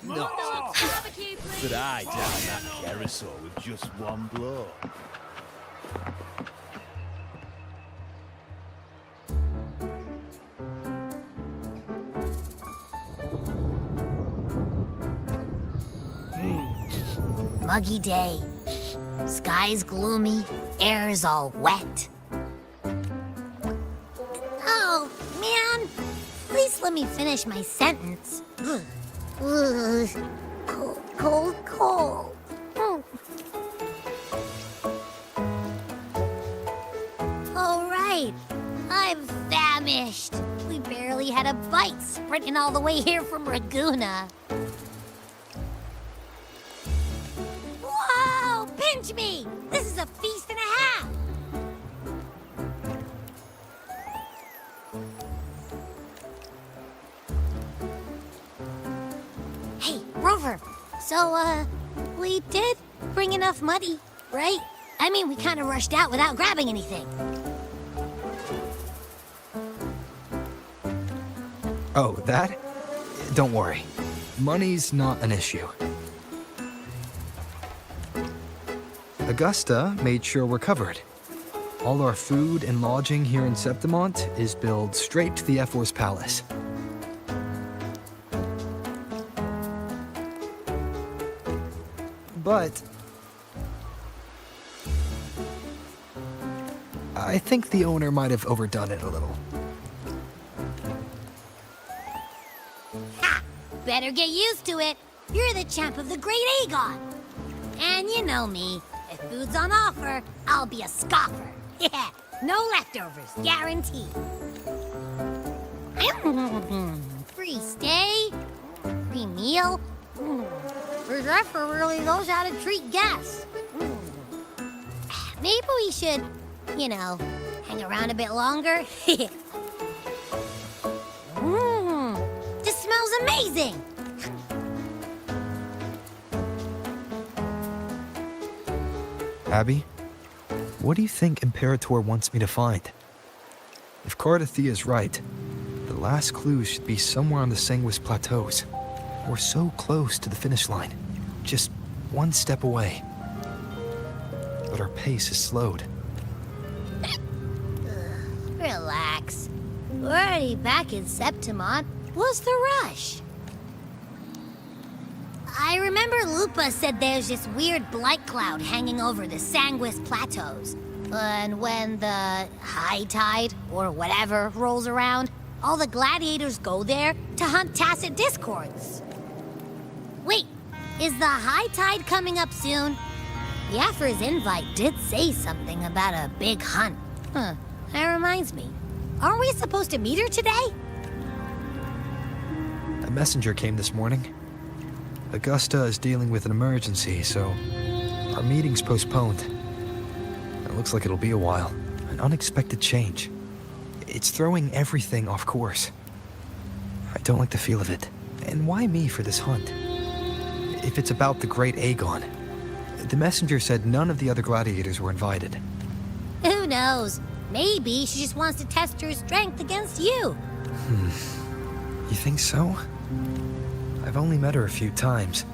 Not but I down that carousel with just one blow. Muggy day. Sky's gloomy, air's all wet. Oh, man. Please let me finish my sentence. Ugh. Cold, cold, cold. All right. I'm famished. We barely had a bite sprinting all the way here from Raguna. Whoa! Pinch me! This is a feast and a half! Hey, Rover. So, we did bring enough money, right? I mean, we kind of rushed out without grabbing anything. Oh, that? Don't worry. Money's not an issue. Augusta made sure we're covered. All our food and lodging here in Septimont is billed straight to the F4's palace. But I think the owner might have overdone it a little. Ha! Better get used to it. You're the champ of the Great Aegon. And you know me. If food's on offer, I'll be a scoffer. Yeah, no leftovers, guaranteed. Free stay, free meal. The Zephyr really knows how to treat guests. Maybe we should, you know, hang around a bit longer. This smells amazing. Abby, what do you think Imperator wants me to find? If Cardathia is right, the last clue should be somewhere on the Sanguis Plateaus. We're so close to the finish line, just one step away. But our pace is slowed. Relax. We're already back in Septimont. What's the rush? I remember Lupa said there's this weird blight cloud hanging over the Sanguis Plateaus. And when the high tide, or whatever, rolls around, all the gladiators go there to hunt tacit discords. Wait, is the high tide coming up soon? The Aphra's invite did say something about a big hunt. Huh, that reminds me. Aren't we supposed to meet her today? A messenger came this morning. Augusta is dealing with an emergency, so our meeting's postponed. It looks like it'll be a while. An unexpected change. It's throwing everything off course. I don't like the feel of it. And why me for this hunt? If it's about the Great Aegon. The messenger said none of the other gladiators were invited. Who knows? Maybe she just wants to test her strength against you. You think so? I've only met her a few times,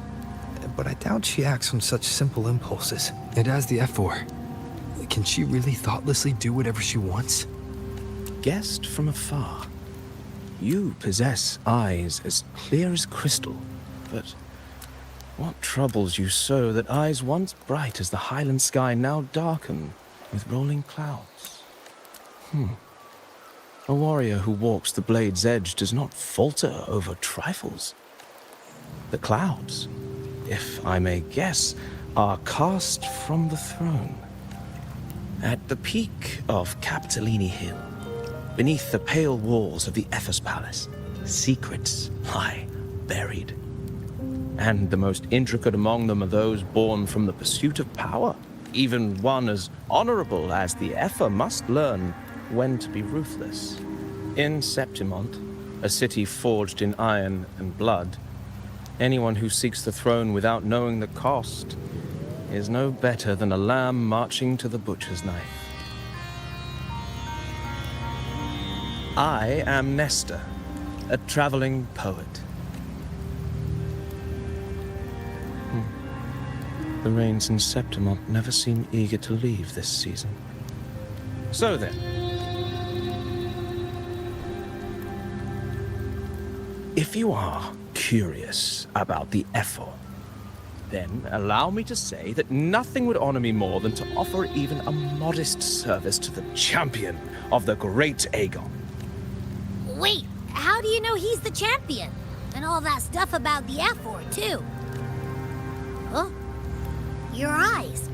but I doubt she acts on such simple impulses. And as the F4, can she really thoughtlessly do whatever she wants? Guessed from afar, you possess eyes as clear as crystal, but what troubles you so that eyes once bright as the highland sky now darken with rolling clouds? A warrior who walks the blade's edge does not falter over trifles. The clouds, if I may guess, are cast from the throne. At the peak of Capitolini Hill, beneath the pale walls of the Ephes Palace, secrets lie buried. And the most intricate among them are those born from the pursuit of power. Even one as honorable as the Epher must learn when to be ruthless. In Septimont, a city forged in iron and blood, anyone who seeks the throne without knowing the cost is no better than a lamb marching to the butcher's knife. I am Nestor, a traveling poet. The rains in Septimont never seem eager to leave this season. So then, if you are curious about the effort, then allow me to say that nothing would honor me more than to offer even a modest service to the champion of the great Aegon. Wait, how do you know he's the champion? And all that stuff about the effort, too. Huh? Your eyes.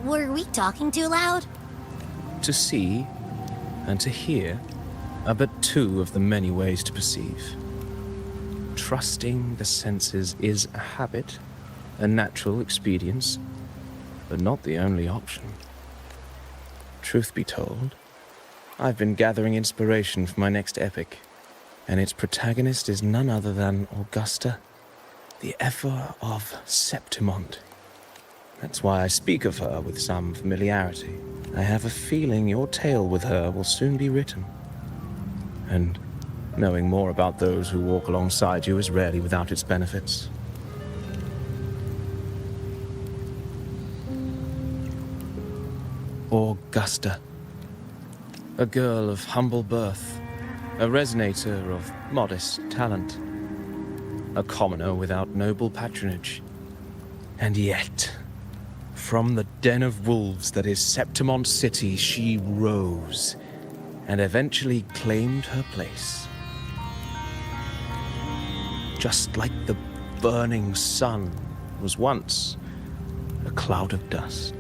Were we talking too loud? To see and to hear are but two of the many ways to perceive. Trusting the senses is a habit, a natural expedience, but not the only option. Truth be told, I've been gathering inspiration for my next epic, and its protagonist is none other than Augusta, the Ephor of Septimont. That's why I speak of her with some familiarity. I have a feeling your tale with her will soon be written. And knowing more about those who walk alongside you is rarely without its benefits. Augusta. A girl of humble birth, a resonator of modest talent, a commoner without noble patronage. And yet, from the den of wolves that is Septimont City, she rose and eventually claimed her place. Just like the burning sun was once a cloud of dust.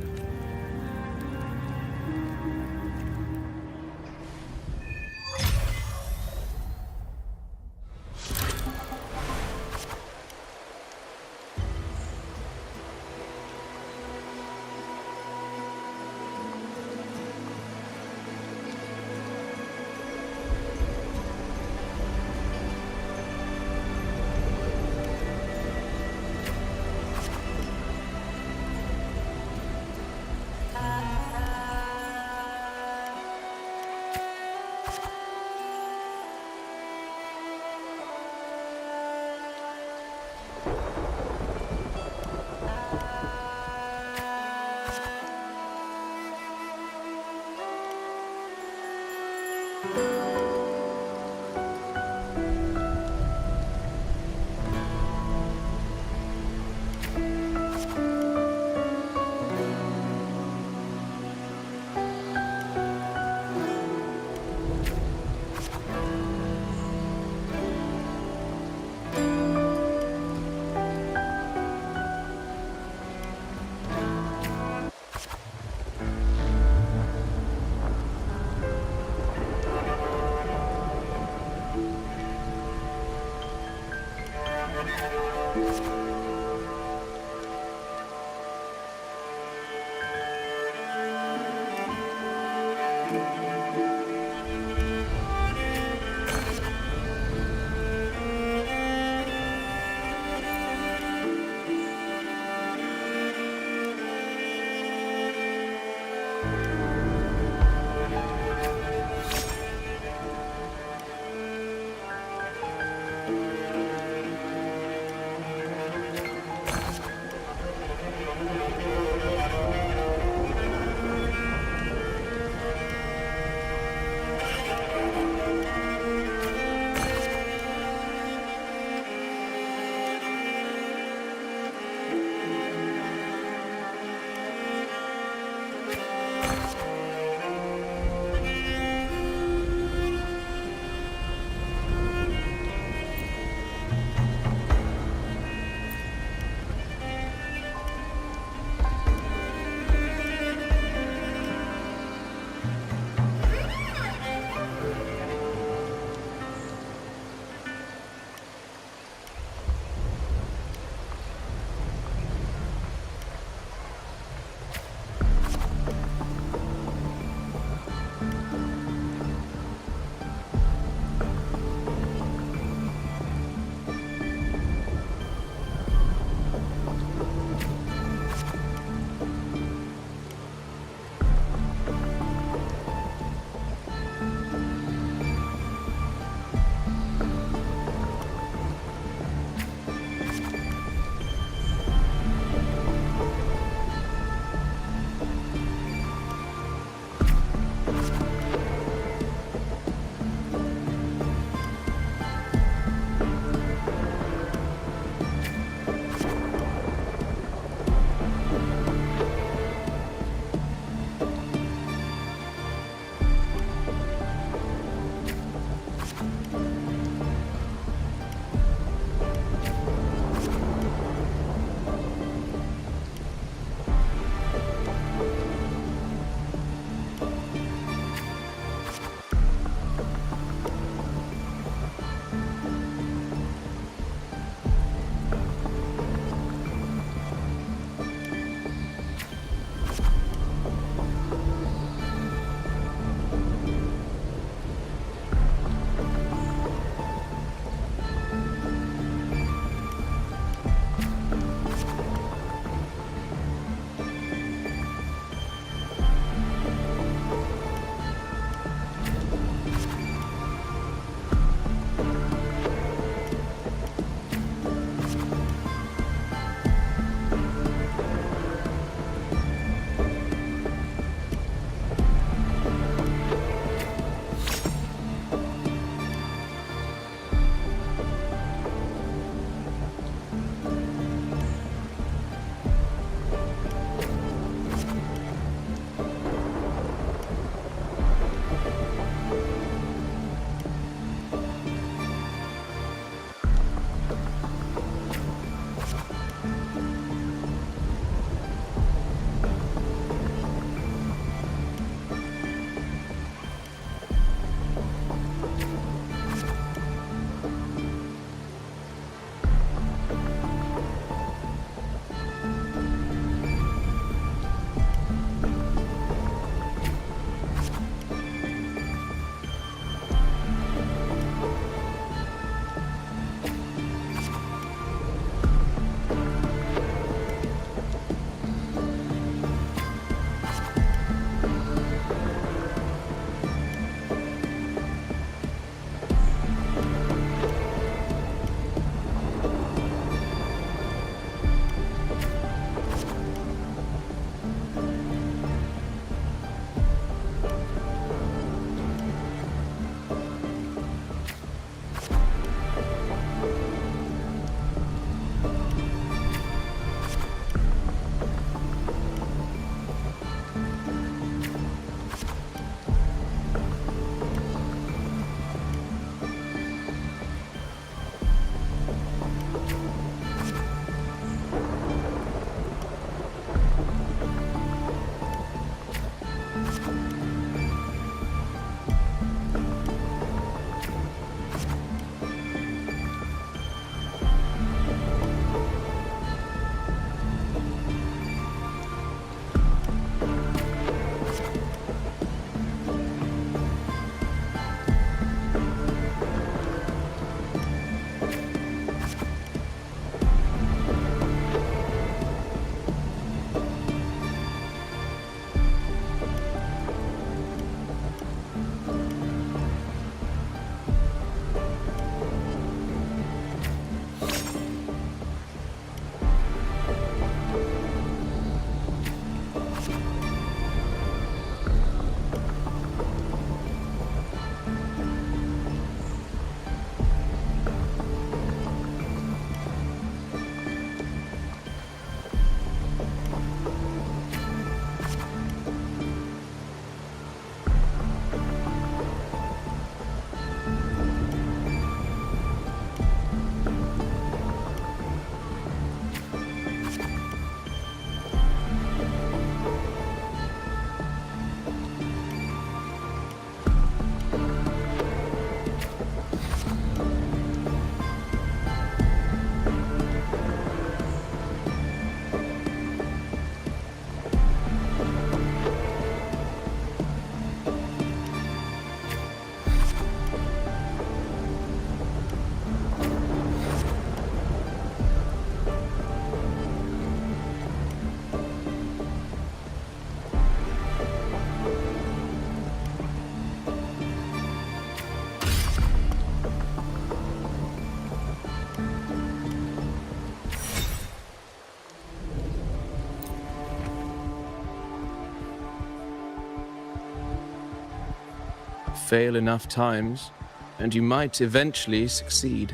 fail enough times, and you might eventually succeed.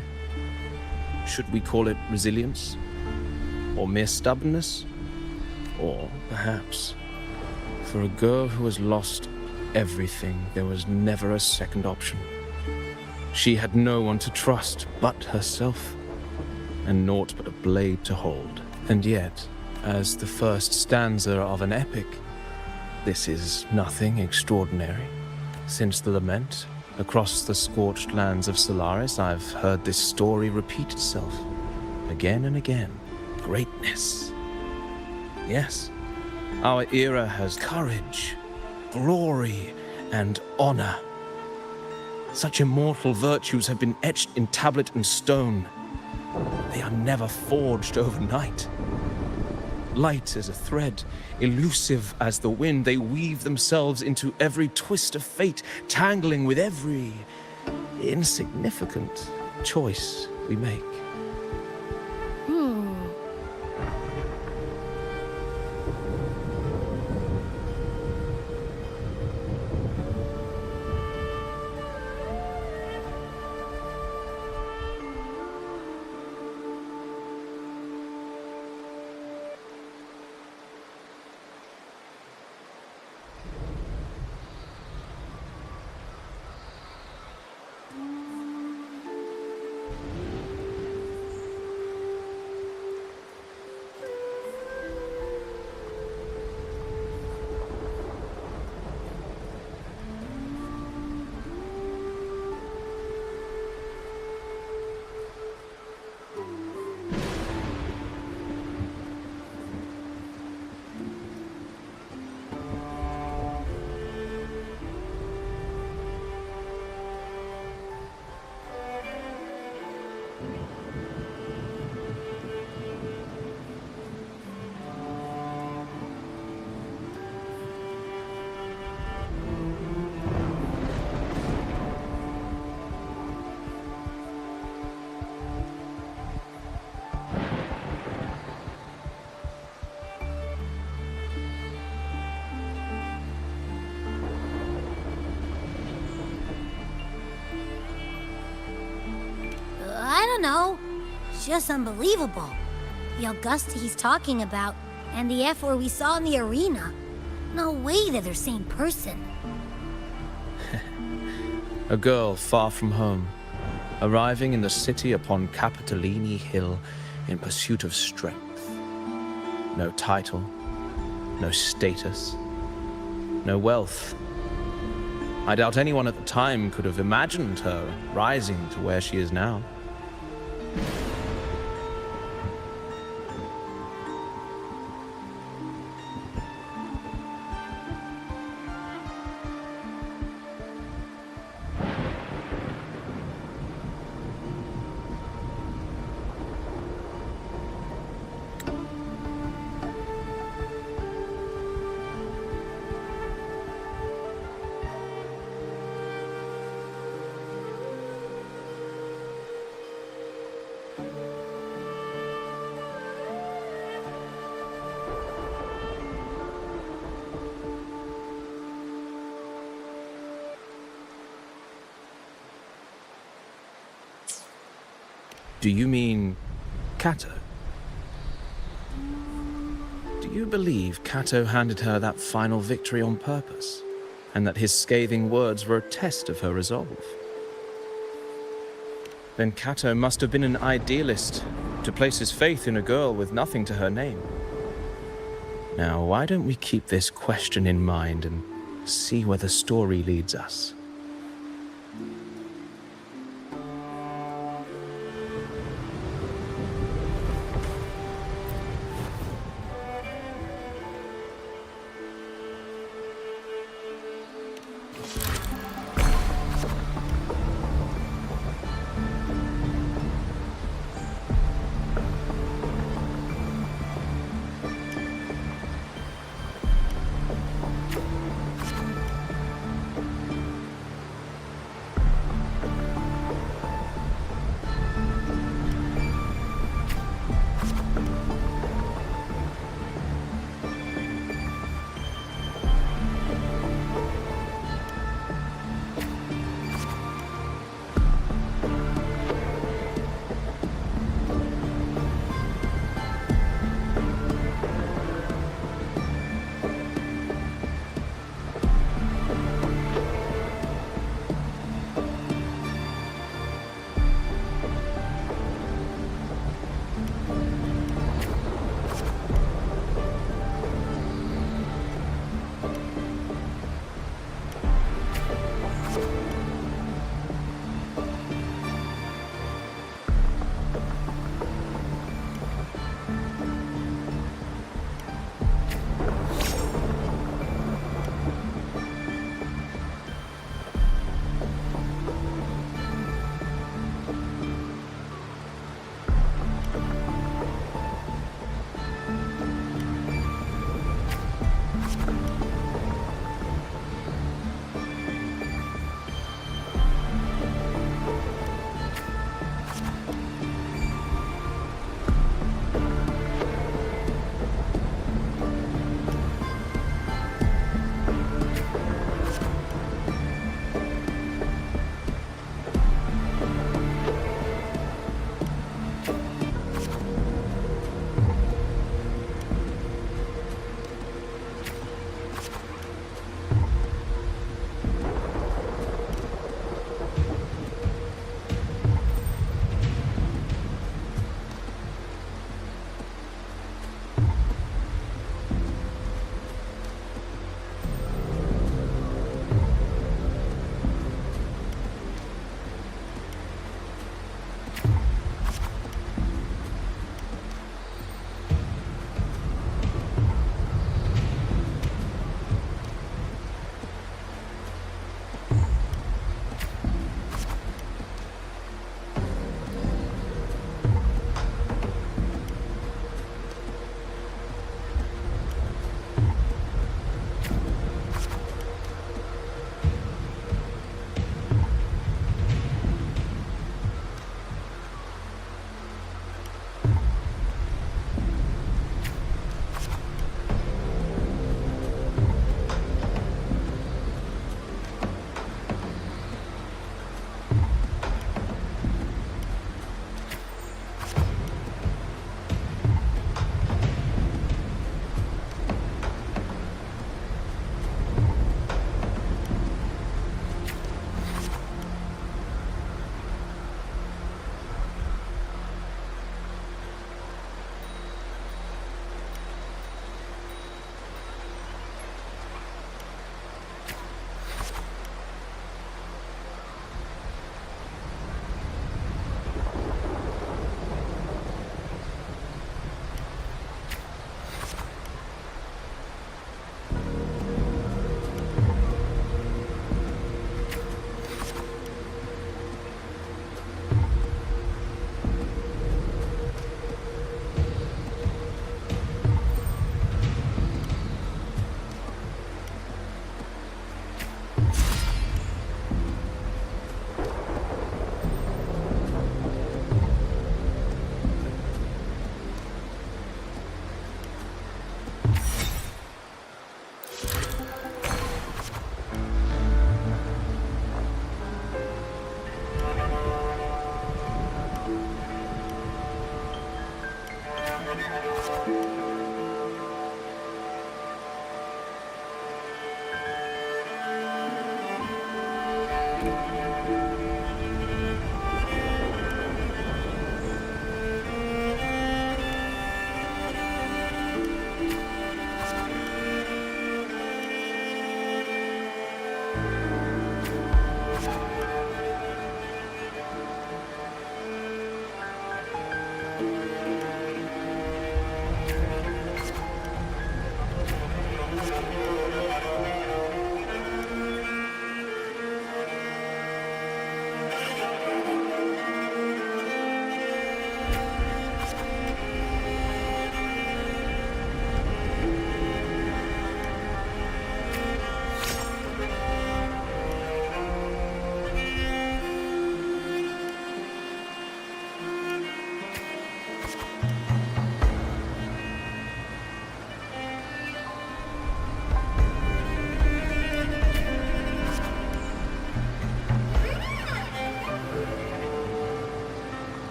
Should we call it resilience? Or mere stubbornness? Or perhaps, for a girl who has lost everything, there was never a second option. She had no one to trust but herself, and naught but a blade to hold. And yet, as the first stanza of an epic, this is nothing extraordinary. Since the lament, across the scorched lands of Solaris, I've heard this story repeat itself, again and again. Greatness. Yes, our era has courage, glory, and honor. Such immortal virtues have been etched in tablet and stone. They are never forged overnight. Light as a thread, elusive as the wind, they weave themselves into every twist of fate, tangling with every insignificant choice we make. I don't know. It's just unbelievable. The Augusta he's talking about, and the F where we saw in the arena. No way they're the same person. A girl far from home, arriving in the city upon Capitolini Hill in pursuit of strength. No title, no status, no wealth. I doubt anyone at the time could have imagined her rising to where she is now. Do you mean Cato? Do you believe Cato handed her that final victory on purpose, and that his scathing words were a test of her resolve? Then Cato must have been an idealist, to place his faith in a girl with nothing to her name. Now, why don't we keep this question in mind and see where the story leads us?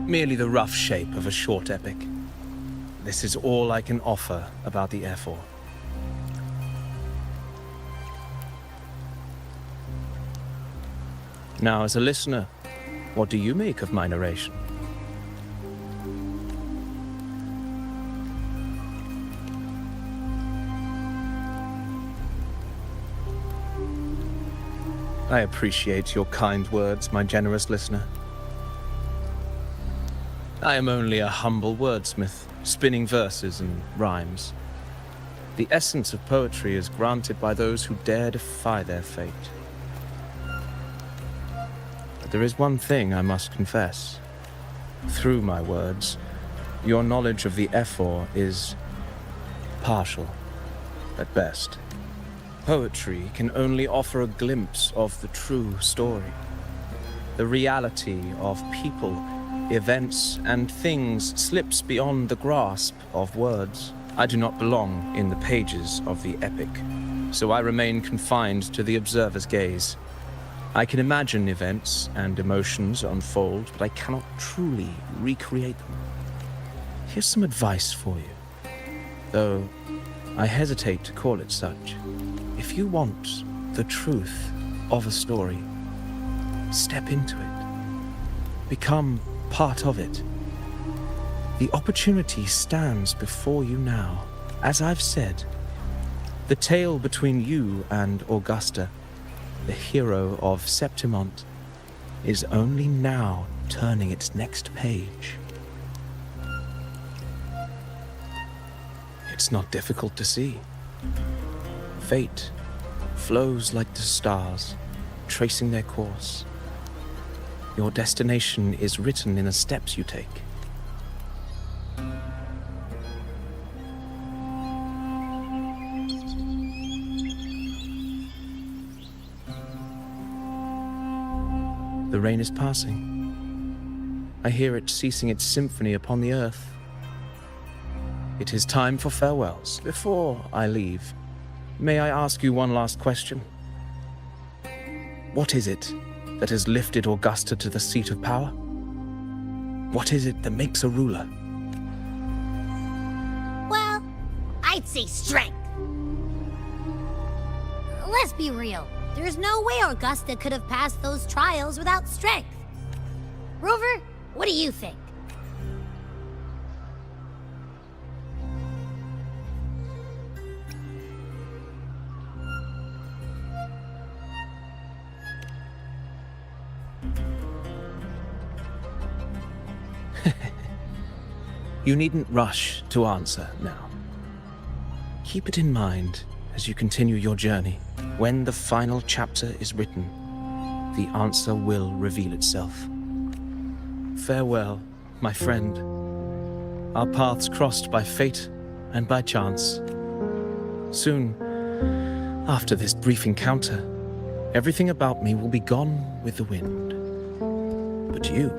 merely the rough shape of a short epic. This is all I can offer about the Ephor. Now, as a listener, what do you make of my narration? I appreciate your kind words, my generous listener. I am only a humble wordsmith, spinning verses and rhymes. The essence of poetry is granted by those who dare defy their fate. But there is one thing I must confess. Through my words, your knowledge of the Ephor is partial, at best. Poetry can only offer a glimpse of the true story. The reality of people, events, and things slips beyond the grasp of words. I do not belong in the pages of the epic, so I remain confined to the observer's gaze. I can imagine events and emotions unfold, but I cannot truly recreate them. Here's some advice for you, though I hesitate to call it such. If you want the truth of a story, step into it. Become part of it. The opportunity stands before you now. As I've said, the tale between you and Augusta, the hero of Septimont, is only now turning its next page. It's not difficult to see. Fate flows like the stars, tracing their course. Your destination is written in the steps you take. The rain is passing. I hear it ceasing its symphony upon the earth. It is time for farewells. Before I leave, may I ask you one last question? What is it that has lifted Augusta to the seat of power? What is it that makes a ruler? Well, I'd say strength. Let's be real. There's no way Augusta could have passed those trials without strength. Rover, what do you think? You needn't rush to answer now. Keep it in mind as you continue your journey. When the final chapter is written, the answer will reveal itself. Farewell, my friend. Our paths crossed by fate and by chance. Soon, after this brief encounter, everything about me will be gone with the wind. But you,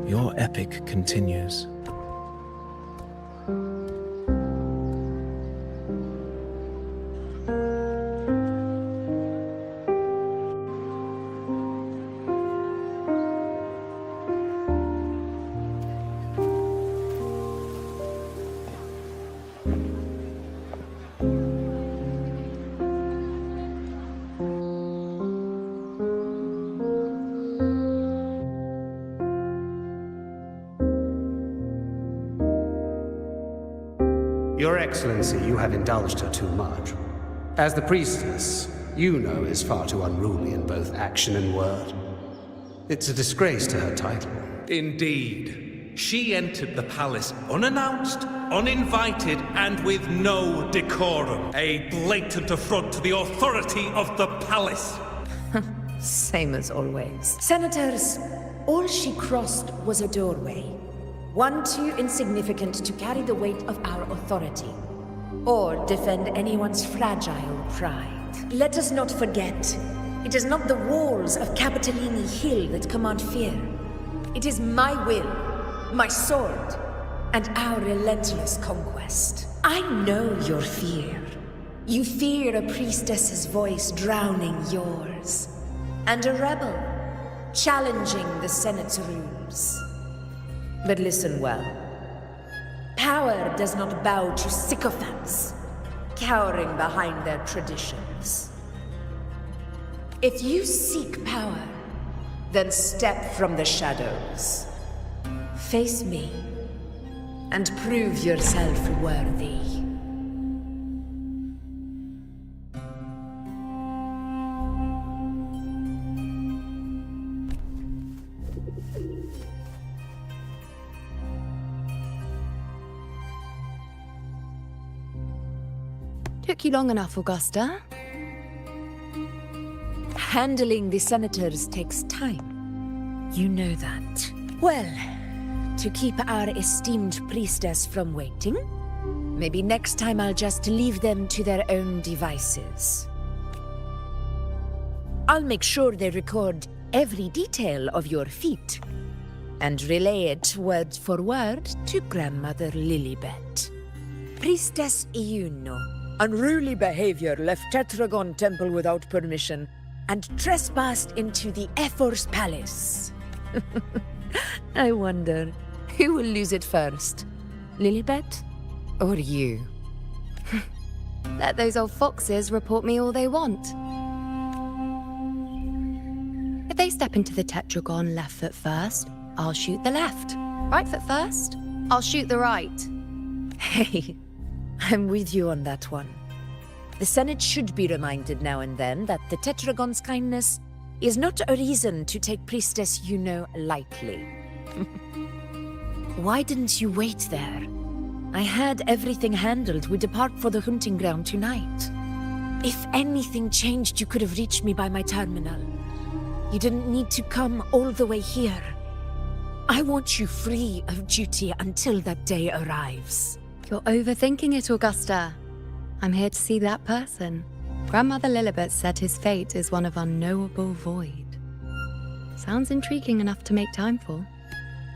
your epic continues. Your Excellency, you have indulged her too much. As the priestess, you know is far too unruly in both action and word. It's a disgrace to her title. Indeed. She entered the palace unannounced, uninvited, and with no decorum. A blatant affront to the authority of the palace. Same as always. Senators, all she crossed was a doorway. One too insignificant to carry the weight of our authority, or defend anyone's fragile pride. Let us not forget, it is not the walls of Capitolini Hill that command fear. It is my will, my sword, and our relentless conquest. I know your fear. You fear a priestess's voice drowning yours. And a rebel, challenging the Senate's rules. But listen well. Power does not bow to sycophants, cowering behind their traditions. If you seek power, then step from the shadows. Face me, and prove yourself worthy. Took you long enough, Augusta. Handling the senators takes time. You know that. Well, to keep our esteemed priestess from waiting, maybe next time I'll just leave them to their own devices. I'll make sure they record every detail of your feat and relay it word for word to Grandmother Lilibet. Priestess Iuno. Unruly behavior left Tetragon Temple without permission and trespassed into the Ephor's palace. I wonder, who will lose it first? Lilibet or you? Let those old foxes report me all they want. If they step into the tetragon left foot first, I'll shoot the left. Right foot first, I'll shoot the right. Hey, I'm with you on that one. The Senate should be reminded now and then that the Tetragon's kindness is not a reason to take Priestess Yuno lightly. Why didn't you wait there? I had everything handled. We depart for the hunting ground tonight. If anything changed, you could have reached me by my terminal. You didn't need to come all the way here. I want you free of duty until that day arrives. You're overthinking it, Augusta. I'm here to see that person. Grandmother Lilibet said his fate is one of unknowable void. Sounds intriguing enough to make time for.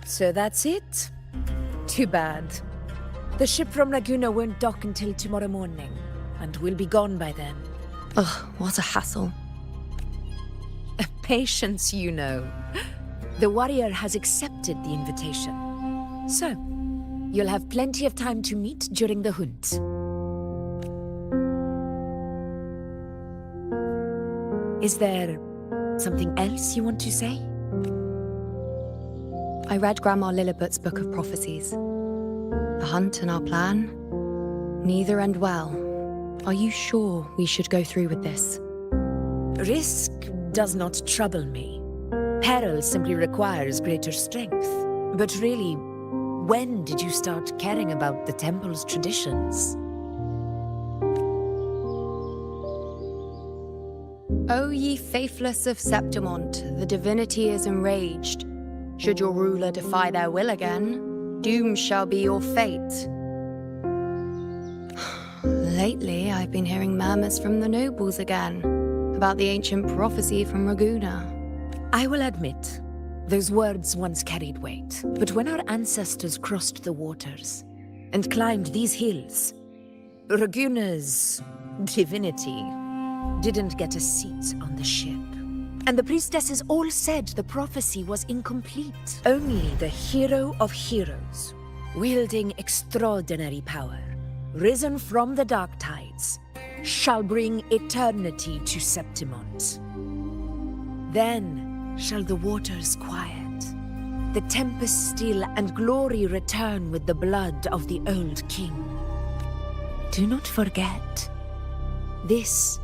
So that's it? Too bad. The ship from Laguna won't dock until tomorrow morning, and we'll be gone by then. Ugh, what a hassle. Patience, you know. The warrior has accepted the invitation. So, you'll have plenty of time to meet during the hunt. Is there something else you want to say? I read Grandma Lilibet's book of prophecies. The hunt and our plan, neither end well. Are you sure we should go through with this? Risk does not trouble me. Peril simply requires greater strength. But really, when did you start caring about the temple's traditions? O ye faithless of Septimont, the divinity is enraged. Should your ruler defy their will again, doom shall be your fate. Lately, I've been hearing murmurs from the nobles again, about the ancient prophecy from Raguna. I will admit, those words once carried weight. But when our ancestors crossed the waters and climbed these hills, Raguna's divinity didn't get a seat on the ship. And the priestesses all said the prophecy was incomplete. Only the hero of heroes, wielding extraordinary power, risen from the dark tides, shall bring eternity to Septimont. Then shall the waters quiet, the tempest still, and glory return with the blood of the old king. Do not forget, this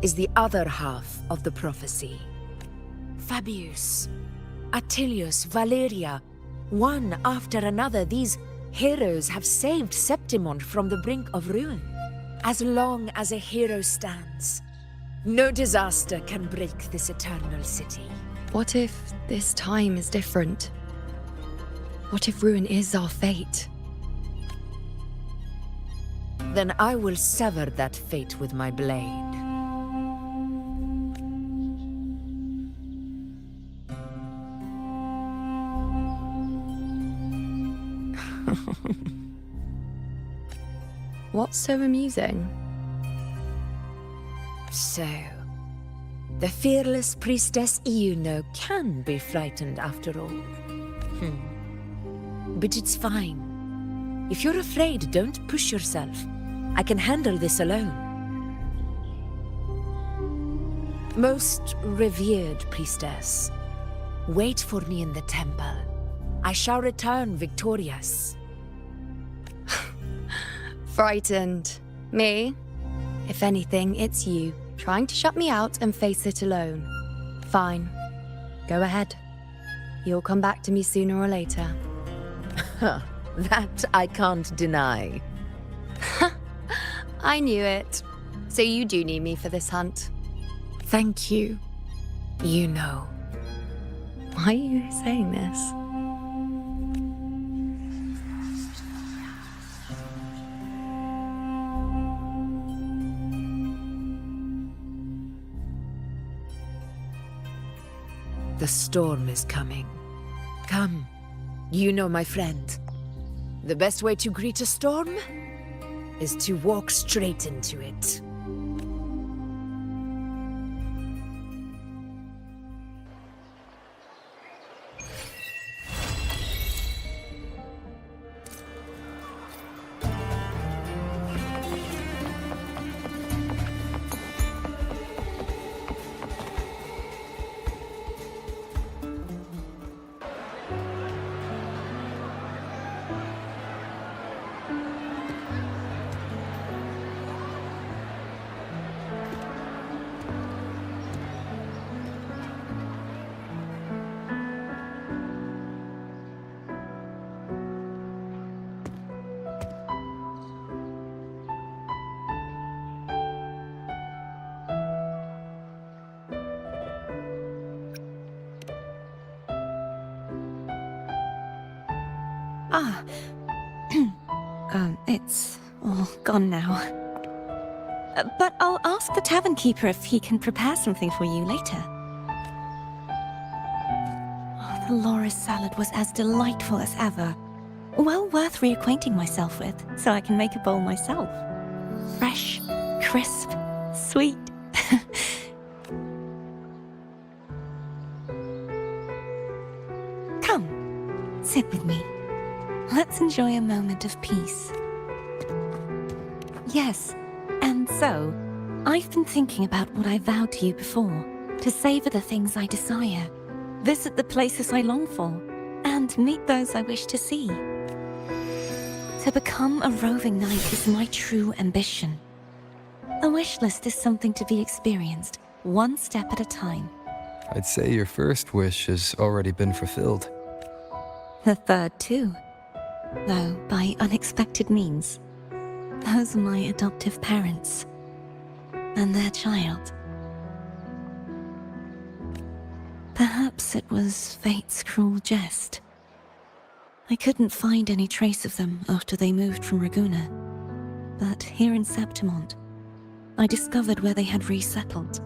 is the other half of the prophecy. Fabius, Attilius, Valeria, one after another, these heroes have saved Septimont from the brink of ruin. As long as a hero stands, no disaster can break this eternal city. What if this time is different? What if ruin is our fate? Then I will sever that fate with my blade. What's so amusing? So, The fearless priestess Iuno can be frightened after all. But it's fine. If you're afraid, don't push yourself. I can handle this alone. Most revered priestess, wait for me in the temple. I shall return victorious. Frightened. Me? If anything, it's you, trying to shut me out and face it alone. Fine. Go ahead. You'll come back to me sooner or later. That I can't deny. I knew it. So you do need me for this hunt. Thank you. You know. Why are you saying this? The storm is coming. Come, you know my friend. The best way to greet a storm is to walk straight into it. Ah. It's all gone now. But I'll ask the tavern keeper if he can prepare something for you later. Oh, the loris salad was as delightful as ever. Well worth reacquainting myself with, so I can make a bowl myself. Fresh, crisp, sweet. Come, sit with me. Let's enjoy a moment of peace. Yes, and so, I've been thinking about what I vowed to you before, to savor the things I desire, visit the places I long for, and meet those I wish to see. To become a roving knight is my true ambition. A wish list is something to be experienced, one step at a time. I'd say your first wish has already been fulfilled. The third too, though by unexpected means. Those are my adoptive parents, and their child. Perhaps it was fate's cruel jest. I couldn't find any trace of them after they moved from Raguna, but here in Septimont, I discovered where they had resettled.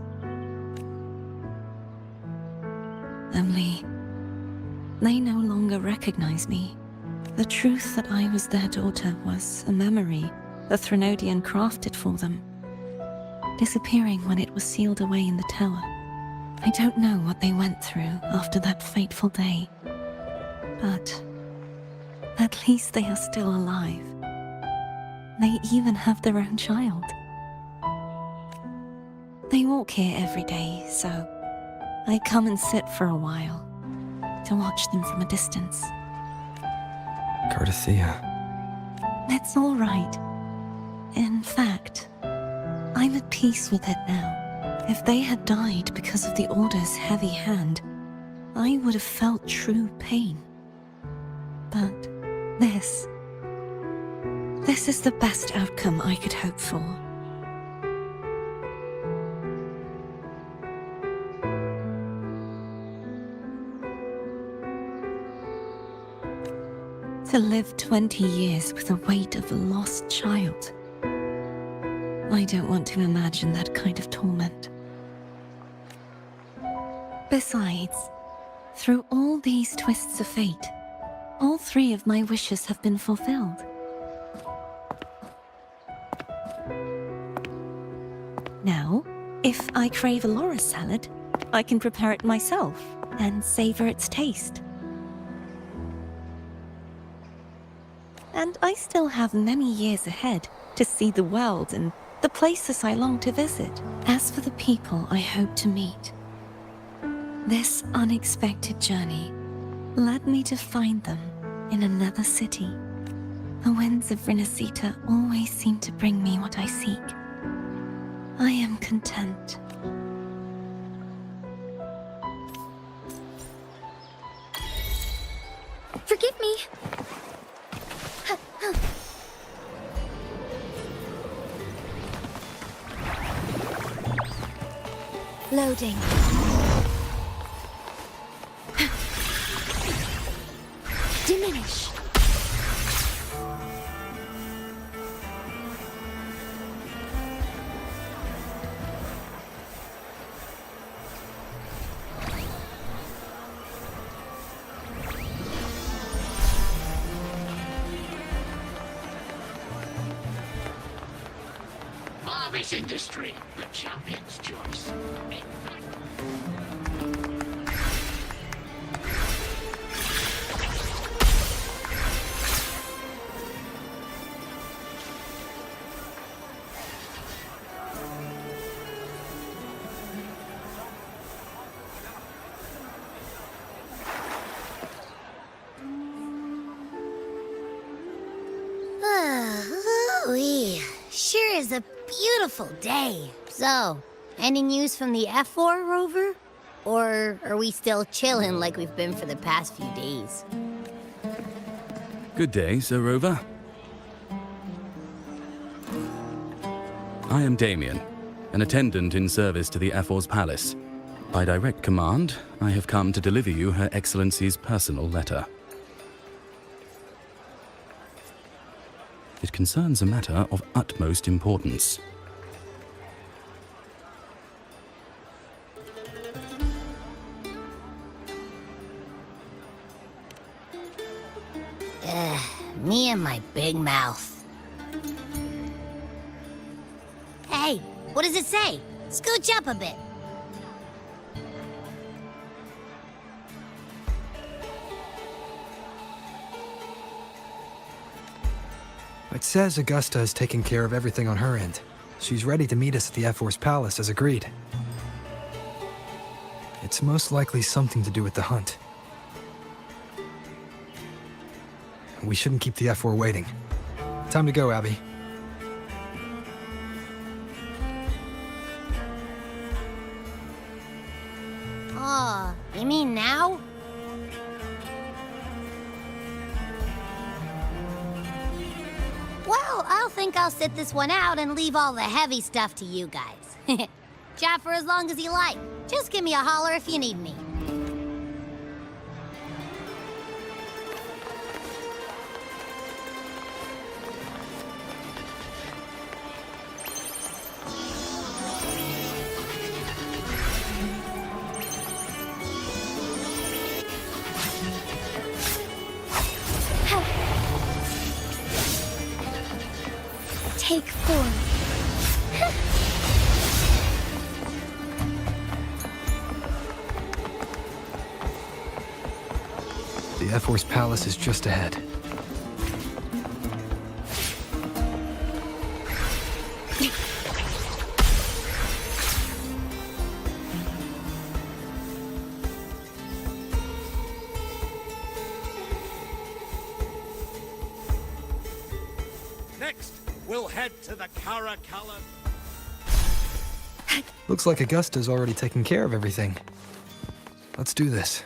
Only, they no longer recognize me. The truth that I was their daughter was a memory the Threnodian crafted for them, disappearing when it was sealed away in the tower. I don't know what they went through after that fateful day, but at least they are still alive. They even have their own child. They walk here every day, so I come and sit for a while to watch them from a distance. Cardathea. It's all right. In fact, I'm at peace with it now. If they had died because of the Order's heavy hand, I would have felt true pain. But this is the best outcome I could hope for. To live 20 years with the weight of a lost child. I don't want to imagine that kind of torment. Besides, through all these twists of fate, all three of my wishes have been fulfilled. Now, If I crave a Laura salad, I can prepare it myself and savor its taste. And I still have many years ahead to see the world and the places I long to visit. As for the people I hope to meet, this unexpected journey led me to find them in another city. The winds of Rinasita always seem to bring me what I seek. I am content. Forgive me. Loading. Diminish. Marvelous industry, the champion's choice. Ooh-wee. Sure is a beautiful day. So, any news from the F4 rover? Or are we still chilling like we've been for the past few days? Good day, Sir Rover. I am Damien, an attendant in service to the F4's palace. By direct command, I have come to deliver you Her Excellency's personal letter. It concerns a matter of utmost importance. Me and my big mouth. Hey, what does it say? Scooch up a bit. It says Augusta has taken care of everything on her end. She's ready to meet us at the F4's palace as agreed. It's most likely something to do with the hunt. We shouldn't keep the F4 waiting. Time to go, Abby. Oh, you mean now? Well, I'll think I'll sit this one out and leave all the heavy stuff to you guys. Chat for as long as you like. Just give me a holler if you need me. Take form. The F4's palace is just ahead. Next, we'll head to the Caracalla. Looks like Augusta's already taken care of everything. Let's do this.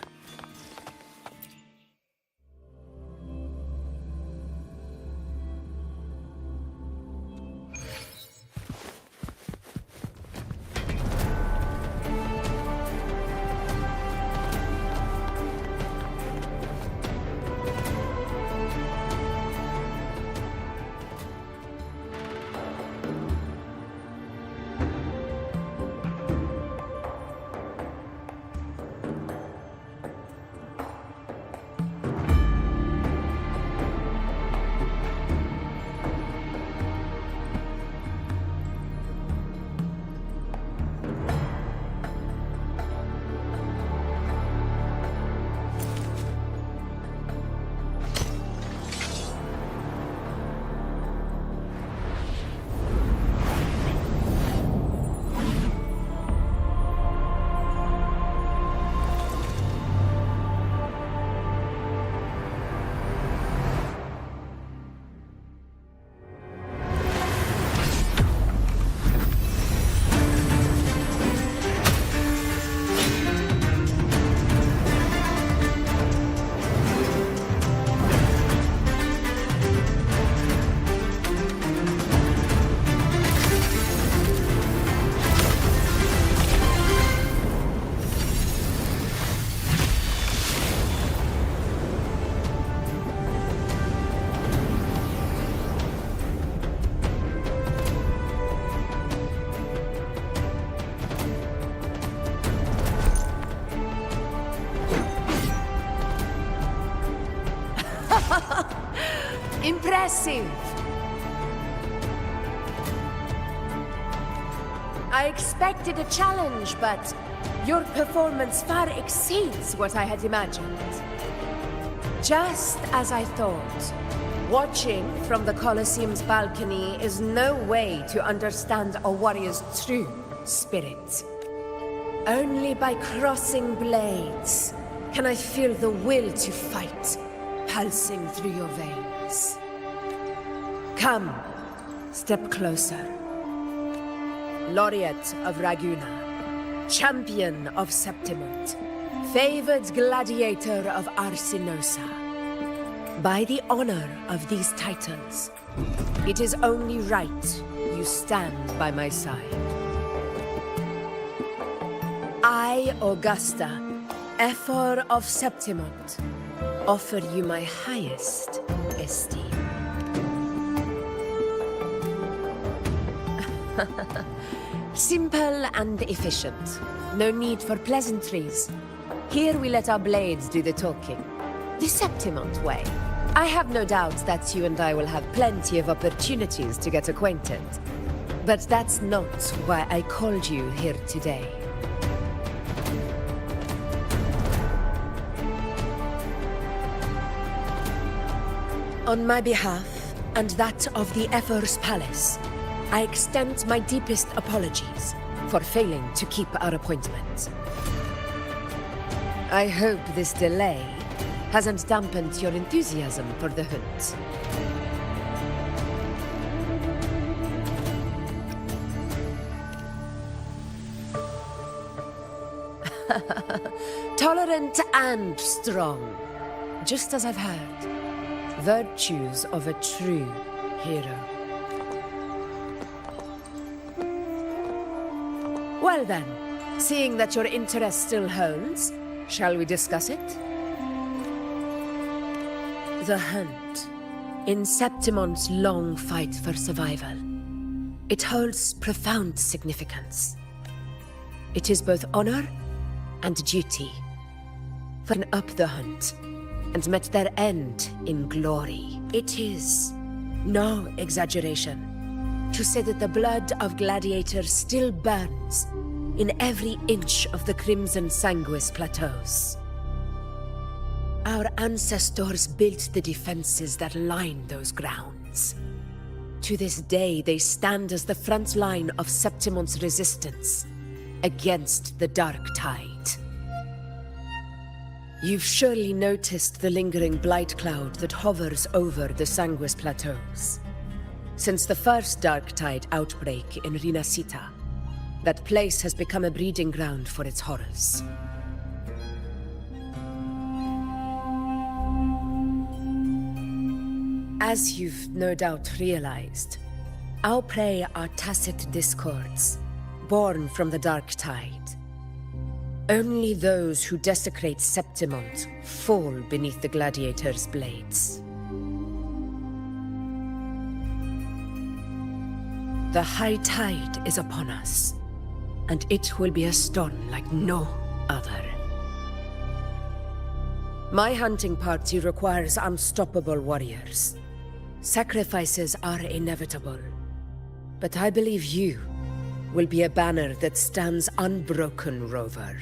Impressive! I expected a challenge, but your performance far exceeds what I had imagined. Just as I thought. Watching from the Colosseum's balcony is no way to understand a warrior's true spirit. Only by crossing blades can I feel the will to fight pulsing through your veins. Come, step closer. Laureate of Raguna, champion of Septimont, favored gladiator of Arsinosa. By the honor of these titles, it is only right you stand by my side. I, Augusta, Ephor of Septimont, offer you my highest esteem. Simple and efficient. No need for pleasantries. Here we let our blades do the talking. The Septimont way. I have no doubt that you and I will have plenty of opportunities to get acquainted. But that's not why I called you here today. On my behalf, and that of the Ephor's Palace, I extend my deepest apologies for failing to keep our appointment. I hope this delay hasn't dampened your enthusiasm for the hunt. Tolerant and strong, just as I've heard. Virtues of a true hero. Well then, seeing that your interest still holds, shall we discuss it? The hunt. In Septimont's long fight for survival. It holds profound significance. It is both honor and duty. For up the hunt, and met their end in glory. It is no exaggeration to say that the blood of gladiators still burns in every inch of the Crimson Sanguis plateaus. Our ancestors built the defenses that line those grounds. To this day, they stand as the front line of Septimont's resistance against the Dark Tide. You've surely noticed the lingering blight cloud that hovers over the Sanguis plateaus. Since the first Dark Tide outbreak in Rinasita, that place has become a breeding ground for its horrors. As you've no doubt realized, our prey are tacit discords, born from the Dark Tide. Only those who desecrate Septimont fall beneath the gladiators' blades. The high tide is upon us, and it will be a storm like no other. My hunting party requires unstoppable warriors. Sacrifices are inevitable, but I believe you will be a banner that stands unbroken, Rover.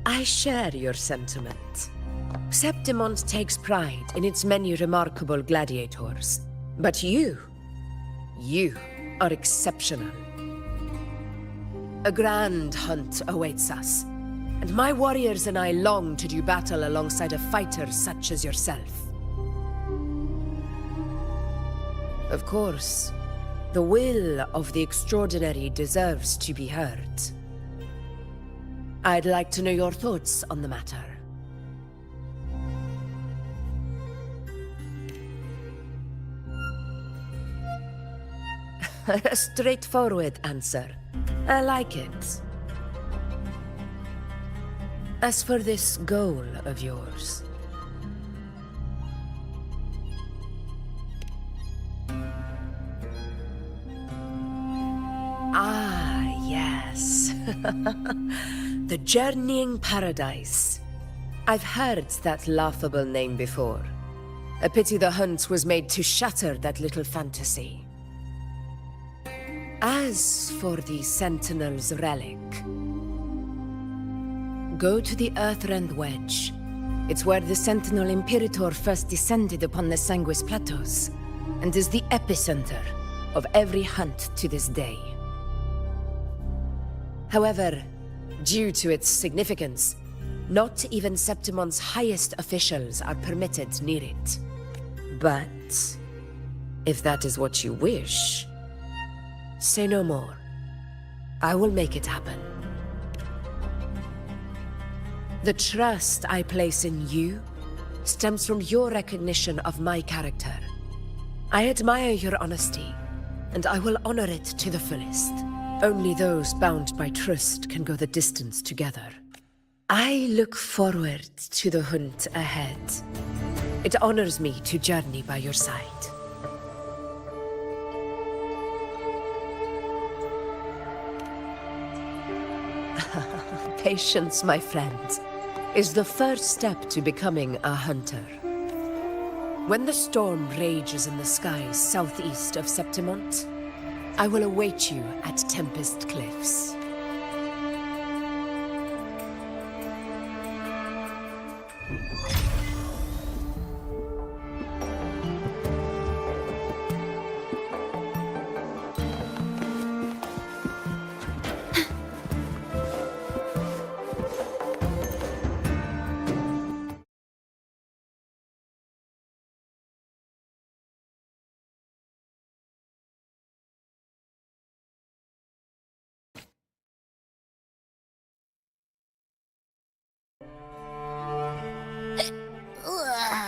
I share your sentiment. Septimont takes pride in its many remarkable gladiators. But you are exceptional. A grand hunt awaits us, and my warriors and I long to do battle alongside a fighter such as yourself. Of course, the will of the extraordinary deserves to be heard. I'd like to know your thoughts on the matter. A straightforward answer. I like it. As for this goal of yours, yes. The Journeying Paradise. I've heard that laughable name before. A pity the hunt was made to shatter that little fantasy. As for the Sentinel's relic, go to the Earthrend Wedge. It's where the Sentinel Imperator first descended upon the Sanguis Plateaus, and is the epicenter of every hunt to this day. However, due to its significance, not even Septimon's highest officials are permitted near it. But if that is what you wish, say no more. I will make it happen. The trust I place in you stems from your recognition of my character. I admire your honesty, and I will honor it to the fullest. Only those bound by trust can go the distance together. I look forward to the hunt ahead. It honors me to journey by your side. Patience, my friend, is the first step to becoming a hunter. When the storm rages in the skies southeast of Septimont, I will await you at Tempest Cliffs.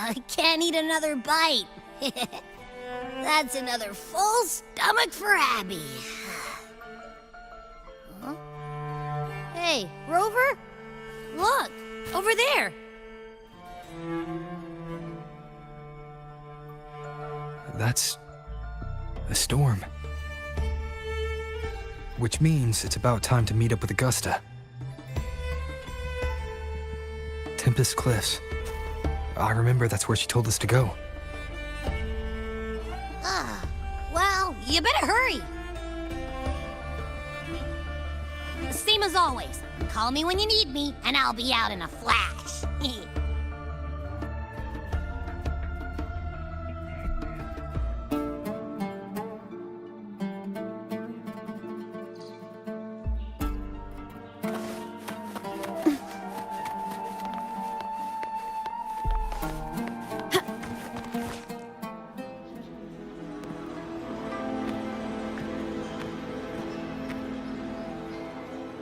I can't eat another bite. That's another full stomach for Abby. Huh? Hey, Rover? Look, over there. That's a storm. Which means it's about time to meet up with Augusta. Tempest Cliffs. I remember that's where she told us to go. Well, you better hurry. Same as always. Call me when you need me, and I'll be out in a flash.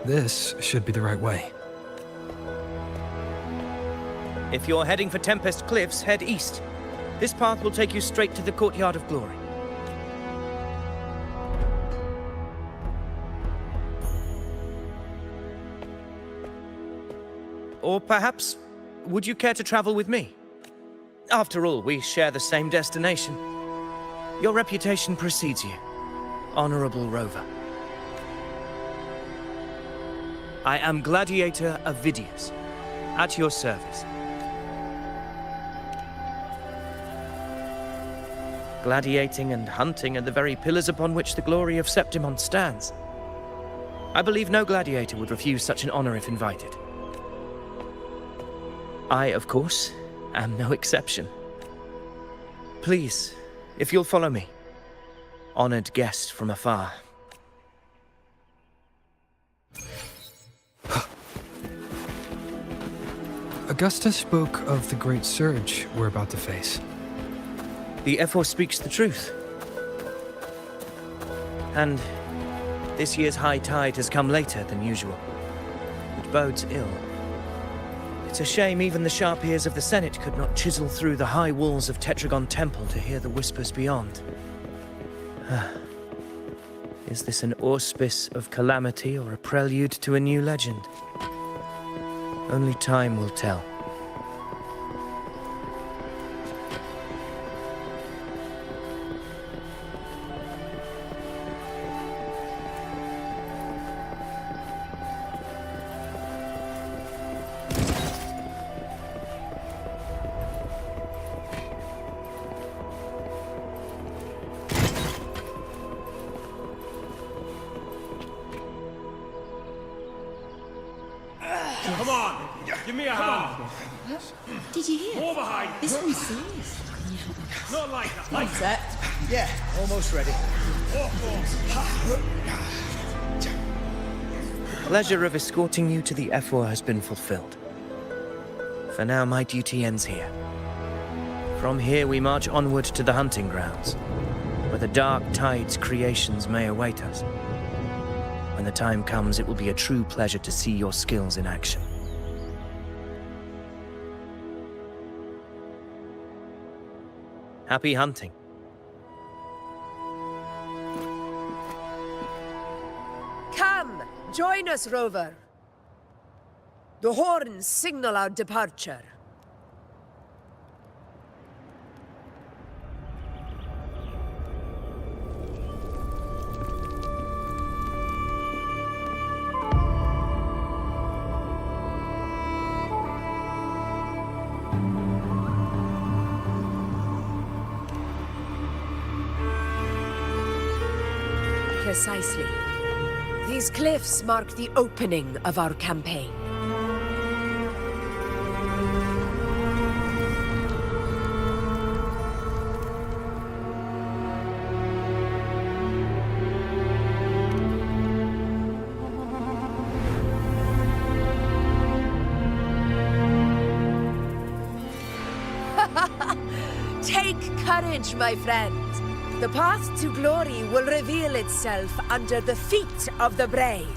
This should be the right way. If you're heading for Tempest Cliffs, head east. This path will take you straight to the Courtyard of Glory. Or perhaps, would you care to travel with me? After all, we share the same destination. Your reputation precedes you, Honorable Rover. I am Gladiator Avidius, at your service. Gladiating and hunting are the very pillars upon which the glory of Septimont stands. I believe no gladiator would refuse such an honor if invited. I, of course, am no exception. Please, if you'll follow me, honored guest from afar. Augusta spoke of the great surge we're about to face. The Ephor speaks the truth. And this year's high tide has come later than usual, which bodes ill. It's a shame even the sharp ears of the Senate could not chisel through the high walls of Tetragon Temple to hear the whispers beyond. Is this an auspice of calamity or a prelude to a new legend? Only time will tell. Come on, give me a hand. Did you hear? More behind. This one's serious. Not like that. Like Set? Yeah, almost ready. The pleasure of escorting you to the F4 has been fulfilled. For now, my duty ends here. From here, we march onward to the hunting grounds, where the Dark Tide's creations may await us. When the time comes, it will be a true pleasure to see your skills in action. Happy hunting. Come, join us, Rover. The horns signal our departure. Precisely. These cliffs mark the opening of our campaign. Take courage, my friend. The path to glory will reveal itself under the feet of the brave.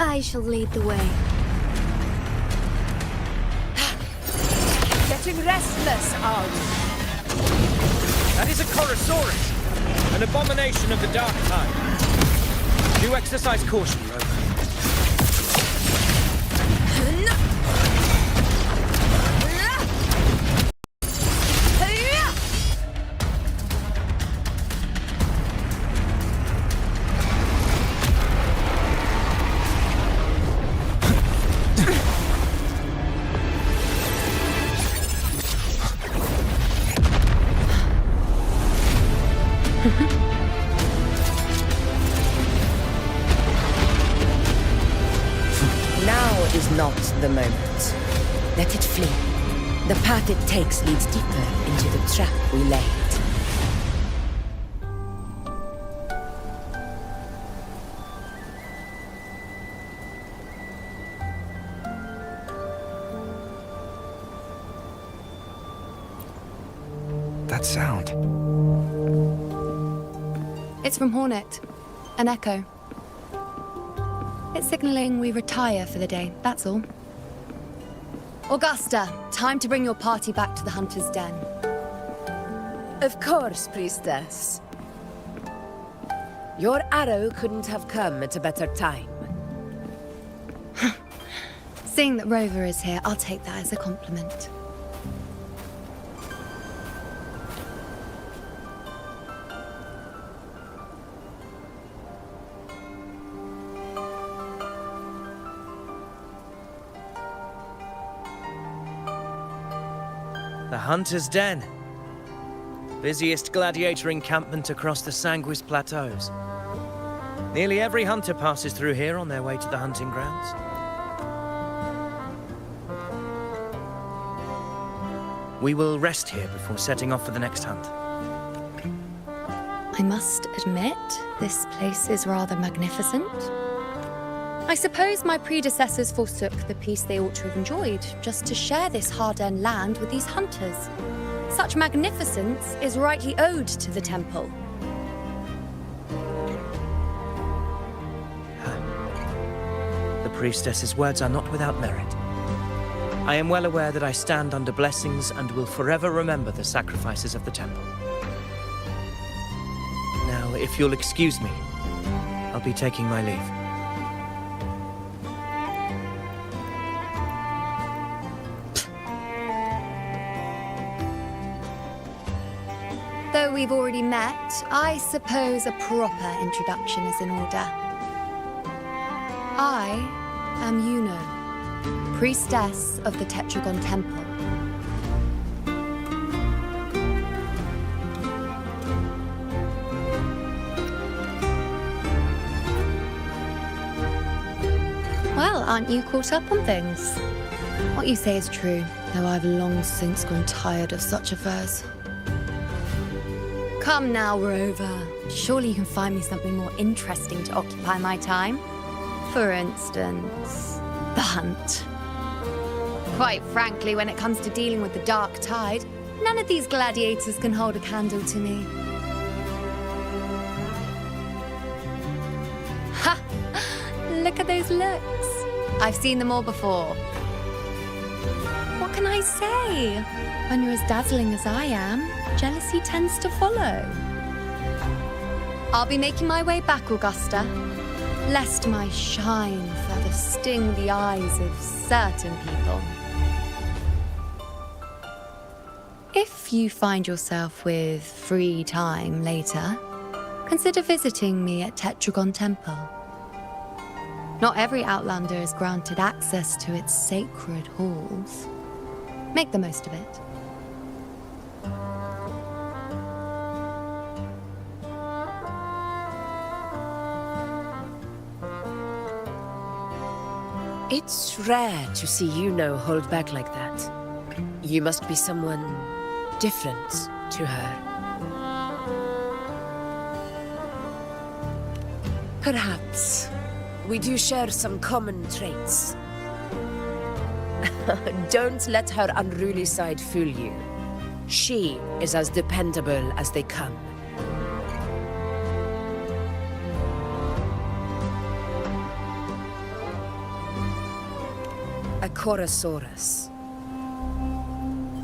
I shall lead the way. Getting restless, are we? That is a Chorosaurus, an abomination of the Dark Tide. Do exercise caution, Rover. Now is not the moment. Let it flee. The path it takes leads deeper into the trap we laid. That sound. It's from Hornet. An echo. It's signaling we retire for the day, that's all. Augusta, time to bring your party back to the Hunter's Den. Of course, Priestess. Your arrow couldn't have come at a better time. Seeing that Rover is here, I'll take that as a compliment. The Hunter's Den. Busiest gladiator encampment across the Sanguis Plateaus. Nearly every hunter passes through here on their way to the hunting grounds. We will rest here before setting off for the next hunt. I must admit, this place is rather magnificent. I suppose my predecessors forsook the peace they ought to have enjoyed, just to share this hard-earned land with these hunters. Such magnificence is rightly owed to the temple. The priestess's words are not without merit. I am well aware that I stand under blessings and will forever remember the sacrifices of the temple. Now, if you'll excuse me, I'll be taking my leave. Though we've already met, I suppose a proper introduction is in order. I am Yuno, priestess of the Tetragon Temple. Well, aren't you caught up on things? What you say is true, though I've long since grown tired of such affairs. Come now, Rover. Surely you can find me something more interesting to occupy my time. For instance, the hunt. Quite frankly, when it comes to dealing with the Dark Tide, none of these gladiators can hold a candle to me. Ha! Look at those looks. I've seen them all before. What can I say? When you're as dazzling as I am, jealousy tends to follow. I'll be making my way back, Augusta, lest my shine further sting the eyes of certain people. If you find yourself with free time later, consider visiting me at Tetragon Temple. Not every Outlander is granted access to its sacred halls. Make the most of it. It's rare to see Yuno hold back like that. You must be someone different to her. Perhaps we do share some common traits. Don't let her unruly side fool you. She is as dependable as they come. A Chorosaurus.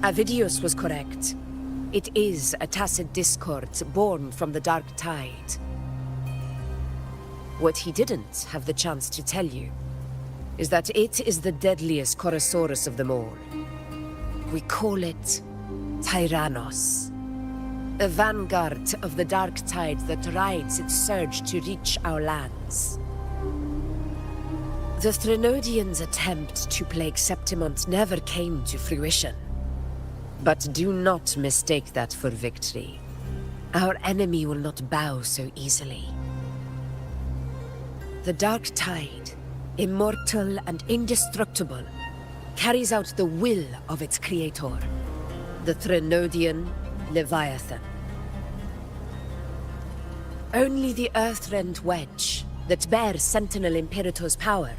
Avidius was correct. It is a tacit discord born from the Dark Tide. What he didn't have the chance to tell you is that it is the deadliest Chorosaurus of them all. We call it Tyrannos. A vanguard of the Dark Tide that rides its surge to reach our lands. The Threnodians' attempt to plague Septimont never came to fruition. But do not mistake that for victory. Our enemy will not bow so easily. The Dark Tide, immortal and indestructible, carries out the will of its creator, the Threnodian Leviathan. Only the Earthrend Wedge, that bears Sentinel Imperator's power,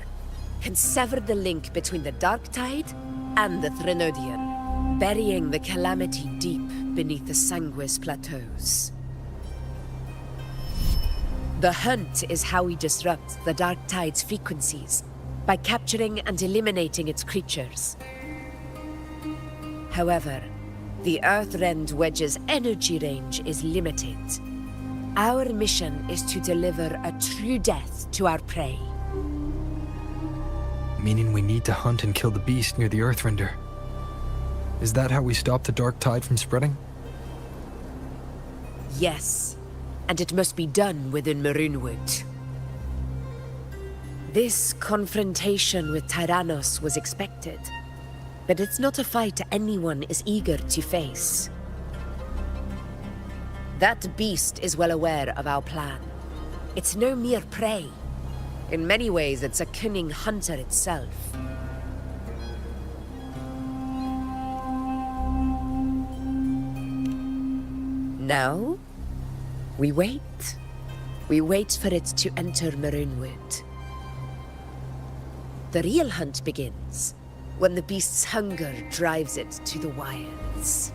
can sever the link between the Dark Tide and the Threnodian, burying the calamity deep beneath the Sanguis Plateaus. The hunt is how we disrupt the Dark Tide's frequencies, by capturing and eliminating its creatures. However, the Earthrend Wedge's energy range is limited. Our mission is to deliver a true death to our prey. meaning we need to hunt and kill the beast near the Earthrender. Is that how we stop the dark tide from spreading? Yes, and it must be done within Maroonwood. This confrontation with Tyrannos was expected, but it's not a fight anyone is eager to face. That beast is well aware of our plan. It's no mere prey. In many ways, it's a cunning hunter itself. Now, we wait. We wait for it to enter Maroonwood. The real hunt begins when the beast's hunger drives it to the wilds.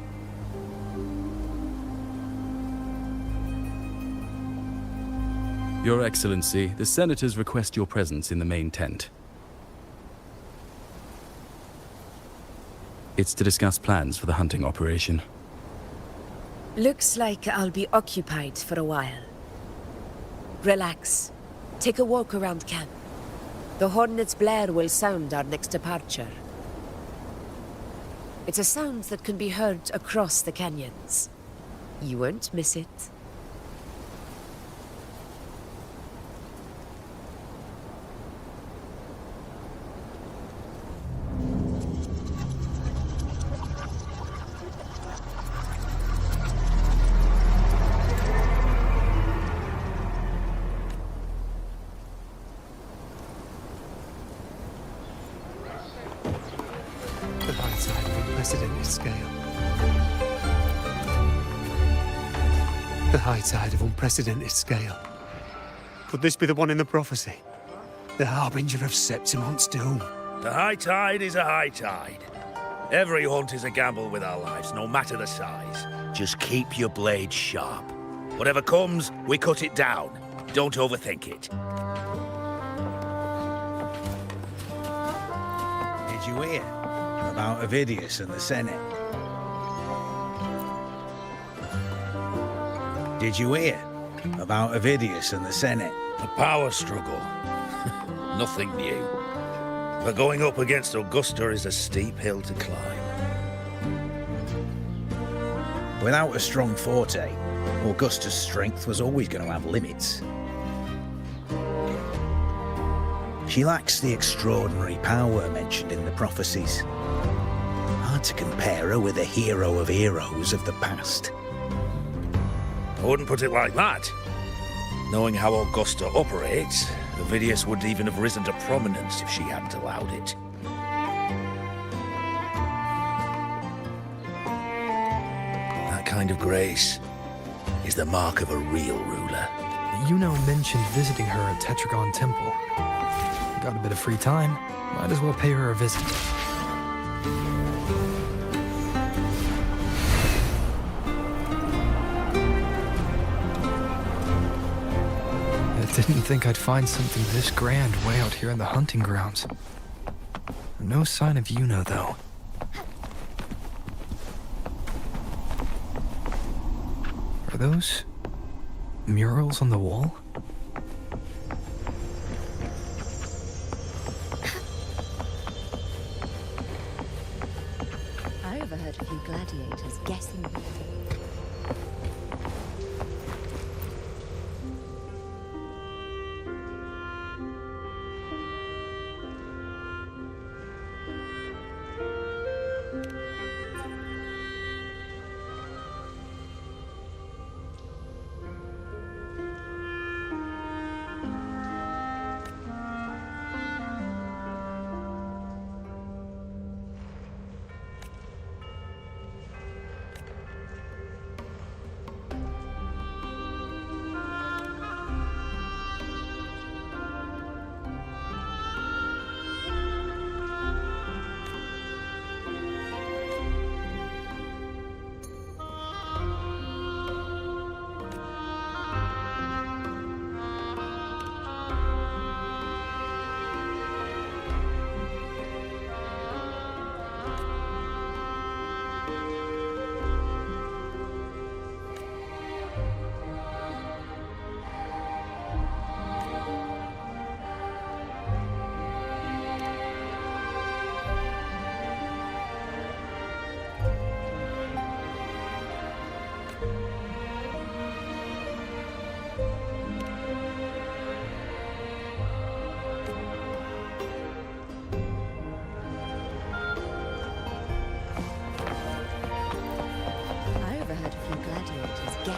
Your Excellency, the Senators request your presence in the main tent. It's to discuss plans for the hunting operation. Looks like I'll be occupied for a while. Relax. Take a walk around camp. The hornet's blare will sound our next departure. It's a sound that can be heard across the canyons. You won't miss it. The high tide of unprecedented scale. The high tide of unprecedented scale. Could this be the one in the prophecy? The harbinger of Septimon's doom. The high tide is a high tide. Every hunt is a gamble with our lives, no matter the size. Just keep your blade sharp. Whatever comes, we cut it down. Don't overthink it. Did you hear about Ovidius and the Senate? Did you hear about Ovidius and the Senate? The power struggle. Nothing new. But going up against Augusta is a steep hill to climb. Without a strong forte, Augusta's strength was always going to have limits. She lacks the extraordinary power mentioned in the prophecies. Hard to compare her with a hero of heroes of the past. I wouldn't put it like that. Knowing how Augusta operates, Ovidius would even have risen to prominence if she hadn't allowed it. That kind of grace is the mark of a real ruler. Yuno mentioned visiting her at Tetragon Temple. Got a bit of free time, might as well pay her a visit. I didn't think I'd find something this grand way out here in the hunting grounds. No sign of Yuno, though. Are those murals on the wall? I overheard a few gladiators guessing.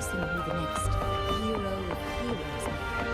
guessing who the next hero of heroes might be.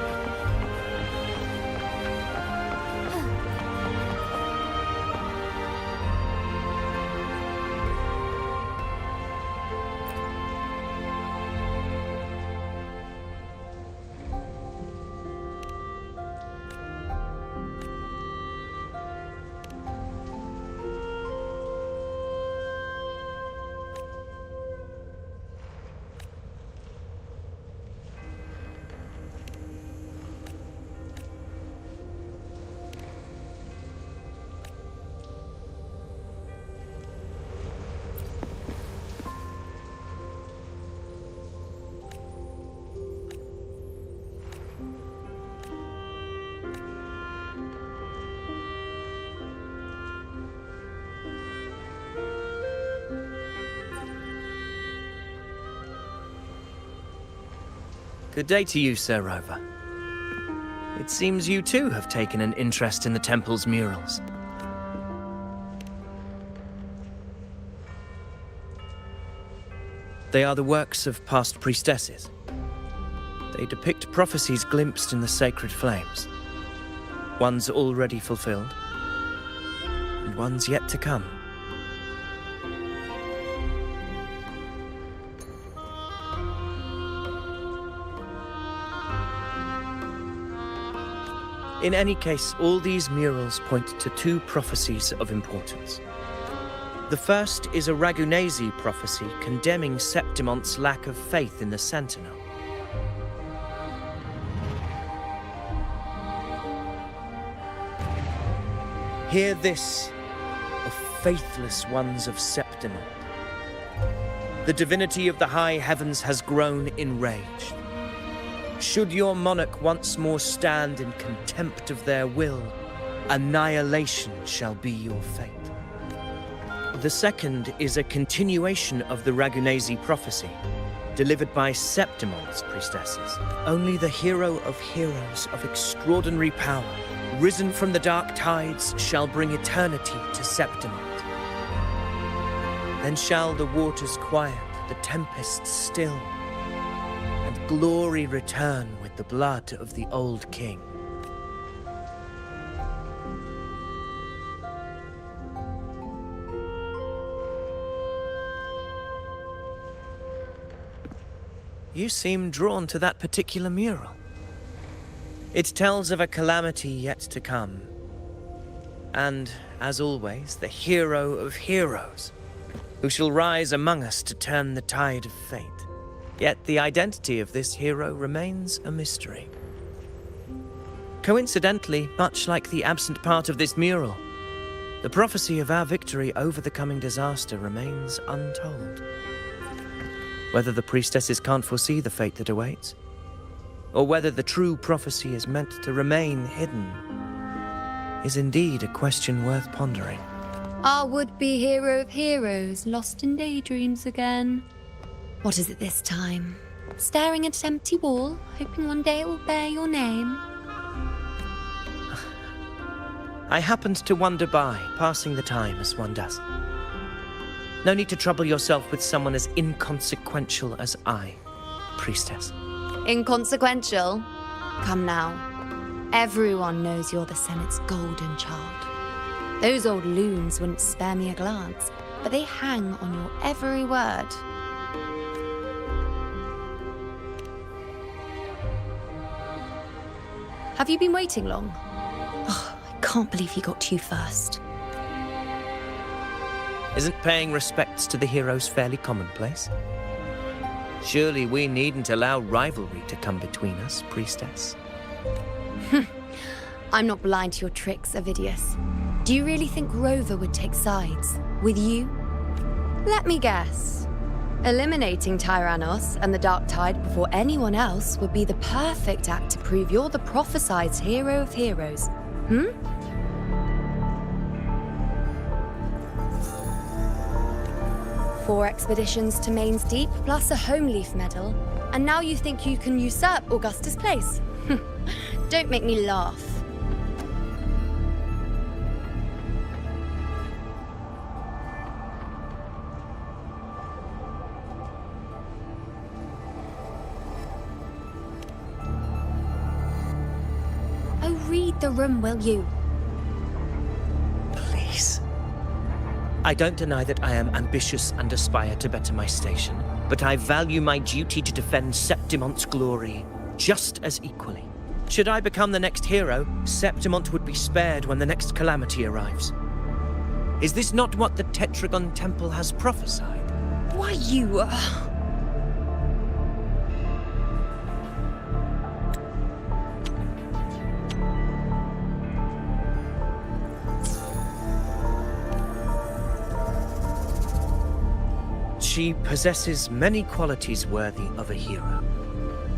Good day to you, Sir Rover. It seems you too have taken an interest in the temple's murals. They are the works of past priestesses. They depict prophecies glimpsed in the sacred flames. Ones already fulfilled, and ones yet to come. In any case, all these murals point to two prophecies of importance. The first is a Ragunesi prophecy condemning Septimonte's lack of faith in the Sentinel. Hear this, O faithless ones of Septimont. The divinity of the high heavens has grown enraged. Should your monarch once more stand in contempt of their will, annihilation shall be your fate. The second is a continuation of the Ragunesi prophecy, delivered by Septimonte's priestesses. Only the hero of heroes of extraordinary power, risen from the dark tides, shall bring eternity to Septimont. Then shall the waters quiet, the tempests still, and glory return with the blood of the old king. You seem drawn to that particular mural. It tells of a calamity yet to come. And, as always, the hero of heroes, who shall rise among us to turn the tide of fate. Yet the identity of this hero remains a mystery. Coincidentally, much like the absent part of this mural, the prophecy of our victory over the coming disaster remains untold. Whether the priestesses can't foresee the fate that awaits, or whether the true prophecy is meant to remain hidden, is indeed a question worth pondering. Our would-be hero of heroes, lost in daydreams again. What is it this time? Staring at an empty wall, hoping one day it will bear your name? I happened to wander by, passing the time as one does. No need to trouble yourself with someone as inconsequential as I, priestess. Inconsequential? Come now. Everyone knows you're the Senate's golden child. Those old loons wouldn't spare me a glance, but they hang on your every word. Have you been waiting long? Oh, I can't believe he got to you first. Isn't paying respects to the heroes fairly commonplace? Surely we needn't allow rivalry to come between us, priestess. I'm not blind to your tricks, Avidius. Do you really think Rover would take sides? With you? Let me guess. Eliminating Tyrannos and the Dark Tide before anyone else would be the perfect act to prove you're the prophesied hero of heroes. 4 expeditions to Main's Deep, plus a Home Leaf medal, and now you think you can usurp Augustus' place? Don't make me laugh. take the room, will you? Please. I don't deny that I am ambitious and aspire to better my station, but I value my duty to defend Septimont's glory just as equally. Should I become the next hero, Septimont would be spared when the next calamity arrives. Is this not what the Tetragon Temple has prophesied? Why, you... She possesses many qualities worthy of a hero,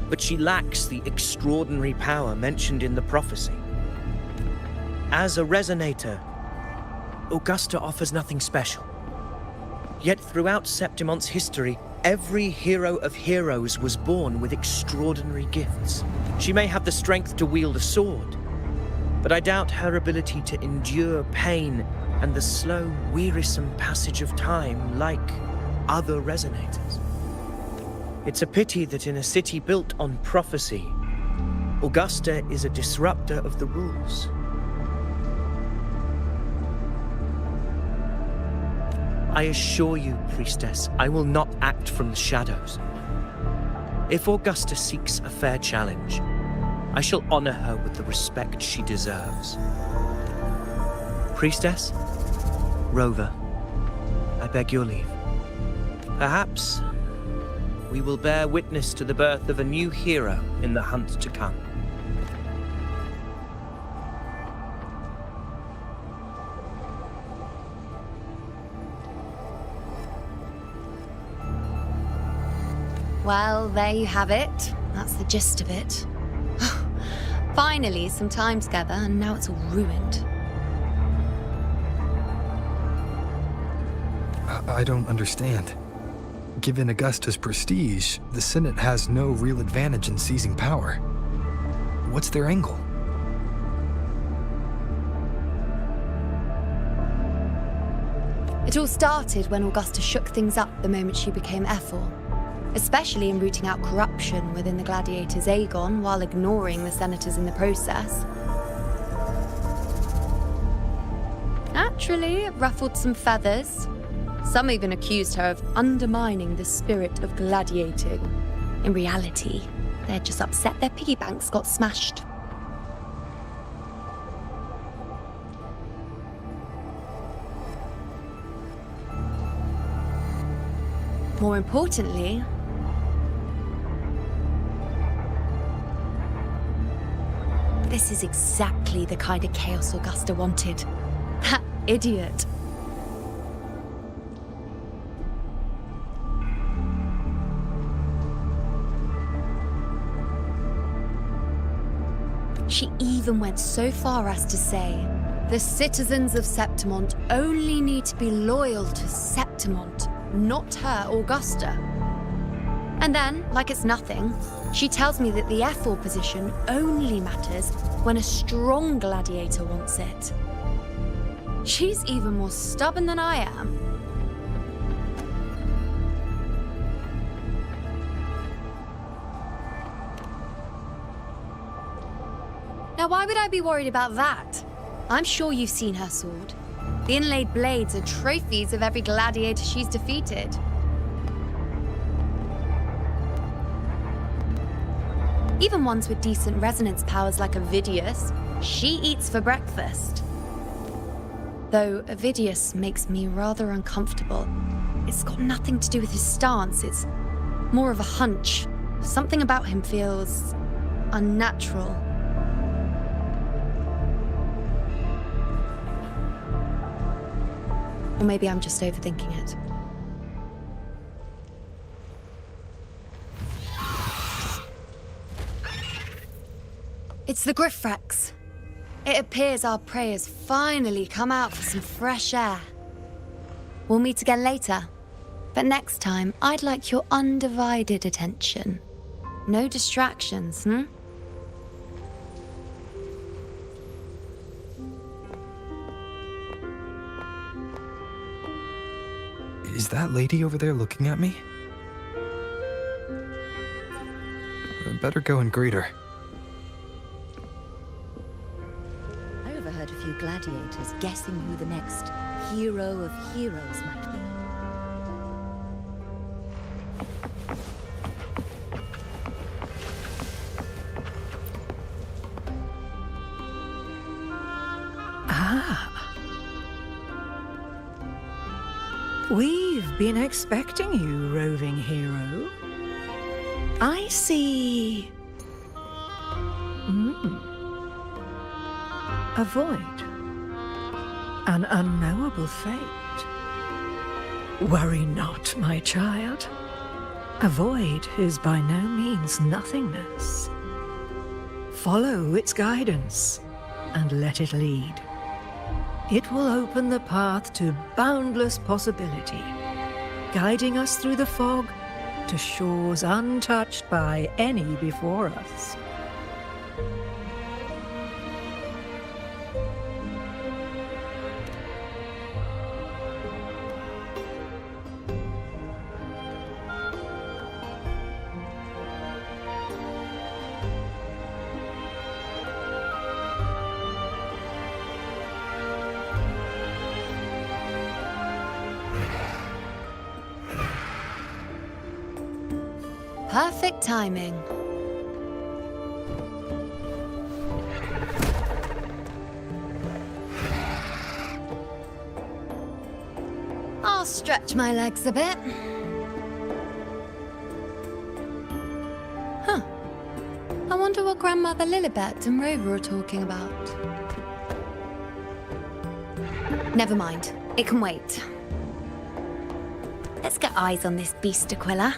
but she lacks the extraordinary power mentioned in the prophecy. As a resonator, Augusta offers nothing special. Yet throughout Septimont's history, every hero of heroes was born with extraordinary gifts. She may have the strength to wield a sword, but I doubt her ability to endure pain and the slow, wearisome passage of time like other resonators. It's a pity that in a city built on prophecy, Augusta is a disruptor of the rules. I assure you, Priestess, I will not act from the shadows. If Augusta seeks a fair challenge, I shall honor her with the respect she deserves. Priestess, Rover, I beg your leave. Perhaps we will bear witness to the birth of a new hero in the hunt to come. Well, there you have it. That's the gist of it. Finally, some time together, and now it's all ruined. I don't understand. Given Augusta's prestige, the Senate has no real advantage in seizing power. What's their angle? It all started when Augusta shook things up the moment she became Ephor, especially in rooting out corruption within the gladiators' Aegon while ignoring the senators in the process. Naturally, it ruffled some feathers. Some even accused her of undermining the spirit of gladiating. In reality, they're just upset their piggy banks got smashed. More importantly, this is exactly the kind of chaos Augusta wanted. That idiot. She even went so far as to say, the citizens of Septimont only need to be loyal to Septimont, not her Augusta. And then, like it's nothing, she tells me that the Ephor position only matters when a strong gladiator wants it. She's even more stubborn than I am. Now, why would I be worried about that? I'm sure you've seen her sword. The inlaid blades are trophies of every gladiator she's defeated. Even ones with decent resonance powers like Avidius, she eats for breakfast. Though Avidius makes me rather uncomfortable. It's got nothing to do with his stance, it's more of a hunch. Something about him feels unnatural. Or maybe I'm just overthinking it. It's the Griffrex. It appears our prey has finally come out for some fresh air. We'll meet again later. But next time, I'd like your undivided attention. No distractions, Is that lady over there looking at me? I better go and greet her. gladiators guessing who the next hero of heroes might be. We've been expecting you, roving hero. I see... A void. An unknowable fate. Worry not, my child. A void is by no means nothingness. Follow its guidance, and let it lead. It will open the path to boundless possibility, guiding us through the fog to shores untouched by any before us. Perfect timing. I'll stretch my legs a bit. Huh. I wonder what Grandmother Lilibet and Rover are talking about. Never mind. It can wait. Let's get eyes on this beast, Aquila.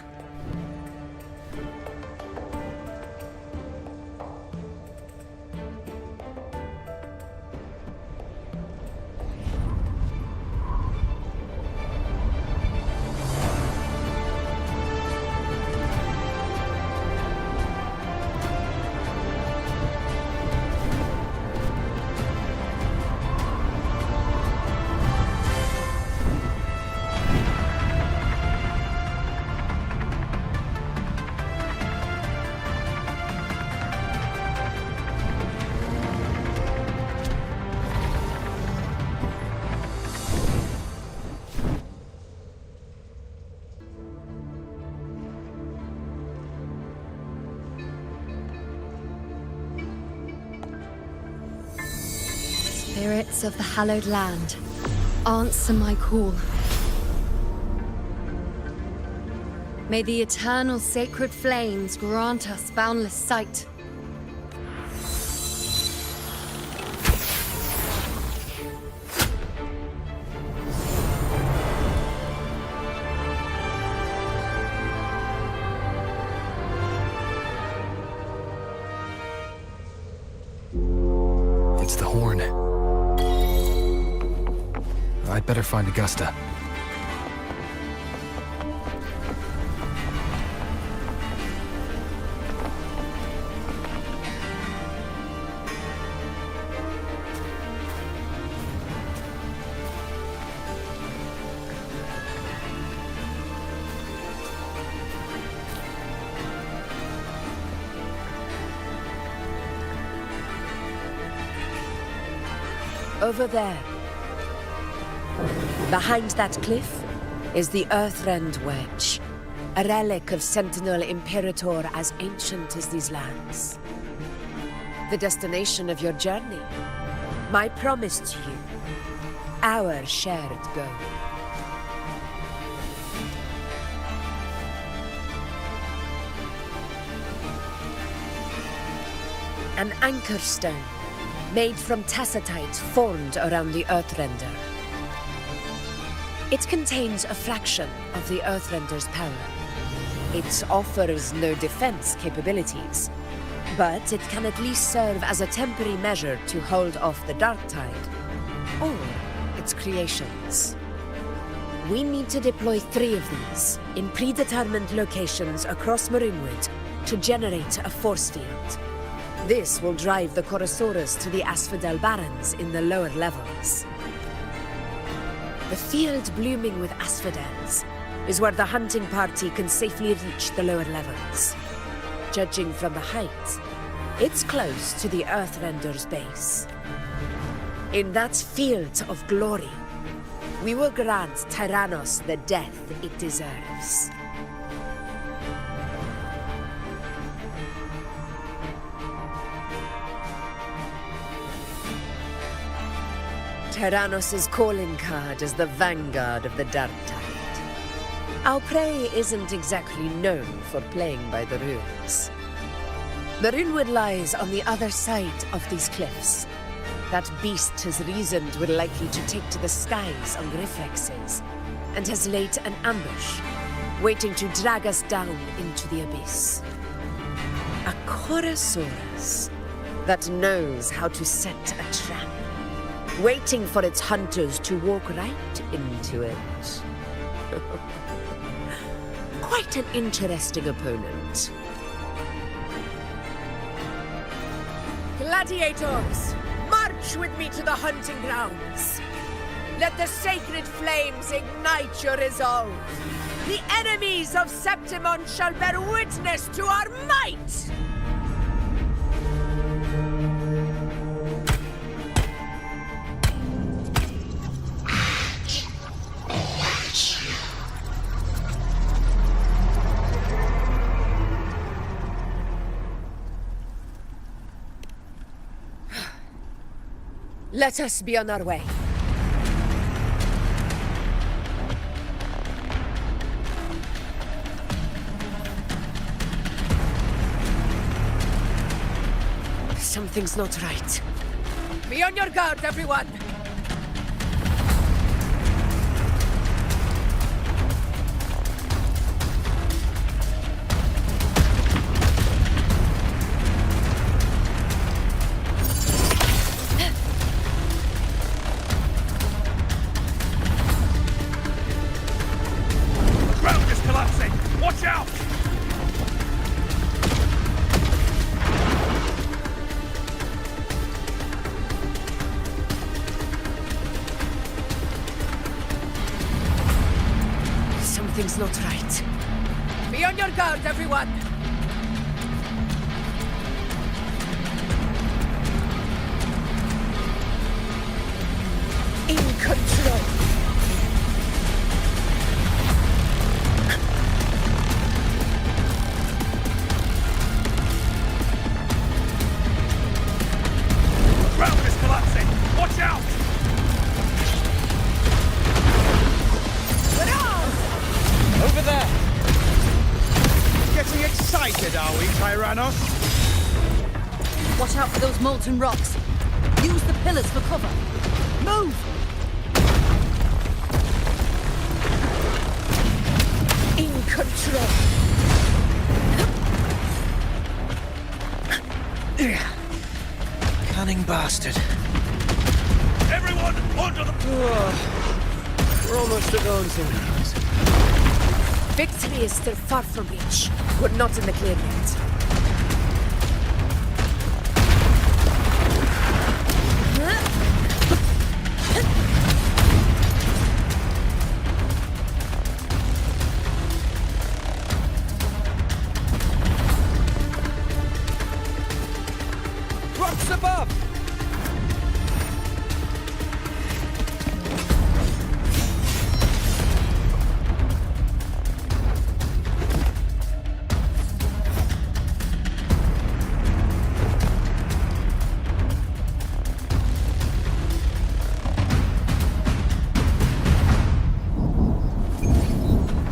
Spirits of the hallowed land, answer my call. May the eternal sacred flames grant us boundless sight. It's the horn. I'd better find Augusta. Over there. Behind that cliff is the Earthrend Wedge, a relic of Sentinel Imperator as ancient as these lands. The destination of your journey, my promise to you, our shared goal. An anchor stone, made from tacitite formed around the Earthrender. It contains a fraction of the Earthrender's power. It offers no defense capabilities, but it can at least serve as a temporary measure to hold off the Dark Tide, or its creations. We need to deploy 3 of these in predetermined locations across Marinwood to generate a force field. This will drive the Chorosaurus to the Asphodel Barrens in the lower levels. The field blooming with asphodels is where the hunting party can safely reach the lower levels. Judging from the height, it's close to the Earthrender's base. In that field of glory, we will grant Tyrannos the death it deserves. Tyrannos' calling card is the vanguard of the Dark Tide. Our prey isn't exactly known for playing by the rules. The Runewood lies on the other side of these cliffs. That beast has reasoned we're likely to take to the skies on reflexes, and has laid an ambush, waiting to drag us down into the abyss. A Chorosaurus that knows how to set a trap, waiting for its hunters to walk right into it. Quite an interesting opponent. Gladiators, march with me to the hunting grounds. Let the sacred flames ignite your resolve. The enemies of Septimon shall bear witness to our might! Let us be on our way. Something's not right. Be on your guard, everyone! Ground is collapsing! Watch out! Something's not right. Be on your guard, everyone! In control! Ground is collapsing! Watch out! Over there! Getting excited, are we, Tyrannos? Watch out for those molten rocks. Use the pillars for cover. Move! In control! Cunning bastard. Everyone, onto the... We're almost at Onsing. Victory is still far from reach. We're not in the clear yet. Rocks above!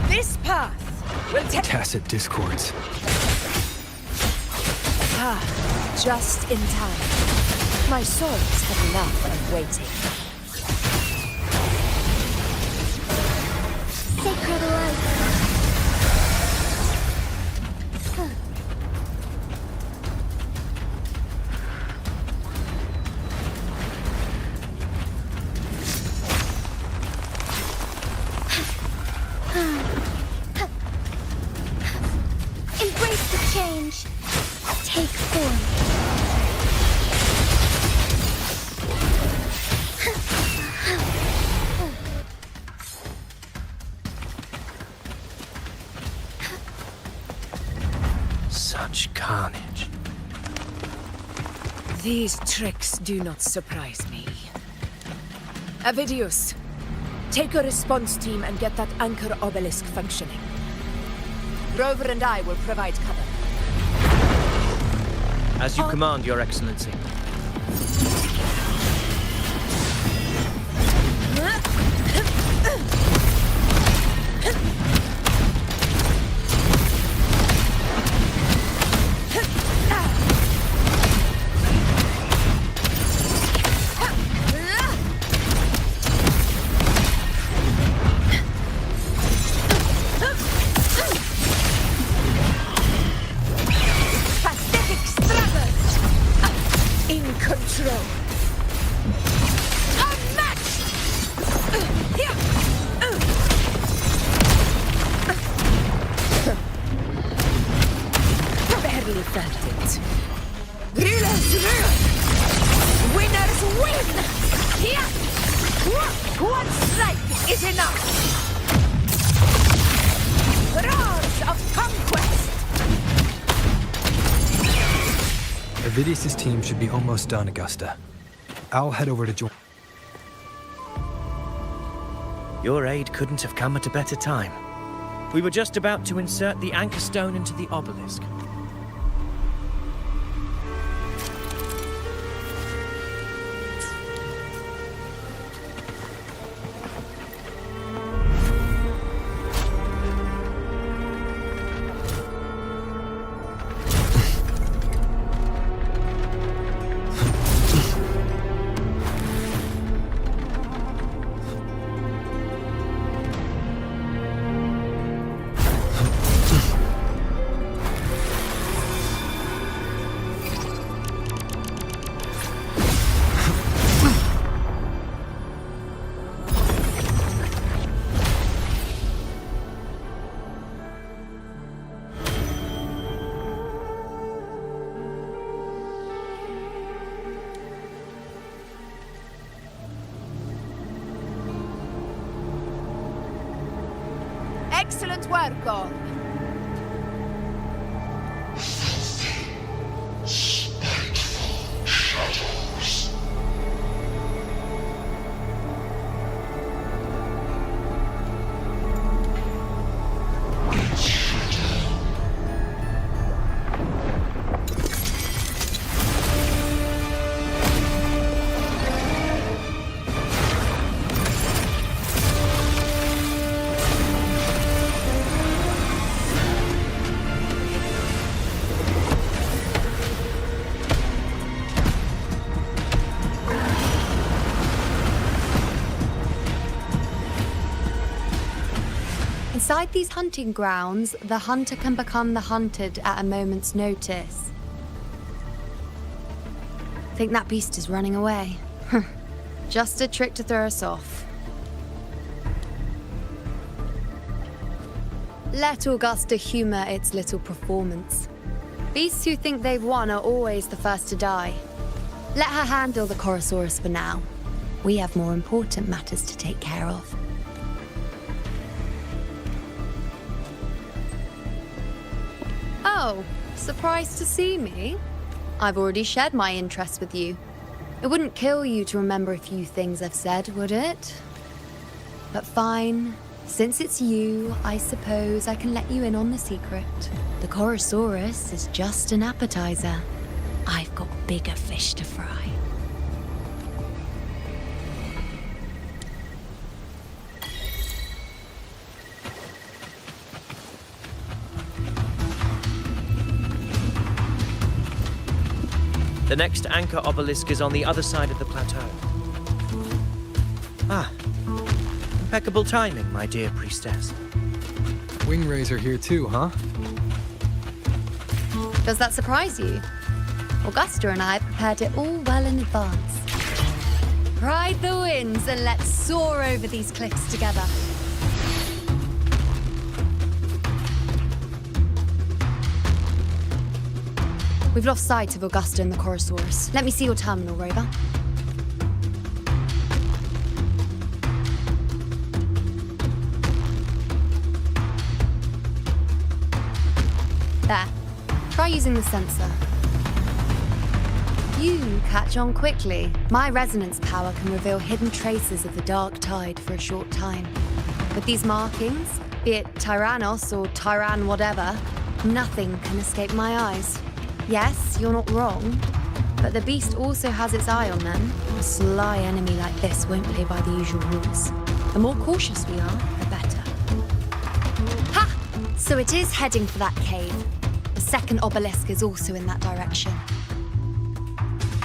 This path will take... Tacit discords. Just in time. My swords have enough of waiting. Sacred light. Embrace the change. Take form. Such carnage. These tricks do not surprise me. Avidius, take a response team and get that anchor obelisk functioning. Rover and I will provide cover. As you command, Your Excellency. Avidius' team should be almost done, Augusta. I'll head over to join. Your aid couldn't have come at a better time. We were just about to insert the anchor stone into the obelisk. Excellent work, all. Inside these hunting grounds, the hunter can become the hunted at a moment's notice. Think that beast is running away? Just a trick to throw us off. Let Augusta humor its little performance. Beasts who think they've won are always the first to die. Let her handle the Chorosaurus for now. We have more important matters to take care of. Oh, surprised to see me? I've already shared my interest with you. It wouldn't kill you to remember a few things I've said, would it? But fine. Since it's you, I suppose I can let you in on the secret. The Chorosaurus is just an appetizer. I've got bigger fish to fry. The next anchor obelisk is on the other side of the plateau. Ah, impeccable timing, my dear priestess. Wing are here too, huh? Does that surprise you? Augusta and I prepared it all well in advance. Ride the winds and let's soar over these cliffs together. We've lost sight of Augusta and the Chorosaurus. Let me see your terminal, Rover. There. Try using the sensor. You catch on quickly. My resonance power can reveal hidden traces of the dark tide for a short time. With these markings, be it Tyrannos or Tyran whatever, nothing can escape my eyes. Yes, you're not wrong, but the beast also has its eye on them. A sly enemy like this won't play by the usual rules. The more cautious we are, the better. Ha! So it is heading for that cave. The second obelisk is also in that direction.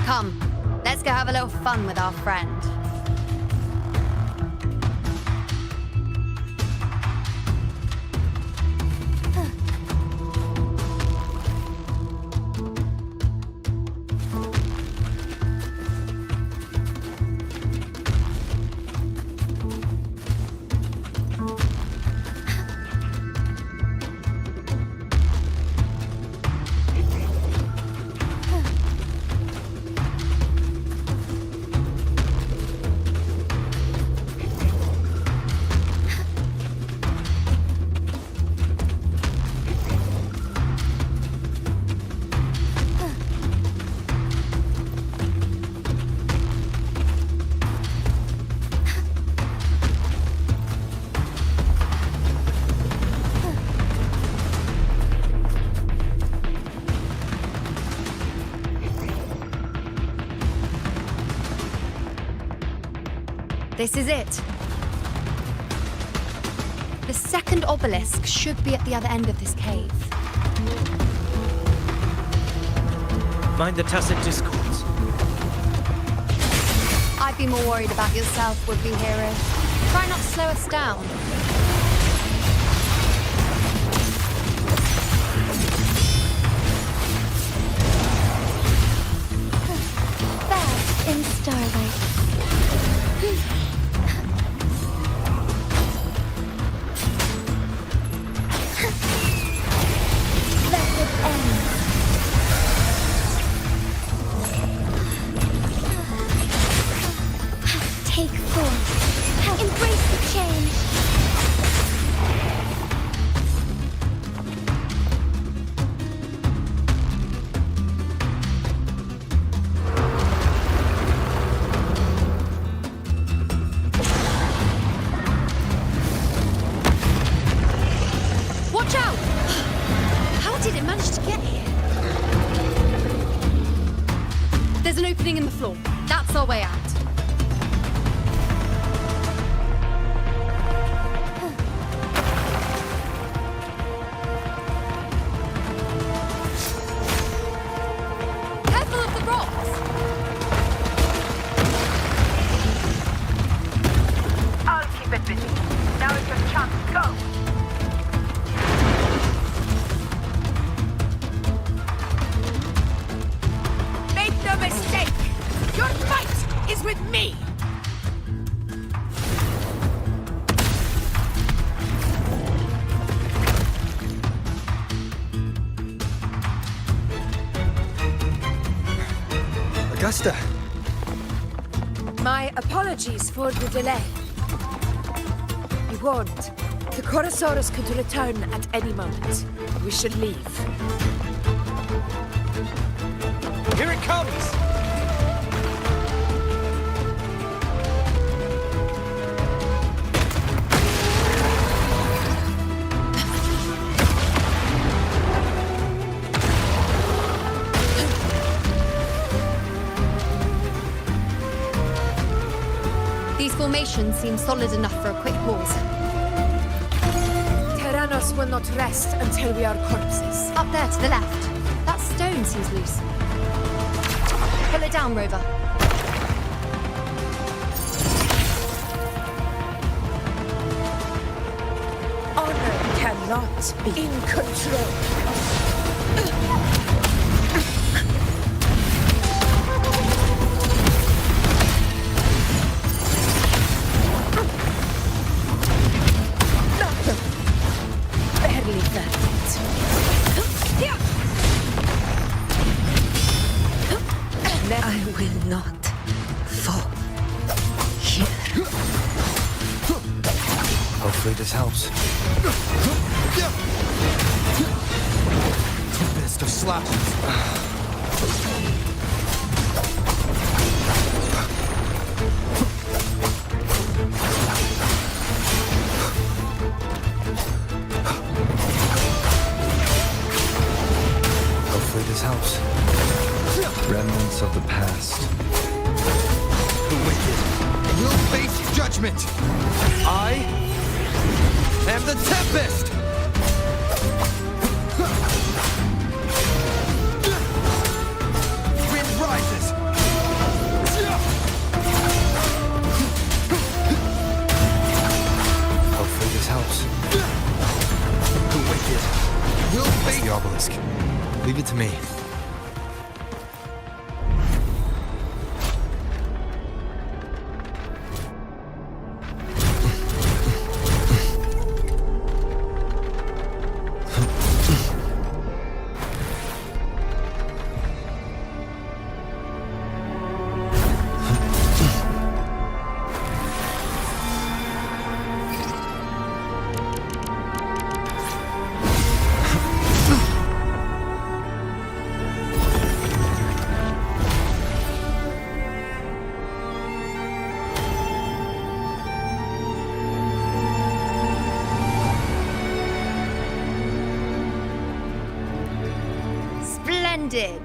Come, let's go have a little fun with our friend. This is it. The second obelisk should be at the other end of this cave. Mind the tacit discords. I'd be more worried about yourself, would-be hero. Try not to slow us down. Back in starlight. Take form. Embrace the change. Watch out! How did it manage to get here? There's an opening in the floor. That's our way out. Careful of the rocks! I'll keep it busy. Now is your chance. Go! Make no mistake! Your fight is with me! Augusta! My apologies for the delay. You warned. The Chorosaurus could return at any moment. We should leave. Here it comes! These formations seem solid enough for a quick pause. Tyrannos will not rest until we are corpses. Up there to the left. That stone seems loose. Pull it down, Rover. Honor cannot be in control. Barely that. I will not fall here. Hopefully this helps. Best of slashes. Hopefully this helps. Remnants of the past. The wicked will face judgment. I am the Tempest! Wind rises. Hopefully this helps. The wicked will face the obelisk. Leave it to me. Splendid!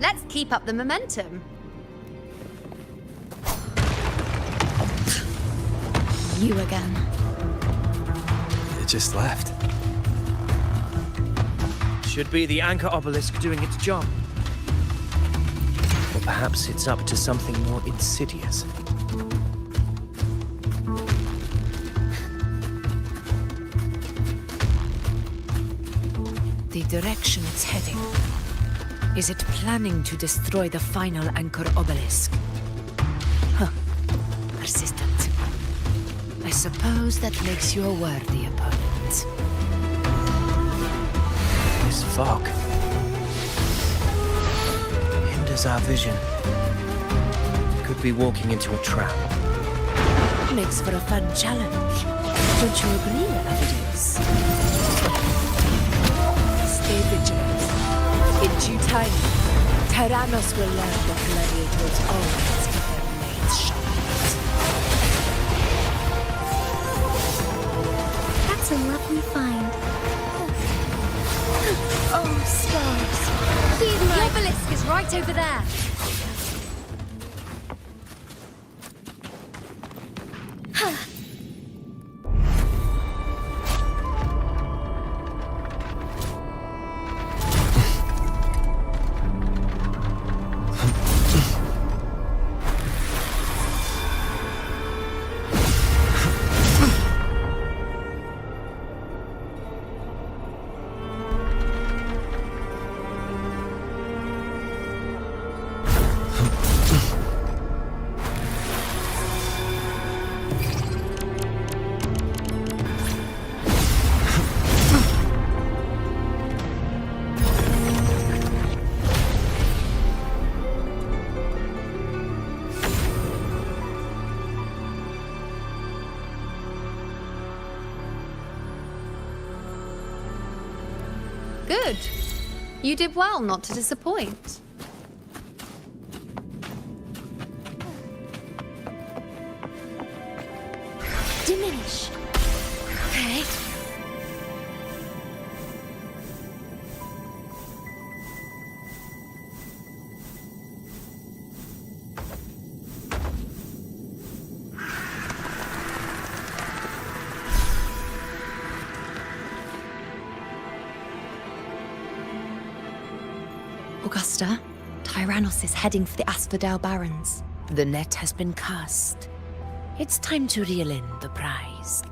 Let's keep up the momentum. You again. It just left. Should be the anchor obelisk doing its job. Or perhaps it's up to something more insidious. The direction it's heading. Is it planning to destroy the final anchor obelisk? Huh. Persistent. I suppose that makes you a worthy opponent. This fog hinders our vision. Could be walking into a trap. Makes for a fun challenge. Don't you agree, Amadeus? Stay vigilant. In due time, Tyrannos will learn that gladiators always keep their blades sharpened. That's a lovely find. Oh, stars. The obelisk is right over there. Good. You did well not to disappoint. Diminish. Okay. Augusta, Tyrannos is heading for the Asphodel Barrens. The net has been cast. It's time to reel in the prize.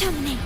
Terminate.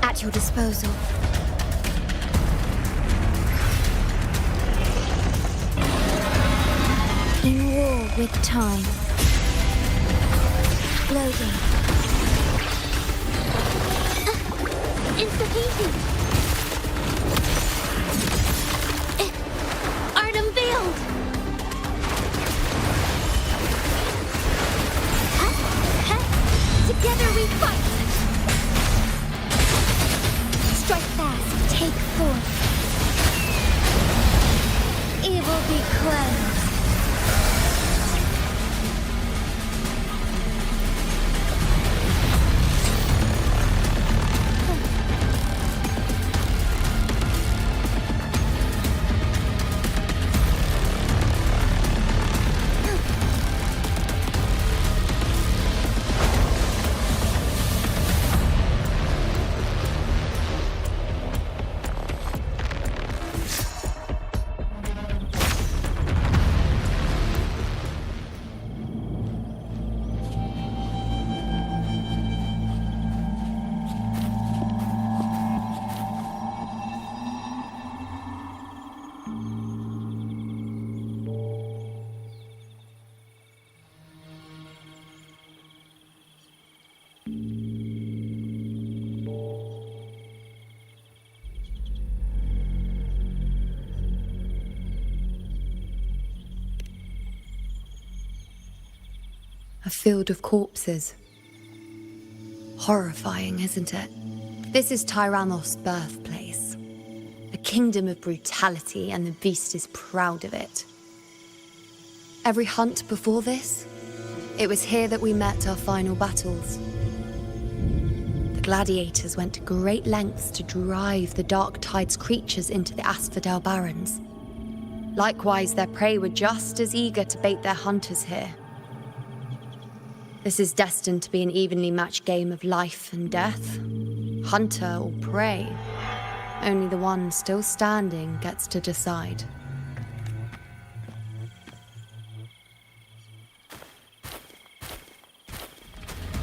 At your disposal. In war with time. Loading. Insta-easy. Art unveiled. Together we fight. Strike fast, take force. Evil be cleansed. A field of corpses. Horrifying, isn't it? This is Tyrannos' birthplace. A kingdom of brutality, and the beast is proud of it. Every hunt before this, it was here that we met our final battles. The gladiators went to great lengths to drive the Dark Tide's creatures into the Asphodel Barrens. Likewise, their prey were just as eager to bait their hunters here. This is destined to be an evenly matched game of life and death. Hunter or prey. Only the one still standing gets to decide.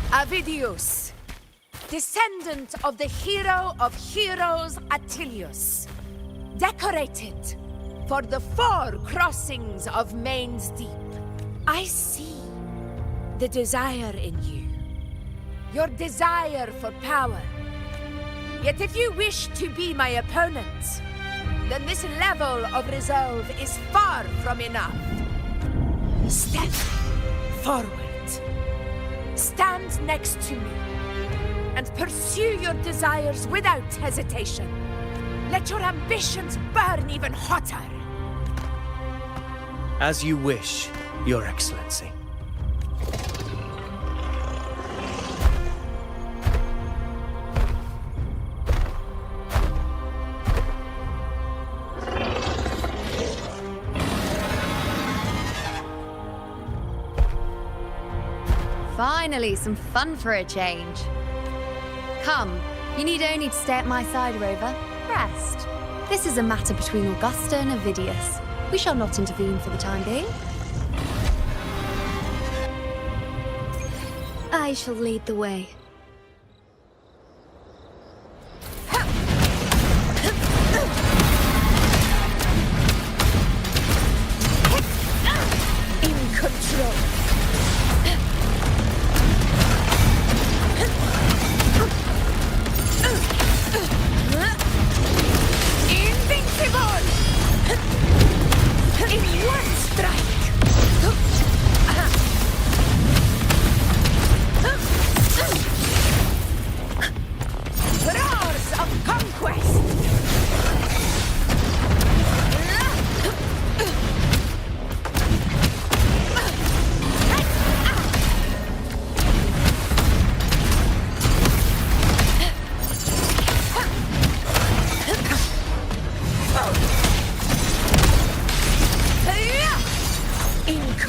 Avidius, descendant of the hero of heroes Attilius, decorated for the 4 crossings of Main's Deep. I see the desire in you, your desire for power. Yet if you wish to be my opponent, then this level of resolve is far from enough. Step forward. Stand next to me and pursue your desires without hesitation. Let your ambitions burn even hotter. As you wish, Your Excellency. Finally, some fun for a change. Come, you need only to stay at my side, Rover. Rest. This is a matter between Augusta and Avidius. We shall not intervene for the time being. I shall lead the way. In control.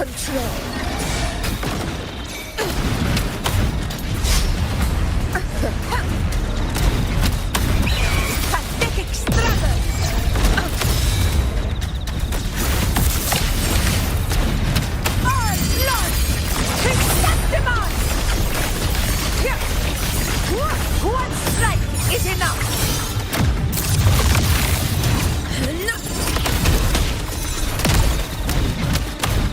control. Pathetic struggle. All blood. Chrysanthemum. One strike is enough.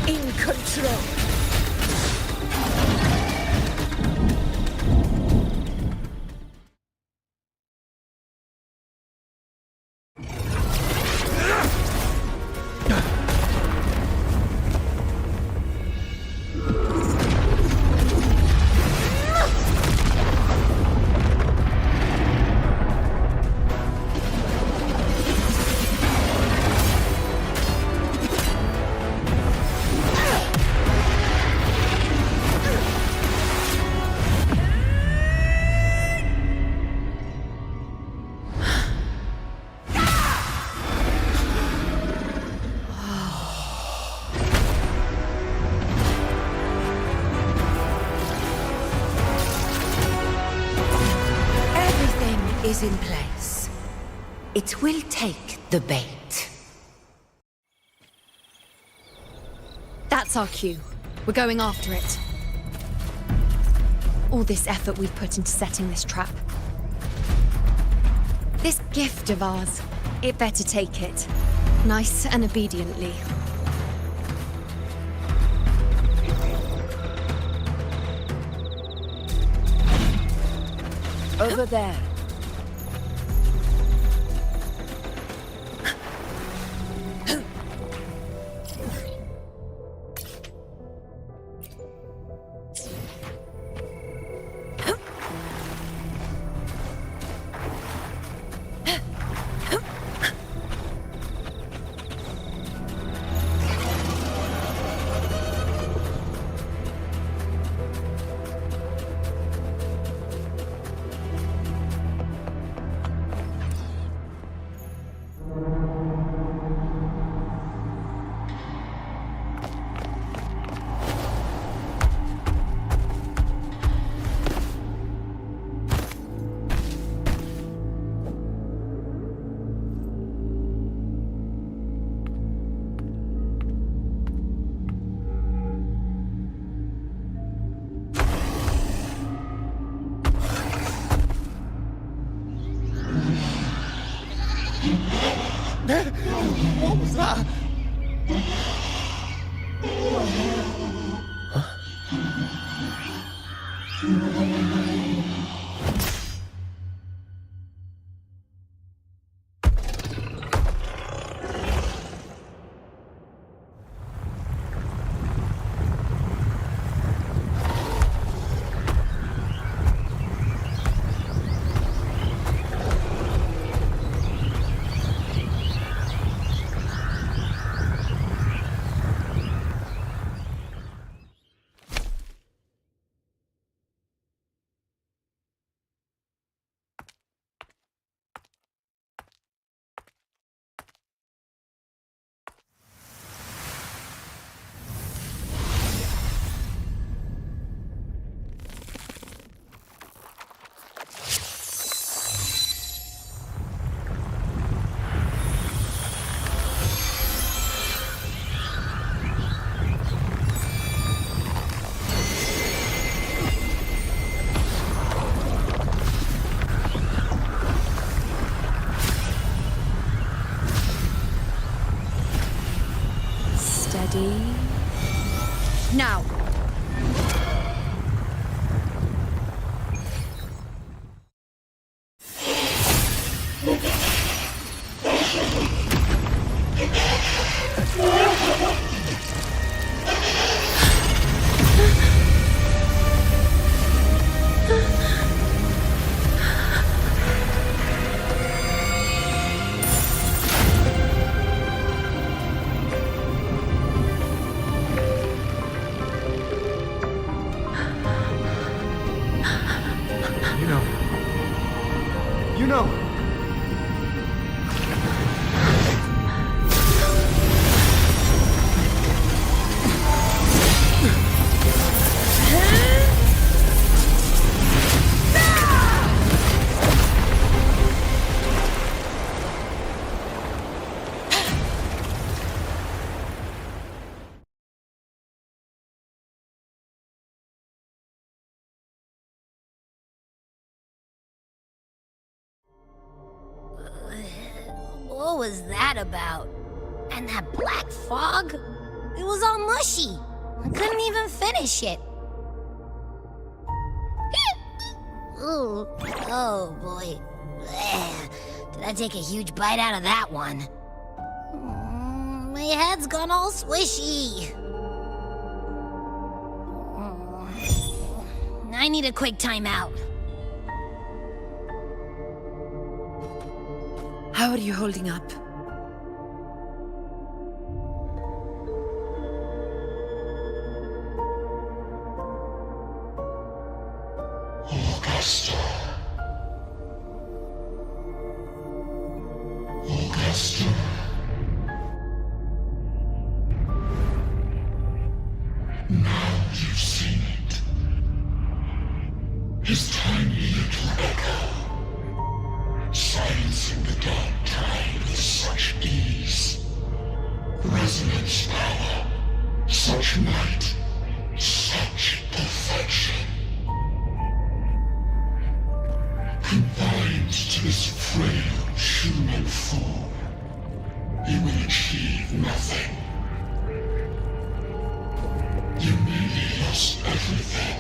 In control. Is in place. It will take the bait. That's our cue. We're going after it. All this effort we've put into setting this trap. This gift of ours, it better take it. Nice and obediently. Over there. What was that? Now! was that about? And that black fog? It was all mushy. I couldn't even finish it. Ooh, oh boy. Ugh. Did I take a huge bite out of that one? My head's gone all swishy. I need a quick timeout. How are you holding up? Augusta. Augusta. Now you've seen it. His tiny little echo, silencing the dark tide with such ease. Resonance power, such might, such perfection. Confined to this frail human form, he will achieve nothing. You nearly lost everything,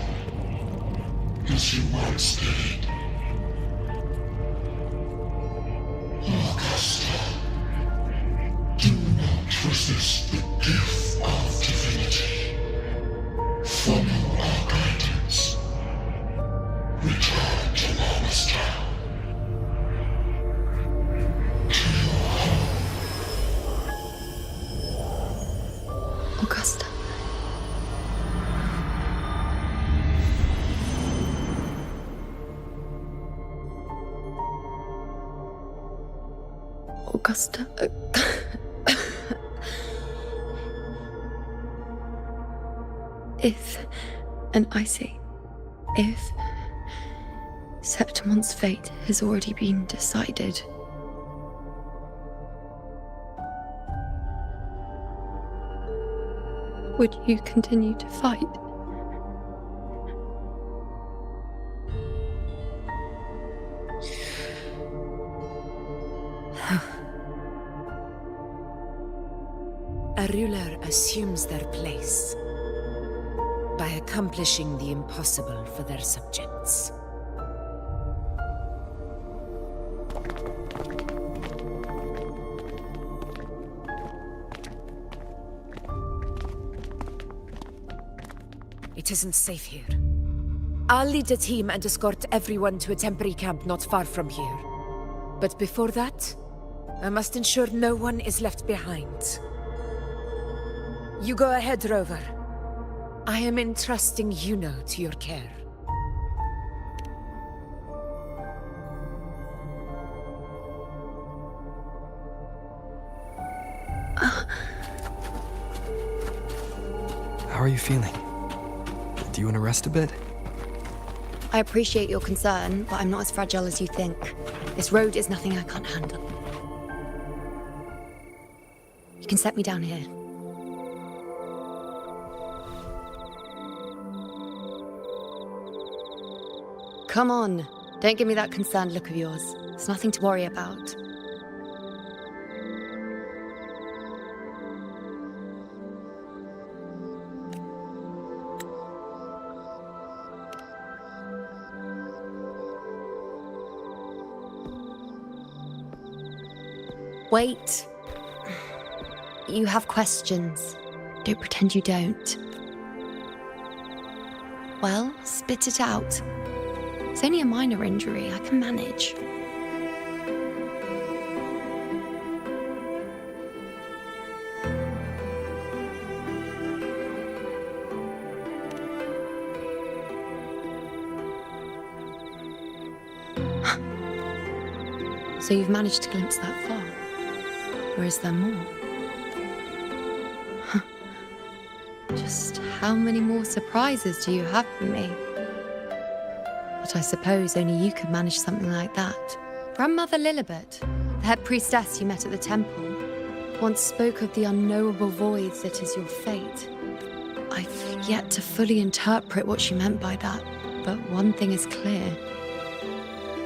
as you once did. Augusta, do not resist the gift of divinity. Follow our guidance. Return to Lamastown. To your home. Augusta. Augusta. If, and I say, if Septimon's fate has already been decided, would you continue to fight? A ruler assumes their place by accomplishing the impossible for their subjects. It isn't safe here. I'll lead a team and escort everyone to a temporary camp not far from here. But before that, I must ensure no one is left behind. You go ahead, Rover. I am entrusting Yuno to your care. How are you feeling? Do you want to rest a bit? I appreciate your concern, but I'm not as fragile as you think. This road is nothing I can't handle. You can set me down here. Come on, don't give me that concerned look of yours. It's nothing to worry about. Wait. You have questions. Don't pretend you don't. Well, spit it out. It's only a minor injury. I can manage. So you've managed to glimpse that far? Or is there more? Just how many more surprises do you have for me? But I suppose only you could manage something like that. Grandmother Lilibet, the head priestess you met at the temple, once spoke of the unknowable voids that is your fate. I've yet to fully interpret what she meant by that, but one thing is clear.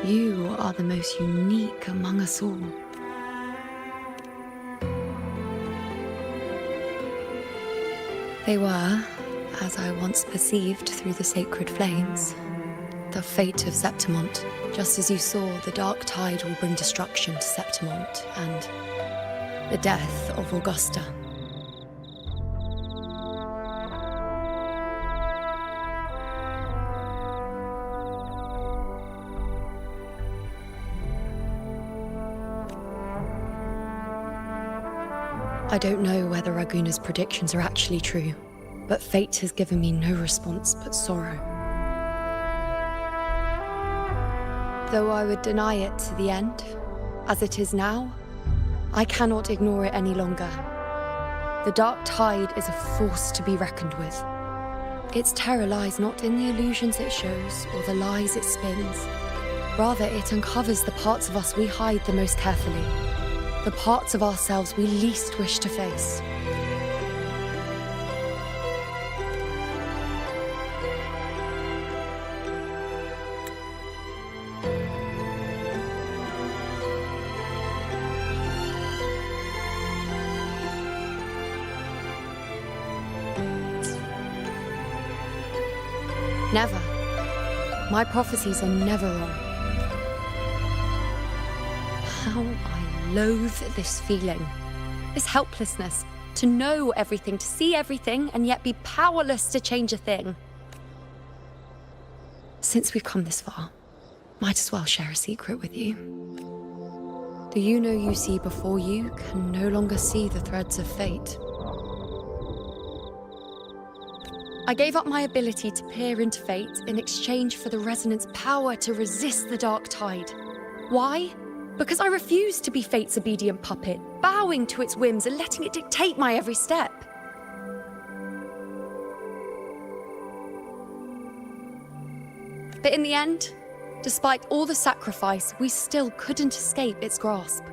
You are the most unique among us all. They were, as I once perceived through the sacred flames, the fate of Septimont. Just as you saw, the dark tide will bring destruction to Septimont and the death of Augusta. I don't know whether Raguna's predictions are actually true, but fate has given me no response but sorrow. Though I would deny it to the end, as it is now, I cannot ignore it any longer. The dark tide is a force to be reckoned with. Its terror lies not in the illusions it shows or the lies it spins. Rather, it uncovers the parts of us we hide the most carefully, the parts of ourselves we least wish to face. Never. My prophecies are never wrong. How I loathe this feeling. This helplessness. To know everything, to see everything, and yet be powerless to change a thing. Since we've come this far, might as well share a secret with you. The you see before you can no longer see the threads of fate. I gave up my ability to peer into fate in exchange for the resonance power to resist the dark tide. Why? Because I refused to be fate's obedient puppet, bowing to its whims and letting it dictate my every step. But in the end, despite all the sacrifice, we still couldn't escape its grasp.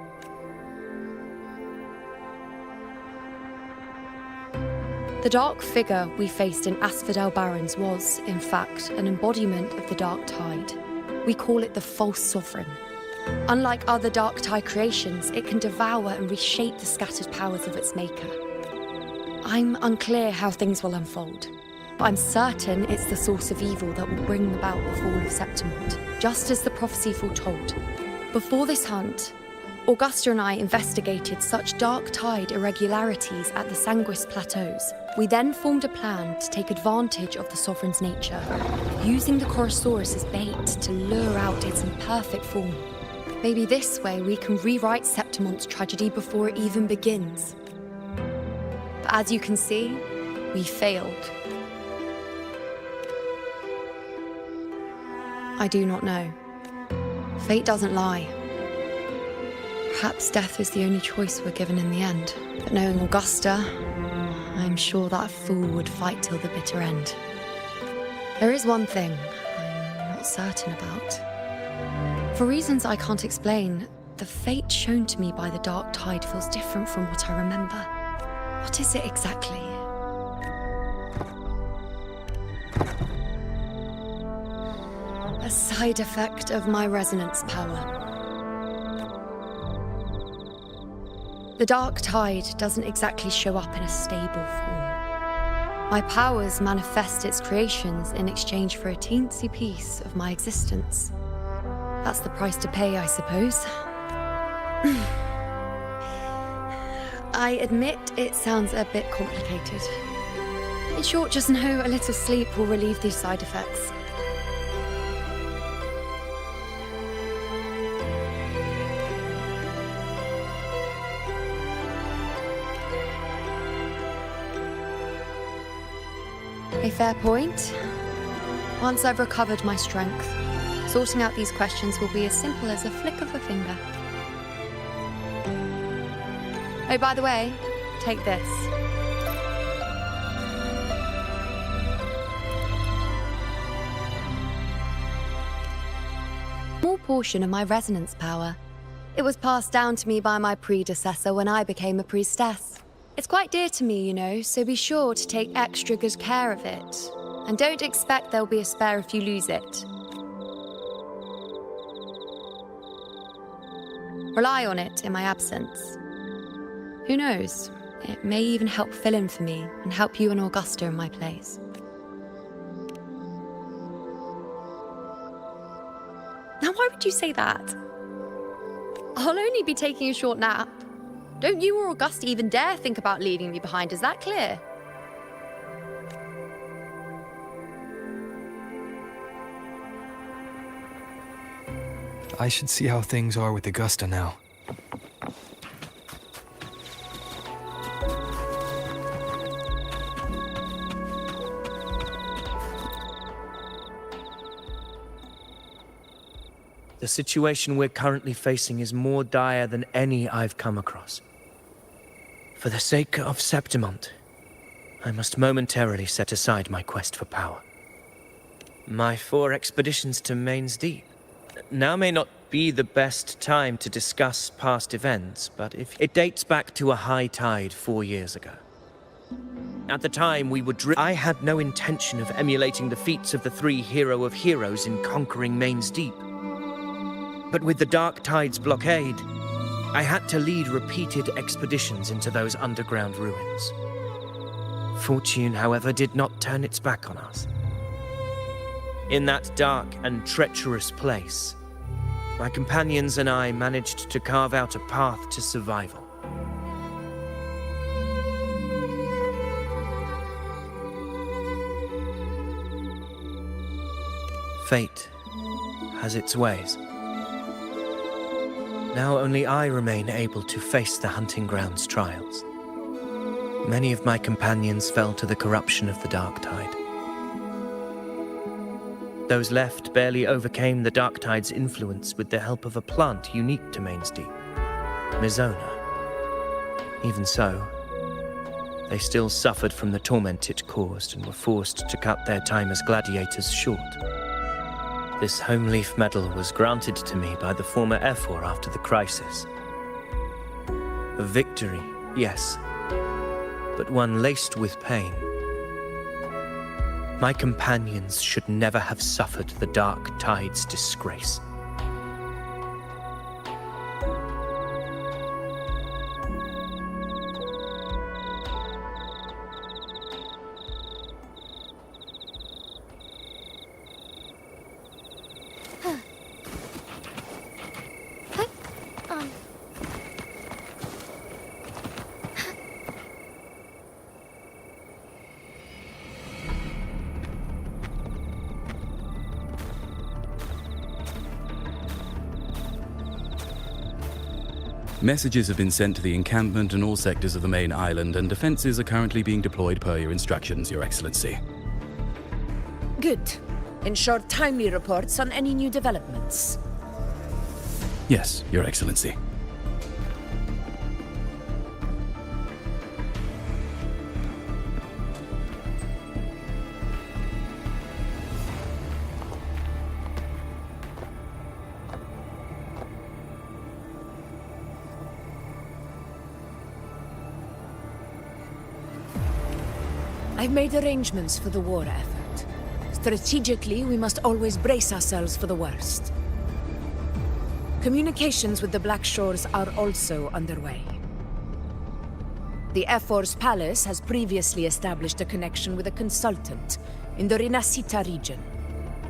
The dark figure we faced in Asphodel Barrens was, in fact, an embodiment of the dark tide. We call it the false sovereign. Unlike other dark tide creations, it can devour and reshape the scattered powers of its maker. I'm unclear how things will unfold, but I'm certain it's the source of evil that will bring about the fall of Septimont, just as the prophecy foretold. Before this hunt, Augusta and I investigated such dark tide irregularities at the Sanguis Plateaus. We then formed a plan to take advantage of the Sovereign's nature, using the Chorosaurus as bait to lure out its imperfect form. Maybe this way we can rewrite Septimont's tragedy before it even begins. But as you can see, we failed. I do not know. Fate doesn't lie. Perhaps death is the only choice we're given in the end. But knowing Augusta, I'm sure that fool would fight till the bitter end. There is one thing I'm not certain about. For reasons I can't explain, the fate shown to me by the dark tide feels different from what I remember. What is it exactly? A side effect of my resonance power. The dark tide doesn't exactly show up in a stable form. My powers manifest its creations in exchange for a teensy piece of my existence. That's the price to pay, I suppose. I admit it sounds a bit complicated. In short, just know a little sleep will relieve these side effects. A fair point. Once I've recovered my strength, sorting out these questions will be as simple as a flick of a finger. Oh, by the way, take this. A small portion of my resonance power. It was passed down to me by my predecessor when I became a priestess. It's quite dear to me, you know, so be sure to take extra good care of it. And don't expect there'll be a spare if you lose it. Rely on it in my absence. Who knows? It may even help fill in for me and help you and Augusta in my place. Now, why would you say that? I'll only be taking a short nap. Don't you or Augusta even dare think about leaving me behind, is that clear? I should see how things are with Augusta now. The situation we're currently facing is more dire than any I've come across. For the sake of Septimont, I must momentarily set aside my quest for power. My 4 expeditions to Main's Deep. Now may not be the best time to discuss past events, but if it dates back to a high tide 4 years ago. At the time, we were I had no intention of emulating the feats of the 3 Hero of Heroes in conquering Main's Deep. But with the Dark Tide's blockade, I had to lead repeated expeditions into those underground ruins. Fortune, however, did not turn its back on us. In that dark and treacherous place, my companions and I managed to carve out a path to survival. Fate has its ways. Now only I remain able to face the hunting ground's trials. Many of my companions fell to the corruption of the Dark Tide. Those left barely overcame the Dark Tide's influence with the help of a plant unique to Main's Deep, Mizona. Even so, they still suffered from the torment it caused and were forced to cut their time as gladiators short. This home leaf medal was granted to me by the former Ephor after the crisis. A victory, yes, but one laced with pain. My companions should never have suffered the Dark Tide's disgrace. Messages have been sent to the encampment and all sectors of the main island, and defenses are currently being deployed per your instructions, Your Excellency. Good. Ensure timely reports on any new developments. Yes, Your Excellency. I've made arrangements for the war effort. Strategically, we must always brace ourselves for the worst. Communications with the Black Shores are also underway. The Ephor's palace has previously established a connection with a consultant in the Rinascita region.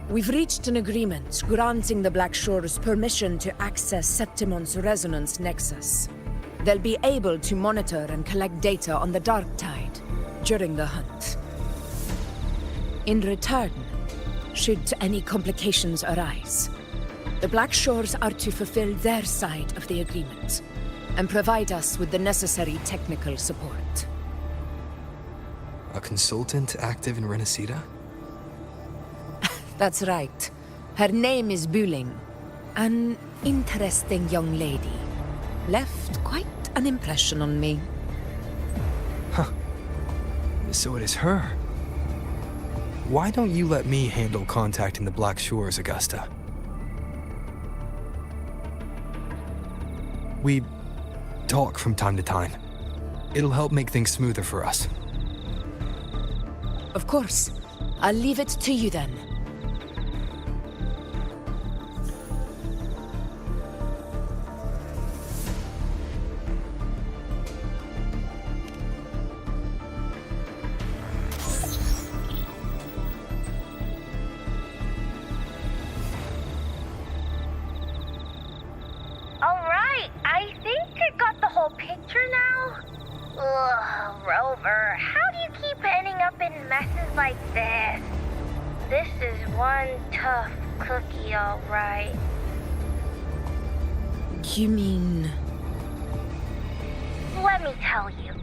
We've reached an agreement granting the Black Shores permission to access Septimont's resonance nexus. They'll be able to monitor and collect data on the Dark Tide during the hunt. In return, should any complications arise, the Black Shores are to fulfill their side of the agreement and provide us with the necessary technical support. A consultant active in Renacida? That's right. Her name is Buling. An interesting young lady. Left quite an impression on me. Huh. So it is her. Why don't you let me handle contacting the Black Shores, Augusta? We talk from time to time. It'll help make things smoother for us. Of course. I'll leave it to you then. Rover, how do you keep ending up in messes like this? This is one tough cookie, all right. You mean... Let me tell you,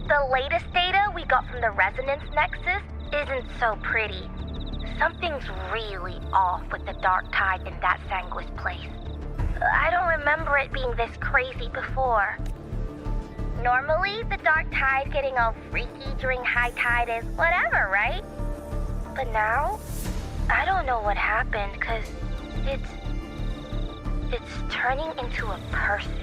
the latest data we got from the resonance nexus isn't so pretty. Something's really off with the dark tide in that Sanguis place. I don't remember it being this crazy before. Normally, the dark tide getting all freaky during high tide is whatever, right? But now, I don't know what happened, because it's turning into a person.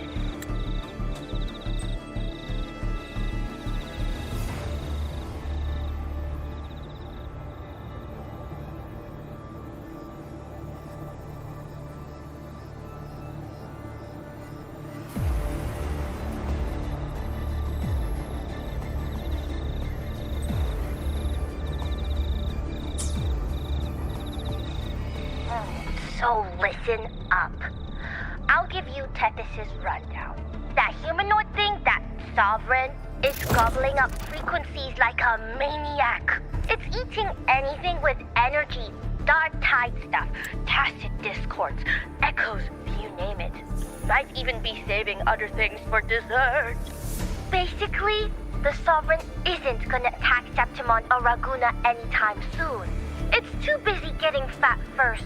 So listen up. I'll give you Tethys' rundown. That humanoid thing, that Sovereign, is gobbling up frequencies like a maniac. It's eating anything with energy, dark tide stuff, tacit discords, echoes, you name it. Might even be saving other things for dessert. Basically, the Sovereign isn't gonna attack Septimon or Raguna anytime soon. It's too busy getting fat first.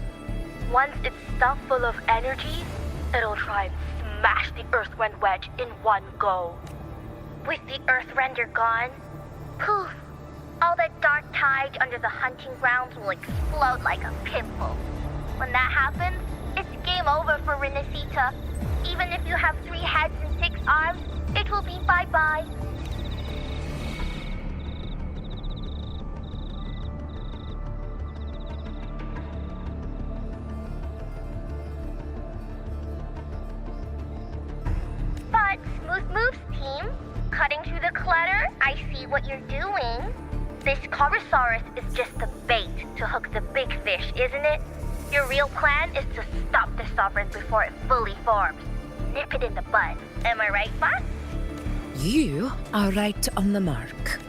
Once it's stuffed full of energy, it'll try and smash the Earthrend wedge in one go. With the Earthrender gone, poof, all that dark tide under the hunting grounds will explode like a pimple. When that happens, it's game over for Renacita. Even if you have 3 heads and 6 arms, it will be bye-bye. But Smooth Moves team, cutting through the clutter, I see what you're doing. This Corosaurus is just the bait to hook the big fish, isn't it? Your real plan is to stop the Sovereign before it fully forms. Nip it in the bud. Am I right, boss? You are right on the mark.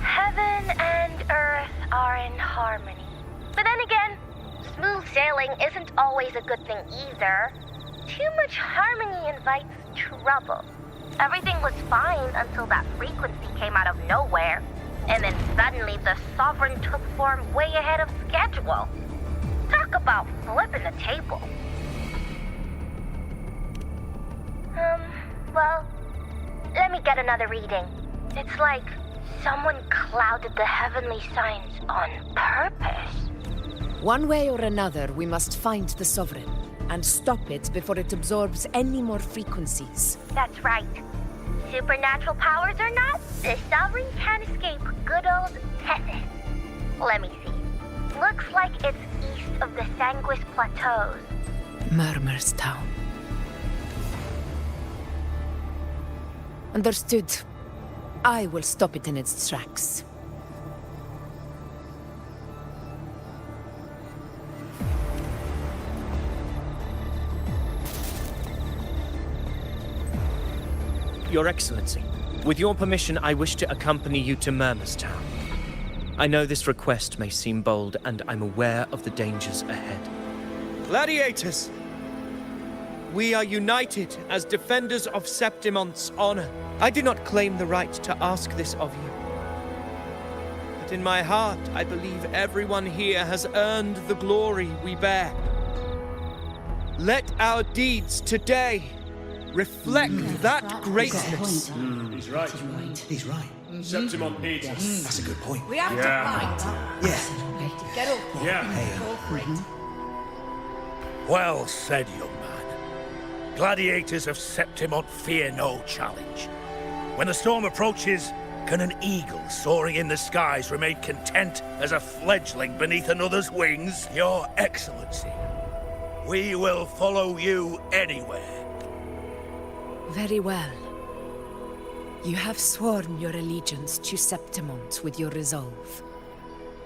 Heaven and Earth are in harmony. But then again, smooth sailing isn't always a good thing either. Too much harmony invites trouble. Everything was fine until that frequency came out of nowhere. And then suddenly the Sovereign took form way ahead of schedule. Talk about flipping the table. Well, let me get another reading. It's like someone clouded the heavenly signs on purpose. One way or another, we must find the Sovereign and stop it before it absorbs any more frequencies. That's right. Supernatural powers or not, the Sovereign can't escape good old Tethys. Let me see. Looks like it's east of the Sanguis Plateaus. Murmur's Town. Understood. I will stop it in its tracks. Your Excellency, with your permission, I wish to accompany you to Murmur's Town. I know this request may seem bold, and I'm aware of the dangers ahead. Gladiators! We are united as defenders of Septimon's honor. I do not claim the right to ask this of you. But in my heart, I believe everyone here has earned the glory we bear. Let our deeds today reflect that greatness. He's right. He's right. Septimon needs us. That's a good point. We have to find her. Yeah. Get up. Yeah. Go for it. Well said, young man. Gladiators of Septimon fear no challenge. When the storm approaches, can an eagle soaring in the skies remain content as a fledgling beneath another's wings? Your Excellency, we will follow you anywhere. Very well. You have sworn your allegiance to Septimont with your resolve.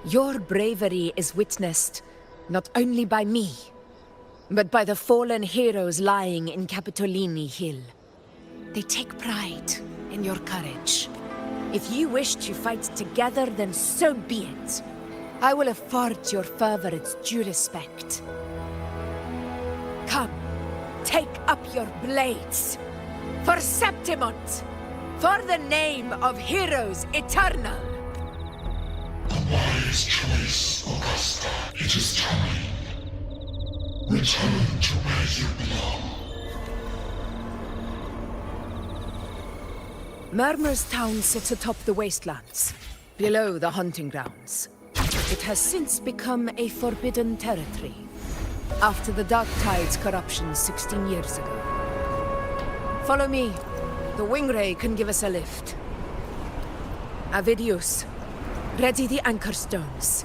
Your bravery is witnessed not only by me, but by the fallen heroes lying in Capitolini Hill. They take pride in your courage, If you wish to fight together, then so be it. I will afford your fervor its due respect. Come, take up your blades. For Septimont! For the name of heroes eternal! A wise choice, Augusta. It is time. Return to where you belong. Murmur's town sits atop the wastelands, below the hunting grounds. It has since become a forbidden territory, after the Dark Tide's corruption 16 years ago. Follow me. The Wingray can give us a lift. Avidius, ready the anchor stones.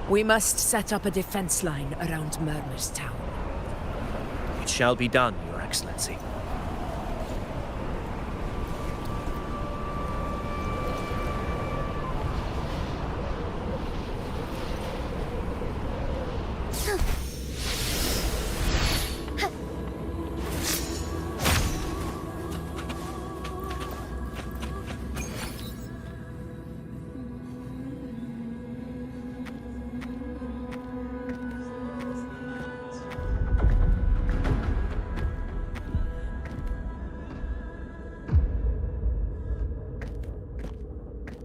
We must set up a defense line around Murmur's town. It shall be done, Your Excellency.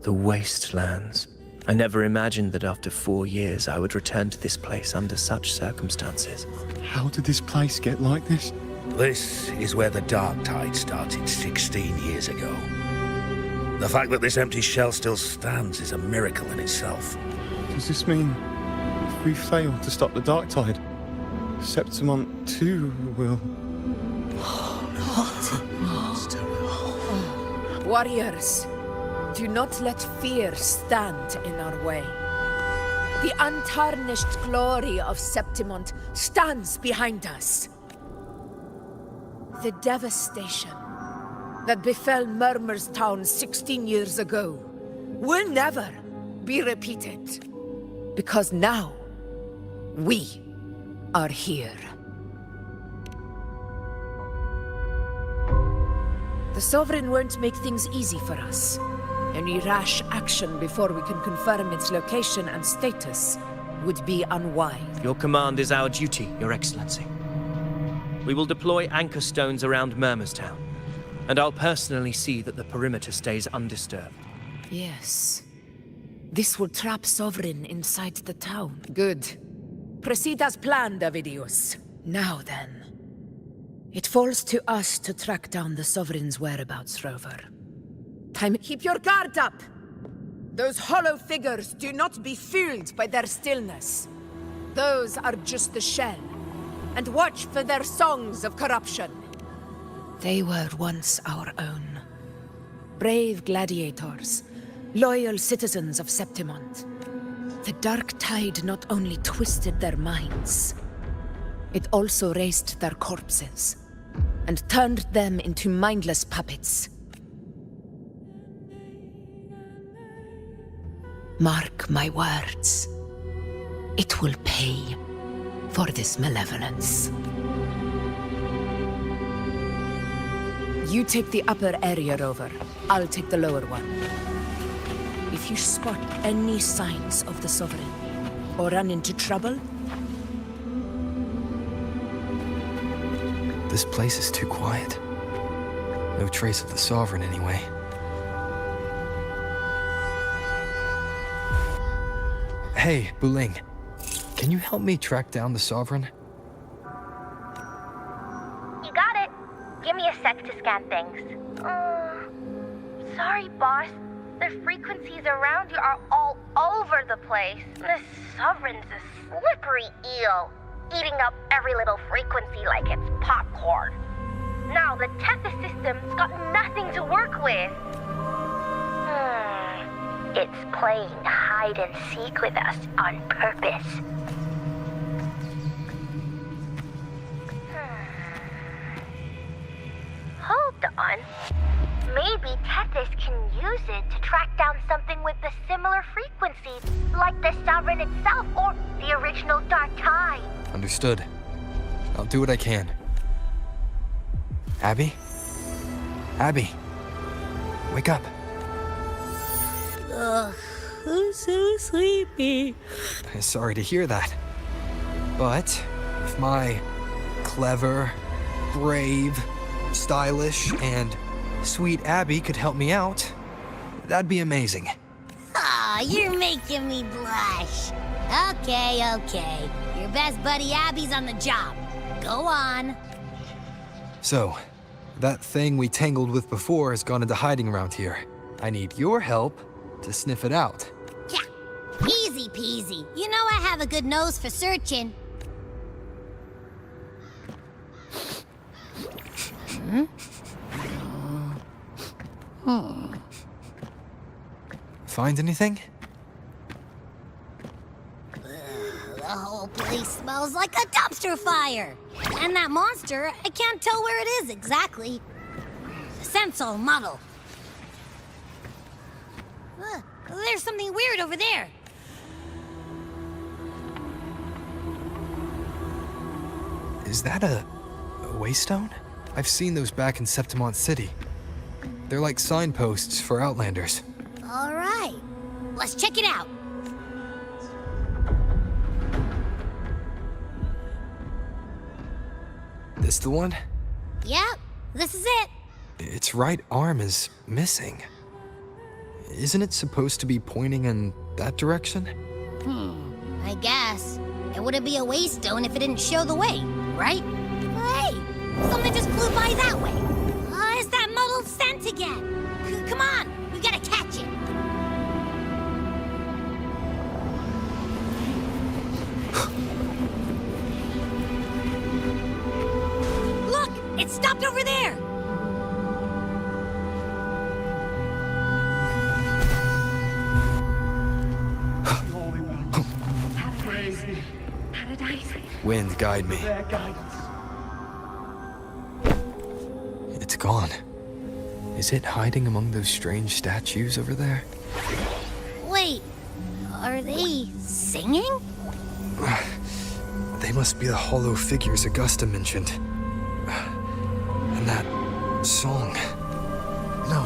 The wastelands. I never imagined that after 4 years I would return to this place under such circumstances. How did this place get like this? This is where the Dark Tide started 16 years ago. The fact that this empty shell still stands is a miracle in itself. Does this mean if we fail to stop the Dark Tide, Septimont too will... Warriors, do not let fear stand in our way. The untarnished glory of Septimont stands behind us. The devastation that befell Murmur's town 16 years ago will never be repeated. Because now, we are here. The Sovereign won't make things easy for us. Any rash action before we can confirm its location and status would be unwise. Your command is our duty, Your Excellency. We will deploy anchor stones around Murmur's town, and I'll personally see that the perimeter stays undisturbed. Yes. This will trap Sovereign inside the town. Good. Proceed as planned, Avidius. Now then. It falls to us to track down the Sovereign's whereabouts, Rover. Time. Keep your guard up! Those hollow figures do not be fooled by their stillness. Those are just the shell. And watch for their songs of corruption. They were once our own. Brave gladiators, loyal citizens of Septimont. The Dark Tide not only twisted their minds, it also raised their corpses and turned them into mindless puppets. Mark my words. It will pay for this malevolence. You take the upper area, Rover. I'll take the lower one. If you spot any signs of the Sovereign, or run into trouble... This place is too quiet. No trace of the Sovereign, anyway. Hey, Buling. Can you help me track down the Sovereign? You got it. Give me a sec to scan things. Sorry, boss. The frequencies around you are all over the place. The Sovereign's a slippery eel, eating up every little frequency like it's popcorn. Now the Tethys system's got nothing to work with. It's playing hide and seek with us on purpose. Hold on. Maybe Tethys can use it to track down something with the similar frequencies, like the Sovereign itself or the original Dark Tide. Understood. I'll do what I can. Abby? Abby! Wake up. I'm so sleepy. Sorry to hear that. But if my clever, brave, stylish, and sweet Abby could help me out, that'd be amazing. Aw, you're making me blush. Okay. Your best buddy Abby's on the job. Go on. So, that thing we tangled with before has gone into hiding around here. I need your help to sniff it out. Yeah, easy peasy. You know I have a good nose for searching. Find anything? The whole place smells like a dumpster fire. And that monster, I can't tell where it is exactly. The scent's all muddled. There's something weird over there. Is that a waystone? I've seen those back in Septimont City. They're like signposts for Outlanders. All right, let's check it out. This the one? Yep, this is it. Its right arm is missing. Isn't it supposed to be pointing in that direction? I guess. It wouldn't be a waystone if it didn't show the way, right? Hey, something just flew by that way. It's that muddled scent again. Come on, we gotta catch it. Look, it stopped over there. Wind, guide me. It's gone. Is it hiding among those strange statues over there? Wait, are they singing? They must be the hollow figures Augusta mentioned. And that song. No,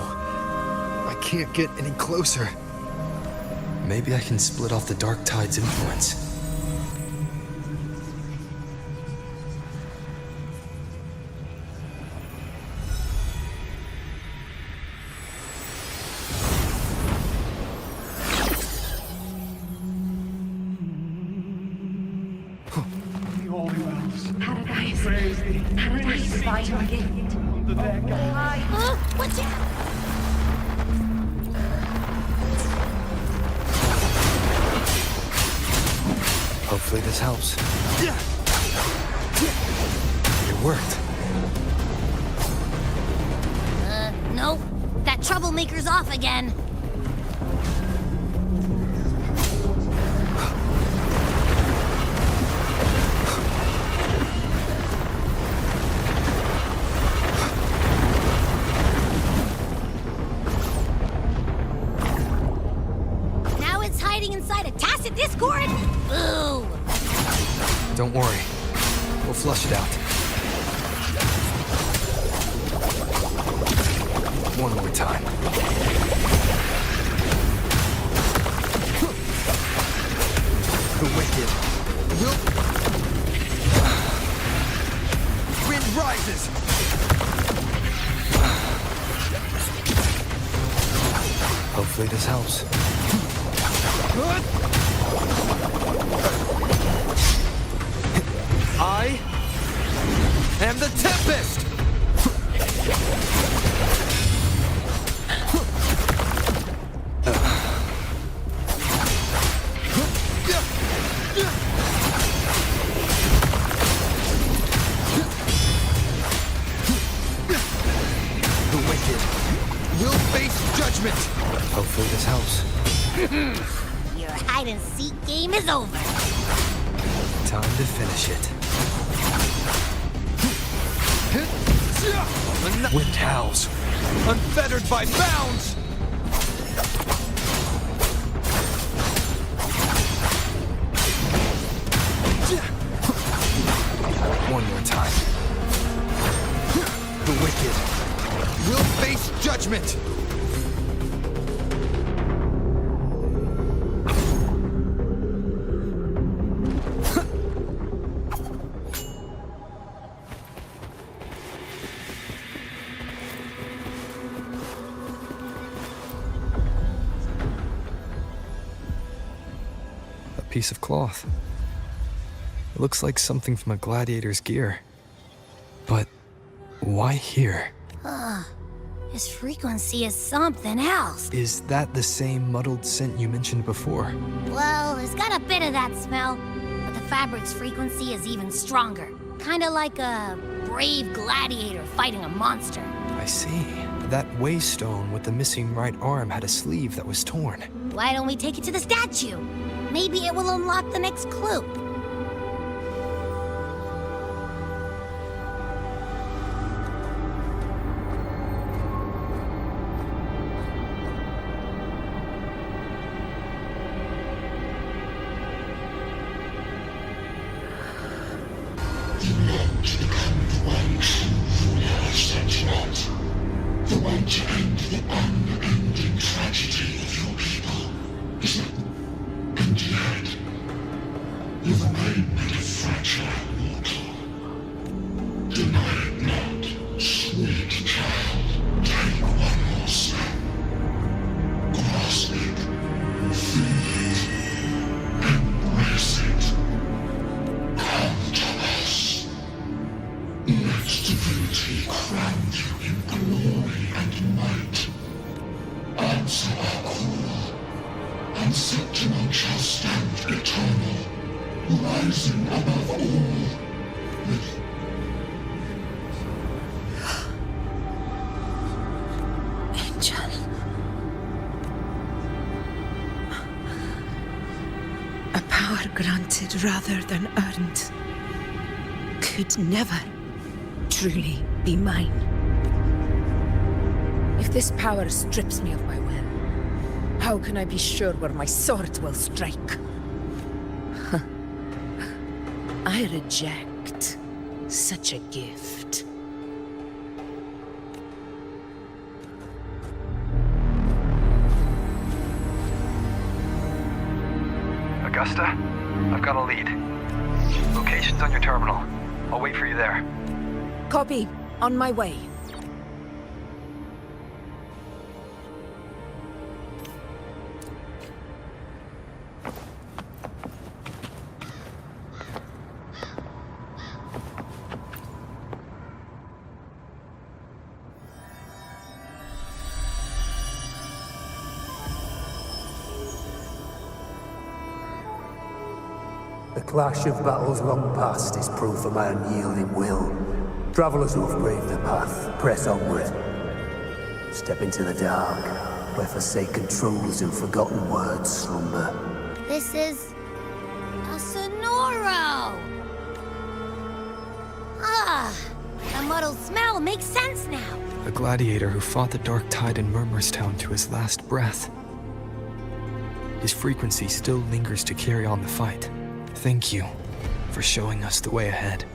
I can't get any closer. Maybe I can split off the Dark Tide's influence. Paradise vital gift. Watch out! Hopefully this helps. It worked. Nope. That troublemaker's off again. Inside a tacit discord? Boo! Don't worry. We'll flush it out. One more time. The wicked. Wind rises! Hopefully this helps. I am the Tempest! The wicked will face judgment! Hopefully this helps. Your hide-and-seek game is over. Time to finish it. Wind howls, unfettered by bounds! One more time. The wicked will face judgment! piece of cloth. It looks like something from a gladiator's gear. But why here? This frequency is something else. Is that the same muddled scent you mentioned before? Well, it's got a bit of that smell, but the fabric's frequency is even stronger. Kinda like a brave gladiator fighting a monster. I see. That waystone with the missing right arm had a sleeve that was torn. Why don't we take it to the statue? Maybe it will unlock the next clue. The way to end the unending tragedy of your people is it? And yet, you remain made of fragile water. Deny it not, sweet child. Take one more step. Grasp it, feel it, embrace it. Come to us. Let divinity crown you in glory and might. Answer our call, and Septimon shall stand eternal, rising above all with Angel. A power granted rather than earned could never truly be mine. If this power strips me of my will, how can I be sure where my sword will strike? I reject such a gift. Augusta, I've got a lead. Location's on your terminal. I'll wait for you there. Copy. On my way. The clash of battles long past is proof of my unyielding will. Travelers who have braved the path, press onward. Step into the dark, where forsaken truths and forgotten words slumber. This is a Sonoro! Ah, the muddled smell makes sense now. A gladiator who fought the dark tide in Murmurstown to his last breath. His frequency still lingers to carry on the fight. Thank you for showing us the way ahead.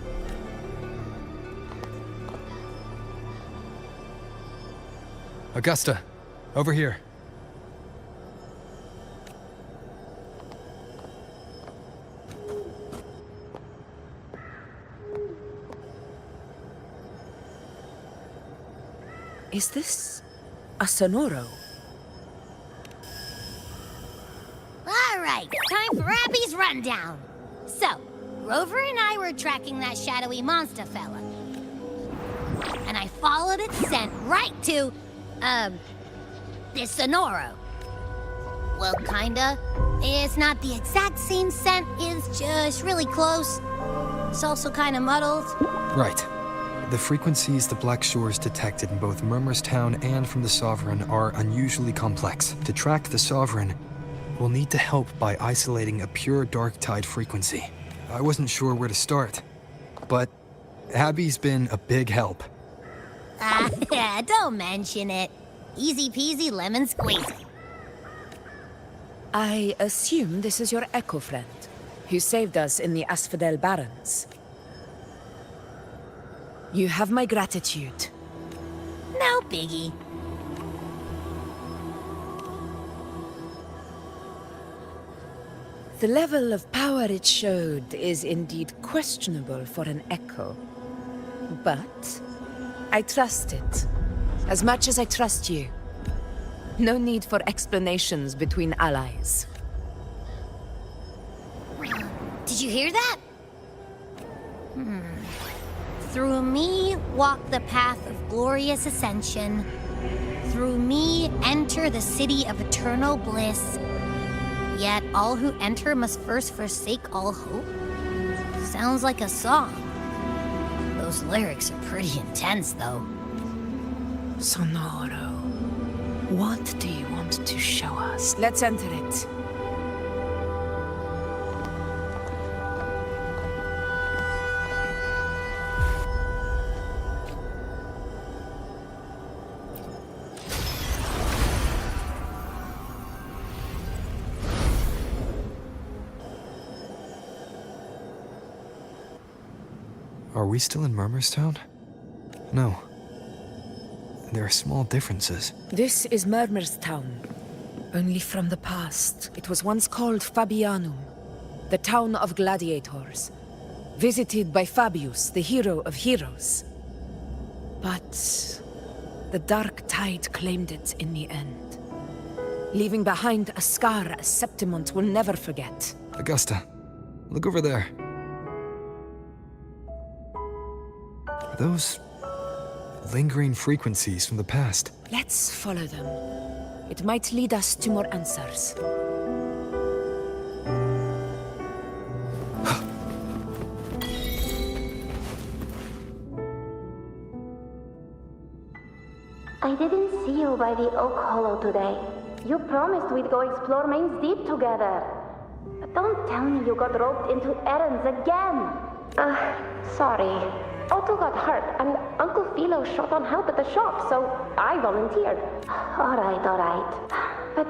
Augusta, over here. Is this a Sonoro? All right, time for Abby's rundown. So, Rover and I were tracking that shadowy monster fella. And I followed its scent right to, this Sonoro. Well, kinda. It's not the exact same scent, it's just really close. It's also kinda muddled. Right. The frequencies the Black Shores detected in both Murmurstown and from the Sovereign are unusually complex. To track the Sovereign, we'll need to help by isolating a pure dark tide frequency. I wasn't sure where to start, but Abby's been a big help. Yeah, don't mention it. Easy peasy lemon squeezy. I assume this is your Echo friend, who saved us in the Asphodel Barrens. You have my gratitude. No biggie. The level of power it showed is indeed questionable for an Echo. But I trust it, as much as I trust you. No need for explanations between allies. Did you hear that? Through me walk the path of glorious ascension. Through me enter the city of eternal bliss. Yet all who enter must first forsake all hope. Sounds like a song. Those lyrics are pretty intense, though. Sonoro, what do you want to show us? Let's enter it. Are we still in Murmurstown? No. There are small differences. This is Murmurstown, only from the past. It was once called Fabianum, the town of gladiators, visited by Fabius, the hero of heroes. But the dark tide claimed it in the end, leaving behind a scar Septimont will never forget. Augusta, look over there. Are those lingering frequencies from the past? Let's follow them. It might lead us to more answers. I didn't see you by the Oak Hollow today. You promised we'd go explore Main's Deep together. But don't tell me you got roped into errands again. Sorry. Otto got hurt, and Uncle Philo short on help at the shop, so I volunteered. All right. But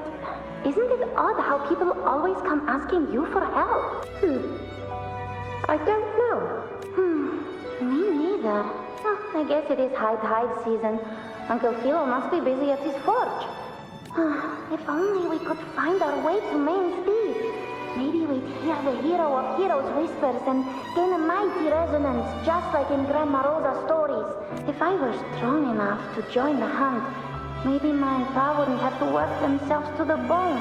isn't it odd how people always come asking you for help? I don't know. Me neither. Well, I guess it is high tide season. Uncle Philo must be busy at his forge. If only we could find our way to Main's Deep. Maybe we'd hear the hero of heroes whispers and gain a mighty resonance, just like in Grandma Rosa's stories. If I were strong enough to join the hunt, maybe my and Pa wouldn't have to work themselves to the bone.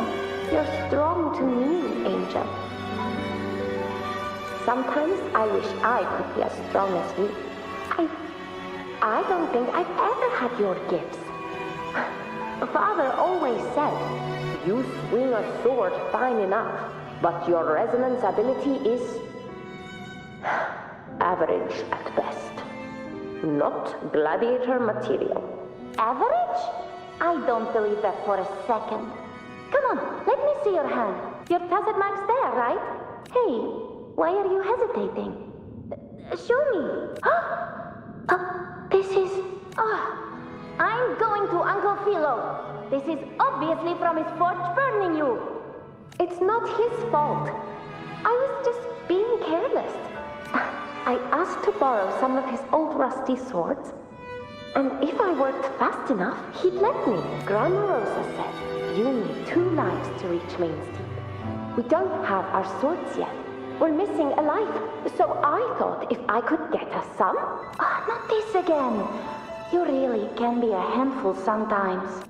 You're strong to me, Angel. Sometimes I wish I could be as strong as you. I don't think I've ever had your gifts. Father always said, you swing a sword fine enough, but your resonance ability is average at best. Not gladiator material. Average? I don't believe that for a second. Come on, let me see your hand. Your tacit mark's there, right? Hey, why are you hesitating? Show me. This is... I'm going to Uncle Philo. This is obviously from his forge burning you. It's not his fault. I was just being careless. I asked to borrow some of his old rusty swords, and if I worked fast enough, he'd let me. Grandma Rosa said, you need 2 lives to reach Main's Deep. We don't have our swords yet. We're missing a life, so I thought if I could get us some... not this again. You really can be a handful sometimes.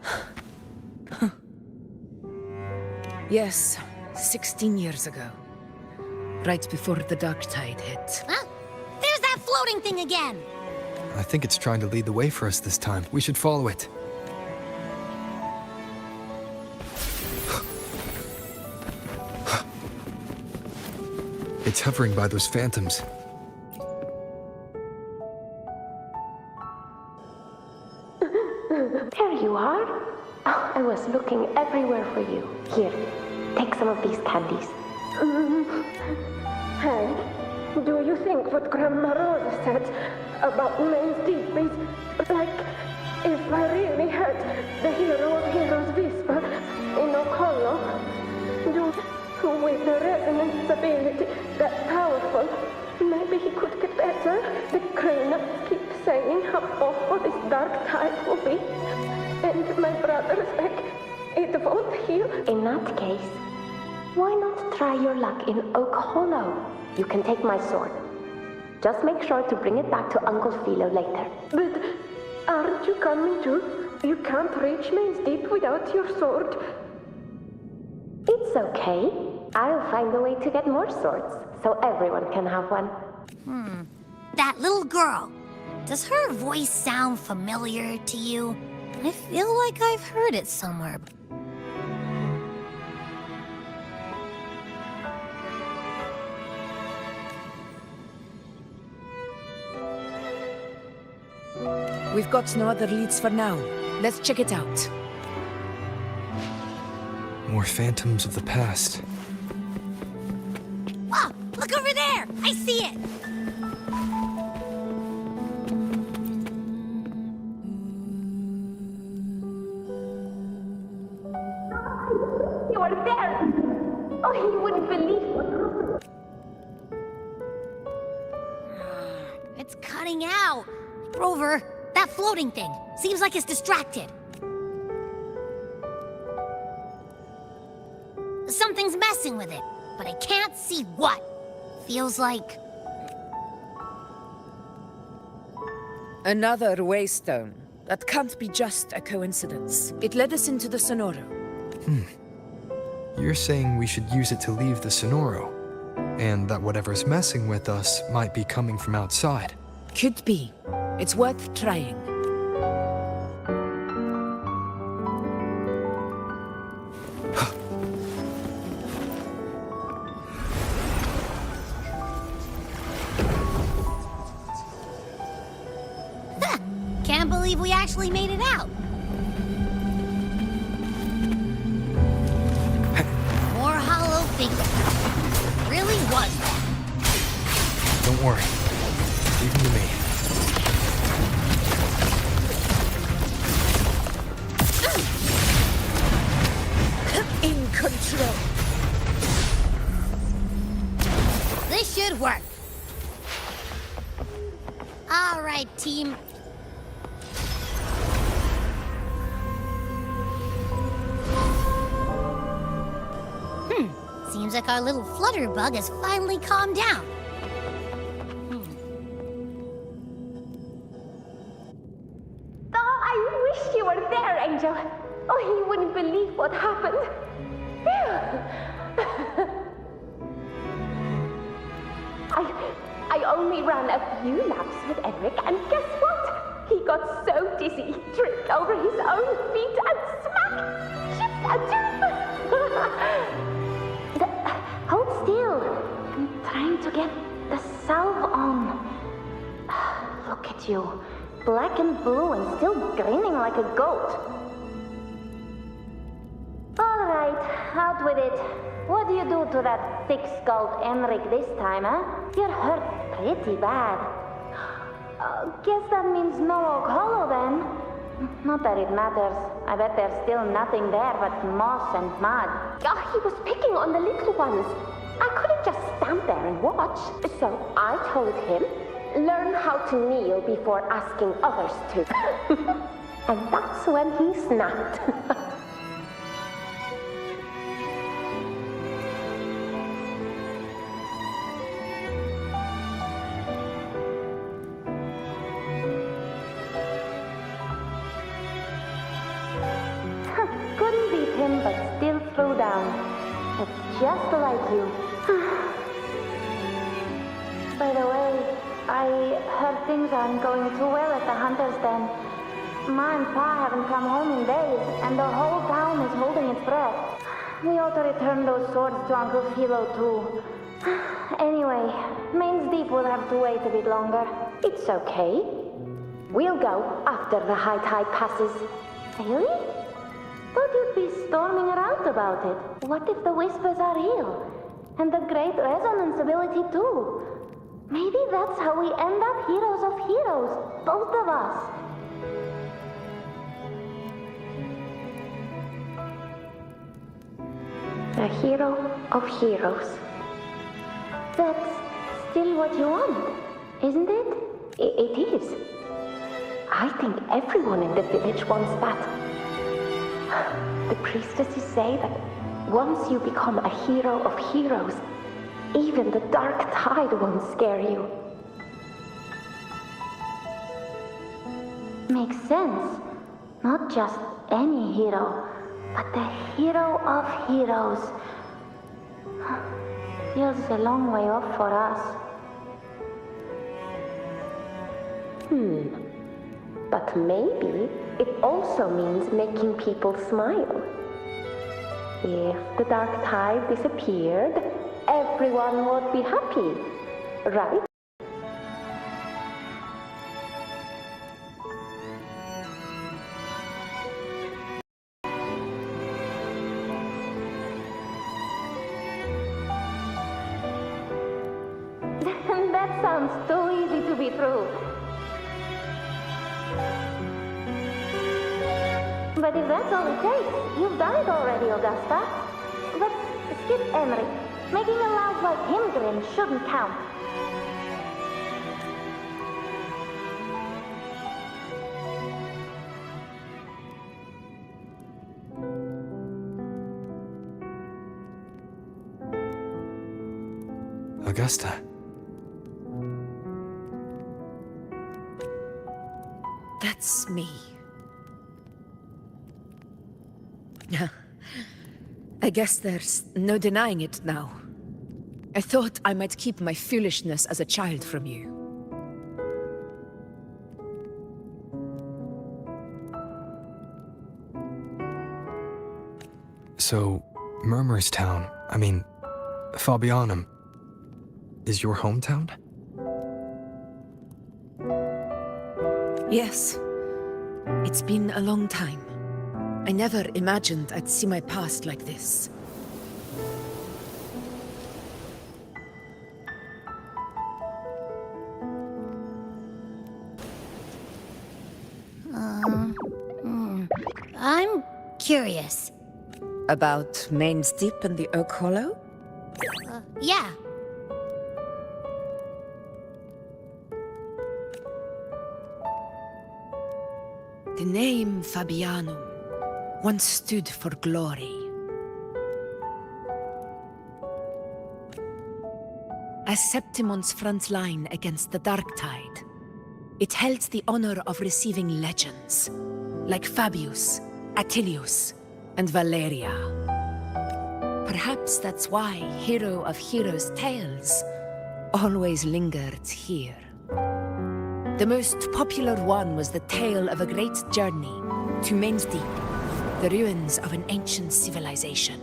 Yes, 16 years ago. Right before the dark tide hit. Huh? There's that floating thing again! I think it's trying to lead the way for us this time. We should follow it. It's hovering by those phantoms. There you are. Oh, I was looking everywhere for you. Here, take some of these candies. Hank, do you think what Grandma Rosa said about Main's Deep is like if I really had the hero of heroes whisper in Oak Hollow? With the resonance ability that powerful, maybe he could get better. The Cronus keep saying how awful this dark tide will be. And my brother's like, it won't heal. In that case, why not try your luck in Oak Hollow? You can take my sword. Just make sure to bring it back to Uncle Philo later. But aren't you coming too? You can't reach Main's Deep without your sword. It's okay. I'll find a way to get more swords, so everyone can have one. That little girl. Does her voice sound familiar to you? I feel like I've heard it somewhere. We've got no other leads for now. Let's check it out. More phantoms of the past. Whoa! Look over there! I see it! You are there! Oh, you wouldn't believe what happened. It's cutting out. Rover, that floating thing. Seems like it's distracted. Something's messing with it, but I can't see what. Feels like... Another waystone. That can't be just a coincidence. It led us into the Sonoro. You're saying we should use it to leave the Sonoro, and that whatever's messing with us might be coming from outside. Could be. It's worth trying. Can't believe we actually made it out. More hollow figures. Really was that. Don't worry. Leave them to me. In control. This should work. All right, team. Seems like our little flutterbug has finally calmed down. Oh, I wish you were there, Angel. Oh, you wouldn't believe what happened. I only ran a few laps with Eric, and guess what? He got so dizzy, he tripped over his own feet and smacked, chipped a tooth. Hold still. I'm trying to get the salve on. Look at you. Black and blue and still grinning like a goat. All right, out with it. What do you do to that thick-skulled Enric this time, huh? You're hurt pretty bad. Guess that means no Oak Hollow then. Not that it matters. I bet there's still nothing there but moss and mud. Oh, he was picking on the little ones. I couldn't just stand there and watch. So I told him, learn how to kneel before asking others to. And that's when he snapped. Couldn't beat him, but still threw down. It's just like you. By the way, I heard things aren't going too well at the Hunter's Den. Ma and Pa haven't come home in days, and the whole town is holding its breath. We ought to return those swords to Uncle Philo, too. Anyway, Main's Deep will have to wait a bit longer. It's okay. We'll go after the high tide passes. Really? Thought you'd be storming around about it. What if the whispers are real? And the great resonance ability too? Maybe that's how we end up heroes of heroes, both of us. A hero of heroes. That's still what you want, isn't it? It is. I think everyone in the village wants that. The priestesses say that once you become a hero of heroes, even the dark tide won't scare you. Makes sense. Not just any hero, but the hero of heroes. Feels a long way off for us. But maybe it also means making people smile. If the dark tide disappeared, everyone would be happy, right? That sounds too easy to be true. But if that's all it takes, you've done it already, Augusta. Let's skip Emery. Making a lad like him grin shouldn't count. Augusta. That's me. I guess there's no denying it now. I thought I might keep my foolishness as a child from you. So, Murmur's town, Fabianum, is your hometown? Yes. It's been a long time. I never imagined I'd see my past like this. I'm curious. About Main's Deep and the Oak Hollow? Yeah. The name Fabianum once stood for glory. As Septimon's front line against the Dark Tide, it held the honor of receiving legends, like Fabius, Attilius, and Valeria. Perhaps that's why Hero of Heroes' tales always lingered here. The most popular one was the tale of a great journey to Main's Deep, the ruins of an ancient civilization.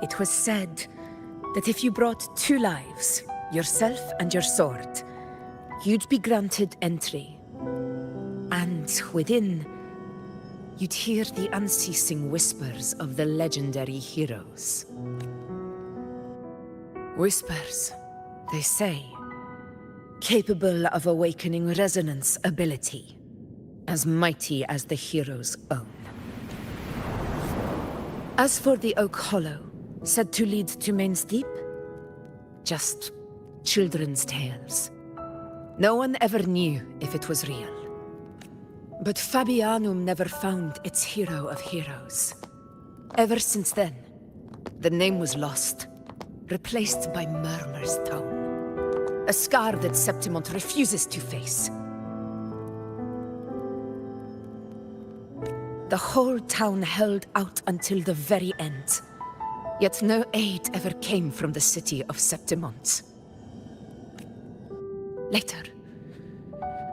It was said that if you brought 2 lives, yourself and your sword, you'd be granted entry. And within, you'd hear the unceasing whispers of the legendary heroes. Whispers, they say, capable of awakening resonance ability, as mighty as the hero's own. As for the Oak Hollow, said to lead to Main's Deep, just children's tales. No one ever knew if it was real. But Fabianum never found its hero of heroes. Ever since then, the name was lost, replaced by Murmur's tone. A scar that Septimont refuses to face. The whole town held out until the very end, yet no aid ever came from the city of Septimont. Later,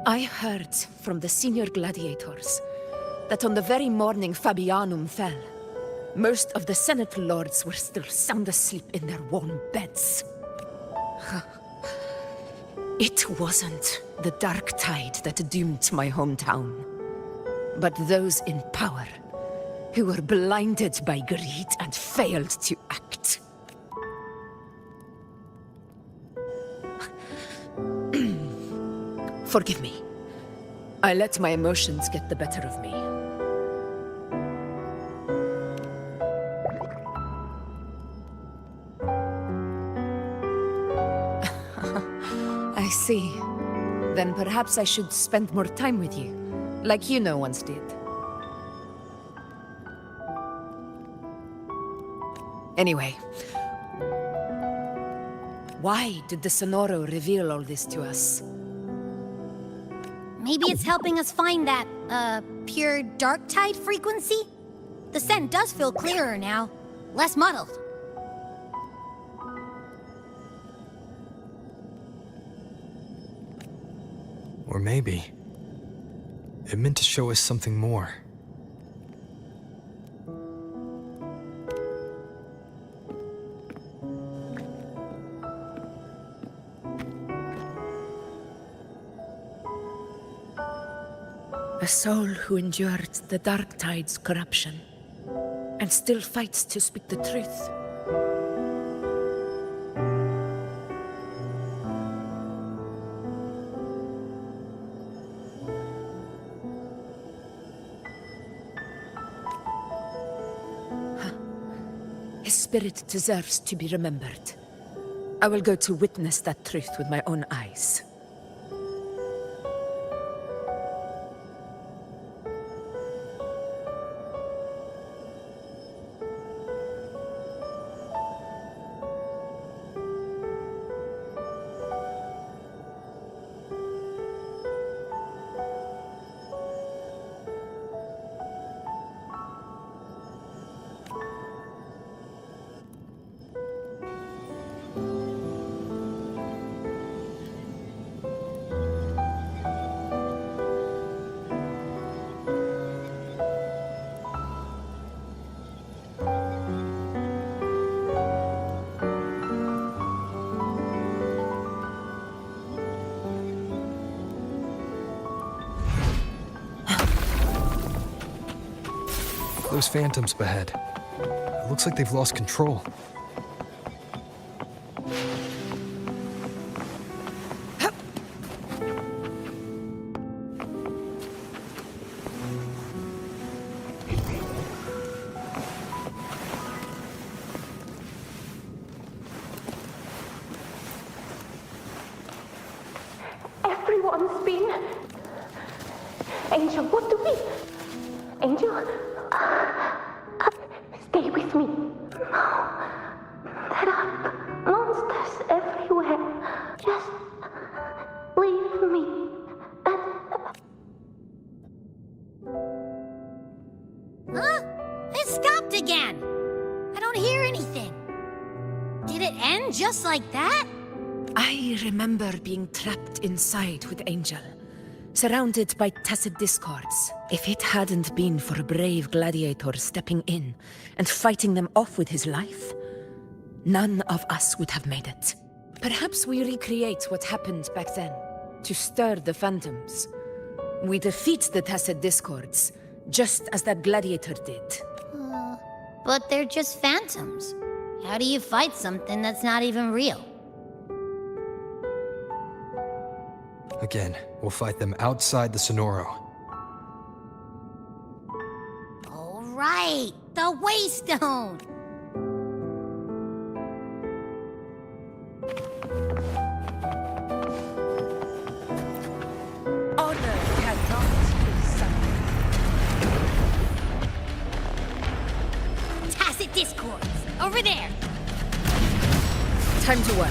I heard from the senior gladiators that on the very morning Fabianum fell, most of the Senate lords were still sound asleep in their warm beds. It wasn't the Dark Tide that doomed my hometown, but those in power who were blinded by greed and failed to act. Forgive me. I let my emotions get the better of me. I see. Then perhaps I should spend more time with you, like you once did. Anyway, why did the Sonoro reveal all this to us? Maybe it's helping us find that, pure dark tide frequency? The scent does feel clearer now. less muddled. Or maybe it meant to show us something more. A soul who endured the Dark Tide's corruption and still fights to speak the truth. His spirit deserves to be remembered. I will go to witness that truth with my own eyes. Those phantoms ahead. It looks like they've lost control. Everyone's been... Angel, what do we... Angel? Stay with me. No. There are monsters everywhere. Just leave me. Huh? It stopped again. I don't hear anything. Did it end just like that? I remember being trapped inside with Angel, surrounded by tacit discords. If it hadn't been for a brave gladiator stepping in and fighting them off with his life, none of us would have made it. Perhaps we recreate what happened back then, to stir the phantoms. We defeat the tacit discords, just as that gladiator did. But they're just phantoms. How do you fight something that's not even real? Again, we'll fight them outside the Sonoro. All right, the Waystone! Honor cannot be summoned. Tacit discords, over there! Time to work.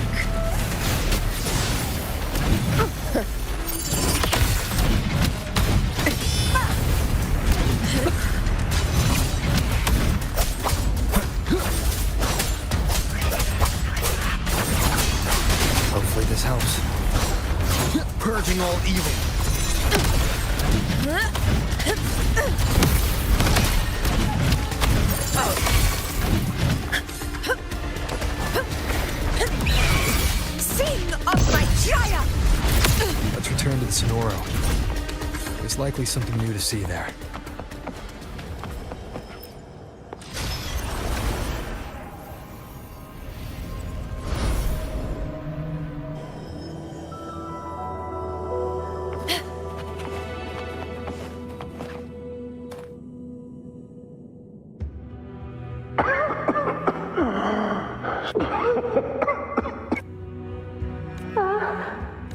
Hopefully this helps. Purging all evil. Sing of my triumph! Let's return to the Sonoro. There's likely something new to see there.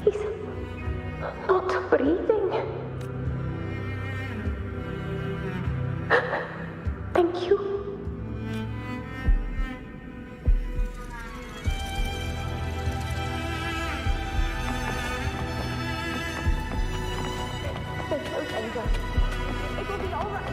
He's not breathing. Thank you. Stay close, Angel. It will be all right.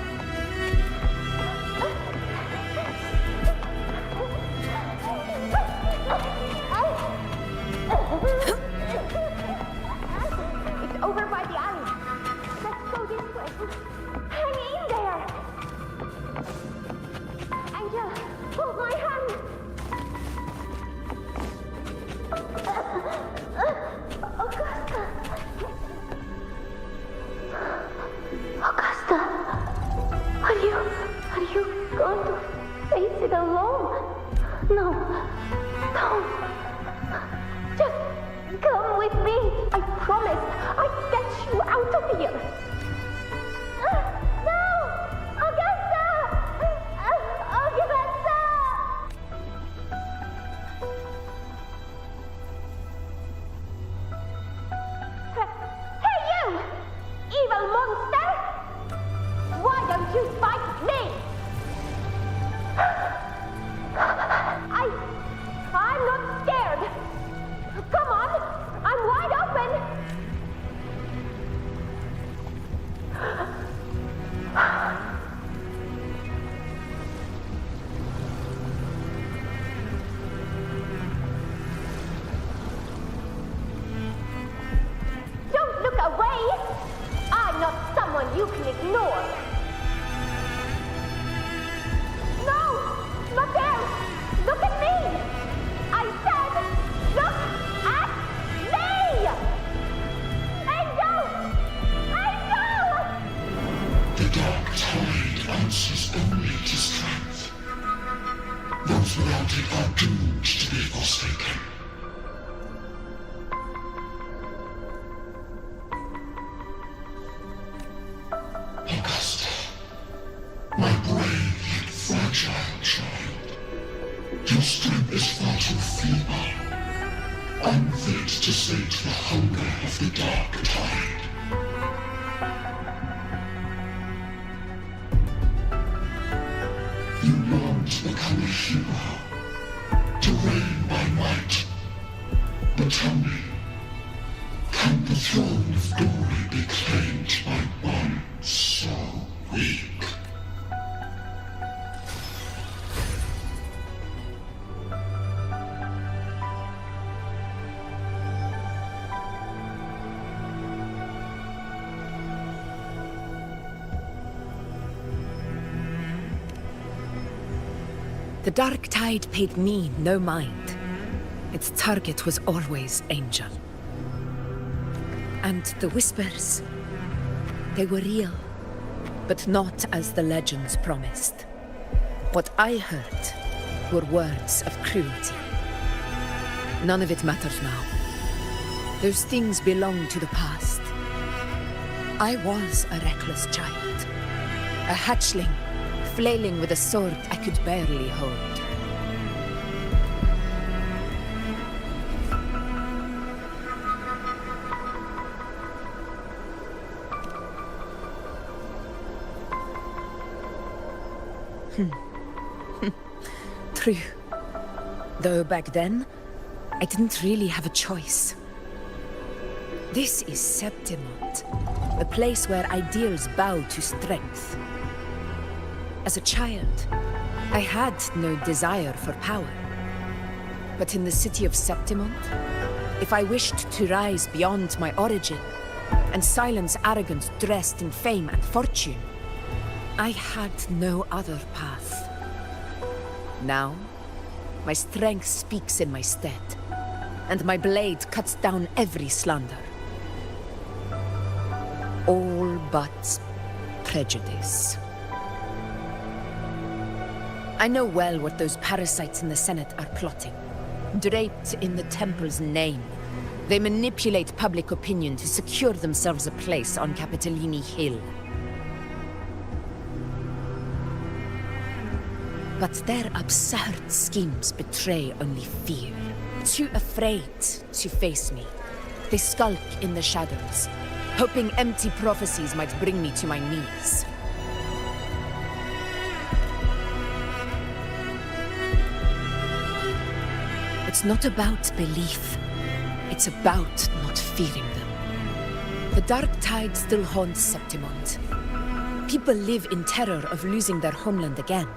going to face it alone. No, don't. Just come with me. I promise I'll get you out of here. No! Augusta! Augusta! Hey you! Evil monster! Why don't you fight me? I'm not scared. Come on, I'm wide open. Don't look away. I'm not someone you can ignore. No, not there. Look at me. I said, look at me! The dark tide answers only to strength. Those without it are doomed to be forsaken. Augusta, my brave yet fragile child, your strength is far too feeble, unfit to sate the hunger of the dark tide. You long to become a hero, to reign by might. But tell me, can the throne of glory be claimed by one so weak? The dark tide paid me no mind. Its target was always Angel. And the whispers, they were real, but not as the legends promised. What I heard were words of cruelty. None of it matters now. Those things belong to the past. I was a reckless child, a hatchling, flailing with a sword I could barely hold. True. Though back then, I didn't really have a choice. This is Septimont, a place where ideals bow to strength. As a child, I had no desire for power. But in the city of Septimont, if I wished to rise beyond my origin and silence arrogance dressed in fame and fortune, I had no other path. Now, my strength speaks in my stead, and my blade cuts down every slander. All but prejudice. I know well what those parasites in the Senate are plotting. Draped in the Temple's name, they manipulate public opinion to secure themselves a place on Capitolini Hill. But their absurd schemes betray only fear. Too afraid to face me, they skulk in the shadows, hoping empty prophecies might bring me to my knees. It's not about belief. It's about not fearing them. The dark tide still haunts Septimont. People live in terror of losing their homeland again.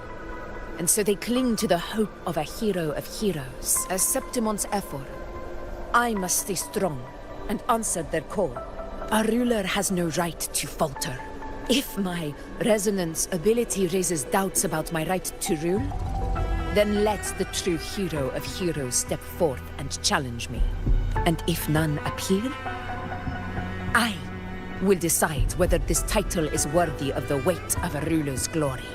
And so they cling to the hope of a hero of heroes. As Septimont's effort, I must stay strong and answer their call. A ruler has no right to falter. If my resonance ability raises doubts about my right to rule, then let the true hero of heroes step forth and challenge me. And if none appear, I will decide whether this title is worthy of the weight of a ruler's glory.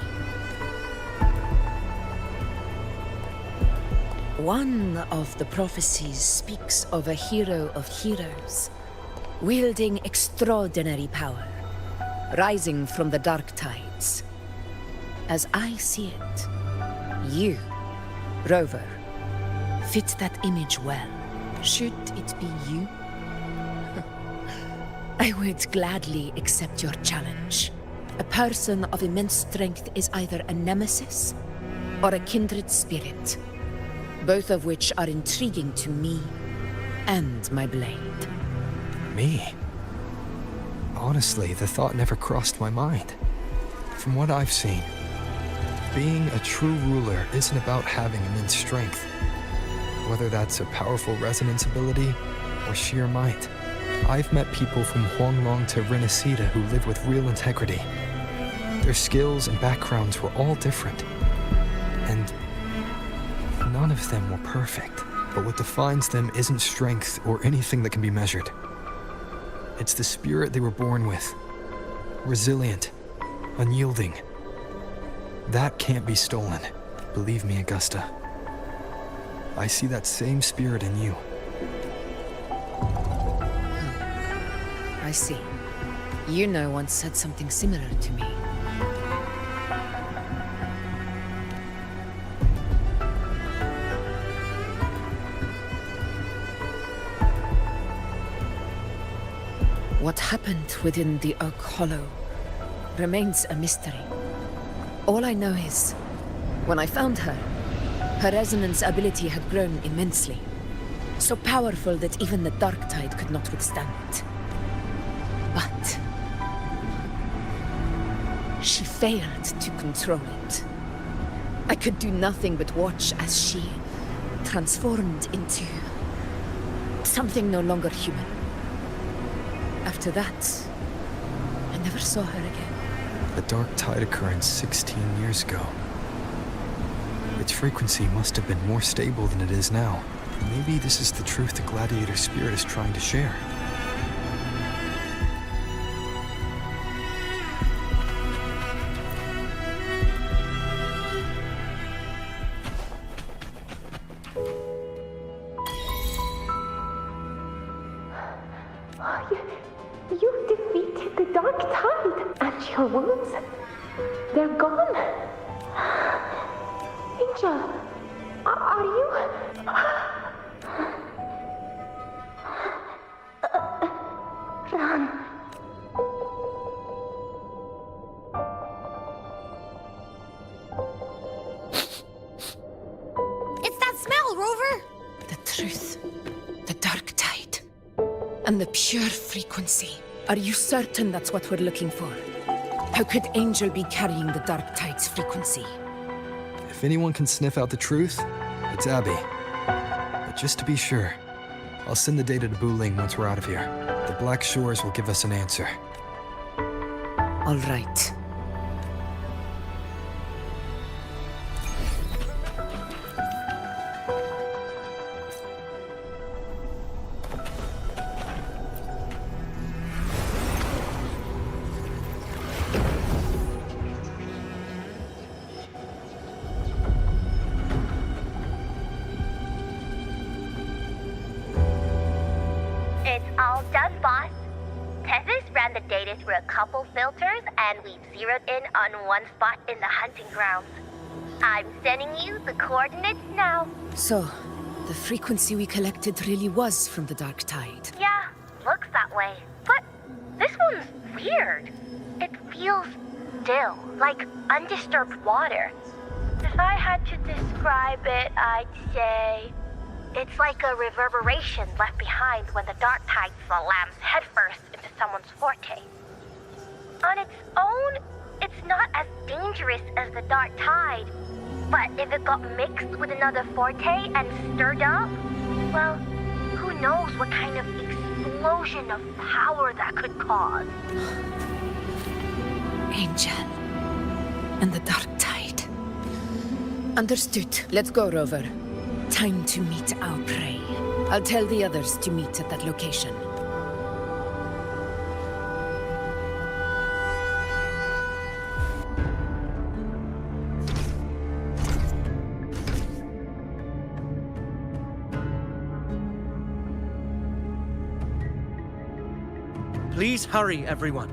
One of the prophecies speaks of a hero of heroes, wielding extraordinary power, rising from the dark tides. As I see it, you, Rover, fit that image well. Should it be you? I would gladly accept your challenge. A person of immense strength is either a nemesis or a kindred spirit, both of which are intriguing to me and my blade. Me? Honestly, the thought never crossed my mind. From what I've seen, being a true ruler isn't about having immense strength, whether that's a powerful resonance ability or sheer might. I've met people from Huanglong to Renacida who live with real integrity. Their skills and backgrounds were all different, and none of them were perfect. But what defines them isn't strength or anything that can be measured. It's the spirit they were born with. Resilient, unyielding. That can't be stolen. Believe me, Augusta. I see that same spirit in you. I see. You know once said something similar to me. What happened within the Oak Hollow remains a mystery. All I know is, when I found her, her resonance ability had grown immensely. So powerful that even the Dark Tide could not withstand it. But she failed to control it. I could do nothing but watch as she transformed into something no longer human. After that, I never saw her again. A Dark Tide occurrence 16 years ago. Its frequency must have been more stable than it is now. Maybe this is the truth the Gladiator spirit is trying to share. You defeated the Dark Tide, and your wounds, they're gone. Angel, are you... Run. It's that smell, Rover! The truth, the Dark Tide, and the pure frequency. Are you certain that's what we're looking for? How could Angel be carrying the Dark Tide's frequency? If anyone can sniff out the truth, it's Abby. But just to be sure, I'll send the data to Buling once we're out of here. The Black Shores will give us an answer. All right. It's all done, boss. Tethys ran the data through a couple filters, and we've zeroed in on one spot in the hunting grounds. I'm sending you the coordinates now. So, the frequency we collected really was from the Dark Tide. Yeah, looks that way. But this one's weird. It feels still, like undisturbed water. If I had to describe it, I'd say it's like a reverberation left behind when the Dark Tide slams headfirst into someone's forte. On its own, it's not as dangerous as the Dark Tide, but if it got mixed with another forte and stirred up, well, who knows what kind of explosion of power that could cause. Angel and the Dark Tide. Understood. Let's go, Rover. Time to meet our prey. I'll tell the others to meet at that location. Please hurry, everyone.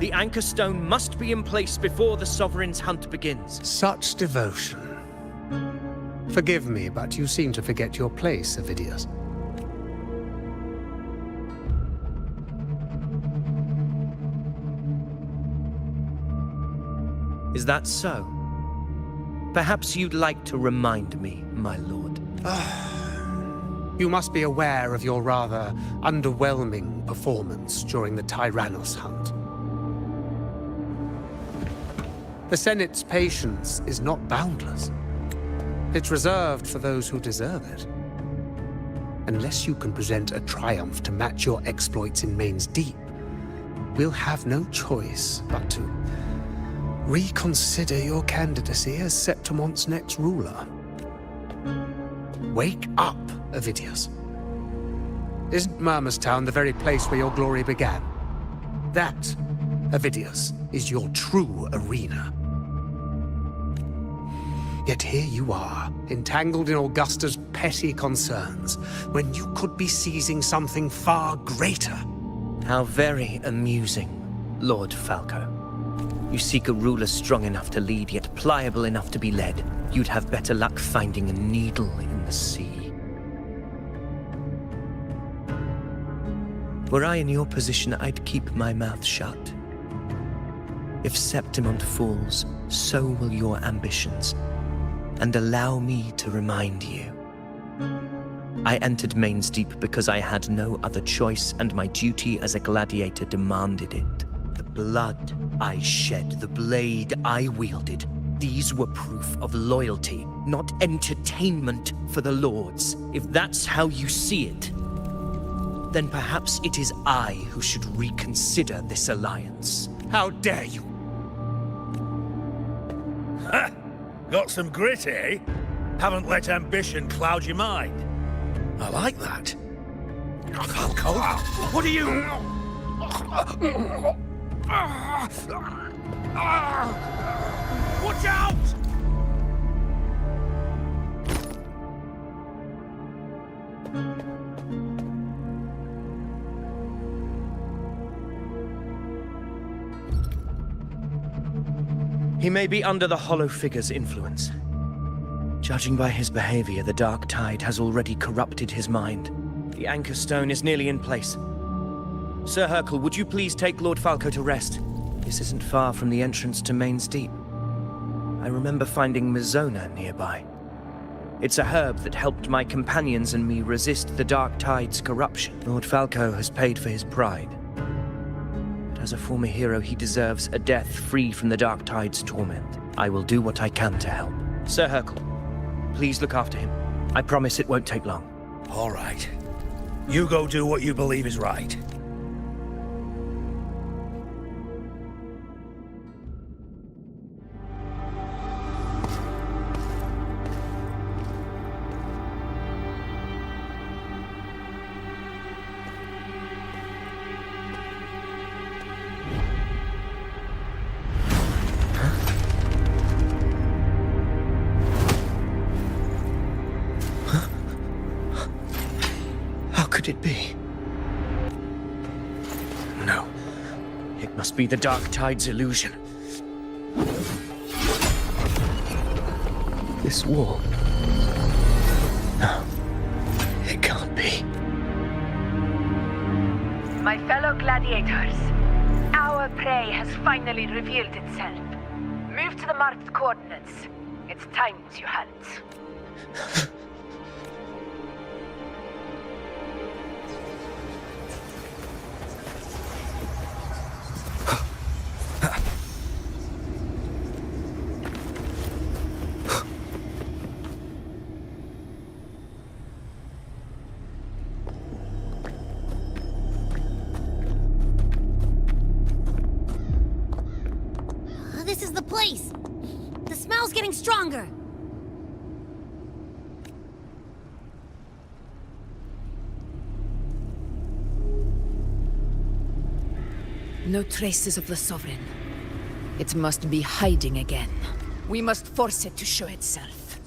The anchor stone must be in place before the Sovereign's hunt begins. Such devotion. Forgive me, but you seem to forget your place, Avidius. Is that so? Perhaps you'd like to remind me, my lord. You must be aware of your rather underwhelming performance during the Tyrannos hunt. The Senate's patience is not boundless. It's reserved for those who deserve it. Unless you can present a triumph to match your exploits in Main's Deep, we'll have no choice but to reconsider your candidacy as Septimon's next ruler. Wake up, Avidius. Isn't Murmustown the very place where your glory began? That, Avidius, is your true arena. Yet here you are, entangled in Augusta's petty concerns, when you could be seizing something far greater. How very amusing, Lord Falco. You seek a ruler strong enough to lead, yet pliable enough to be led. You'd have better luck finding a needle in the sea. Were I in your position, I'd keep my mouth shut. If Septimont falls, so will your ambitions. And allow me to remind you. I entered Main's Deep because I had no other choice, and my duty as a gladiator demanded it. The blood I shed, the blade I wielded, these were proof of loyalty, not entertainment for the Lords. If that's how you see it, then perhaps it is I who should reconsider this alliance. How dare you! Ha! Got some grit, eh? Haven't let ambition cloud your mind. I like that. Falco, what are you... Watch out! He may be under the Hollow Figure's influence. Judging by his behavior, the Dark Tide has already corrupted his mind. The anchor stone is nearly in place. Sir Hercule, would you please take Lord Falco to rest? This isn't far from the entrance to Main's Deep. I remember finding Mizona nearby. It's a herb that helped my companions and me resist the Dark Tide's corruption. Lord Falco has paid for his pride. As a former hero, he deserves a death free from the Dark Tide's torment. I will do what I can to help. Sir Hercule, please look after him. I promise it won't take long. All right. You go do what you believe is right. Could it be? No. It must be the Dark Tide's illusion. This wall. No. It can't be. My fellow gladiators, our prey has finally revealed itself. Move to the marked coordinates. It's time to hunt. This is the place! The smell's getting stronger! No traces of the Sovereign. It must be hiding again. We must force it to show itself.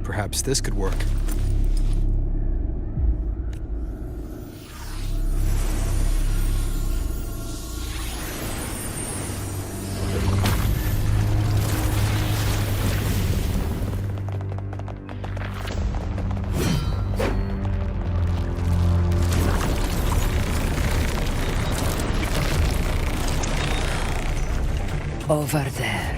Perhaps this could work. over there.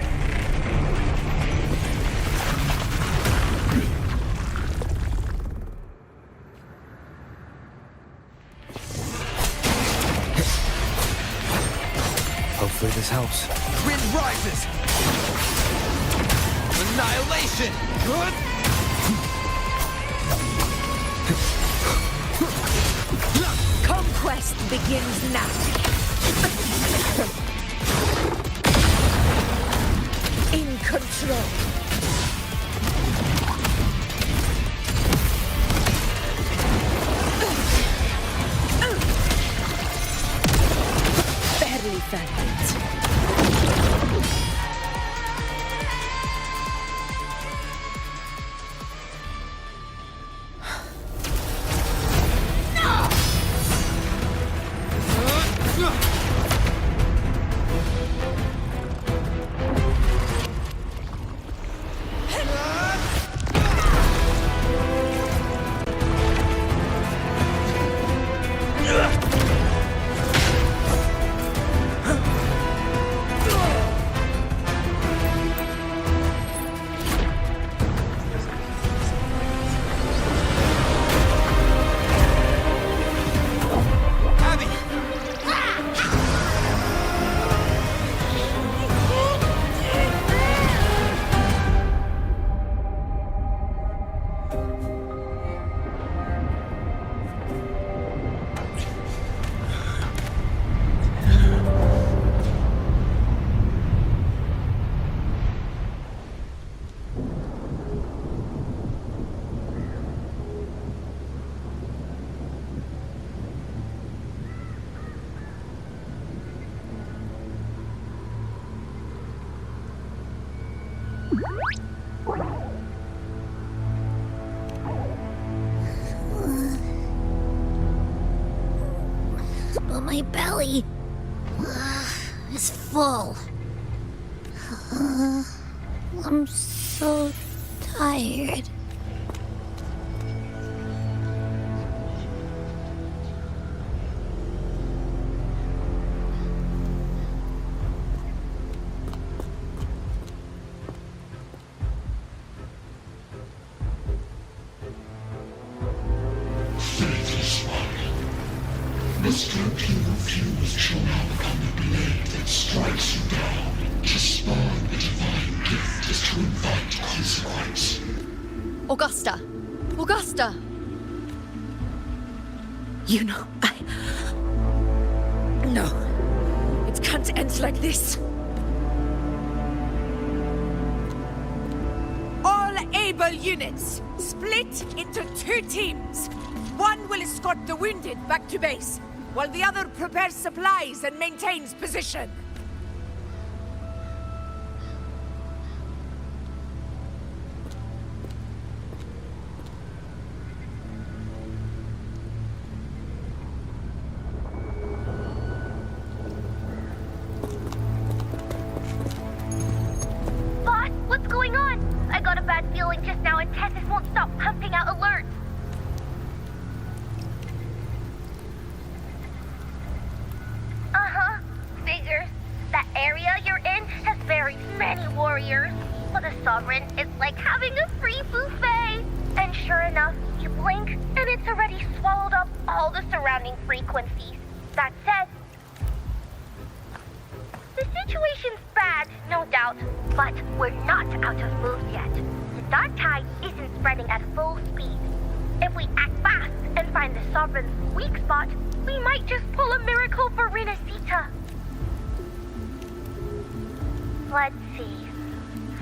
Hopefully this helps. Wind rises! Annihilation! Conquest begins now. In control. Barely felt it. But my belly is full. I'm so tired. Faithless one. Must you refuse to now become the blade that strikes you down? To spawn a divine gift is to invite consequence. Augusta! Augusta! You know, No. It can't end like this. All able units, split into 2 teams. One will escort the wounded back to base, while the other prepares supplies and maintains position. Boss, what's going on? I got a bad feeling just now and Tessus won't stop pumping out alerts. Uh-huh. Figures. That area you're in has buried many warriors. For the Sovereign, it's like having a free buffet. And sure enough, you blink, and it's already swallowed up all the surrounding frequencies. That said, the situation's bad, no doubt, but we're not out of moves yet. The dark tide isn't spreading at full speed. If we act fast and find the Sovereign's weak spot, we might just pull a miracle for Renacita. Let's see.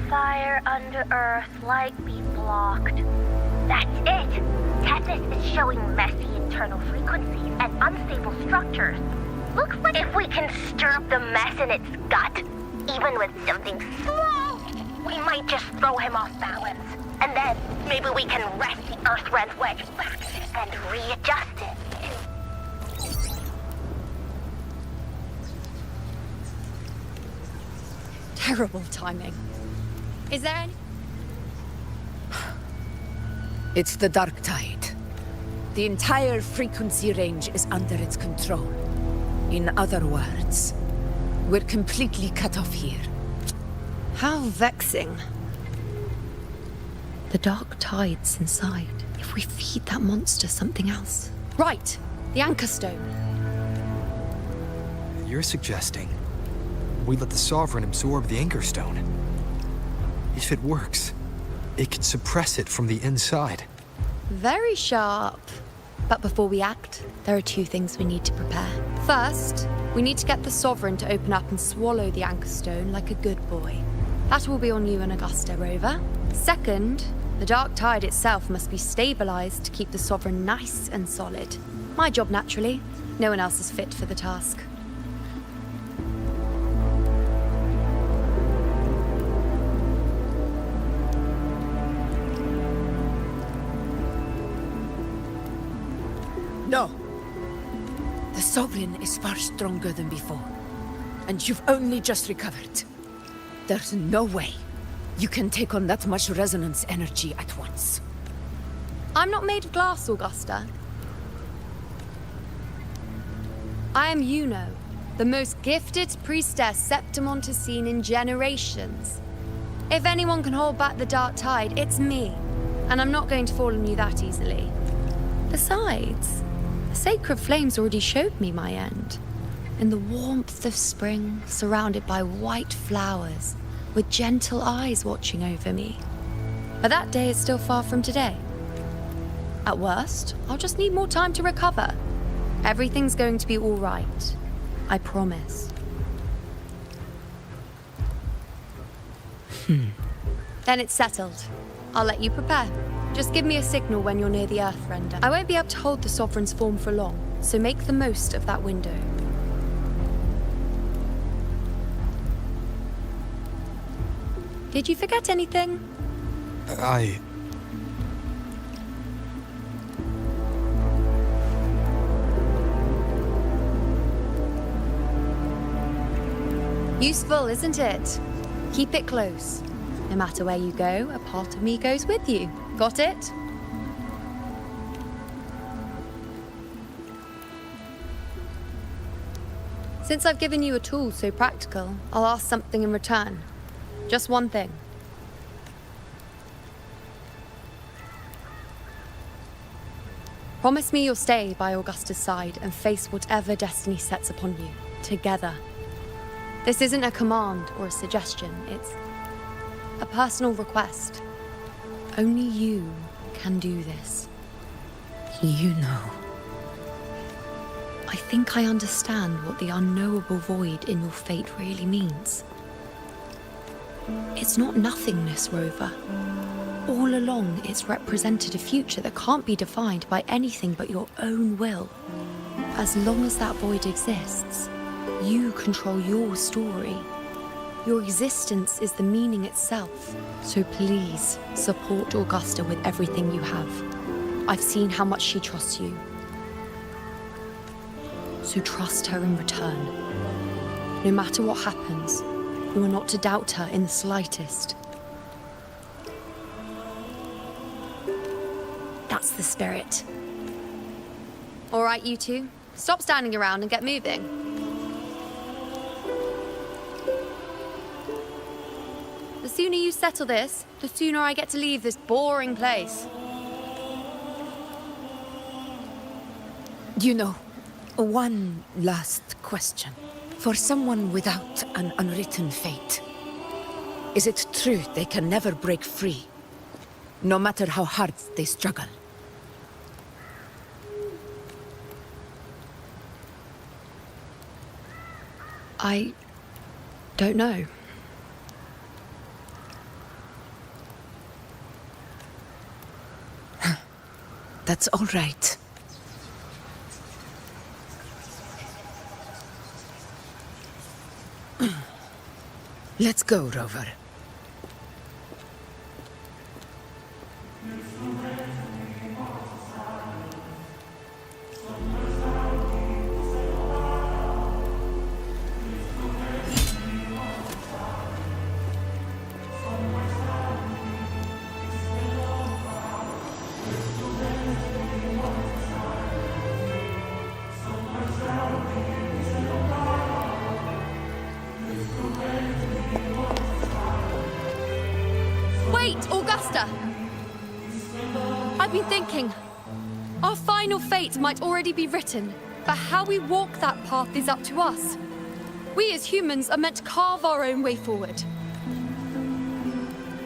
Fire under earth, light be blocked. That's it! Tessus is showing messy internal frequencies and unstable structures. Looks like if we can stir up the mess in its gut, even with something small, we might just throw him off balance. And then maybe we can wrest the Earthrend wedge back and readjust it. Terrible timing. Is there any... It's the dark tide. The entire frequency range is under its control. In other words, we're completely cut off here. How vexing. The dark tide's inside. If we feed that monster something else. Right, the Anchor Stone. You're suggesting we let the Sovereign absorb the Anchor Stone. If it works, it could suppress it from the inside. Very sharp. But before we act, there are two things we need to prepare. First, we need to get the Sovereign to open up and swallow the Anchor Stone like a good boy. That will be on you and Augusta, Rover. Second, the dark tide itself must be stabilized to keep the Sovereign nice and solid. My job, naturally. No one else is fit for the task. No. The Sovereign is far stronger than before. And you've only just recovered. There's no way you can take on that much resonance energy at once. I'm not made of glass, Augusta. I am Yuno, the most gifted priestess Septimon has seen in generations. If anyone can hold back the dark tide, it's me. And I'm not going to fall on you that easily. Besides, the sacred flames already showed me my end. In the warmth of spring, surrounded by white flowers, with gentle eyes watching over me. But that day is still far from today. At worst, I'll just need more time to recover. Everything's going to be all right. I promise. Then it's settled. I'll let you prepare. Just give me a signal when you're near the Earthrender. I won't be able to hold the Sovereign's form for long, so make the most of that window. Did you forget anything? Useful, isn't it? Keep it close. No matter where you go, a part of me goes with you. Got it? Since I've given you a tool so practical, I'll ask something in return. Just one thing. Promise me you'll stay by Augusta's side and face whatever destiny sets upon you, together. This isn't a command or a suggestion, it's a personal request. Only you can do this. You know. I think I understand what the unknowable void in your fate really means. It's not nothingness, Rover. All along, it's represented a future that can't be defined by anything but your own will. As long as that void exists, you control your story. Your existence is the meaning itself. So please, support Augusta with everything you have. I've seen how much she trusts you. So trust her in return. No matter what happens, you are not to doubt her in the slightest. That's the spirit. All right, you two. Stop standing around and get moving. The sooner you settle this, the sooner I get to leave this boring place. You know, one last question. For someone without an unwritten fate, is it true they can never break free, no matter how hard they struggle? I don't know. That's all right. Let's go, Rover. Wait, Augusta! I've been thinking. Our final fate might already be written, but how we walk that path is up to us. We as humans are meant to carve our own way forward.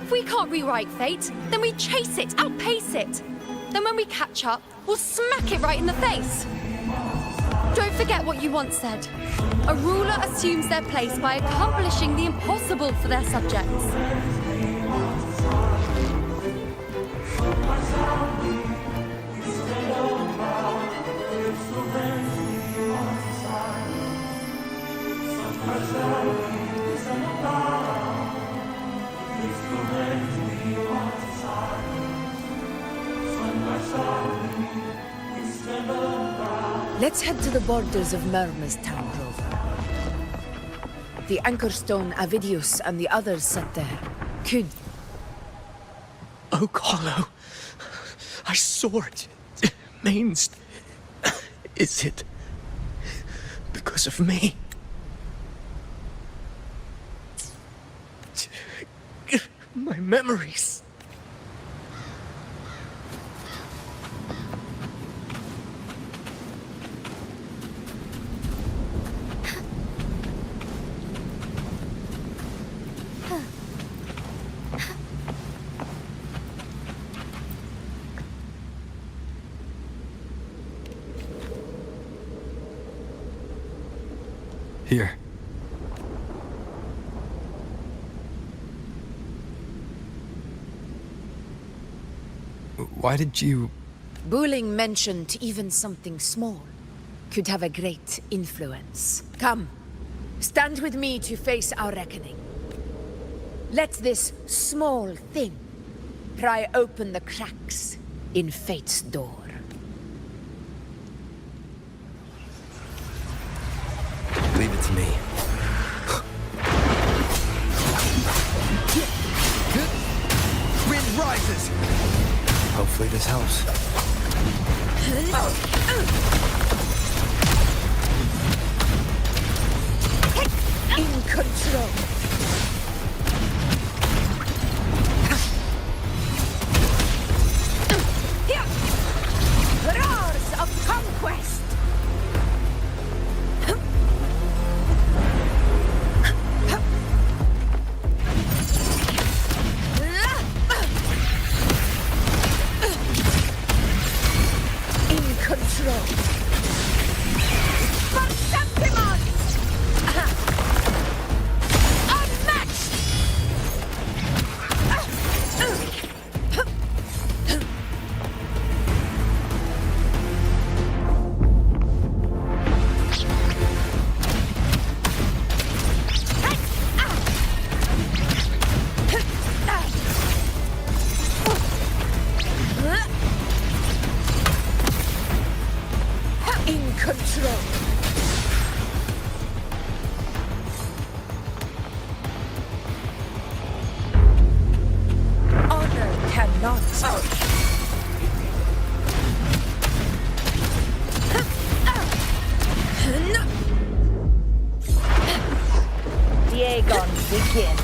If we can't rewrite fate, then we chase it, outpace it. Then when we catch up, we'll smack it right in the face. Don't forget what you once said. A ruler assumes their place by accomplishing the impossible for their subjects. Let's head to the borders of Myrma's town, Rover. The anchor stone Avidius and the others set there could... Oh, Carlo. I saw it. Means... Is it... because of me? My memories... Here. Why did you... Buling mentioned even something small could have a great influence. Come, stand with me to face our reckoning. Let this small thing pry open the cracks in fate's door. Leave it to me. Wind rises! Hopefully this helps. In control. Roars of conquest! In control. For Septimons! Unmatched! In control. Honor cannot. Dagon, begin.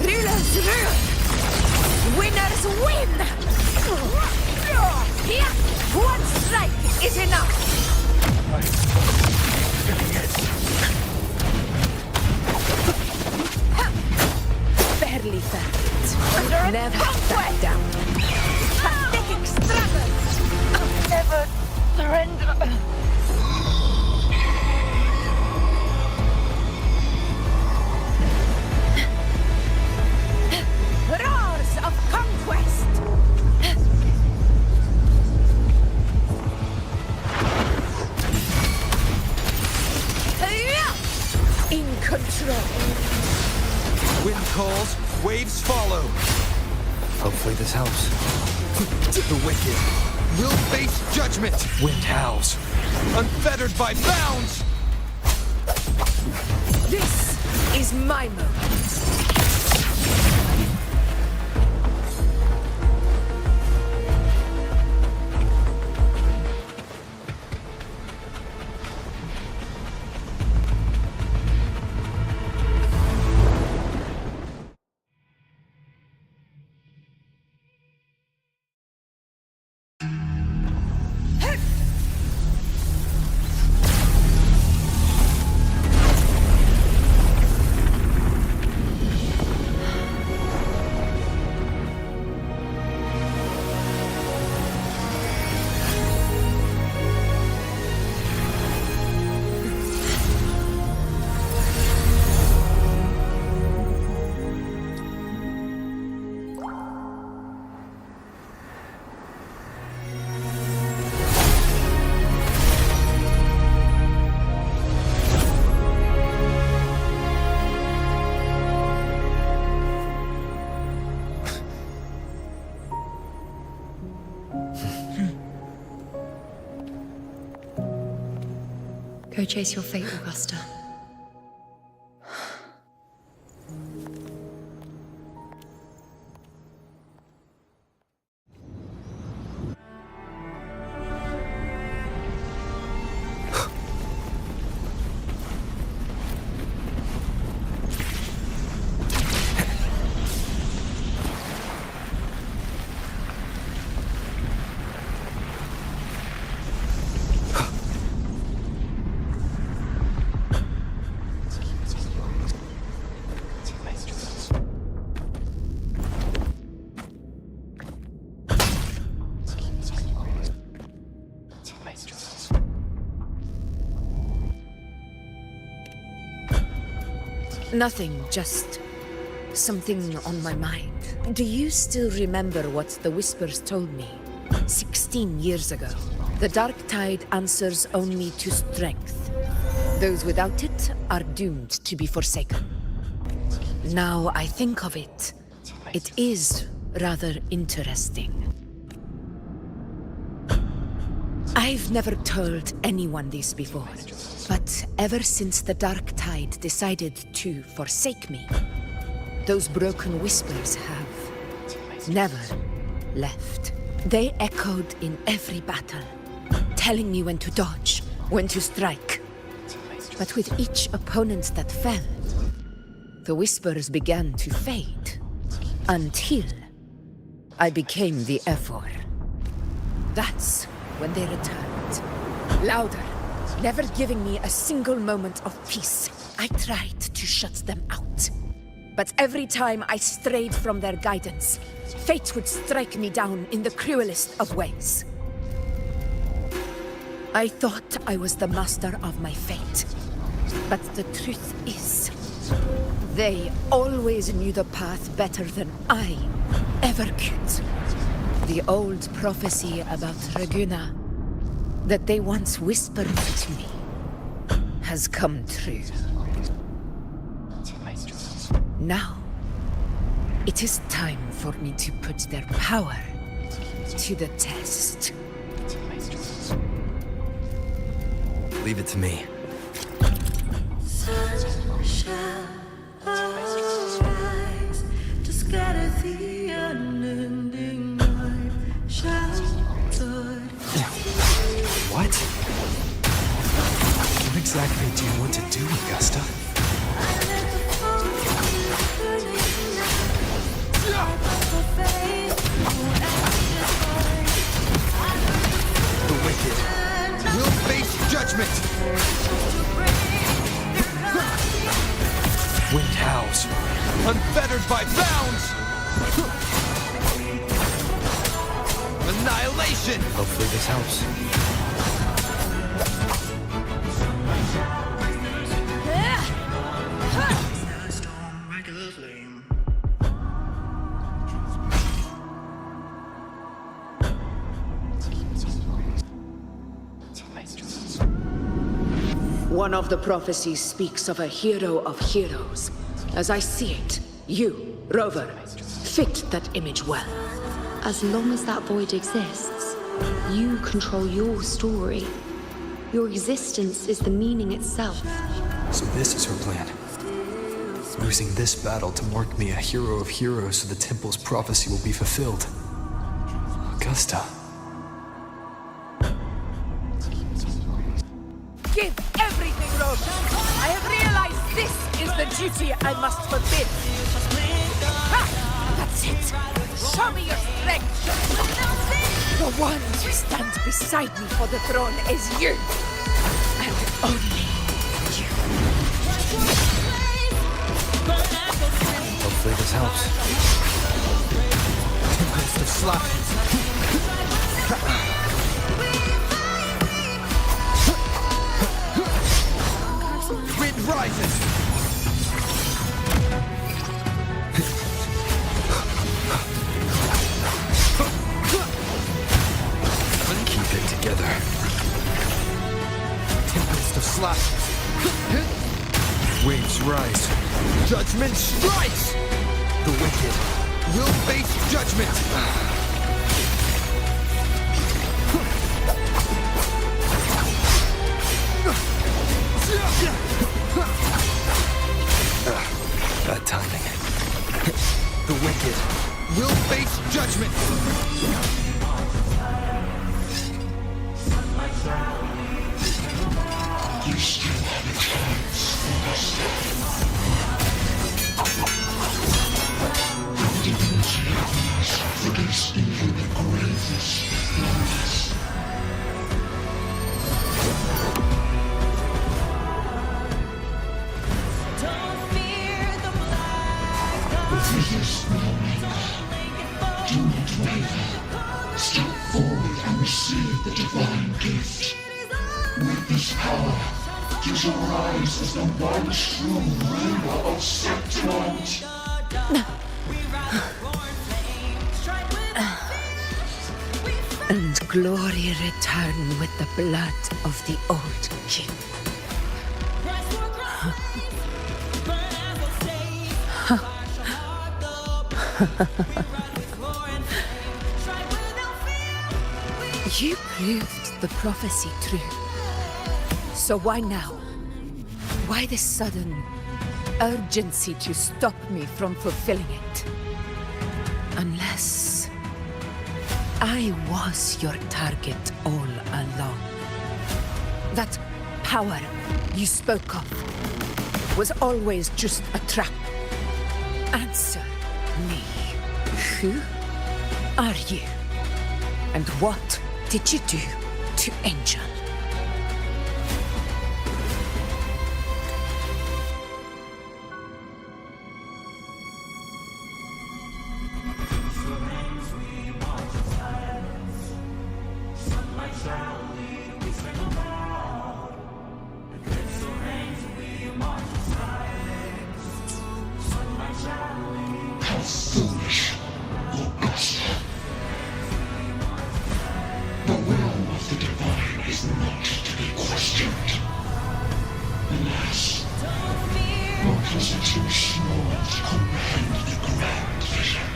Rulers rule. Winners win. One strike is enough. Barely fair. Never back down. Pathetic struggle. Never surrender. Roars of conquest. In control. Wind calls, waves follow. Hopefully this helps. The wicked will face judgment. Wind howls. Unfettered by bounds. This is my moment. chase your fate, Augusta. Nothing, just something on my mind. Do you still remember what the Whispers told me 16 years ago? The dark tide answers only to strength. Those without it are doomed to be forsaken. Now I think of it, it is rather interesting. I've never told anyone this before, but ever since the dark tide decided to forsake me, those broken whispers have never left. They echoed in every battle, telling me when to dodge, when to strike. But with each opponent that fell, the whispers began to fade, until I became the Ephor. That's when they returned, louder, never giving me a single moment of peace. I tried to shut them out. But every time I strayed from their guidance, fate would strike me down in the cruelest of ways. I thought I was the master of my fate. But the truth is, they always knew the path better than I ever could. The old prophecy about Raguna that they once whispered to me has come true. Now, it is time for me to put their power to the test. Leave it to me. Sun shall arise to scatter the unending night. Sheltered. What? What exactly do you want to do, Augusta? The wicked will face judgment! Wind howls. Unfettered by bounds! Annihilation! Hopefully this helps. One of the prophecies speaks of a hero of heroes. As I see it, you, Rover, fit that image well. As long as that void exists, you control your story. Your existence is the meaning itself. So this is her plan. Losing this battle to mark me a hero of heroes so the temple's prophecy will be fulfilled. Augusta. Give everything, Rover. I have realized this is the duty I must fulfill. Ha! That's it. Show me your strength. The one to stand beside me for the throne is you. And only you. Hopefully this helps. Tempest of Slashes. Wind rises! Keep it together. Tempest of Slashes. Waves rise. Judgment strikes! The wicked will face judgment! timing. The wicked will face judgment! You still have a chance for us. The divinity of these against even the greatest fears. Do not waver. Step forward and receive the divine gift. With this power, you shall rise as the one true ruler of Septimont. And glory return with the blood of the old king. You proved the prophecy true. So why now? Why this sudden urgency to stop me from fulfilling it? Unless I was your target all along. That power you spoke of was always just a trap. Answer me. Who are you? And what did you do to Angel? How foolish, Augusta. The will of the divine is not to be questioned. Alas, because it's too small to comprehend the grand vision.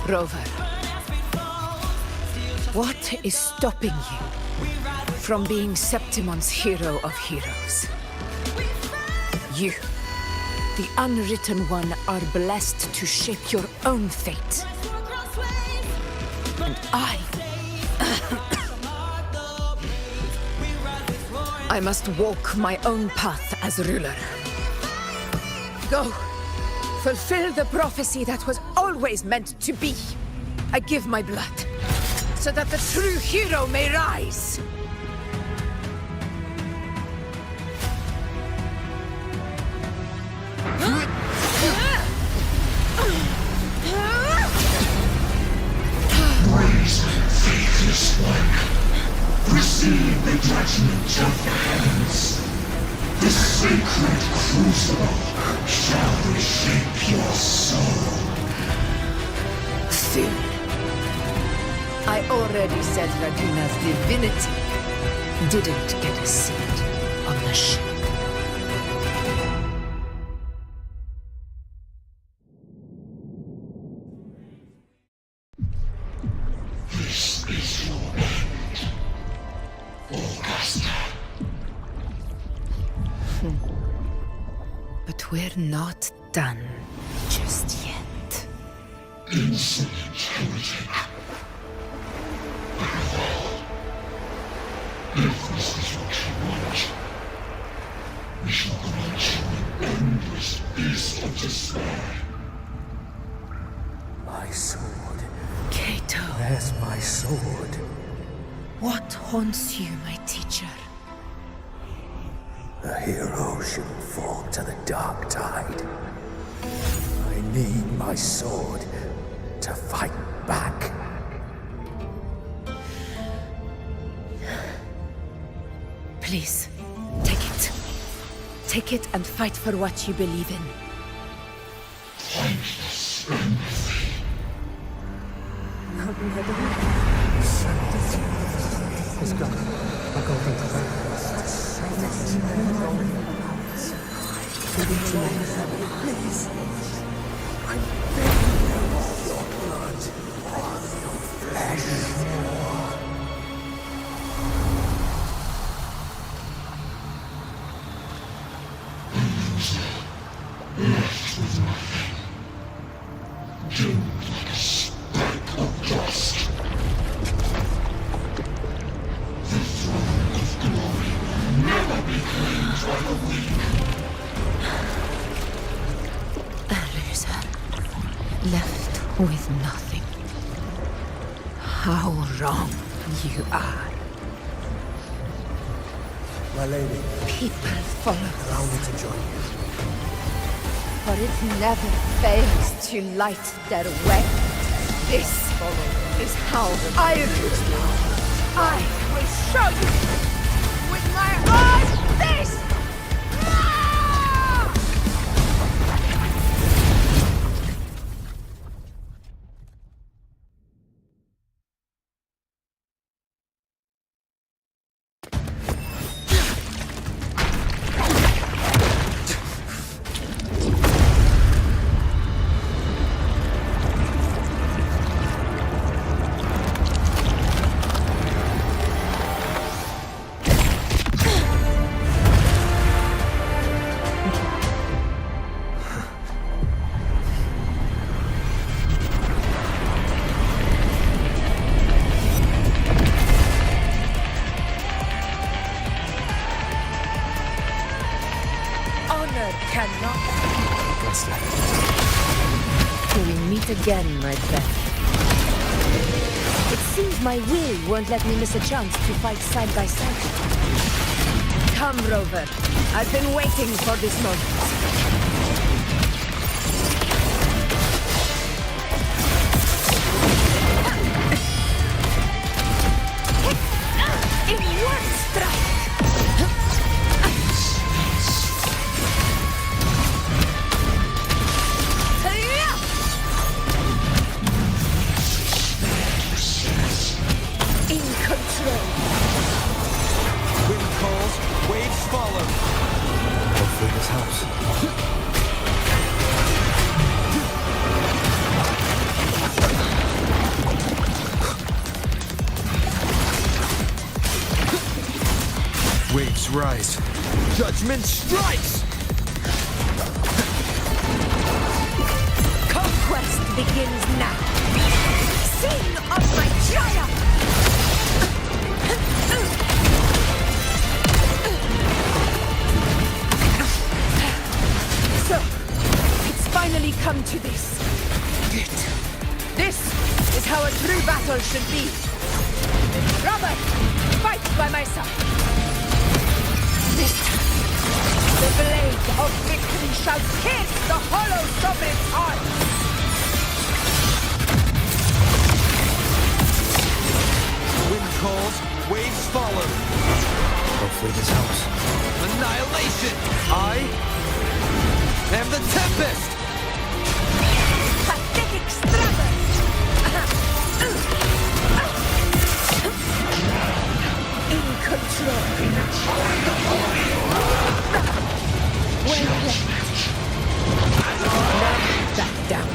Rover, what is stopping you from being Septimon's hero of heroes? You, the unwritten one, are blessed to shape your own fate. And I must walk my own path as ruler. Go, fulfill the prophecy that was always meant to be. I give my blood, so that the true hero may rise. Brazen, faithless one, receive the judgment of the heavens. The sacred crucible shall reshape your soul. Soon. I already said Raguna's divinity didn't get a seat on the ship. This is your end, Augusta. But we're not done just yet. Insolent heretic. If this is what you want, we shall grant you an endless beast of despair. My sword. Cato. Where's my sword? What haunts you, my teacher? A hero shouldn't fall to the dark tide. I need my sword to fight back. Please, take it. Take it and fight for what you believe in. Thankless empathy. Please. I'm begging you, your blood, your flesh. loser, left with nothing. Doomed like a speck of dust. The throne of glory will never be claimed by the weak. A loser, left with nothing. How wrong you are. My lady. People follow Allow me to join you. For it never fails to light their way. This is how I will. I will show you with my own fist! Again, my friend. It seems my will won't let me miss a chance to fight side by side. Come, Rover. I've been waiting for this moment. In one strike! Wind calls, waves follow. Hopefully this helps. Waves rise. Judgment strikes! Conquest begins now. Sing of my triumph! So, it's finally come to this. This is how a true battle should be. Robert, fight by my side. This time, the blade of victory shall pierce the hollow sovereign's heart. Wind calls, waves follow. Hopefully this helps. Annihilation! I am the Tempest! Pathetic struggle! In control. Well played. Now back down.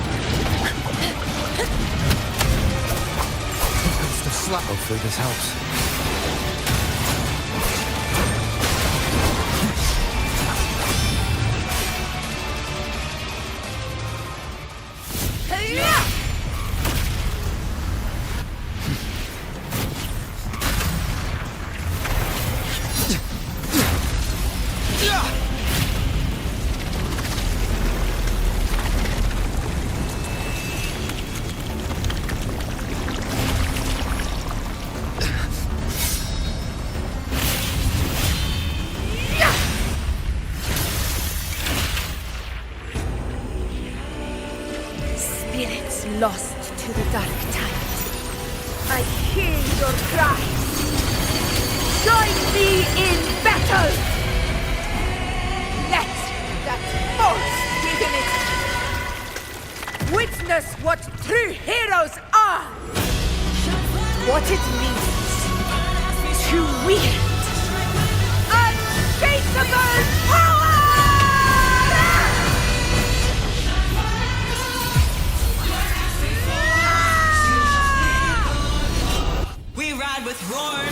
Ghost of Slap. Hopefully this helps. Spirits lost to the dark tide. I hear your cries. Join me in battle! Let that false divinity witness what true heroes are! What it means to wield unshakable power! We ride with roar.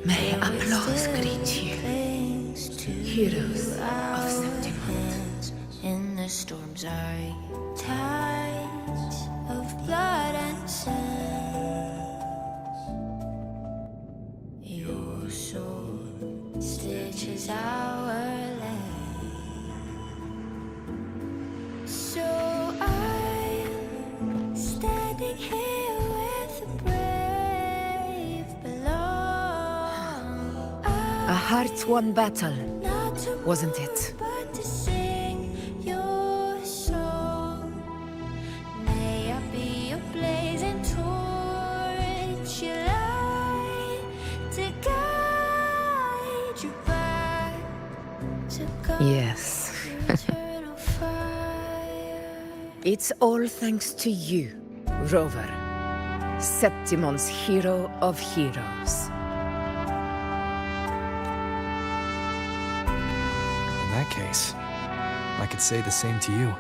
May applause greet you, heroes of Septimont. In the storms are tides of blood and sand. Your sword stitches our land. So I'm standing here with the brave below. A heart-won battle, wasn't it? But to sing your song, may I be a blazing torch, your light to guide you back to God. Yes. Eternal fire. It's all thanks to you, Rover, Septimon's hero of heroes. In that case, I could say the same to you.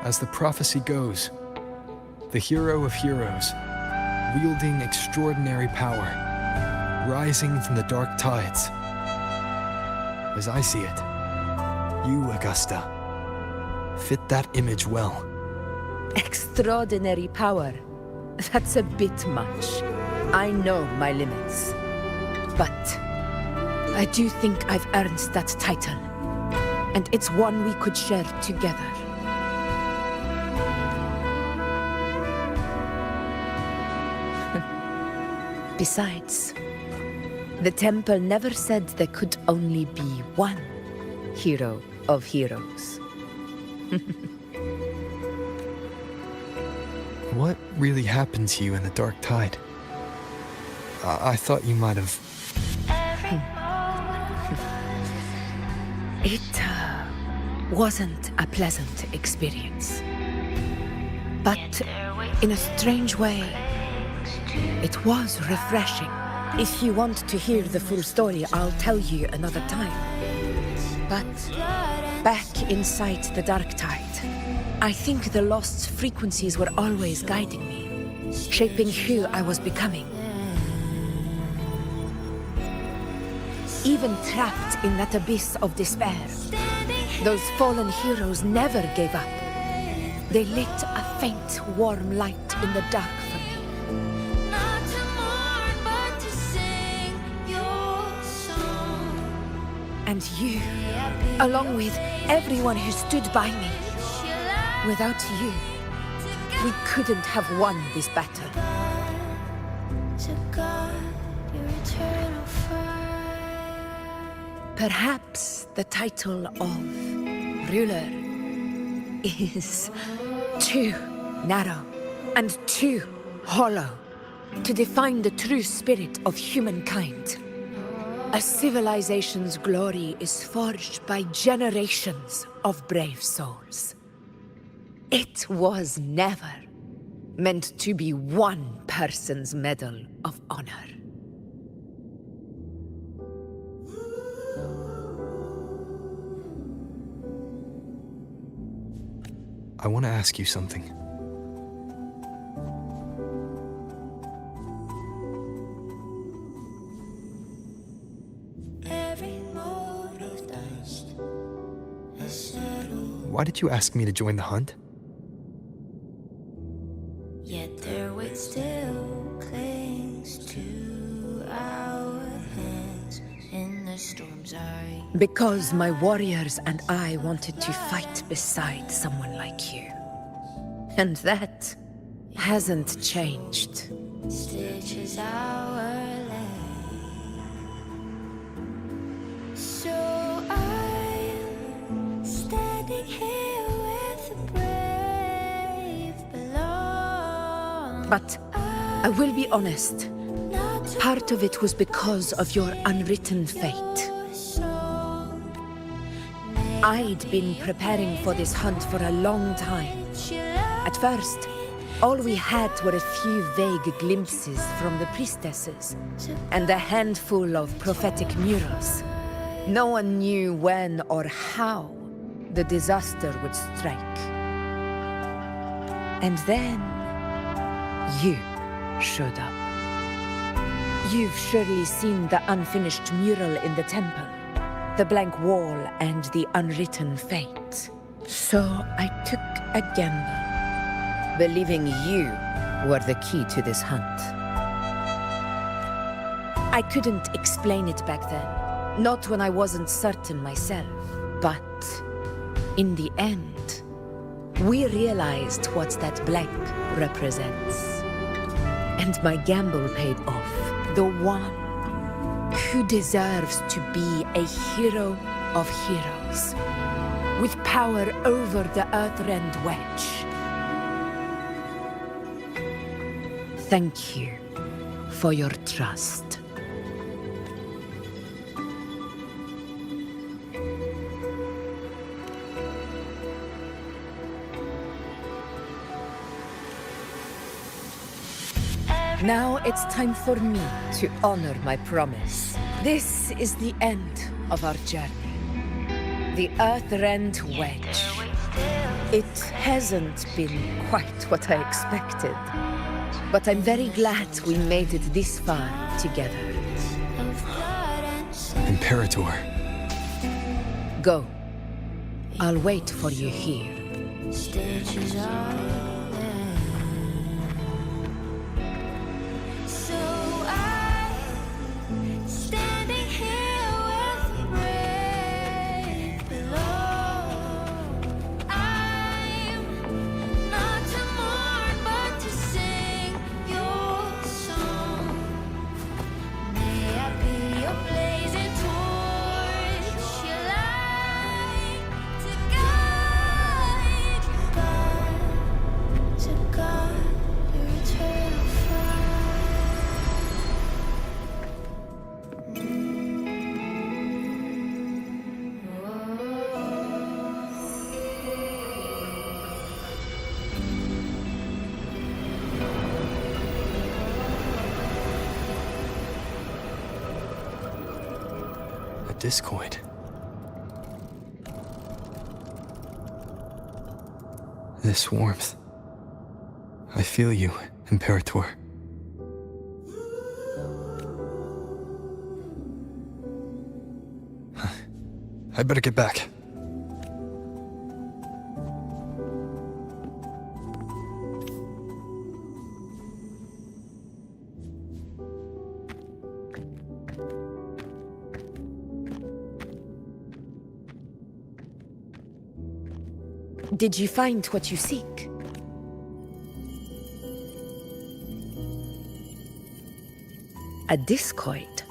As the prophecy goes, the hero of heroes, wielding extraordinary power, rising from the dark tides. As I see it, you, Augusta, fit that image well. Extraordinary power. That's a bit much. I know my limits. But I do think I've earned that title. And it's one we could share together. Besides, the temple never said there could only be one hero of heroes. What really happened to you in the dark tide? I thought you might have... It wasn't a pleasant experience. But in a strange way, it was refreshing. If you want to hear the full story, I'll tell you another time. But back inside the dark tide, I think the lost frequencies were always guiding me, shaping who I was becoming. Even trapped in that abyss of despair, those fallen heroes never gave up. They lit a faint, warm light in the dark for me. And you, along with everyone who stood by me. Without you, we couldn't have won this battle. Perhaps the title of ruler is too narrow and too hollow to define the true spirit of humankind. A civilization's glory is forged by generations of brave souls. It was never meant to be one person's medal of honor. I want to ask you something. Why did you ask me to join the hunt? Yet their weight still clings to our hands in the storm's eye. Because my warriors and I wanted to fight beside someone like you. And that hasn't changed. Stitches our land. So I'm standing here with the brave below. But I will be honest. Part of it was because of your unwritten fate. I'd been preparing for this hunt for a long time. At first, all we had were a few vague glimpses from the priestesses, and a handful of prophetic murals. No one knew when or how the disaster would strike. And then, you showed up. You've surely seen the unfinished mural in the temple, the blank wall and the unwritten fate. So I took a gamble, believing you were the key to this hunt. I couldn't explain it back then, not when I wasn't certain myself, but in the end, we realized what that blank represents. And my gamble paid off. The one who deserves to be a hero of heroes, with power over the Earthrend Wedge. Thank you for your trust. Now it's time for me to honor my promise. This is the end of our journey. The Earthrend Wedge. It hasn't been quite what I expected, but I'm very glad we made it this far together. Imperator. Go. I'll wait for you here. Discoid. This warmth. I feel you, Imperator. I better get back. Did you find what you seek? A discoid.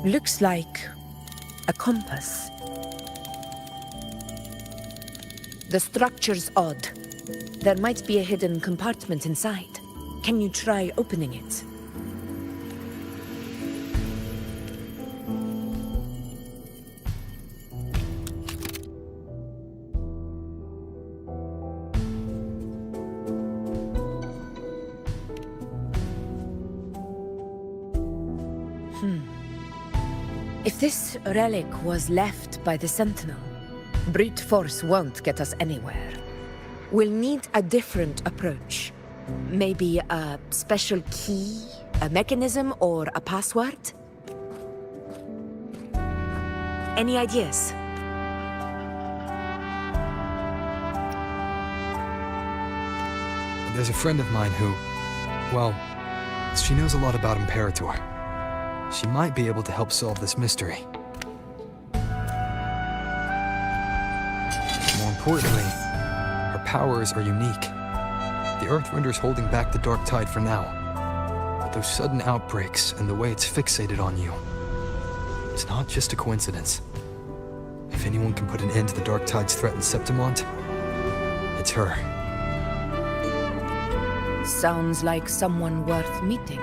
Looks like a compass. The structure's odd. There might be a hidden compartment inside. Can you try opening it? If this relic was left by the Sentinel, brute force won't get us anywhere. We'll need a different approach. Maybe a special key, a mechanism, or a password? Any ideas? There's a friend of mine who, well, she knows a lot about Imperator. She might be able to help solve this mystery. More importantly, her powers are unique. The Earthrender's holding back the Dark Tide for now. But those sudden outbreaks and the way it's fixated on you, it's not just a coincidence. If anyone can put an end to the Dark Tide's threat in Septimont, it's her. Sounds like someone worth meeting.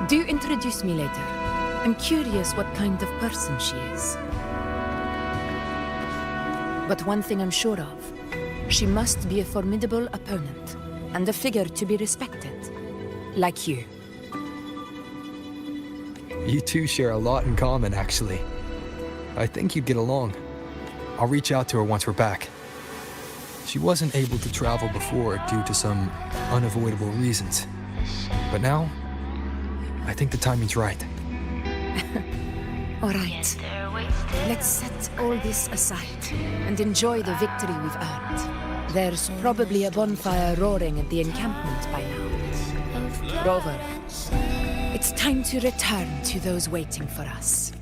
Do introduce me later. I'm curious what kind of person she is. But one thing I'm sure of, she must be a formidable opponent, and a figure to be respected. Like you. You two share a lot in common, actually. I think you'd get along. I'll reach out to her once we're back. She wasn't able to travel before due to some unavoidable reasons. But now, I think the timing's right. All right. Let's set all this aside and enjoy the victory we've earned. There's probably a bonfire roaring at the encampment by now. Rover, it's time to return to those waiting for us.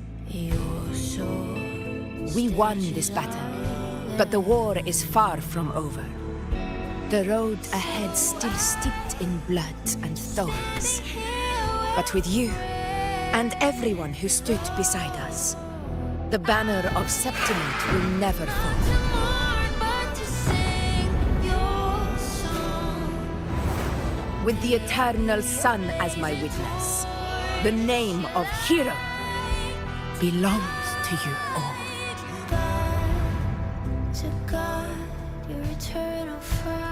We won this battle, but the war is far from over. The road ahead still steeped in blood and thorns. But with you, and everyone who stood beside us, the banner of Septimate will never fall. With the eternal sun as my witness, the name of hero belongs to you all. To God, your eternal fire.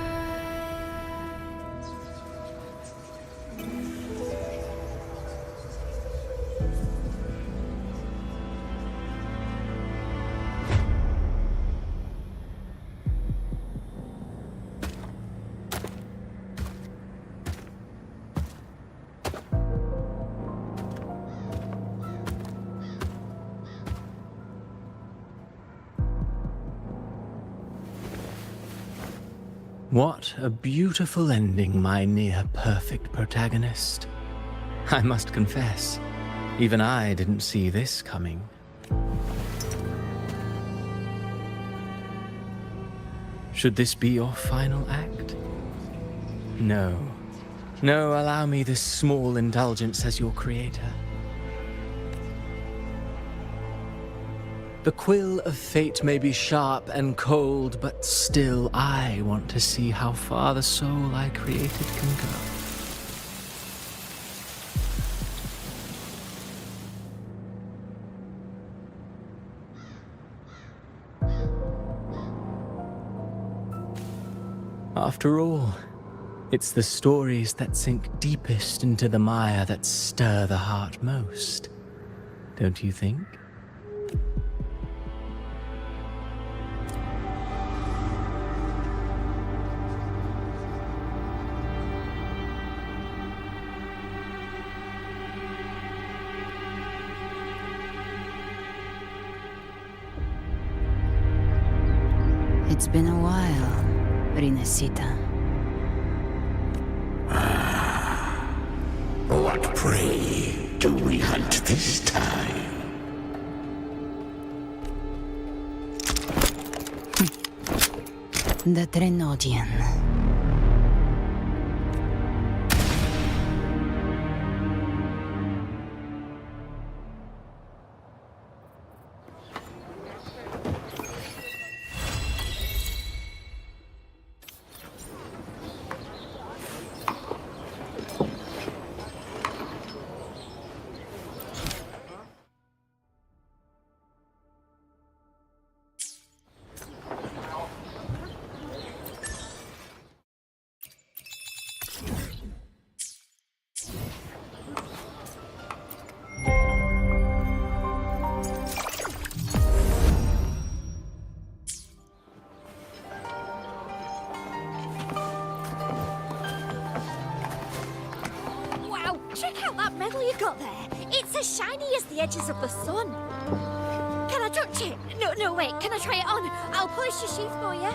What a beautiful ending, my near-perfect protagonist. I must confess, even I didn't see this coming. Should this be your final act? No. No, allow me this small indulgence as your creator. The quill of fate may be sharp and cold, but still I want to see how far the soul I created can go. After all, it's the stories that sink deepest into the mire that stir the heart most, don't you think? It's been a while, Rinesita. What prey do we hunt this time? The Trenodian. Check out that medal you got there. It's as shiny as the edges of the sun. Can I touch it? No, wait. Can I try it on? I'll polish the sheath for you.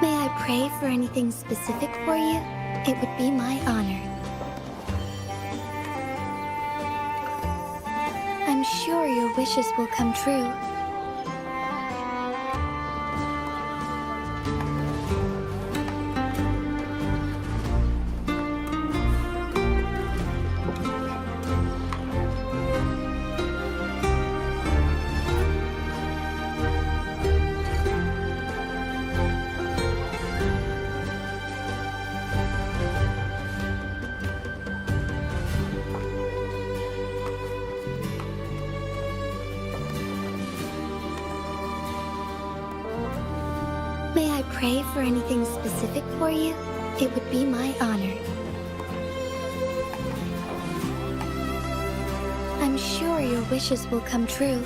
May I pray for anything specific for you? It would be my honor. I'm sure your wishes will come true. pray for anything specific for you, it would be my honor. I'm sure your wishes will come true.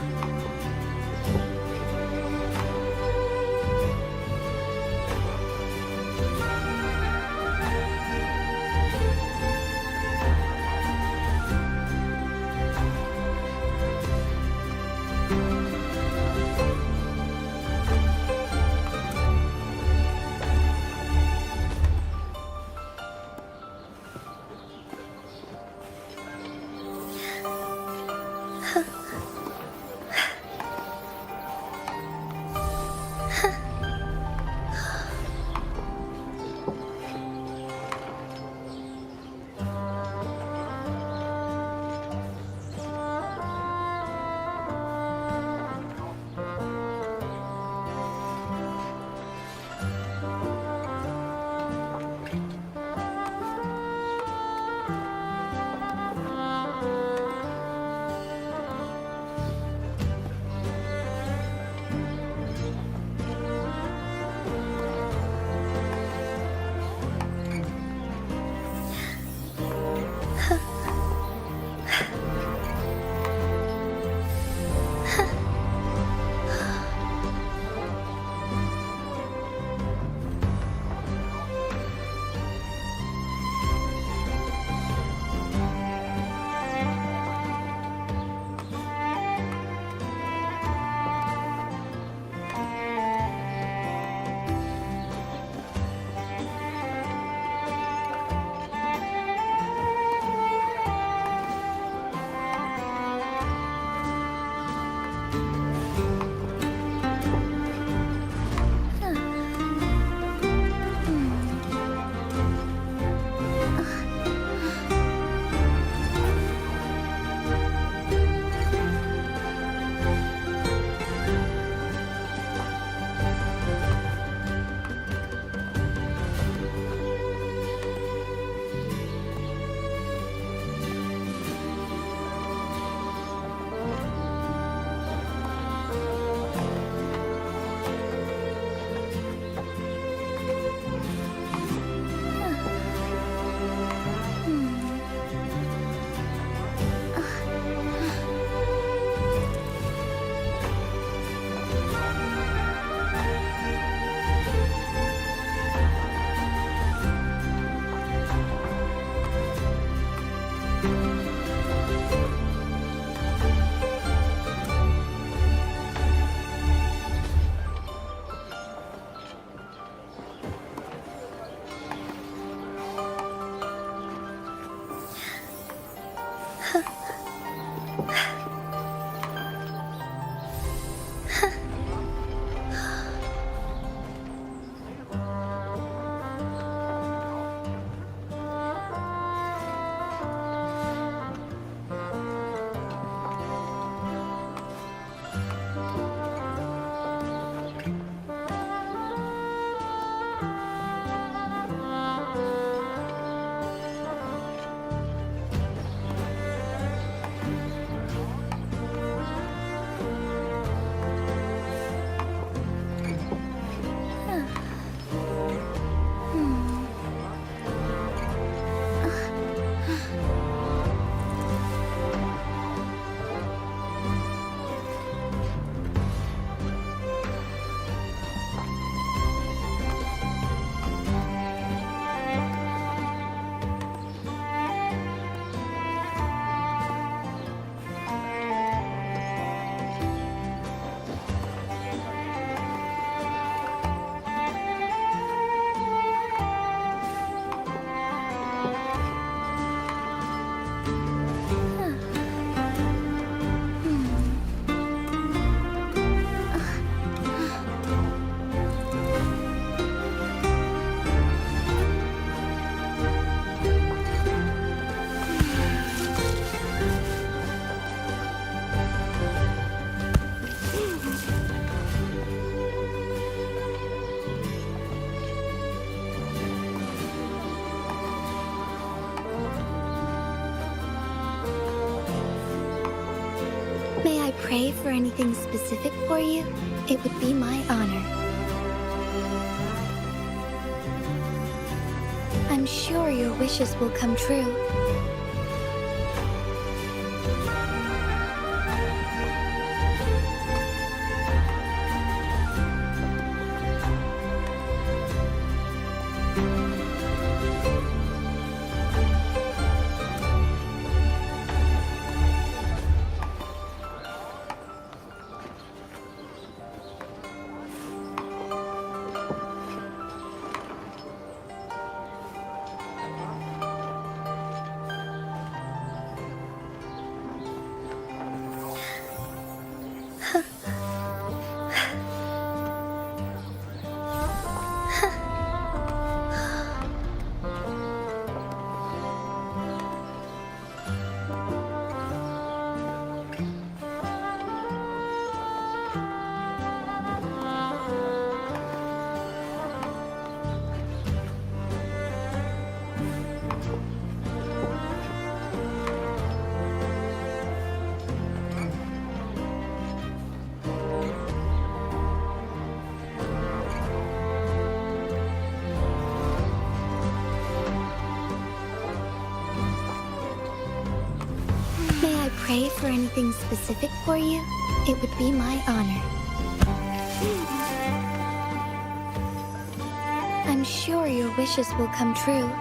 May I pray for anything specific for you? It would be my honor. I'm sure your wishes will come true. May I pray for anything specific for you? It would be my honor. I'm sure your wishes will come true.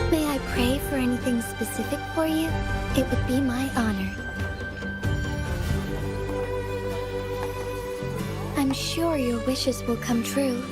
May I pray for anything specific for you? It would be my honor. I'm sure your wishes will come true.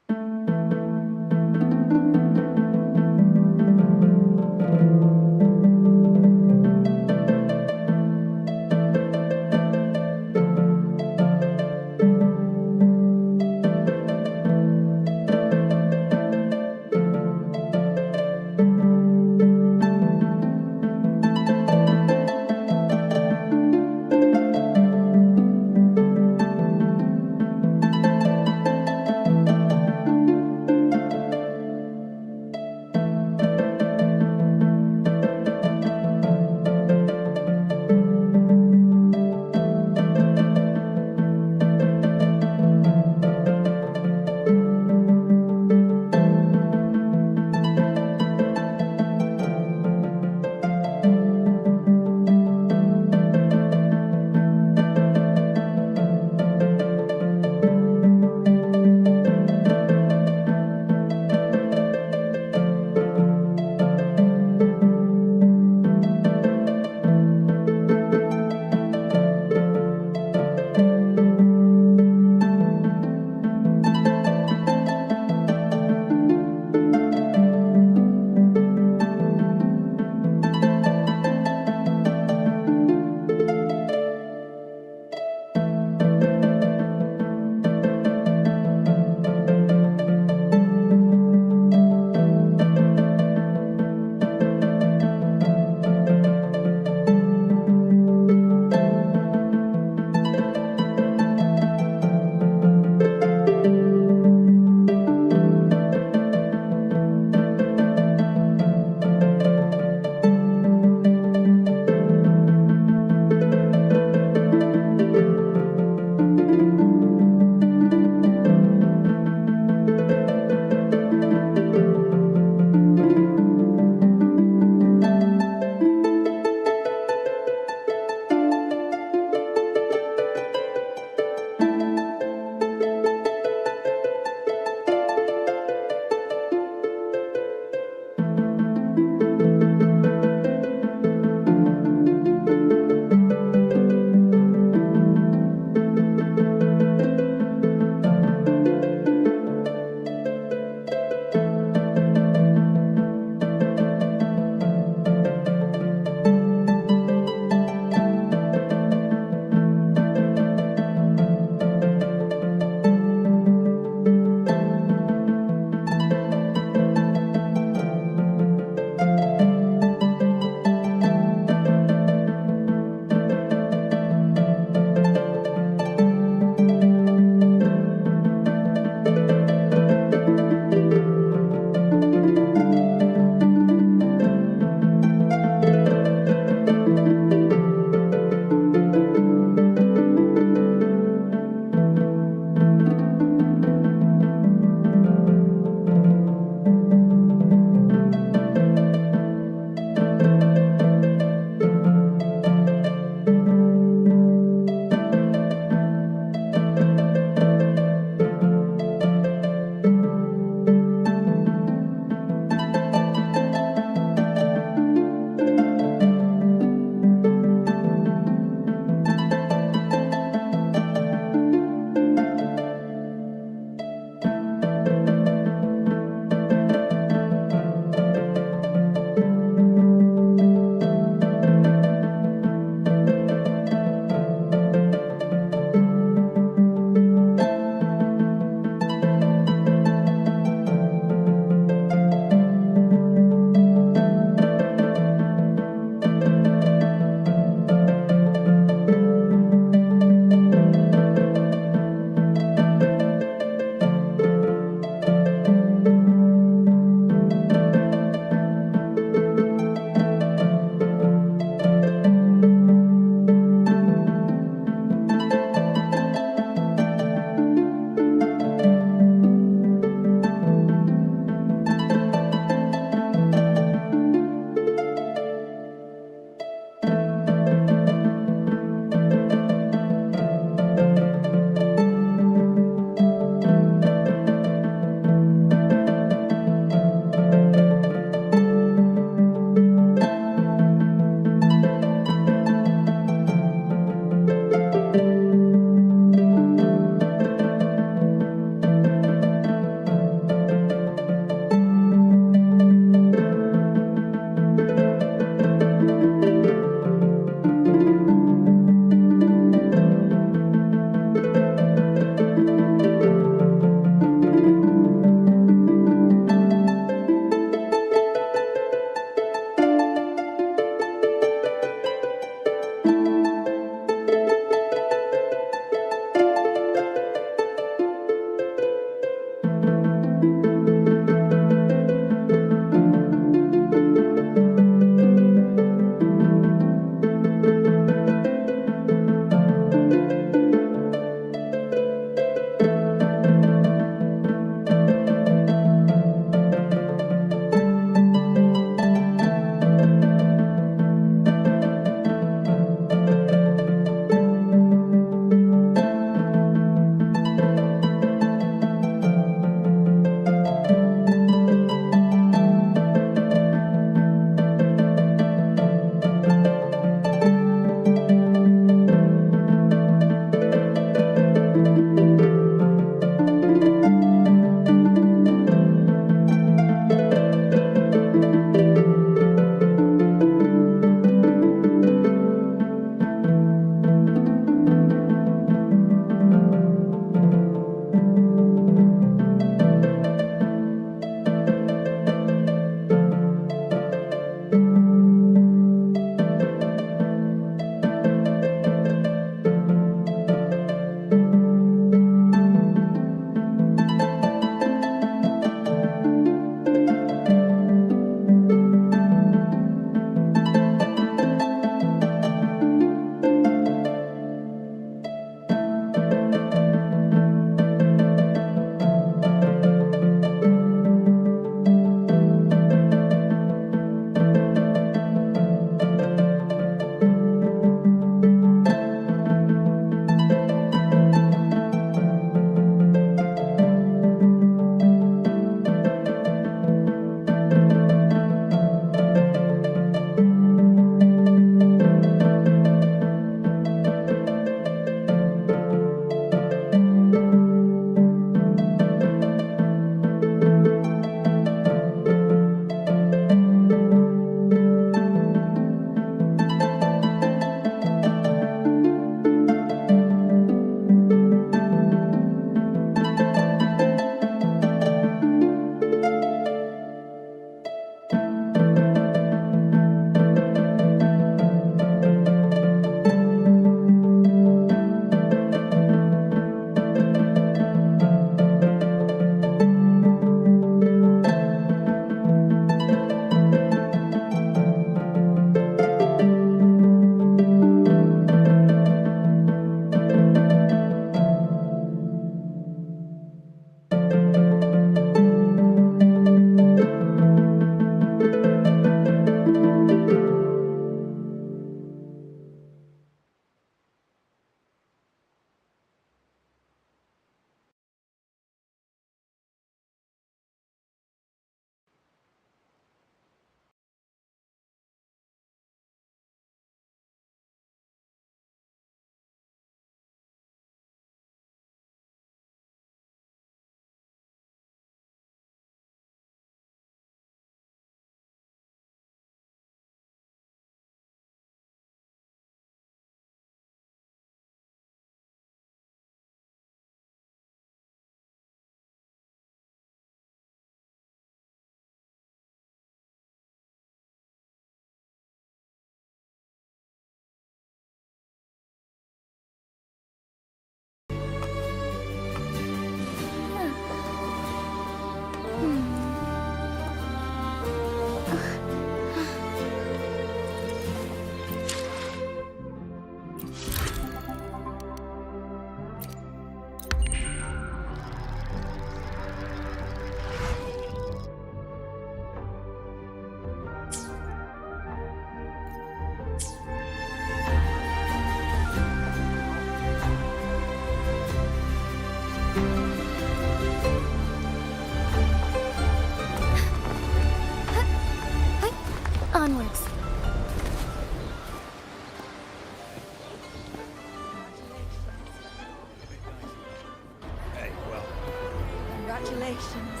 Congratulations.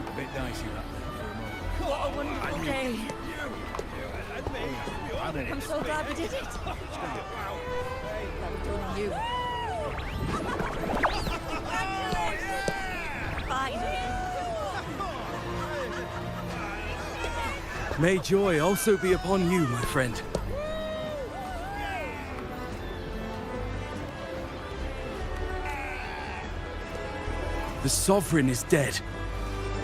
A bit dicey that for a moment. What a wonderful day. I'm so glad we did it. Well done, you. Finally. May joy also be upon you, my friend. The Sovereign is dead.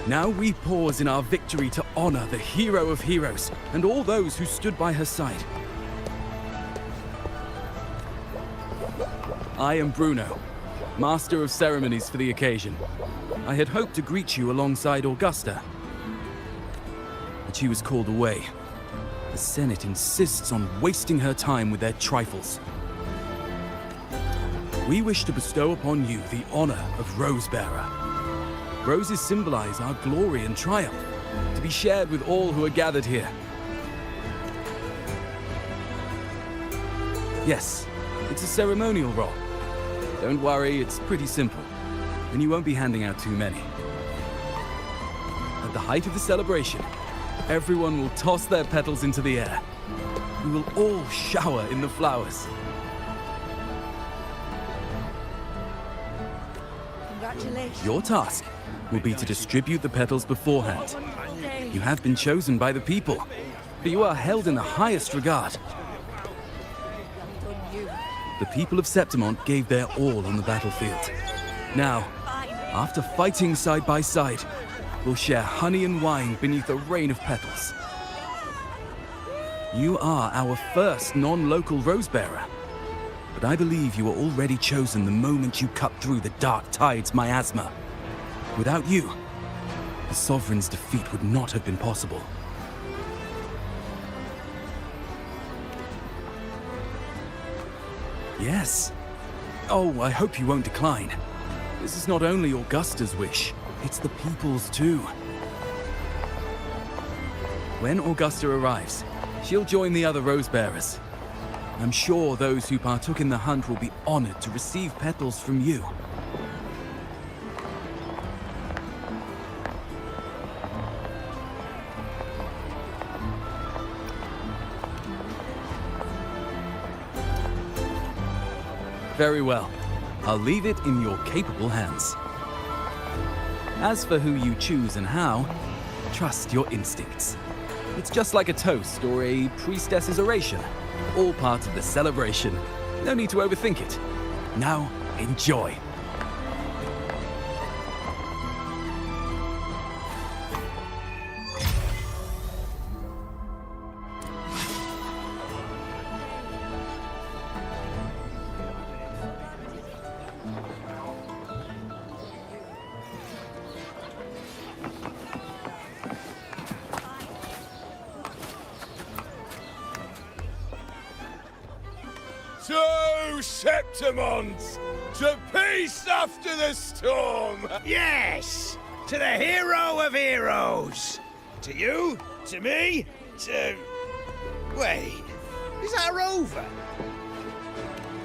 Now we pause in our victory to honor the hero of heroes and all those who stood by her side. I am Bruno, Master of Ceremonies for the occasion. I had hoped to greet you alongside Augusta, but she was called away. The Senate insists on wasting her time with their trifles. We wish to bestow upon you the honor of Rosebearer. Roses symbolize our glory and triumph, to be shared with all who are gathered here. Yes, it's a ceremonial role. Don't worry, it's pretty simple, and you won't be handing out too many. At the height of the celebration, everyone will toss their petals into the air. We will all shower in the flowers. Congratulations. Your task will be to distribute the petals beforehand. You have been chosen by the people, but you are held in the highest regard. The people of Septimont gave their all on the battlefield. Now, after fighting side by side, we'll share honey and wine beneath a rain of petals. You are our first non-local Rosebearer, but I believe you were already chosen the moment you cut through the dark tide's miasma. Without you, the Sovereign's defeat would not have been possible. Yes. Oh, I hope you won't decline. This is not only Augusta's wish, it's the people's too. When Augusta arrives, she'll join the other Rosebearers. I'm sure those who partook in the hunt will be honored to receive petals from you. Very well. I'll leave it in your capable hands. As for who you choose and how, trust your instincts. It's just like a toast or a priestess's oration. All part of the celebration. No need to overthink it. Now, enjoy. To Septimont! To peace after the storm! Yes! To the hero of heroes! To you, to me, to... Wait, is that a rover?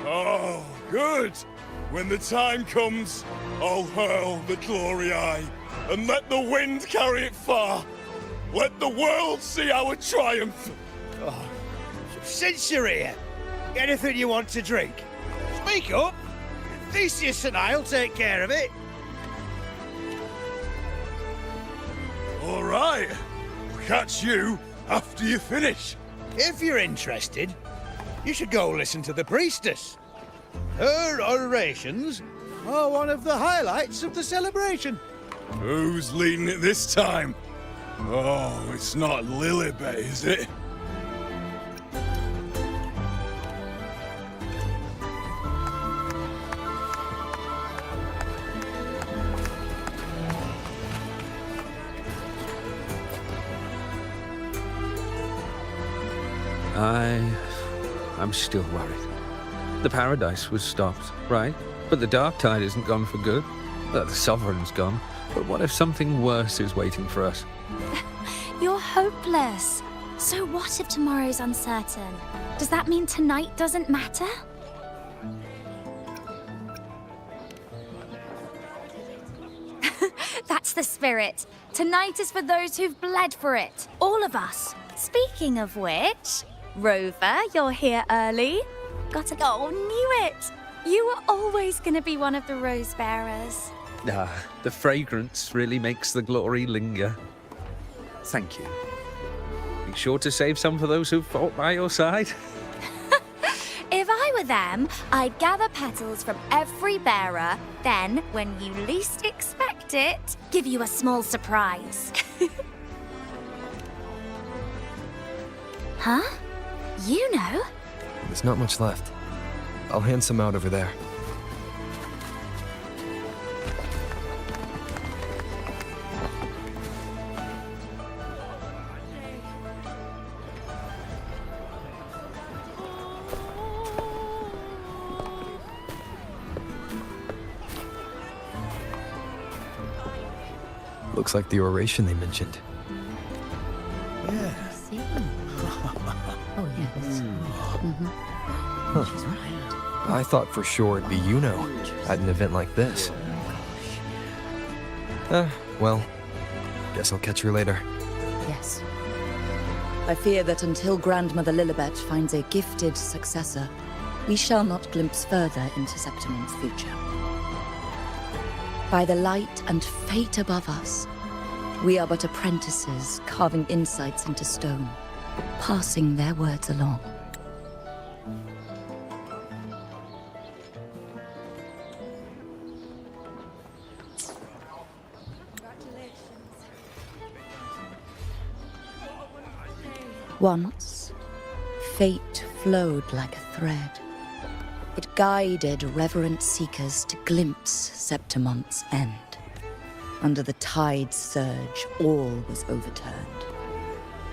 Oh, good! When the time comes, I'll hurl the glory eye and let the wind carry it far. Let the world see our triumph! Oh, since you're here, anything you want to drink? Speak up! Theseus and I'll take care of it. All right. I'll catch you after you finish. If you're interested, you should go listen to the priestess. Her orations are one of the highlights of the celebration. Who's leading it this time? Oh, it's not Lilibet, is it? I'm still worried. The Paradise was stopped, right? But the Dark Tide isn't gone for good. The Sovereign's gone. But what if something worse is waiting for us? You're hopeless. So what if tomorrow's uncertain? Does that mean tonight doesn't matter? That's the spirit. Tonight is for those who've bled for it. All of us. Speaking of which, Rover, you're here early. Knew it. You were always going to be one of the rose bearers. The fragrance really makes the glory linger. Thank you. Be sure to save some for those who've fought by your side. If I were them, I'd gather petals from every bearer, then, when you least expect it, give you a small surprise. Huh? You know? There's not much left. I'll hand some out over there. Looks like the oration they mentioned. Yeah. Oh, yes. Huh. I thought for sure it'd be at an event like this. Well, guess I'll catch her later. Yes. I fear that until Grandmother Lilibet finds a gifted successor, we shall not glimpse further into Septimon's future. By the light and fate above us, we are but apprentices carving insights into stone, passing their words along. Once, fate flowed like a thread. It guided reverent seekers to glimpse Septimon's end. Under the tide's surge, all was overturned.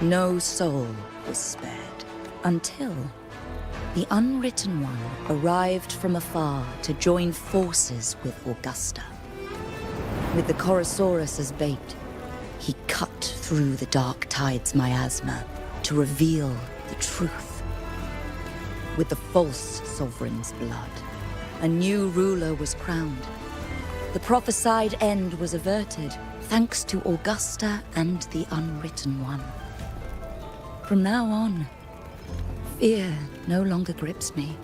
No soul was spared, until the Unwritten One arrived from afar to join forces with Augusta. With the Chorosaurus as bait, he cut through the dark tide's miasma to reveal the truth. With the false sovereign's blood, a new ruler was crowned. The prophesied end was averted, thanks to Augusta and the Unwritten One. From now on, fear no longer grips me.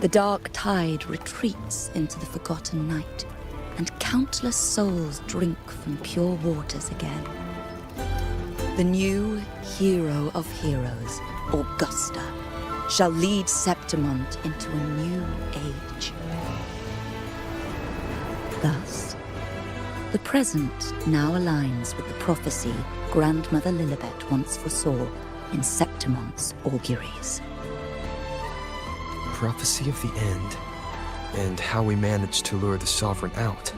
The dark tide retreats into the forgotten night, and countless souls drink from pure waters again. The new hero of heroes, Augusta, shall lead Septimont into a new age. Thus, the present now aligns with the prophecy Grandmother Lilibet once foresaw in Septimont's auguries. Prophecy of the end, and how we managed to lure the Sovereign out.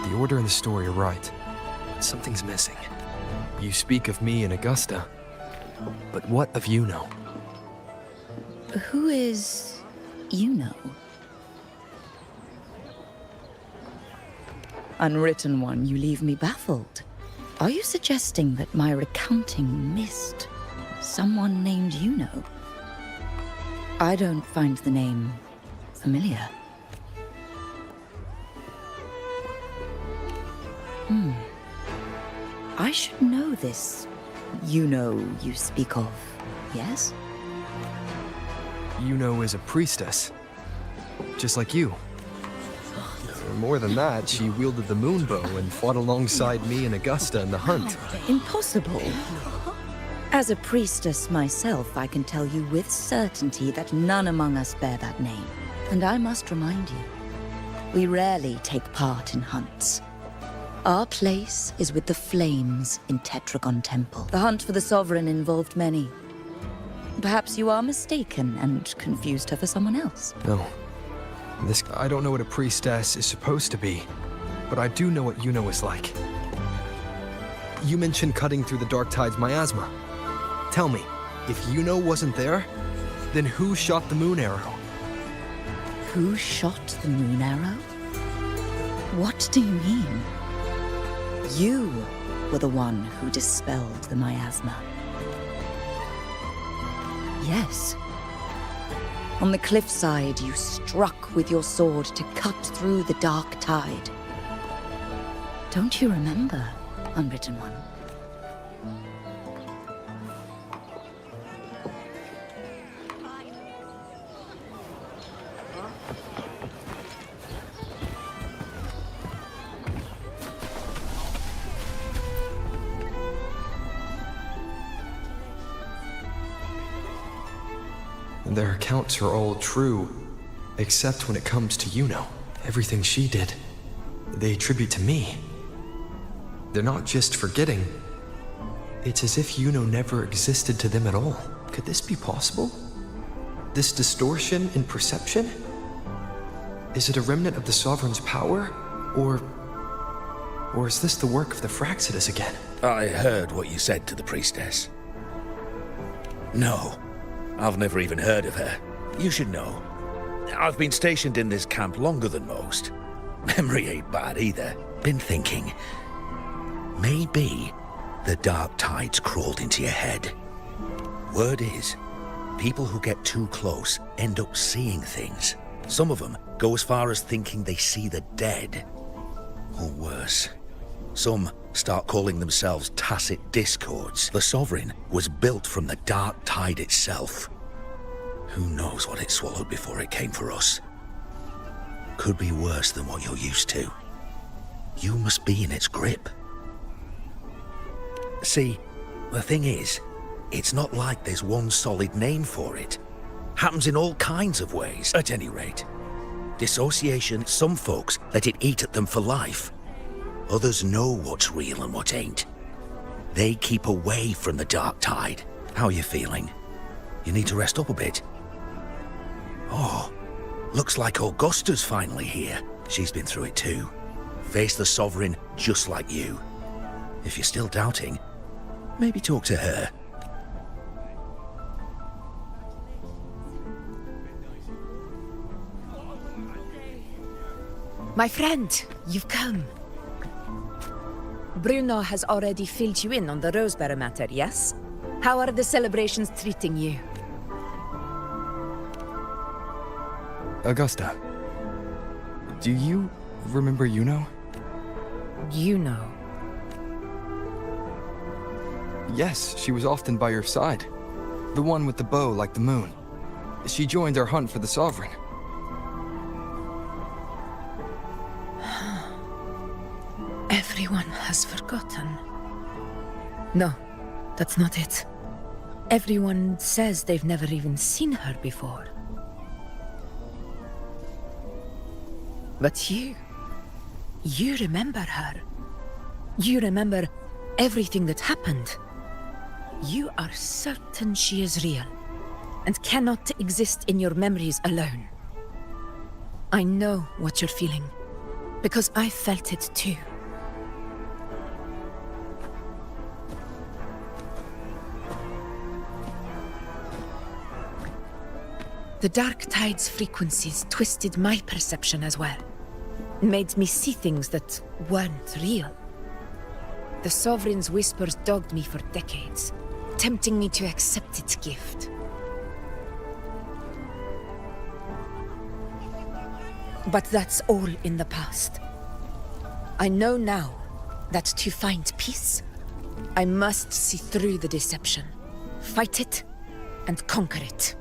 The order and the story are right. Something's missing. You speak of me and Augusta, but what of Yuno? Who is Yuno? Unwritten One, you leave me baffled. Are you suggesting that my recounting missed someone named Yuno? I don't find the name familiar. I should know this Yuno you speak of, yes? Yuno is a priestess, just like you. More than that, she wielded the moonbow and fought alongside me and Augusta in the hunt. Impossible. As a priestess myself, I can tell you with certainty that none among us bear that name. And I must remind you, we rarely take part in hunts. Our place is with the flames in Tetragon Temple. The hunt for the Sovereign involved many. Perhaps you are mistaken and confused her for someone else. No. I don't know what a priestess is supposed to be, but I do know what Yuno is like. You mentioned cutting through the dark tide's miasma. Tell me, if Yuno wasn't there, then who shot the moon arrow? Who shot the moon arrow? What do you mean? You were the one who dispelled the miasma. Yes. On the cliffside, you struck with your sword to cut through the dark tide. Don't you remember, Unwritten One? Their accounts are all true, except when it comes to Yuno. Everything she did, they attribute to me. They're not just forgetting. It's as if Yuno never existed to them at all. Could this be possible? This distortion in perception? Is it a remnant of the Sovereign's power? Or is this the work of the Fraxidus again? I heard what you said to the priestess. No, I've never even heard of her. You should know. I've been stationed in this camp longer than most. Memory ain't bad either. Been thinking. Maybe the dark tides crawled into your head. Word is, people who get too close end up seeing things. Some of them go as far as thinking they see the dead. Or worse. Some start calling themselves tacit discords. The Sovereign was built from the dark tide itself. Who knows what it swallowed before it came for us? Could be worse than what you're used to. You must be in its grip. See, the thing is, it's not like there's one solid name for it. Happens in all kinds of ways, at any rate. Dissociation, some folks let it eat at them for life. Others know what's real and what ain't. They keep away from the dark tide. How are you feeling? You need to rest up a bit. Oh, looks like Augusta's finally here. She's been through it too. Faced the Sovereign just like you. If you're still doubting, maybe talk to her. My friend, you've come. Bruno has already filled you in on the Rosebearer matter, yes? How are the celebrations treating you? Augusta, do you remember Yuno? Yuno? Yes, she was often by your side. The one with the bow like the moon. She joined our hunt for the Sovereign. Everyone has forgotten. No, that's not it. Everyone says they've never even seen her before. But you remember her. You remember everything that happened. You are certain she is real, and cannot exist in your memories alone. I know what you're feeling, because I felt it too. The dark tide's frequencies twisted my perception as well. Made me see things that weren't real. The Sovereign's whispers dogged me for decades, tempting me to accept its gift. But that's all in the past. I know now that to find peace, I must see through the deception, fight it, and conquer it.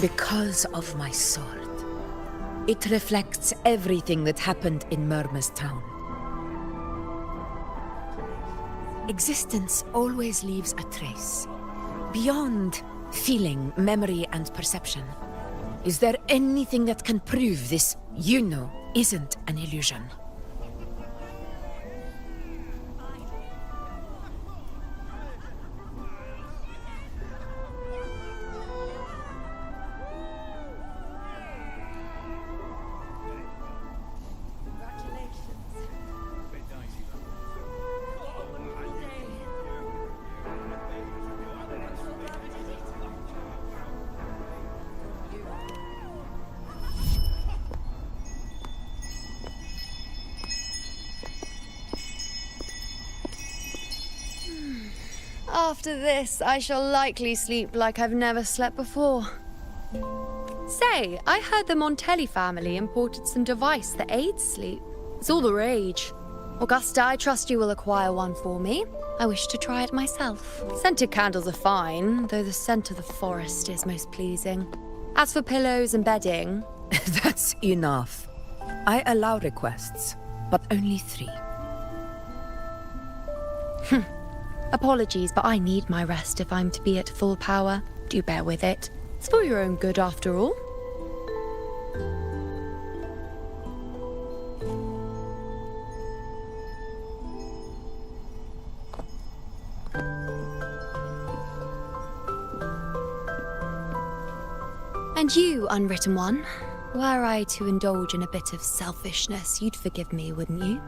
Because of my sword. It reflects everything that happened in Murma's town. Existence always leaves a trace. Beyond feeling, memory, and perception. Is there anything that can prove this Yuno isn't an illusion? After this, I shall likely sleep like I've never slept before. Say, I heard the Montelli family imported some device that aids sleep. It's all the rage. Augusta, I trust you will acquire one for me. I wish to try it myself. Scented candles are fine, though the scent of the forest is most pleasing. As for pillows and bedding... That's enough. I allow requests, but only 3. Apologies, but I need my rest if I'm to be at full power. Do bear with it. It's for your own good, after all. And you, unwritten one, were I to indulge in a bit of selfishness, you'd forgive me, wouldn't you?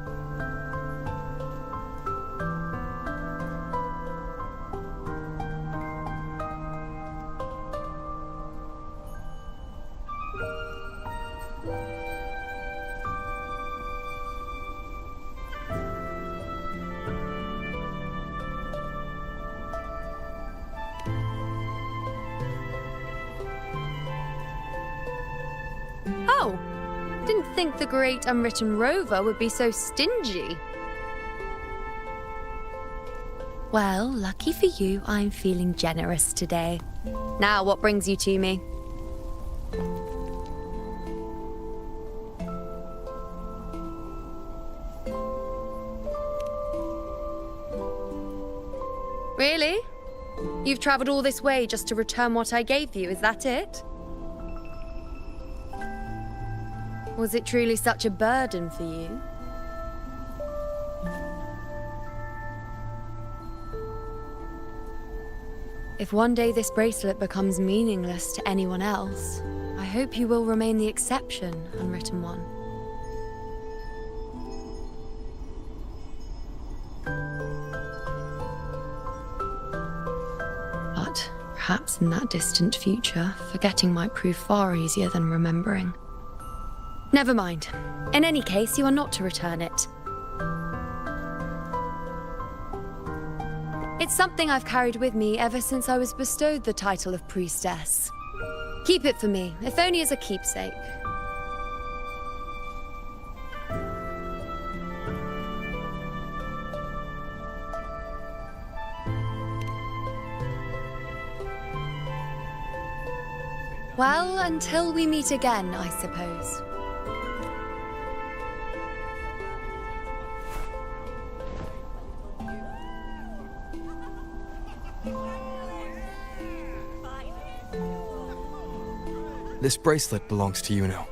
Oh, didn't think the great unwritten rover would be so stingy. Well, lucky for you, I'm feeling generous today. Now, what brings you to me? Really? You've traveled all this way just to return what I gave you, is that it? Was it truly such a burden for you? If one day this bracelet becomes meaningless to anyone else, I hope you will remain the exception, unwritten one. But perhaps in that distant future, forgetting might prove far easier than remembering. Never mind. In any case, you are not to return it. It's something I've carried with me ever since I was bestowed the title of priestess. Keep it for me, if only as a keepsake. Well, until we meet again, I suppose. This bracelet belongs to you now.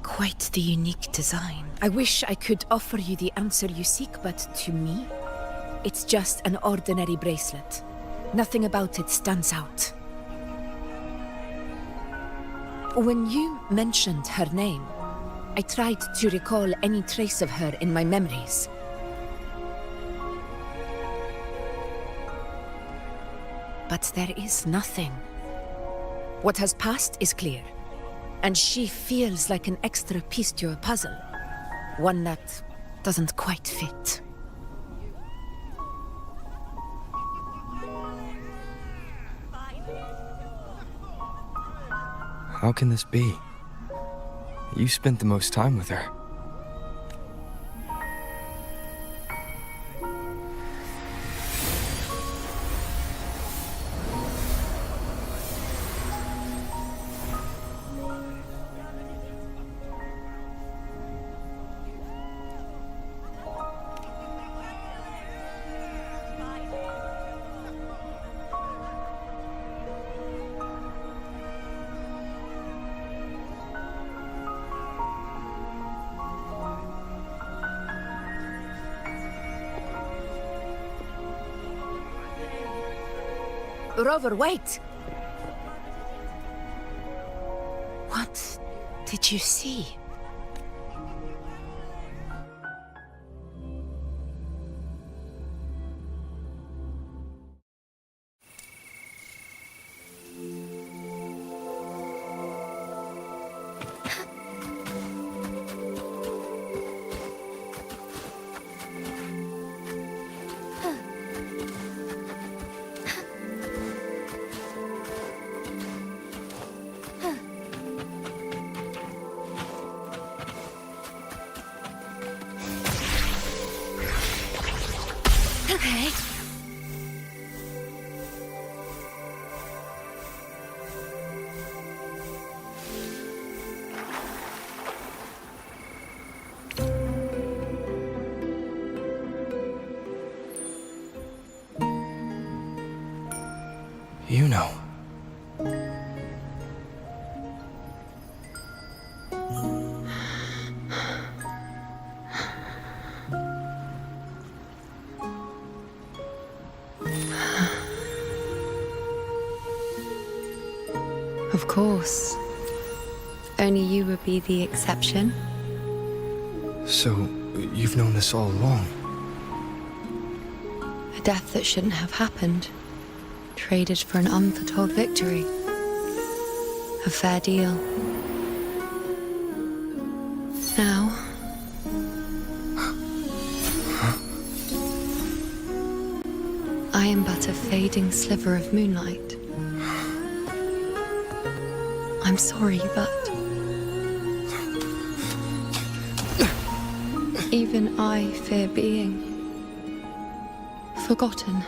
Quite the unique design. I wish I could offer you the answer you seek, but to me, it's just an ordinary bracelet. Nothing about it stands out. When you mentioned her name, I tried to recall any trace of her in my memories. But there is nothing. What has passed is clear, and she feels like an extra piece to a puzzle, one that doesn't quite fit. How can this be? You spent the most time with her. Rover, wait! What did you see? Okay. You know. Of course. Only you would be the exception. So, you've known this all along? A death that shouldn't have happened. Traded for an unforetold victory. A fair deal. Now... I am but a fading sliver of moonlight. I'm sorry, but... even I fear being... forgotten.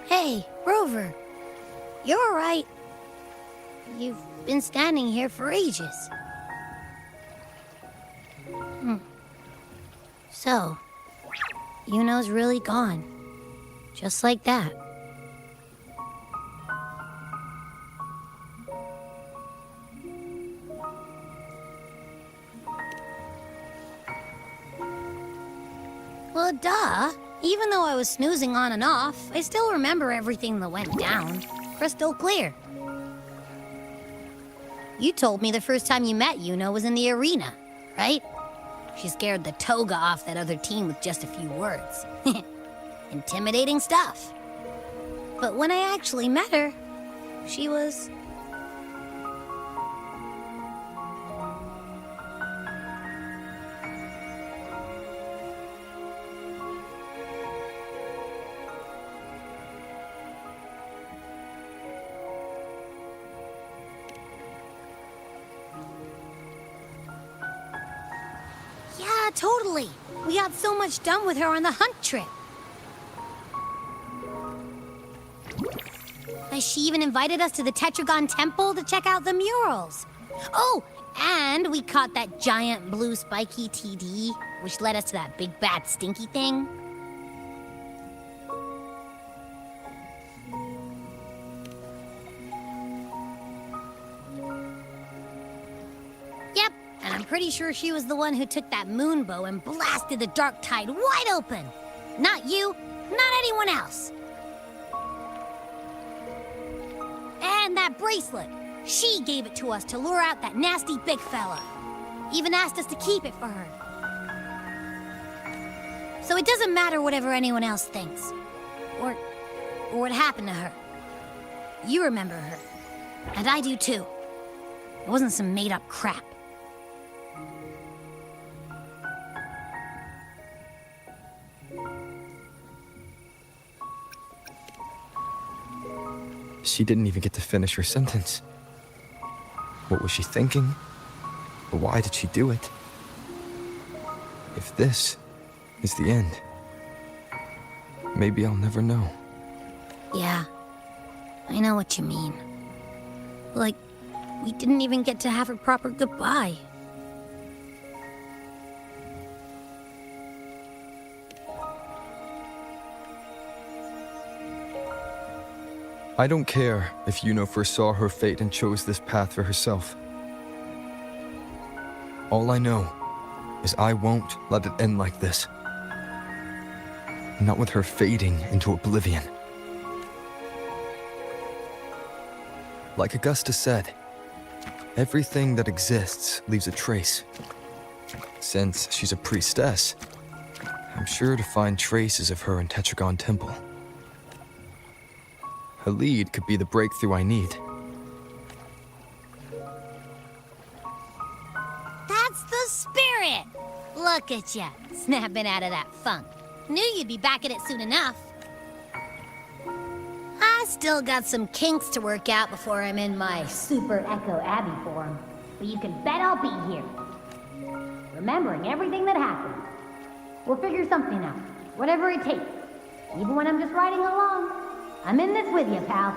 Hey, Rover. You're all right. You've been standing here for ages. So, Yuno's really gone. Just like that. Well, duh. Even though I was snoozing on and off, I still remember everything that went down. Crystal clear. You told me the first time you met Yuno was in the arena, right? She scared the toga off that other team with just a few words. Intimidating stuff. But when I actually met her, she was... Yeah, totally. We got so much done with her on the hunt trip. She even invited us to the Tetragon Temple to check out the murals. Oh, and we caught that giant blue spiky TD, which led us to that big bad stinky thing. Yep, and I'm pretty sure she was the one who took that moon bow and blasted the dark tide wide open. Not you, not anyone else. And that bracelet. She gave it to us to lure out that nasty big fella. Even asked us to keep it for her. So it doesn't matter whatever anyone else thinks. Or what happened to her. You remember her. And I do too. It wasn't some made-up crap. She didn't even get to finish her sentence. What was she thinking? Why did she do it? If this is the end, maybe I'll never know. Yeah, I know what you mean. Like, we didn't even get to have a proper goodbye. I don't care if Yuno foresaw her fate and chose this path for herself. All I know is I won't let it end like this. Not with her fading into oblivion. Like Augusta said, everything that exists leaves a trace. Since she's a priestess, I'm sure to find traces of her in Tetragon Temple. Her lead could be the breakthrough I need. That's the spirit! Look at ya, snapping out of that funk. Knew you'd be back at it soon enough. I still got some kinks to work out before I'm in my Super Echo Abbey form. But you can bet I'll be here. Remembering everything that happened. We'll figure something out, whatever it takes. Even when I'm just riding along. I'm in this with you, pal.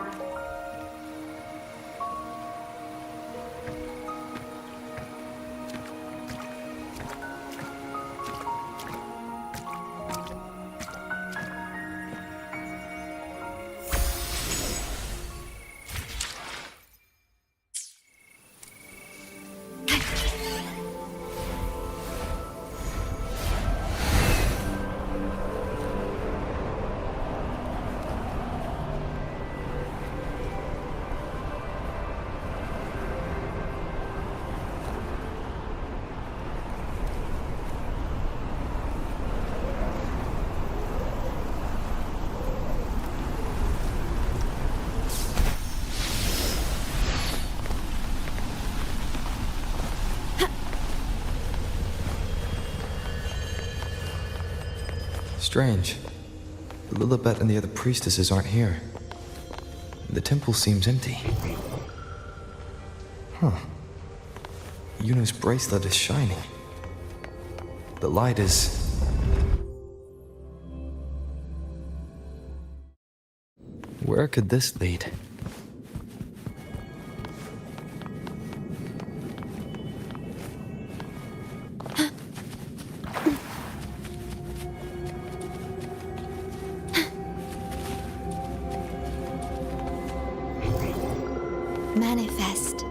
Strange. Lilibet and the other priestesses aren't here. The temple seems empty. Huh. Yuno's bracelet is shining. The light is... Where could this lead? Manifest.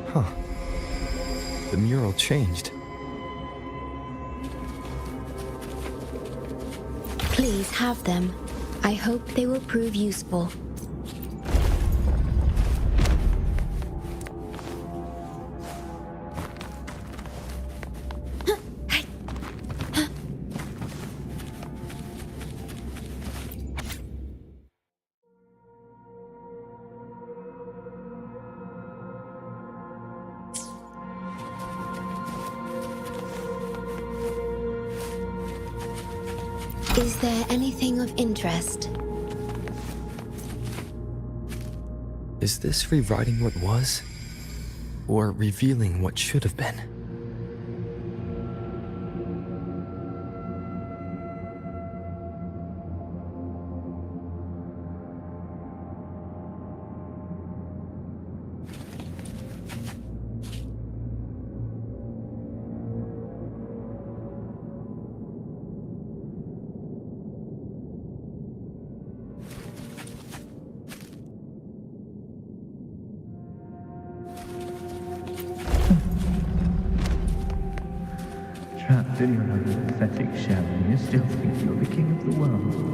Huh. The mural changed. Please have them. I hope they will prove useful. Is there anything of interest? Is this rewriting what was? Or revealing what should have been? Trapped in your own pathetic shell, and you still think you're the king of the world.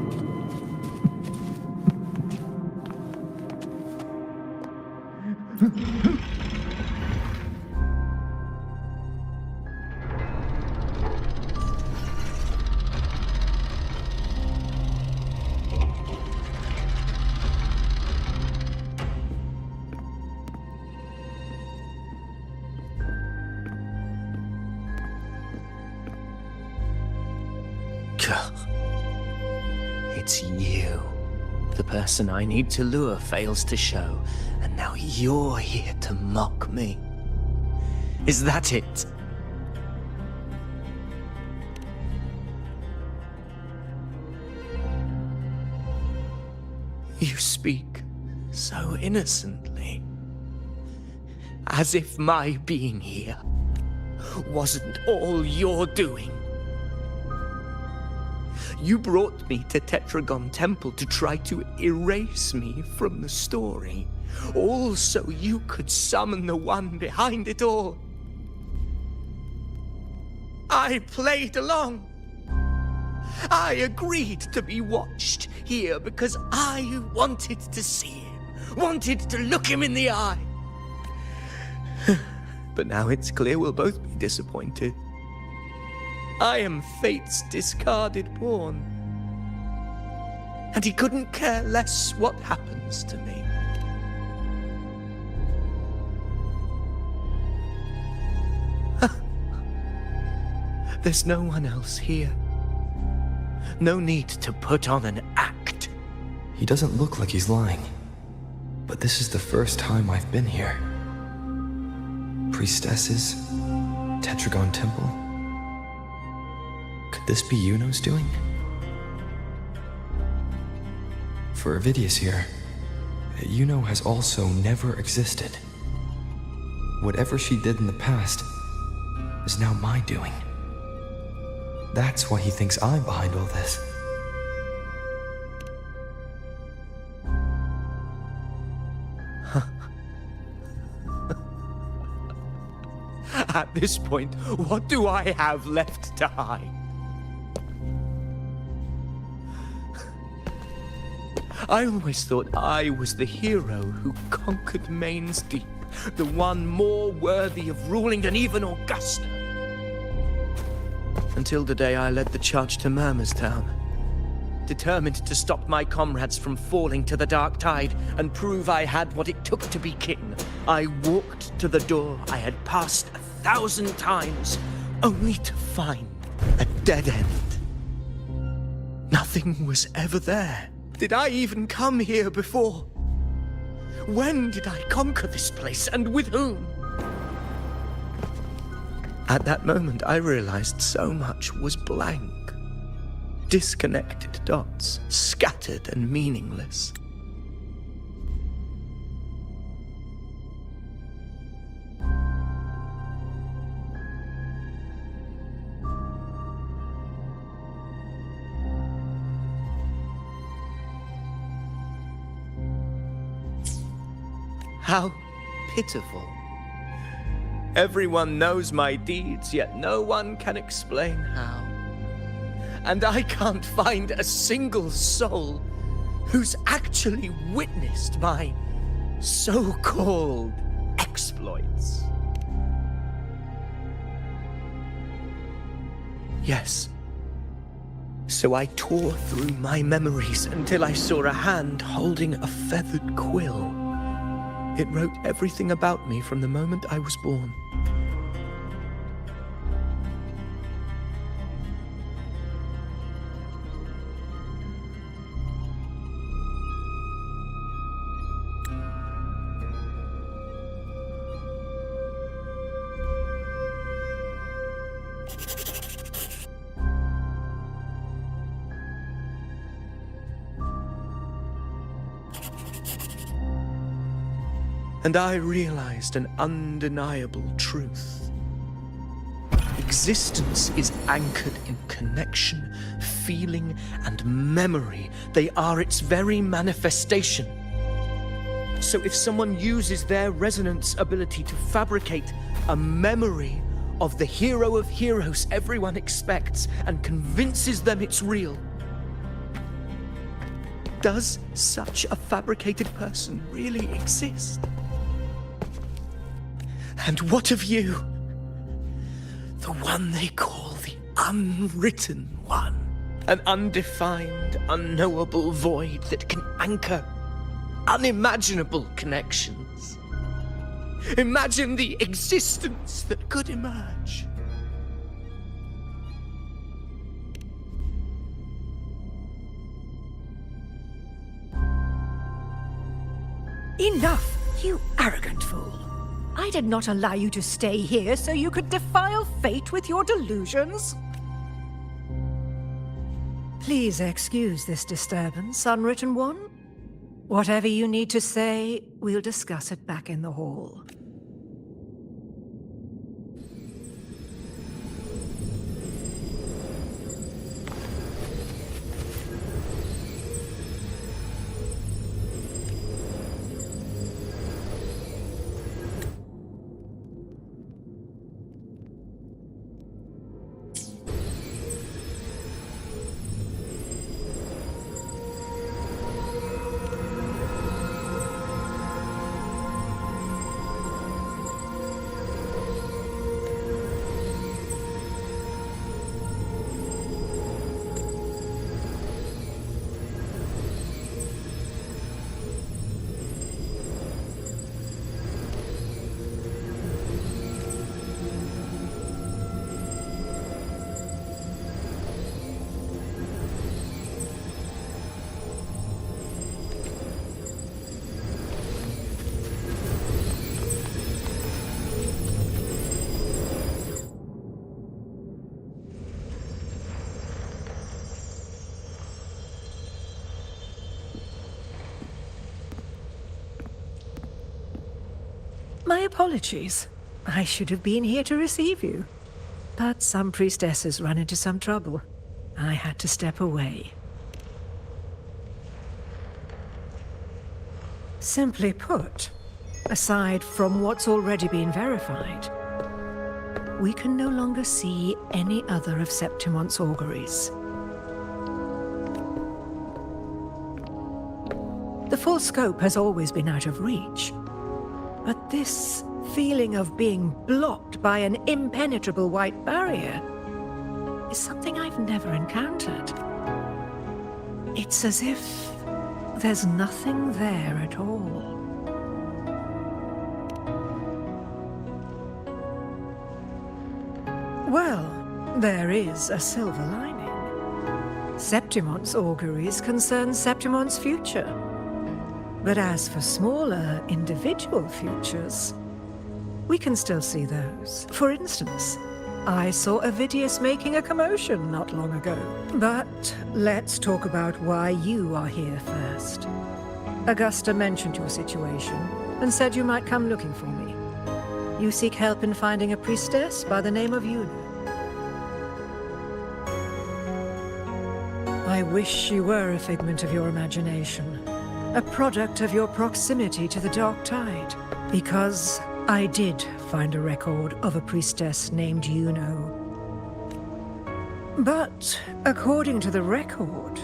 It's you. The person I need to lure fails to show, and now you're here to mock me. Is that it? You speak so innocently, as if my being here wasn't all you're doing. You brought me to Tetragon Temple to try to erase me from the story, all so you could summon the one behind it all. I played along. I agreed to be watched here because I wanted to see him, wanted to look him in the eye. But now it's clear we'll both be disappointed. I am fate's discarded pawn. And he couldn't care less what happens to me. There's no one else here. No need to put on an act. He doesn't look like he's lying. But this is the first time I've been here. Priestesses? Tetragon Temple? Could this be Yuno's doing? For Avidius here, Yuno has also never existed. Whatever she did in the past is now my doing. That's why he thinks I'm behind all this. At this point, what do I have left to hide? I always thought I was the hero who conquered Main's Deep, the one more worthy of ruling than even Augusta. Until the day I led the charge to Murmur's Town, determined to stop my comrades from falling to the dark tide and prove I had what it took to be king. I walked to the door I had passed 1,000 times, only to find a dead end. Nothing was ever there. Did I even come here before? When did I conquer this place, and with whom? At that moment, I realized so much was blank. Disconnected dots, scattered and meaningless. How pitiful. Everyone knows my deeds, yet no one can explain how. And I can't find a single soul who's actually witnessed my so-called exploits. Yes. So I tore through my memories until I saw a hand holding a feathered quill. It wrote everything about me from the moment I was born. And I realized an undeniable truth. Existence is anchored in connection, feeling, and memory. They are its very manifestation. So if someone uses their resonance ability to fabricate a memory of the hero of heroes everyone expects and convinces them it's real, does such a fabricated person really exist? And what of you? The one they call the unwritten one. An undefined, unknowable void that can anchor unimaginable connections. Imagine the existence that could emerge. Enough, you arrogant fool. I did not allow you to stay here so you could defile fate with your delusions. Please excuse this disturbance, Unwritten One. Whatever you need to say, we'll discuss it back in the hall. My apologies. I should have been here to receive you. But some priestesses run into some trouble. I had to step away. Simply put, aside from what's already been verified, we can no longer see any other of Septimon's auguries. The full scope has always been out of reach, but this feeling of being blocked by an impenetrable white barrier is something I've never encountered. It's as if there's nothing there at all. Well, there is a silver lining. Septimon's auguries concern Septimon's future. But as for smaller, individual futures, we can still see those. For instance, I saw Avidius making a commotion not long ago. But let's talk about why you are here first. Augusta mentioned your situation and said you might come looking for me. You seek help in finding a priestess by the name of Una. I wish she were a figment of your imagination, a product of your proximity to the Dark Tide, because I did find a record of a priestess named Yuno. But according to the record,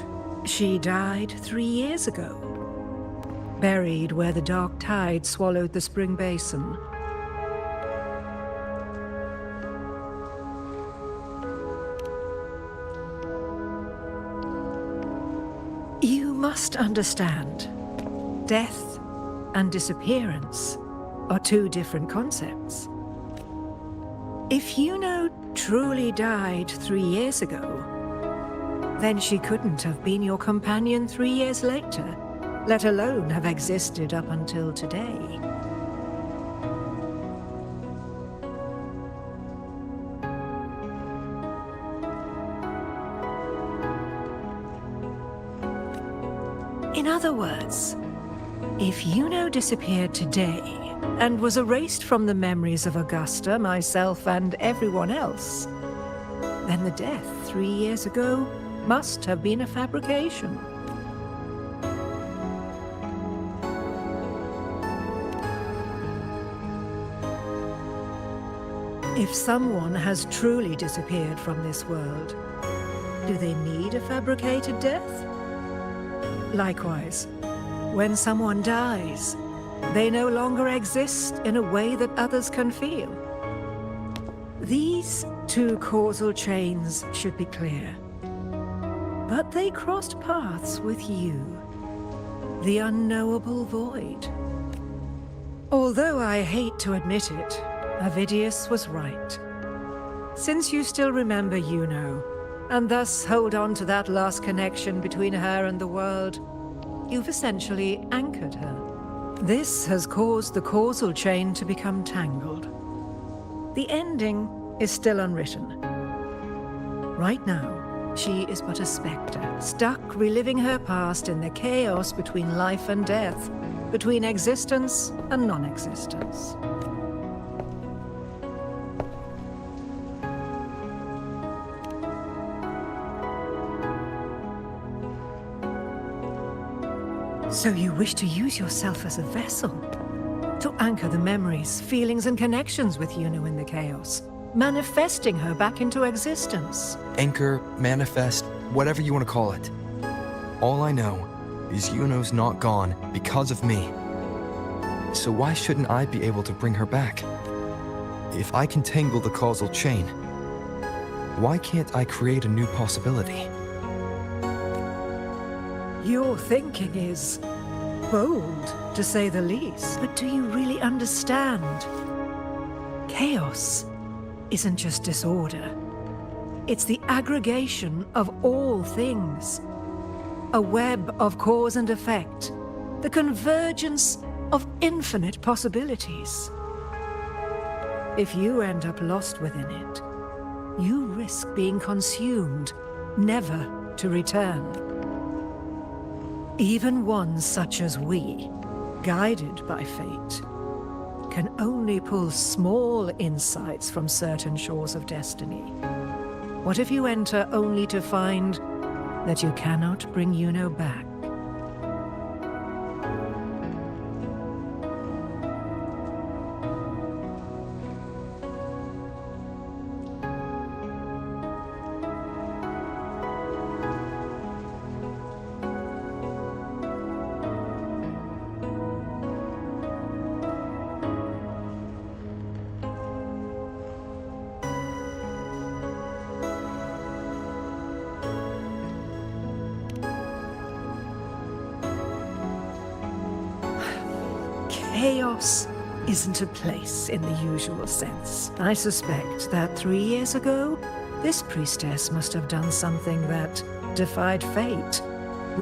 she died 3 years ago, buried where the Dark Tide swallowed the Spring Basin. You must understand, death and disappearance are two different concepts. If Yuno truly died 3 years ago, then she couldn't have been your companion 3 years later, let alone have existed up until today. In other words, if Yuno disappeared today and was erased from the memories of Augusta, myself, and everyone else, then the death 3 years ago must have been a fabrication. If someone has truly disappeared from this world, do they need a fabricated death? Likewise, when someone dies, they no longer exist in a way that others can feel. These two causal chains should be clear. But they crossed paths with you, the unknowable void. Although I hate to admit it, Avidius was right. Since you still remember Yuno, and thus hold on to that last connection between her and the world, you've essentially anchored her. This has caused the causal chain to become tangled. The ending is still unwritten. Right now, she is but a spectre, stuck reliving her past in the chaos between life and death, between existence and non-existence. So you wish to use yourself as a vessel, to anchor the memories, feelings, and connections with Yuno in the chaos, manifesting her back into existence. Anchor, manifest, whatever you want to call it. All I know is Yuno's not gone because of me. So why shouldn't I be able to bring her back? If I can tangle the causal chain, why can't I create a new possibility? Your thinking is bold, to say the least. But do you really understand? Chaos isn't just disorder. It's the aggregation of all things. A web of cause and effect. The convergence of infinite possibilities. If you end up lost within it, you risk being consumed, never to return. Even ones such as we, guided by fate, can only pull small insights from certain shores of destiny. What if you enter only to find that you cannot bring Yuno back? Chaos isn't a place in the usual sense. I suspect that 3 years ago, this priestess must have done something that defied fate.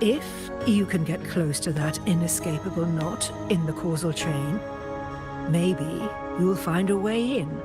If you can get close to that inescapable knot in the causal chain, maybe you'll find a way in.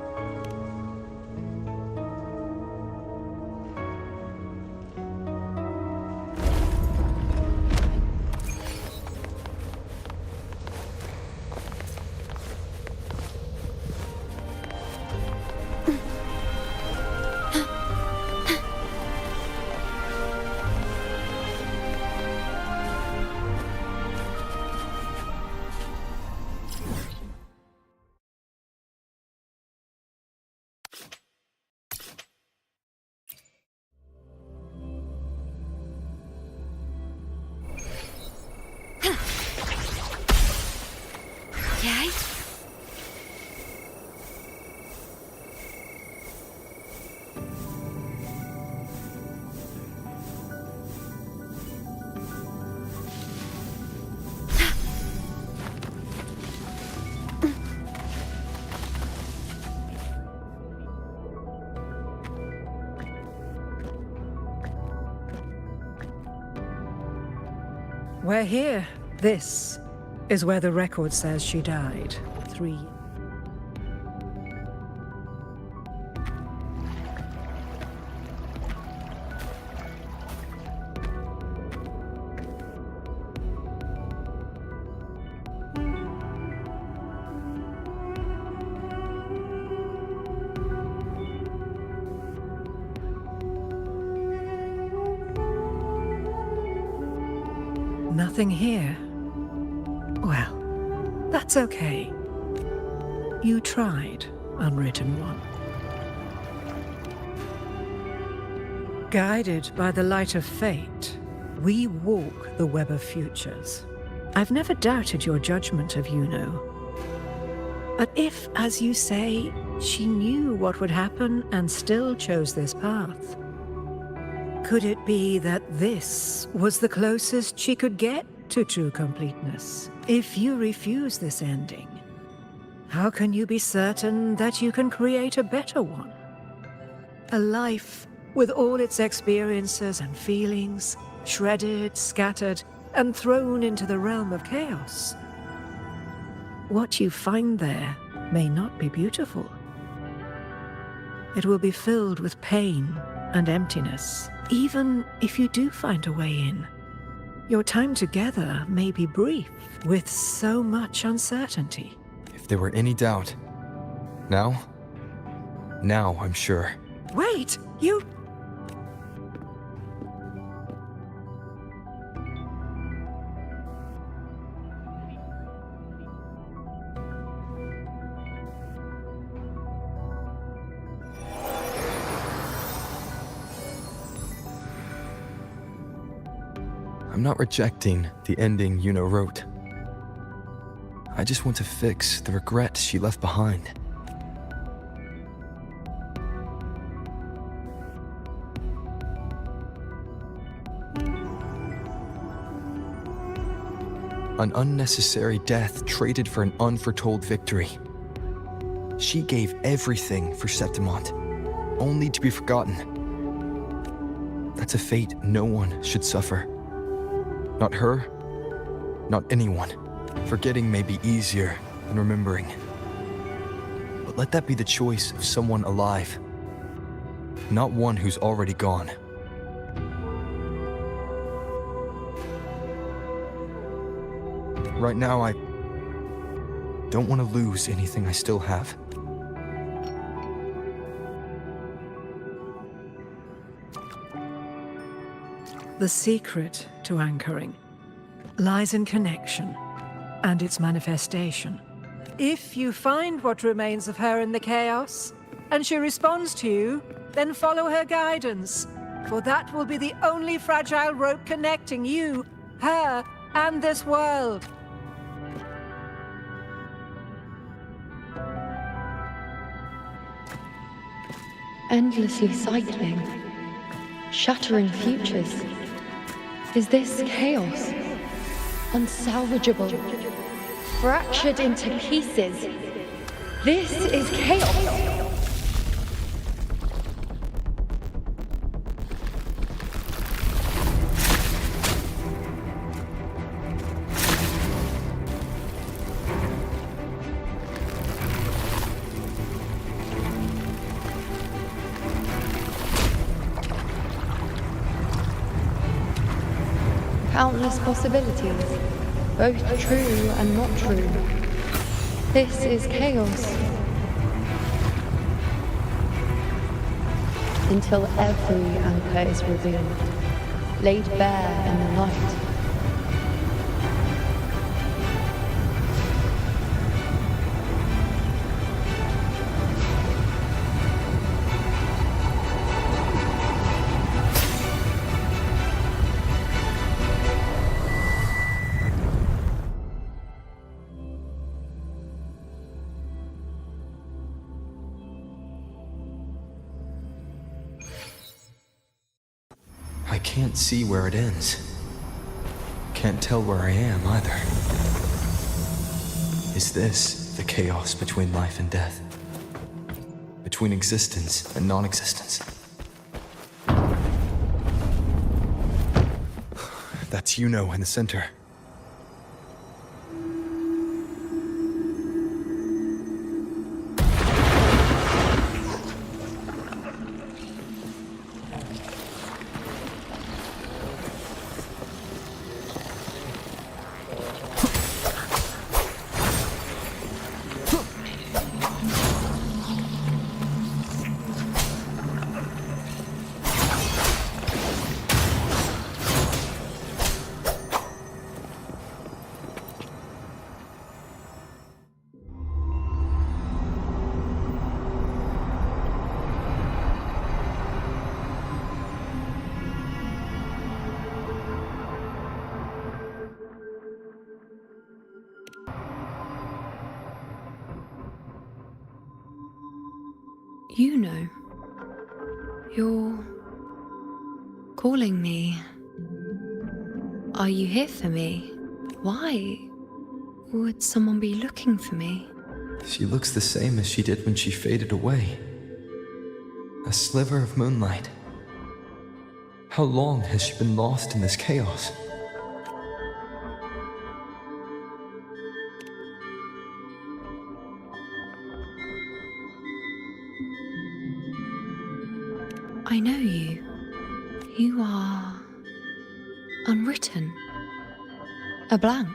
Okay. We're here. This is where the record says she died. 3. Nothing here. Well, that's okay. You tried, Unwritten One. Guided by the light of fate, we walk the web of futures. I've never doubted your judgment of Yuno. But if, as you say, she knew what would happen and still chose this path, could it be that this was the closest she could get to true completeness? If you refuse this ending, how can you be certain that you can create a better one? A life with all its experiences and feelings, shredded, scattered, and thrown into the realm of chaos. What you find there may not be beautiful. It will be filled with pain and emptiness. Even if you do find a way in, your time together may be brief, with so much uncertainty. If there were any doubt, now I'm sure. Wait, you... I'm not rejecting the ending Yuno wrote. I just want to fix the regret she left behind. An unnecessary death traded for an unforetold victory. She gave everything for Septimont, only to be forgotten. That's a fate no one should suffer. Not her, not anyone. Forgetting may be easier than remembering. But let that be the choice of someone alive, not one who's already gone. Right now, Don't want to lose anything I still have. The secret to anchoring lies in connection and its manifestation. If you find what remains of her in the chaos, and she responds to you, then follow her guidance, for that will be the only fragile rope connecting you, her, and this world. Endlessly cycling, shattering futures. Is this chaos? Unsalvageable, fractured into pieces. This is chaos. Countless possibilities, both true and not true. This is chaos. Until every anchor is revealed, laid bare in the light. I can't see where it ends. Can't tell where I am either. Is this the chaos between life and death? Between existence and non-existence? That's Yuno in the center. You know, you're calling me. Are you here for me? Why would someone be looking for me? She looks the same as she did when she faded away. A sliver of moonlight. How long has she been lost in this chaos? I know you. You are unwritten. A blank.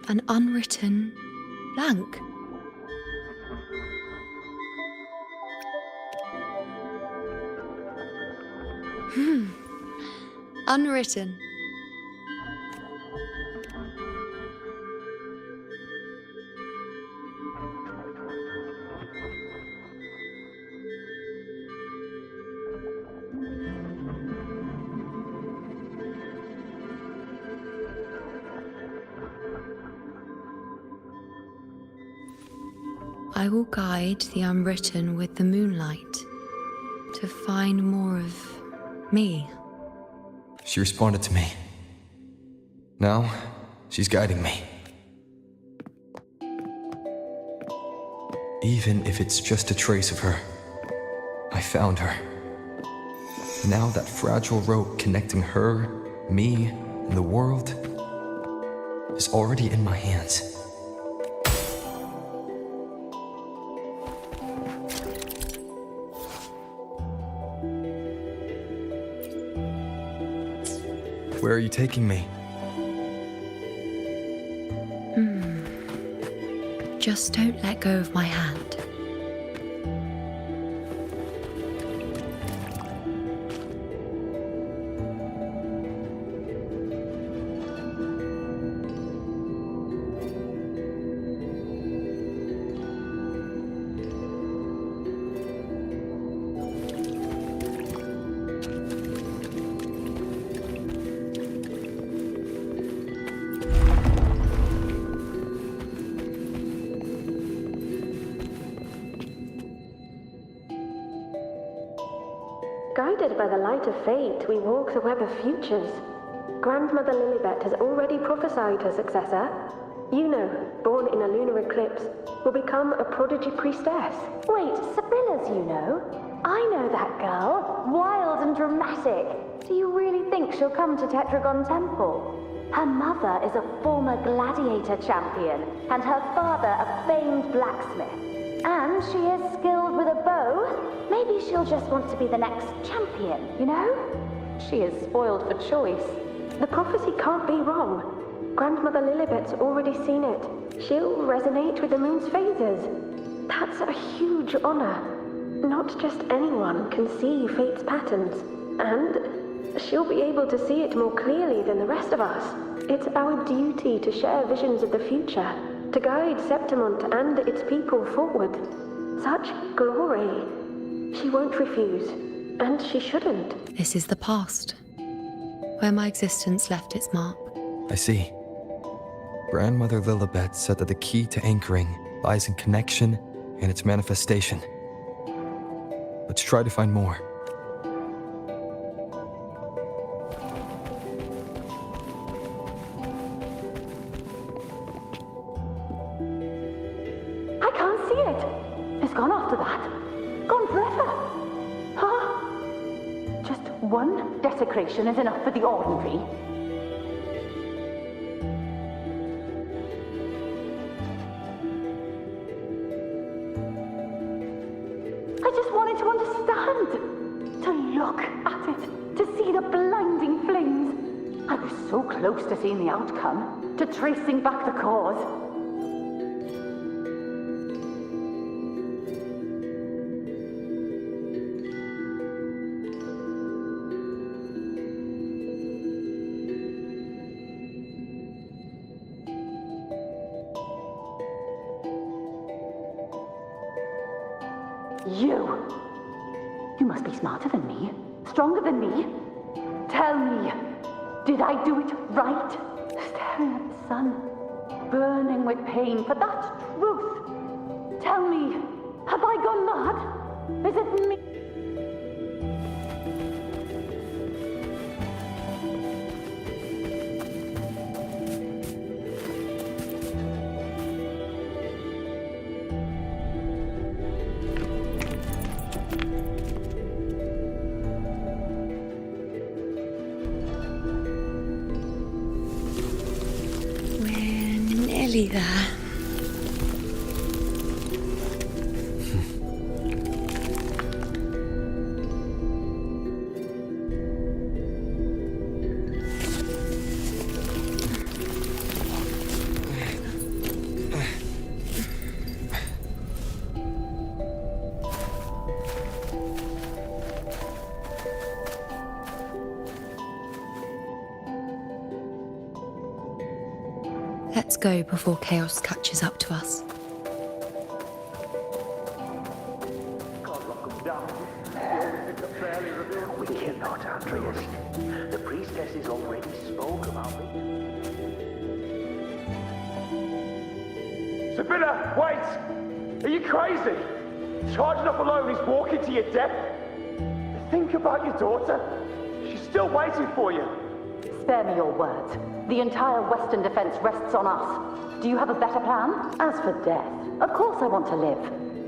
An unwritten blank. Unwritten. I will guide the unwritten with the moonlight to find more of me. She responded to me. Now, she's guiding me. Even if it's just a trace of her, I found her. Now that fragile rope connecting her, me, and the world is already in my hands. Where are you taking me? Just don't let go of my hand. Guided by the light of fate, we walk the web of futures. Grandmother Lilibet has already prophesied her successor. Yuno, born in a lunar eclipse, will become a prodigy priestess. Wait, Sibylla's, you know? I know that girl. Wild and dramatic. Do you really think she'll come to Tetragon Temple? Her mother is a former gladiator champion, and her father a famed blacksmith. And she is skilled with a bow. Maybe she'll just want to be the next champion, you know? She is spoiled for choice. The prophecy can't be wrong. Grandmother Lilibet's already seen it. She'll resonate with the moon's phases. That's a huge honor. Not just anyone can see fate's patterns. And she'll be able to see it more clearly than the rest of us. It's our duty to share visions of the future, to guide Septimont and its people forward. Such glory. She won't refuse, and she shouldn't. This is the past, where my existence left its mark. I see. Grandmother Lilibet said that the key to anchoring lies in connection and its manifestation. Let's try to find more. I can't see it. It's gone after that. Gone forever. Huh? Just one desecration is enough for the ordinary. I just wanted to understand. To look at it. To see the blinding flames. I was so close to seeing the outcome. To tracing back the cause. You must be smarter than me, stronger than me. Tell me, did I do it right? Staring at the sun, burning with pain for that truth. Tell me, have I gone mad? Is it me? Nearly there. Let's go before chaos catches up to us. We cannot, Andreas. The priestesses already spoke about me. Sibylla, wait! Are you crazy? Charging up alone is walking to your death. Think about your daughter. She's still waiting for you. Spare me your words. The entire Western defense rests on us. Do you have a better plan? As for death, of course I want to live.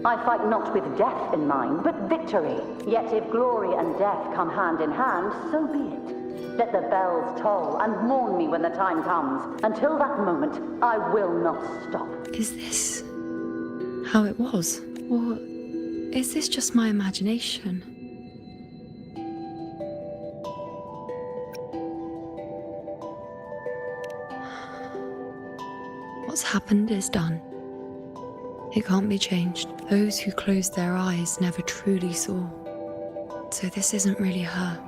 I fight not with death in mind, but victory. Yet if glory and death come hand in hand, so be it. Let the bells toll and mourn me when the time comes. Until that moment, I will not stop. Is this how it was? Or is this just my imagination? What's happened is done. It can't be changed. Those who closed their eyes never truly saw. So this isn't really her.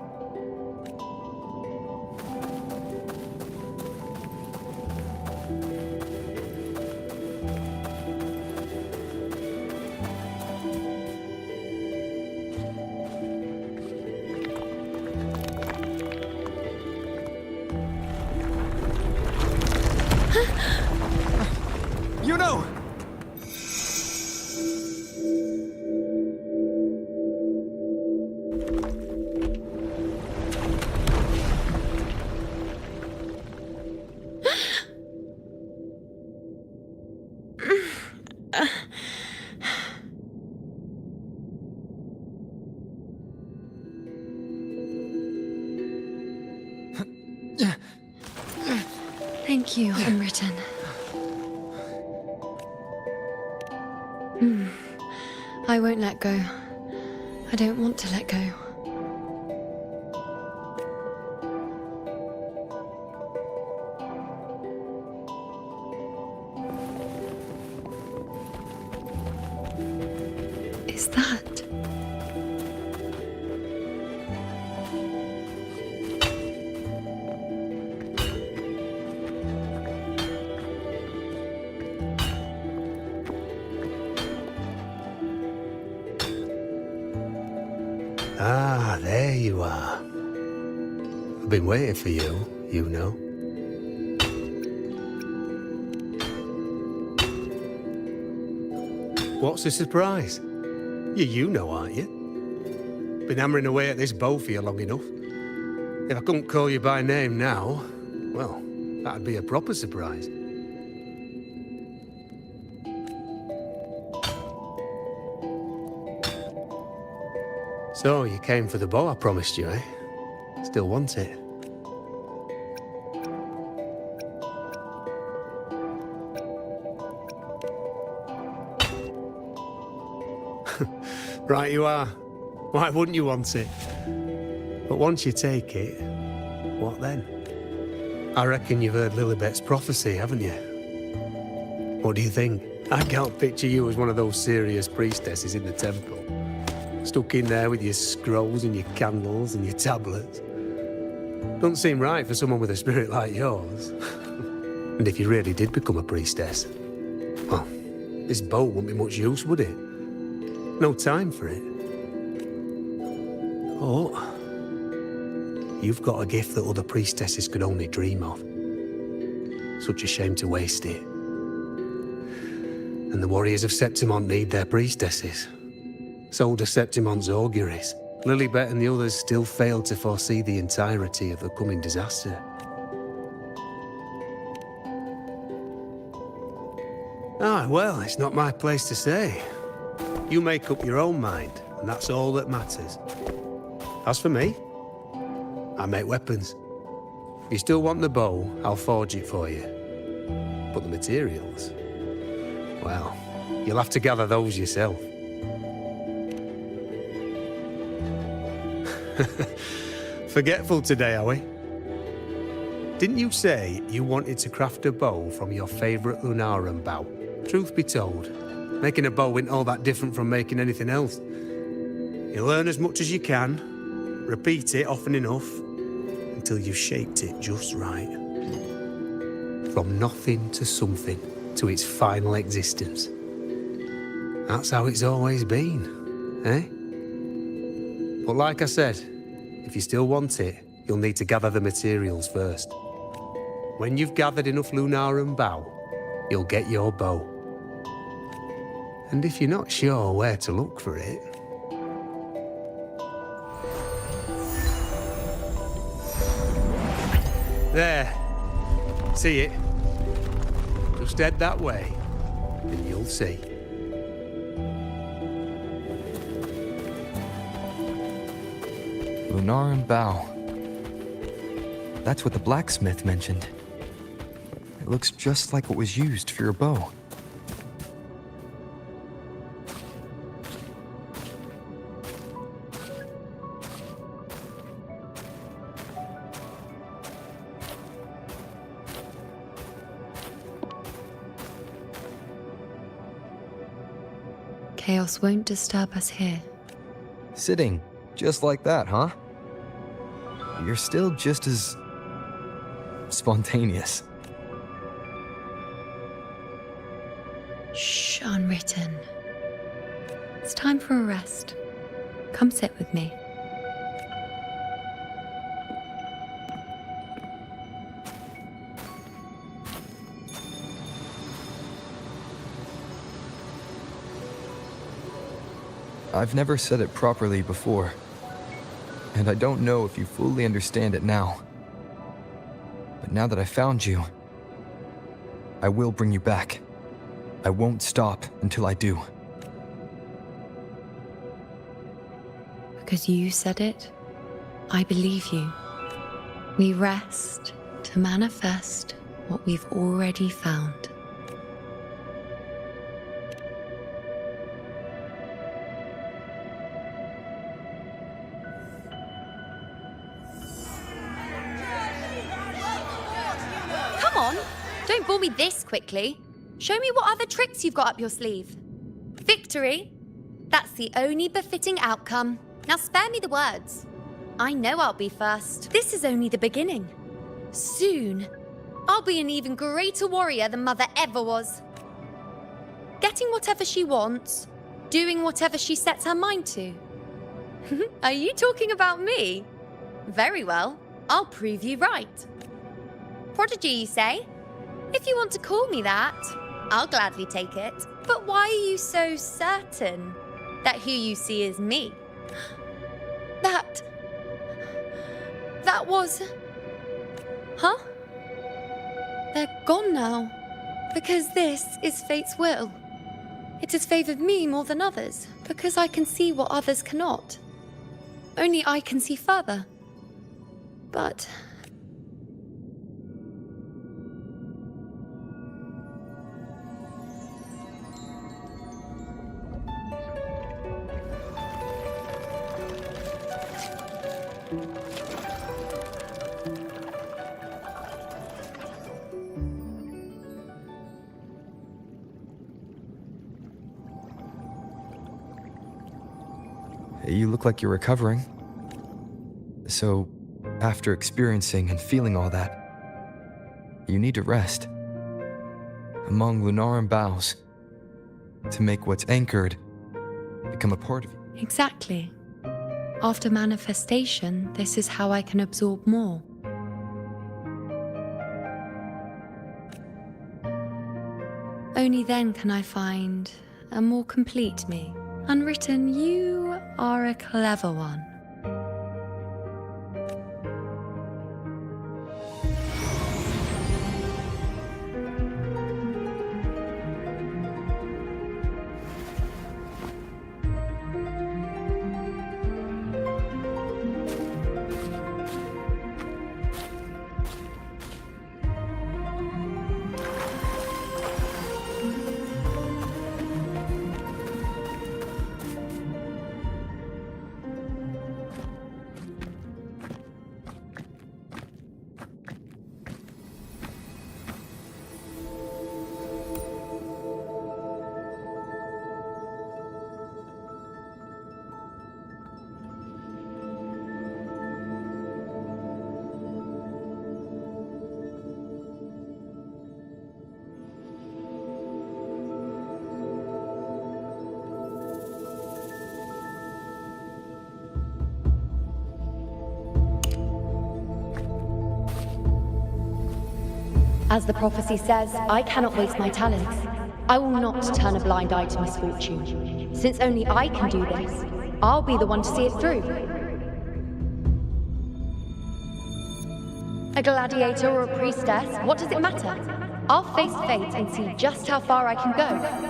You know! Thank you, Unwritten. I won't let go. I don't want to let go. Is that? Ah, there you are. I've been waiting for you, you know. What's the surprise? You know, aren't you? Been hammering away at this bow for you long enough. If I couldn't call you by name now, well, that'd be a proper surprise. So, you came for the bow I promised you, eh? Still want it? Right you are. Why wouldn't you want it? But once you take it, what then? I reckon you've heard Lilibet's prophecy, haven't you? What do you think? I can't picture you as one of those serious priestesses in the temple. Stuck in there with your scrolls and your candles and your tablets. Doesn't seem right for someone with a spirit like yours. And if you really did become a priestess, well, this bow wouldn't be much use, would it? No time for it. Oh, you've got a gift that other priestesses could only dream of. Such a shame to waste it. And the warriors of Septimont need their priestesses. So do Septimont's auguries. Lilibet and the others still failed to foresee the entirety of the coming disaster. Ah, well, it's not my place to say. You make up your own mind, and that's all that matters. As for me, I make weapons. If you still want the bow, I'll forge it for you. But the materials, well, you'll have to gather those yourself. Forgetful today, are we? Didn't you say you wanted to craft a bow from your favourite Lunarum bow? Truth be told, making a bow isn't all that different from making anything else. You learn as much as you can, repeat it often enough, until you've shaped it just right. From nothing to something, to its final existence. That's how it's always been, eh? But like I said, if you still want it, you'll need to gather the materials first. When you've gathered enough Lunarum bow, you'll get your bow. And if you're not sure where to look for it... There. See it? Just head that way, and you'll see. Lunarum bow. That's what the blacksmith mentioned. It looks just like what was used for your bow. Chaos won't disturb us here. Sitting just like that, huh? You're still just as spontaneous. Shh, Unwritten. It's time for a rest. Come sit with me. I've never said it properly before, and I don't know if you fully understand it now. But now that I found you, I will bring you back. I won't stop until I do. Because you said it, I believe you. We rest to manifest what we've already found. Come on, don't bore me this quickly. Show me what other tricks you've got up your sleeve. Victory? That's the only befitting outcome. Now spare me the words. I know I'll be first. This is only the beginning. Soon, I'll be an even greater warrior than Mother ever was. Getting whatever she wants, doing whatever she sets her mind to. Are you talking about me? Very well, I'll prove you right. Prodigy, you say? If you want to call me that, I'll gladly take it. But why are you so certain that who you see is me? That was... Huh? They're gone now. Because this is fate's will. It has favored me more than others, because I can see what others cannot. Only I can see further. But... You look like you're recovering. So, after experiencing and feeling all that, you need to rest. Among Lunaran boughs, to make what's anchored become a part of you. Exactly. After manifestation, this is how I can absorb more. Only then can I find a more complete me. Unwritten, you are a clever one. As the prophecy says, I cannot waste my talents. I will not turn a blind eye to misfortune. Since only I can do this, I'll be the one to see it through. A gladiator or a priestess, what does it matter? I'll face fate and see just how far I can go.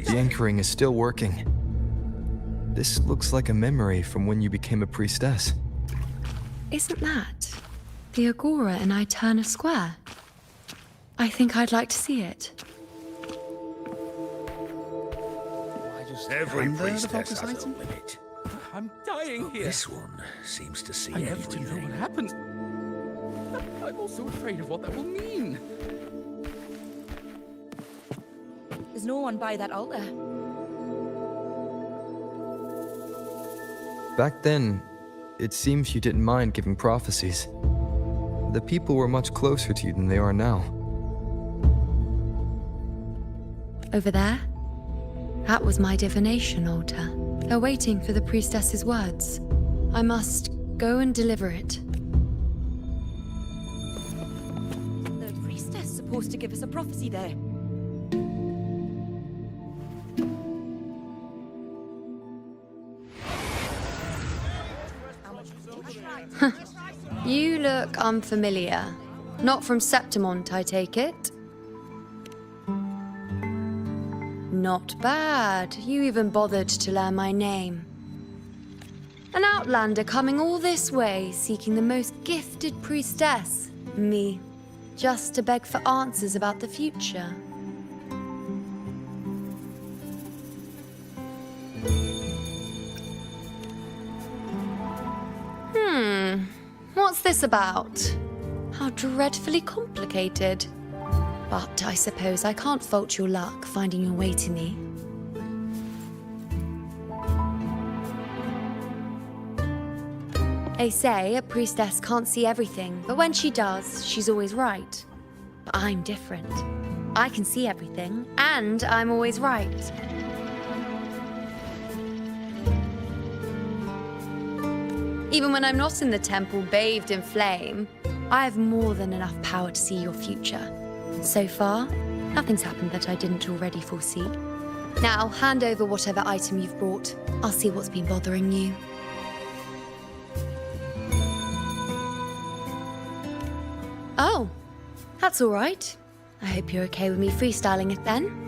The anchoring is still working. This looks like a memory from when you became a priestess. Isn't that the Agora in Eterna Square? I think I'd like to see it. Why Every And the priestess focus has a item? limit. I'm dying here. This one seems to see I never do know everything. what happens. I'm also afraid of what that will mean. There's no one by that altar. Back then, it seems you didn't mind giving prophecies. The people were much closer to you than they are now. Over there? That was my divination altar. They're waiting for the priestess's words. I must go and deliver it. The priestess supposed to give us a prophecy there. You look unfamiliar. Not from Septimont, I take it. Not bad. You even bothered to learn my name. An outlander coming all this way, seeking the most gifted priestess. Me. Just to beg for answers about the future. What's this about? How dreadfully complicated. But I suppose I can't fault your luck finding your way to me. They say a priestess can't see everything, but when she does, she's always right. But I'm different. I can see everything, and I'm always right. Even when I'm not in the temple bathed in flame, I have more than enough power to see your future. So far, nothing's happened that I didn't already foresee. Now, hand over whatever item you've brought. I'll see what's been bothering you. Oh, that's all right. I hope you're okay with me freestyling it then.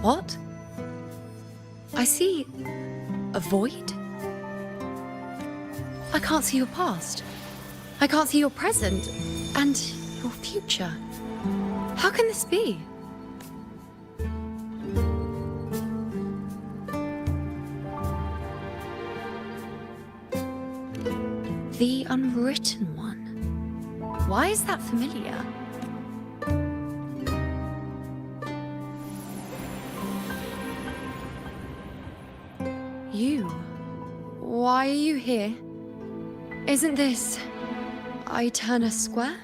What? I see a void? I can't see your past. I can't see your present and your future. How can this be? The Unwritten One. Why is that familiar? You? Why are you here? Isn't this Aeterna Square?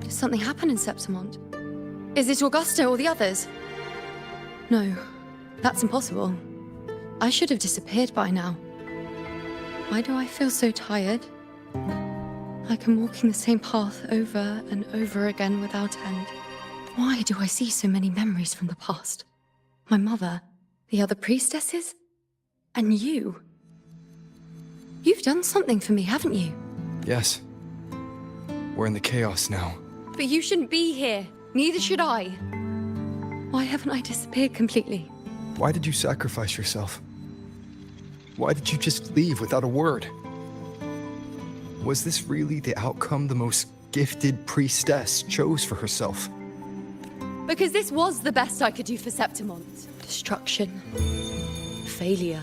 Did something happen in Septimont? Is it Augusta or the others? No, that's impossible. I should have disappeared by now. Why do I feel so tired? Like I'm walking the same path over and over again without end. Why do I see so many memories from the past? My mother, the other priestesses, and you. You've done something for me, haven't you? Yes. We're in the chaos now. But you shouldn't be here. Neither should I. Why haven't I disappeared completely? Why did you sacrifice yourself? Why did you just leave without a word? Was this really the outcome the most gifted priestess chose for herself? Because this was the best I could do for Septimont. Destruction. Failure.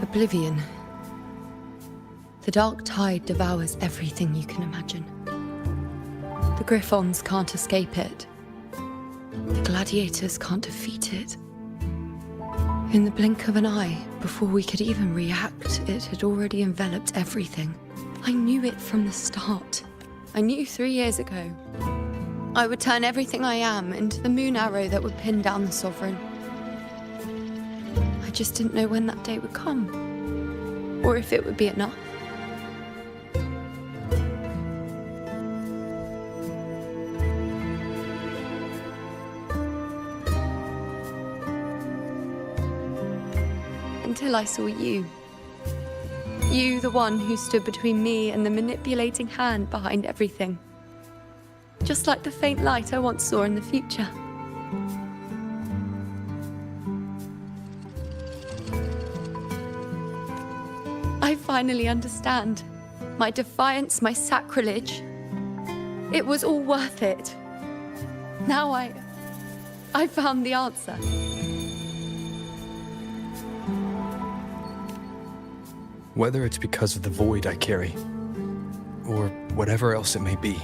Oblivion. The dark tide devours everything you can imagine. The Griffons can't escape it. The gladiators can't defeat it. In the blink of an eye, before we could even react, it had already enveloped everything. I knew it from the start. I knew 3 years ago. I would turn everything I am into the moon arrow that would pin down the Sovereign. I just didn't know when that day would come, or if it would be enough. Until I saw you. You, the one who stood between me and the manipulating hand behind everything. Just like the faint light I once saw in the future. I finally understand. My defiance, my sacrilege. It was all worth it. Now I found the answer. Whether it's because of the void I carry, or whatever else it may be,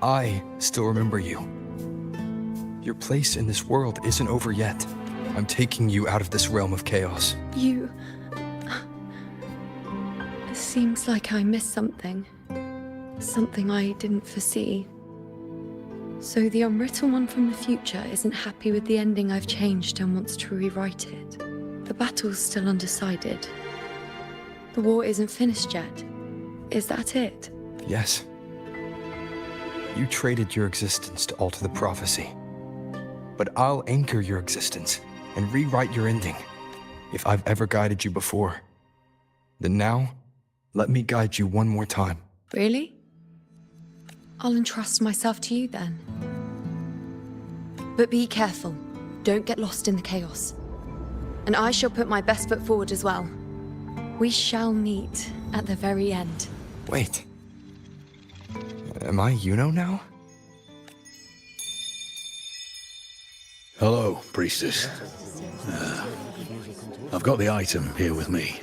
I still remember you. Your place in this world isn't over yet. I'm taking you out of this realm of chaos. You... It seems like I missed something. Something I didn't foresee. So the unwritten one from the future isn't happy with the ending I've changed and wants to rewrite it. The battle's still undecided. The war isn't finished yet. Is that it? Yes. You traded your existence to alter the prophecy. But I'll anchor your existence and rewrite your ending. If I've ever guided you before, then now, let me guide you one more time. Really? I'll entrust myself to you then. But be careful. Don't get lost in the chaos. And I shall put my best foot forward as well. We shall meet at the very end. Wait. Am I Yuno now? Hello, priestess. I've got the item here with me.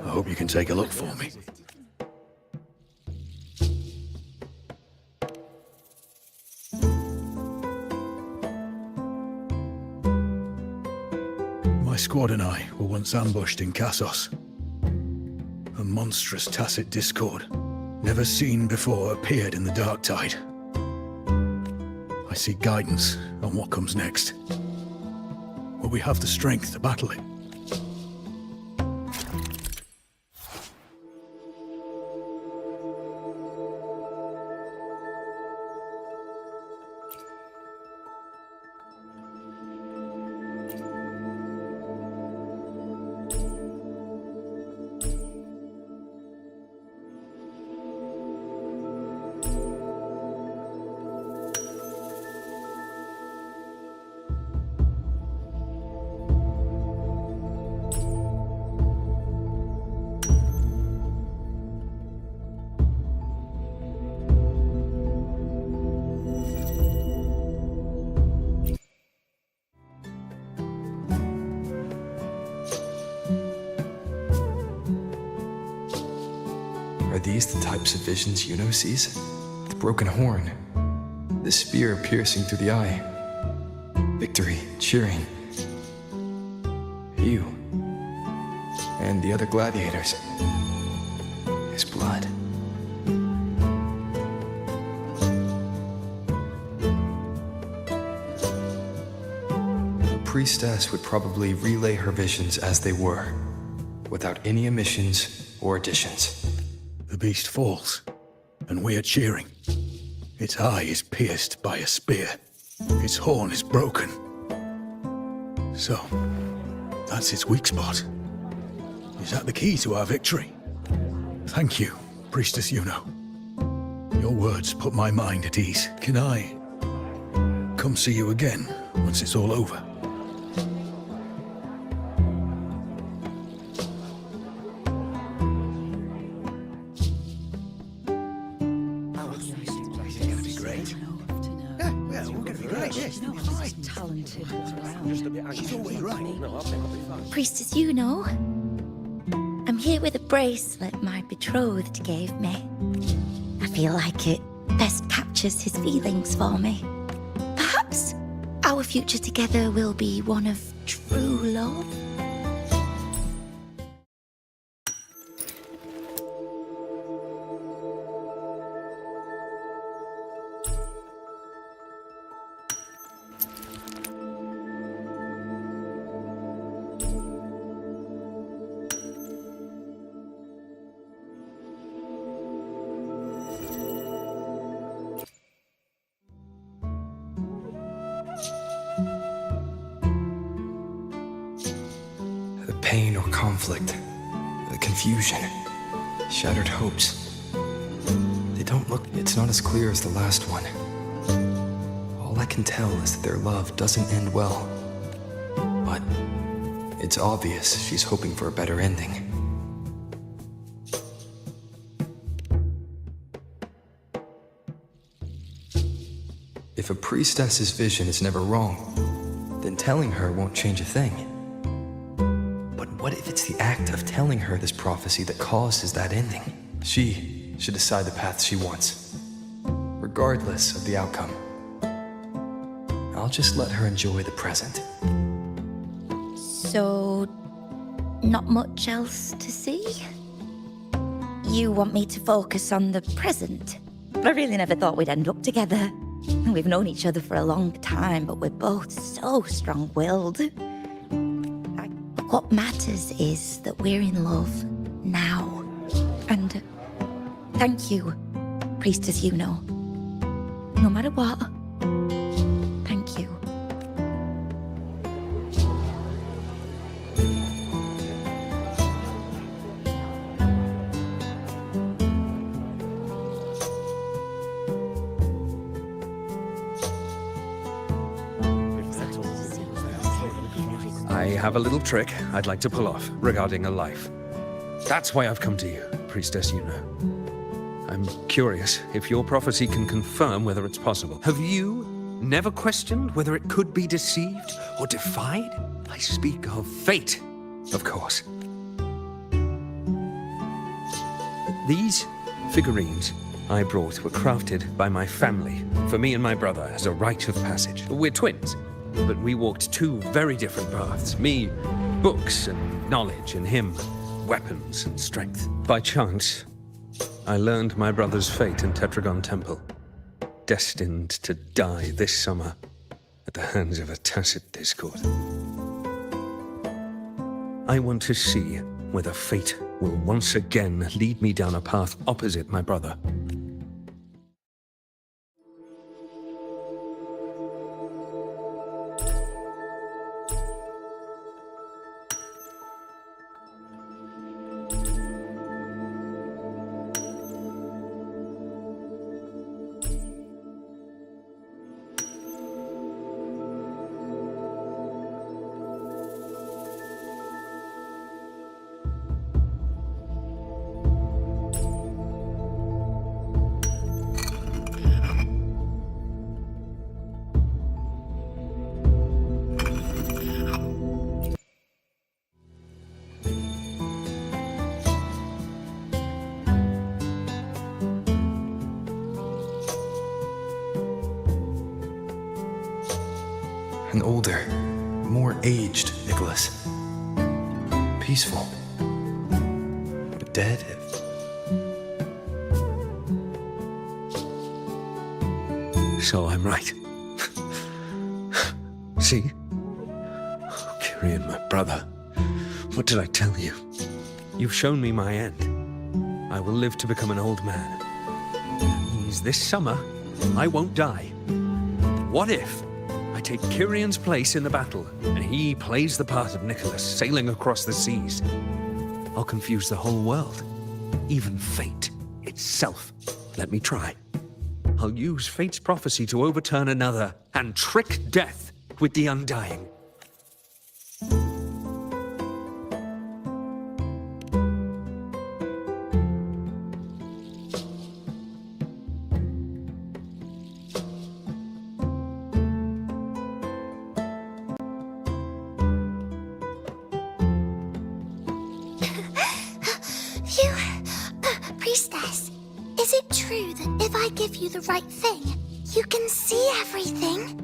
I hope you can take a look for me. My squad and I were once ambushed in Kassos. A monstrous tacit discord, never seen before, appeared in the dark tide. I seek guidance on what comes next. Will we have the strength to battle it? Are these the types of visions Yuno sees? The broken horn, the spear piercing through the eye, victory cheering, you, and the other gladiators. His blood. A priestess would probably relay her visions as they were, without any omissions or additions. The beast falls, and we are cheering. Its eye is pierced by a spear. Its horn is broken. So, that's its weak spot. Is that the key to our victory? Thank you, Priestess Yuno. Your words put my mind at ease. Can I come see you again once it's all over? Priestess Yuno, I'm here with a bracelet my betrothed gave me. I feel like it best captures his feelings for me. Perhaps our future together will be one of true love. Pain or conflict, the confusion, shattered hopes. They don't look, it's not as clear as the last one. All I can tell is that their love doesn't end well. But it's obvious she's hoping for a better ending. If a priestess's vision is never wrong, then telling her won't change a thing. But what if it's the act of telling her this prophecy that causes that ending? She should decide the path she wants, regardless of the outcome. I'll just let her enjoy the present. So, not much else to see? You want me to focus on the present? I really never thought we'd end up together. We've known each other for a long time, but we're both so strong-willed. What matters is that we're in love now. And thank you, Priestess Yuno. No matter what, thank you. I have a little trick I'd like to pull off regarding a life. That's why I've come to you, Priestess Yuno. I'm curious if your prophecy can confirm whether it's possible. Have you never questioned whether it could be deceived or defied? I speak of fate, of course. These figurines I brought were crafted by my family for me and my brother as a rite of passage. We're twins, but we walked two very different paths. Me, books and knowledge, and him, weapons and strength. By chance, I learned my brother's fate in Tetragon Temple, destined to die this summer at the hands of a tacit discord. I want to see whether fate will once again lead me down a path opposite my brother. An older, more aged Nicholas. Peaceful. But dead. So I'm right. See? Oh, Kyrian, my brother. What did I tell you? You've shown me my end. I will live to become an old man. That means this summer, I won't die. What if I take Kyrian's place in the battle, and he plays the part of Nicholas, sailing across the seas? I'll confuse the whole world, even fate itself. Let me try. I'll use fate's prophecy to overturn another, and trick death with the undying. Priestess, is it true that if I give you the right thing, you can see everything?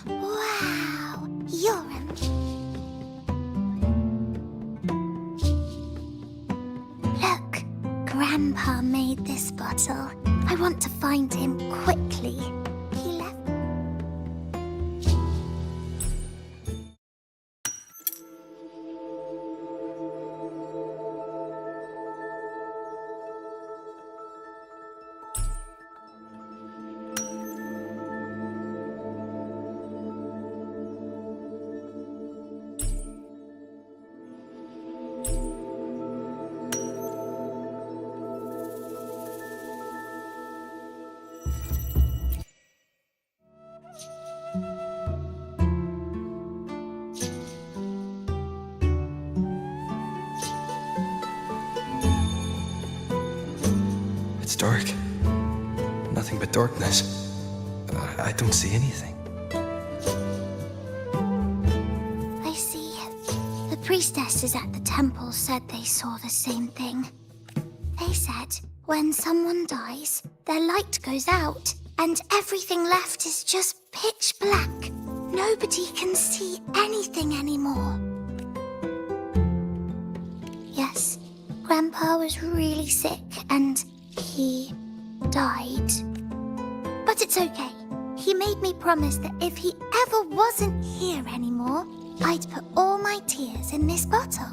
Wow, you're Look, Grandpa made this bottle. I want to find him quickly. He left. It's dark. Nothing but darkness. I don't see anything. I see. The priestesses at the temple said they saw the same thing. They said when someone dies, their light goes out, and everything left is just pitch black. Nobody can see anything anymore. Yes, Grandpa was really sick, and he died. But it's okay. He made me promise that if he ever wasn't here anymore, I'd put all my tears in this bottle.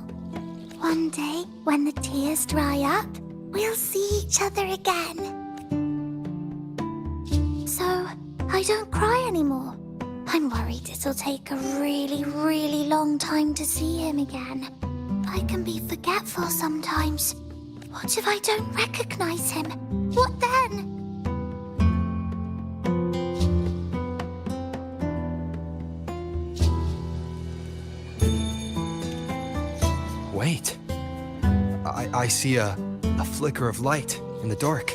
One day, when the tears dry up, we'll see each other again. So, I don't cry anymore. I'm worried it'll take a really, really long time to see him again. I can be forgetful sometimes. What if I don't recognize him? What then? Wait. I see a flicker of light in the dark.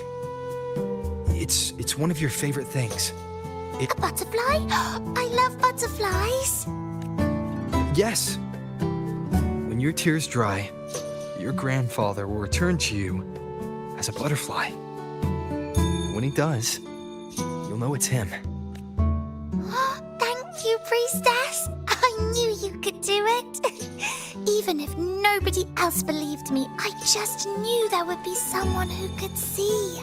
It's one of your favorite things. A butterfly? I love butterflies. Yes. When your tears dry, your grandfather will return to you as a butterfly. When he does, you'll know it's him. Thank you, priestess. I knew you could do it. Even if nobody else believed me, I just knew there would be someone who could see.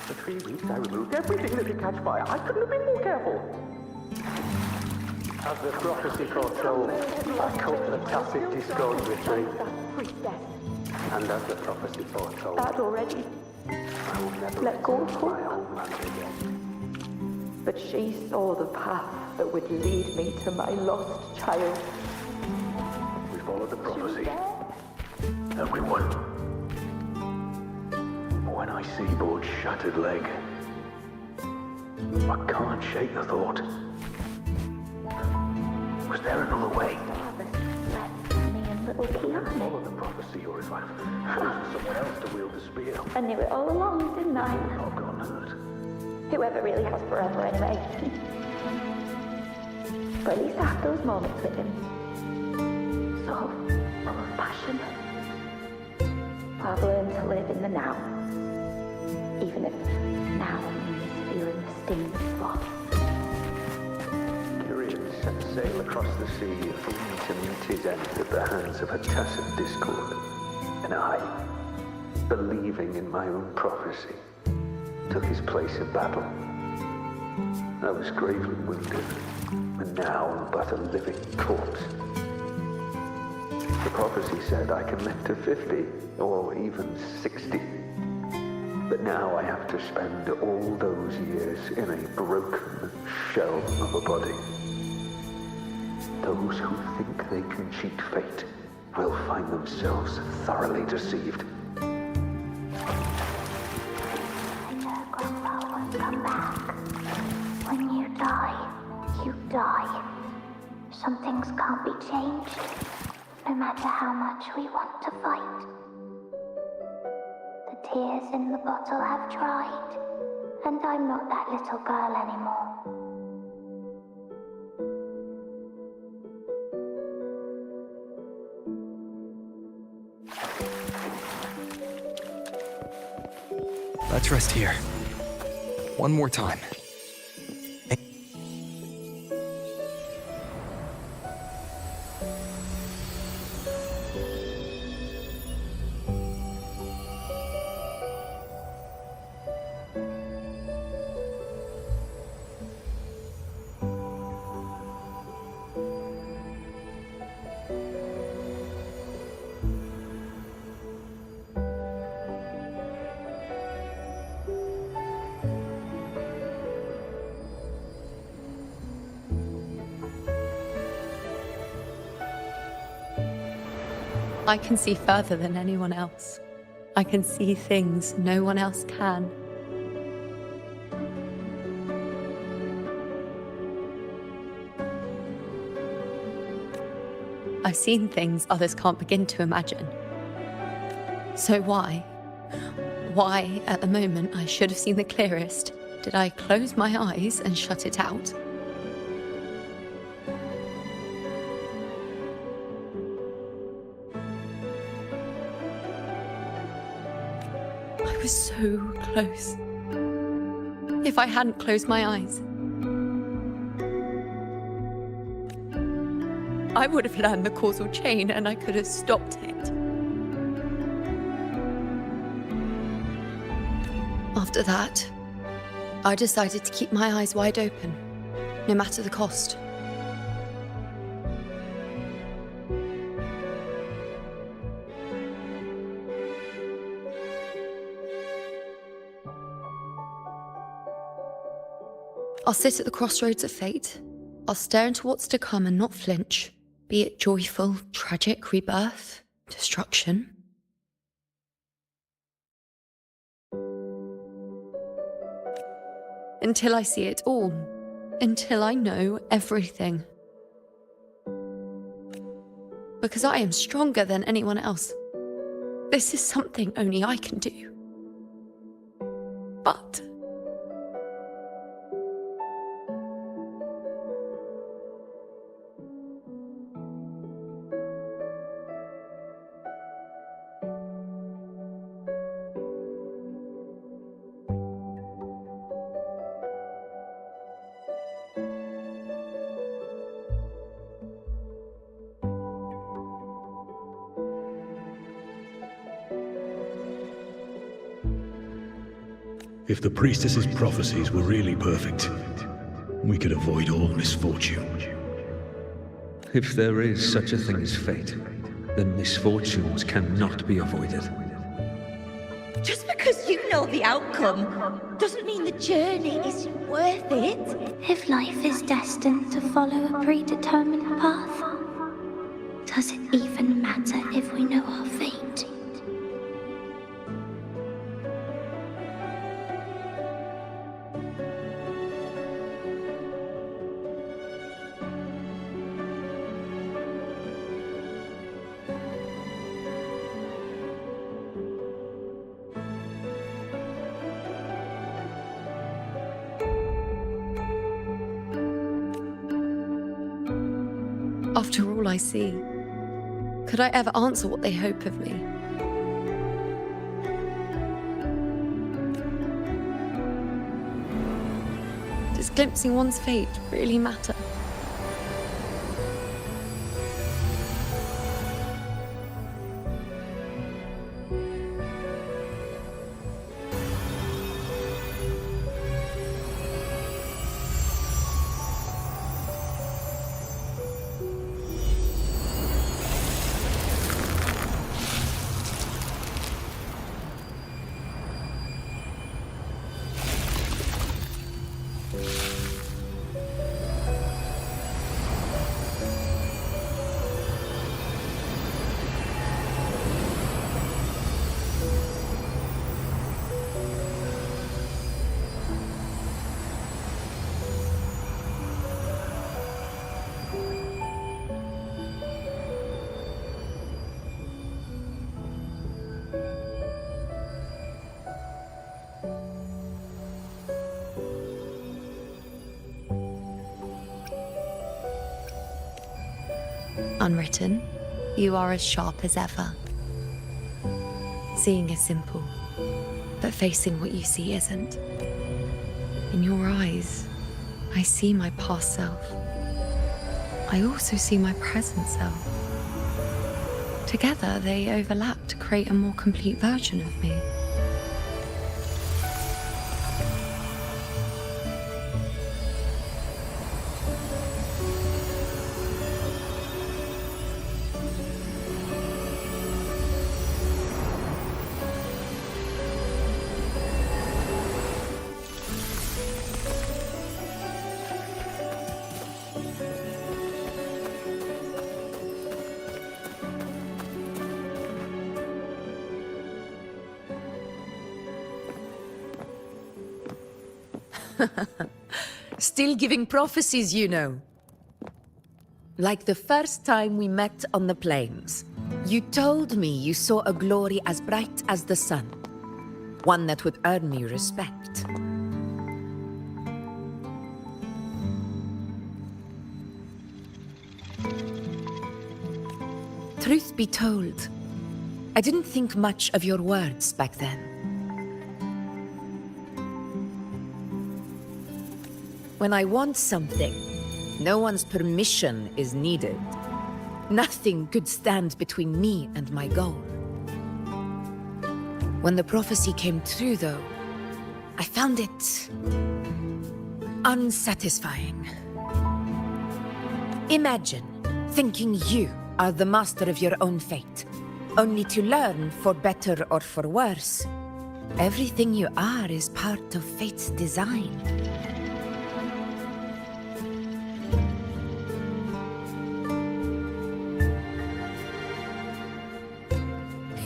For 3 weeks, I removed everything that could catch fire. I couldn't have been more careful. As the prophecy foretold, I cut the tacit discord between. And as the prophecy foretold, That already. I will never Let go of my hope. old land again. But she saw the path that would lead me to my lost child. We followed the prophecy, and we won. But when I see Board's shattered leg, I can't shake the thought. Was there another way? Follow the prophecy, or if I found someone else to wield the spear, I knew it all along, didn't I? I've not gone hurt. Whoever really has forever anyway. But at least I have those moments with him. So full of passion. I've learned to live in the now. Even if now means feeling the sting of loss. Curian set sail across the sea, only to meet his end at the hands of a tacit discord. And I, believing in my own prophecy, took his place in battle. I was gravely wounded, and now I'm but a living corpse. The prophecy said I can live to 50, or even 60. But now I have to spend all those years in a broken shell of a body. Those who think they can cheat fate will find themselves thoroughly deceived. Come back. When you die, you die. Some things can't be changed, no matter how much we want to fight. The tears in the bottle have dried, and I'm not that little girl anymore. Let's rest here. One more time. I can see further than anyone else. I can see things no one else can. I've seen things others can't begin to imagine. So why at the moment I should have seen the clearest, did I close my eyes and shut it out? I was so close. If I hadn't closed my eyes, I would have learned the causal chain and I could have stopped it. After that, I decided to keep my eyes wide open, no matter the cost. I'll sit at the crossroads of fate. I'll stare into what's to come and not flinch, be it joyful, tragic, rebirth, destruction. Until I see it all. Until I know everything. Because I am stronger than anyone else. This is something only I can do. But if the priestess's prophecies were really perfect, we could avoid all misfortune. If there is such a thing as fate, then misfortunes cannot be avoided. Just because you know the outcome doesn't mean the journey isn't worth it. If life is destined to follow a predetermined path, does it even matter if we know our fate? after all I see, could I ever answer what they hope of me? Does glimpsing one's fate really matter? Unwritten, you are as sharp as ever. Seeing is simple. but facing what you see isn't. In your eyes, I see my past self. I also see my present self. Together, they overlap to create a more complete version of me. Still giving prophecies, you know. Like the first time we met on the plains. You told me you saw a glory as bright as the sun. One that would earn me respect. Truth be told, I didn't think much of your words back then. When I want something, no one's permission is needed. Nothing could stand between me and my goal. When the prophecy came true, though, I found it unsatisfying. Imagine thinking you are the master of your own fate, only to learn, for better or for worse, everything you are is part of fate's design.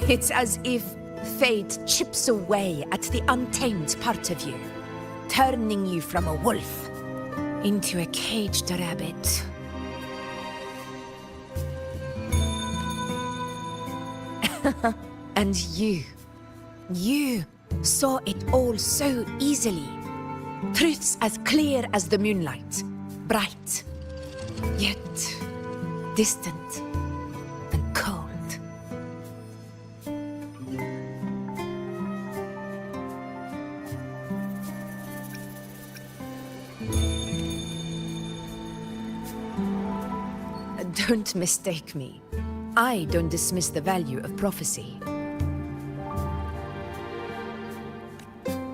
It's as if fate chips away at the untamed part of you, turning you from a wolf into a caged rabbit. And you saw it all so easily. Truths as clear as the moonlight, bright, yet distant and cold. Don't mistake me. I don't dismiss the value of prophecy.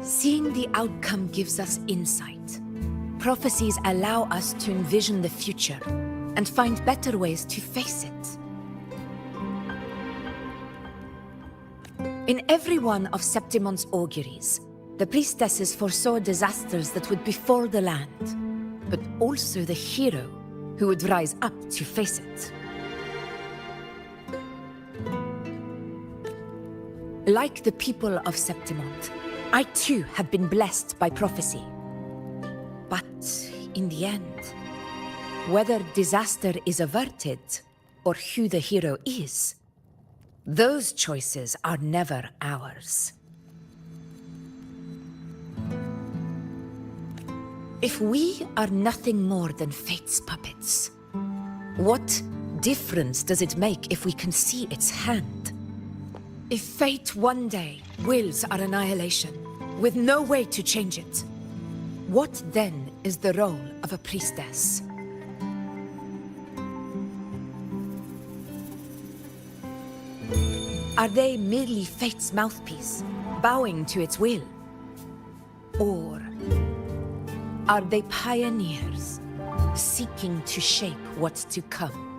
Seeing the outcome gives us insight. Prophecies allow us to envision the future and find better ways to face it. In every one of Septimon's auguries, the priestesses foresaw disasters that would befall the land, but also the hero who would rise up to face it. Like the people of Septimont, I too have been blessed by prophecy. But in the end, whether disaster is averted or who the hero is, those choices are never ours. If we are nothing more than fate's puppets, what difference does it make if we can see its hand? If fate one day wills our annihilation, with no way to change it, what then is the role of a priestess? Are they merely fate's mouthpiece, bowing to its will? Or are they pioneers, seeking to shape what's to come?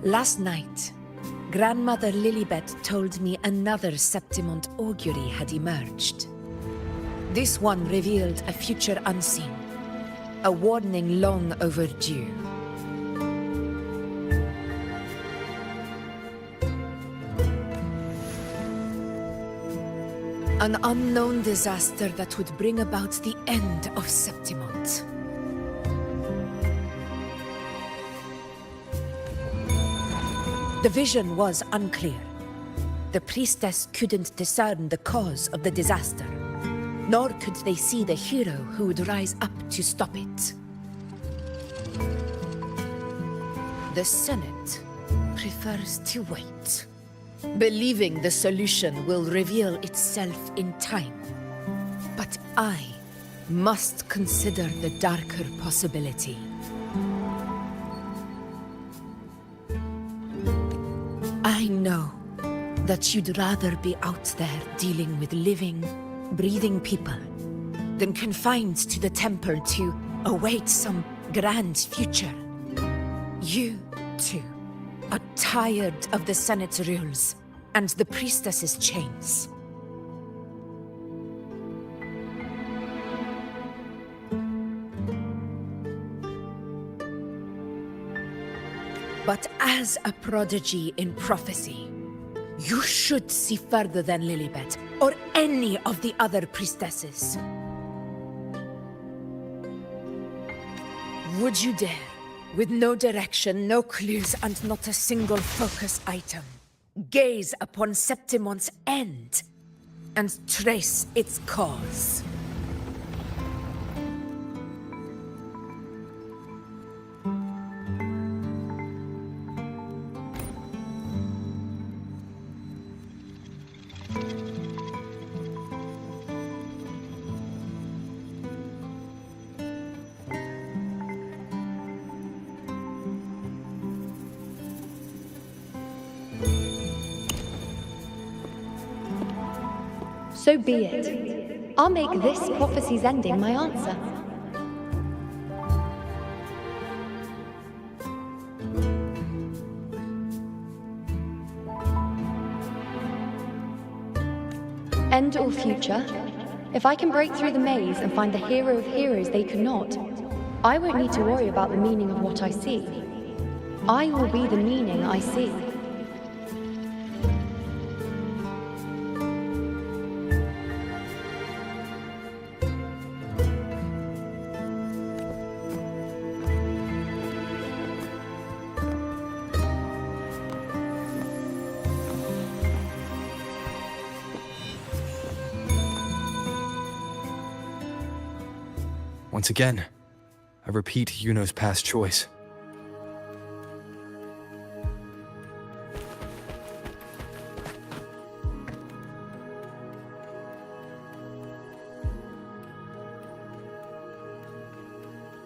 Last night, Grandmother Lilibet told me another Septimont augury had emerged. This one revealed a future unseen, a warning long overdue. An unknown disaster that would bring about the end of Septimont. The vision was unclear. The priestess couldn't discern the cause of the disaster, nor could they see the hero who would rise up to stop it. The Senate prefers to wait, believing the solution will reveal itself in time. But I must consider the darker possibility. I know that you'd rather be out there dealing with living, breathing people than confined to the temple to await some grand future. You, too, are tired of the Senate's rules and the priestess's chains. But as a prodigy in prophecy, you should see further than Lilibet or any of the other priestesses. Would you dare, with no direction, no clues, and not a single focus item, gaze upon Septimon's end and trace its cause? So be it. I'll make this prophecy's ending my answer. End or future, if I can break through the maze and find the hero of heroes they could not, I won't need to worry about the meaning of what I see. I will be the meaning I see. Once again, I repeat Yuno's past choice.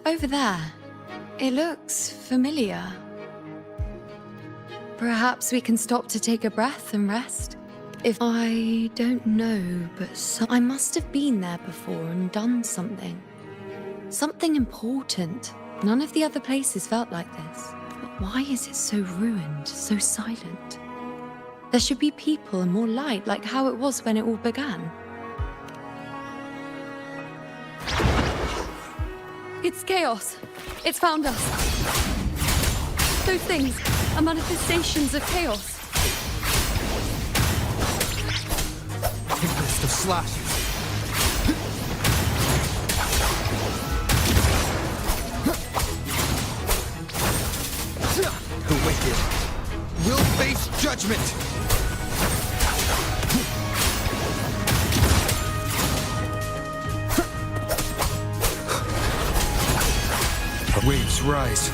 Over there. It looks familiar. Perhaps we can stop to take a breath and rest? If I don't know, but I must have been there before and done something. Something important. None of the other places felt like this. But why is it so ruined, so silent? There should be people and more light, like how it was when it all began. It's chaos. It's found us. Those things are manifestations of chaos. Tempest of slashes. The wicked will face judgment! Waves rise.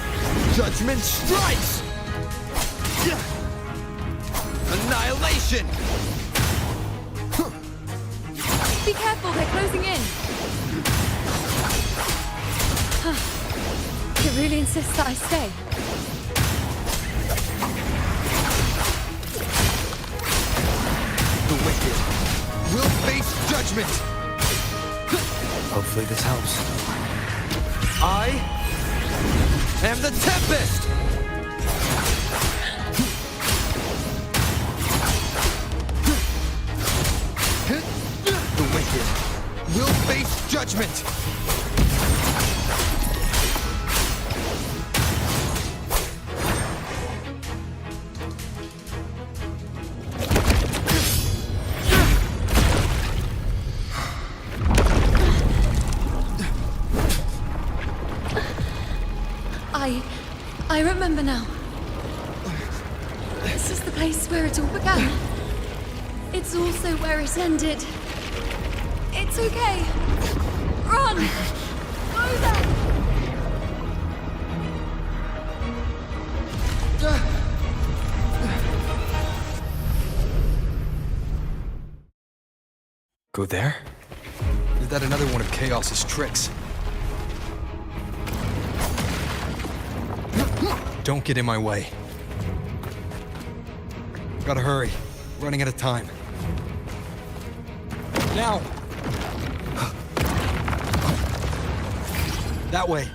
Judgment strikes! Annihilation! Be careful, they're closing in. It really insists that I stay. The wicked will face judgment! Hopefully this helps. I am the Tempest! The wicked will face judgment! I remember now. This is the place where it all began. It's also where it ended. It's okay. Run! Go there! Go there? Is that another one of Chaos's tricks? Don't get in my way. Gotta hurry. Running out of time. Now! That way.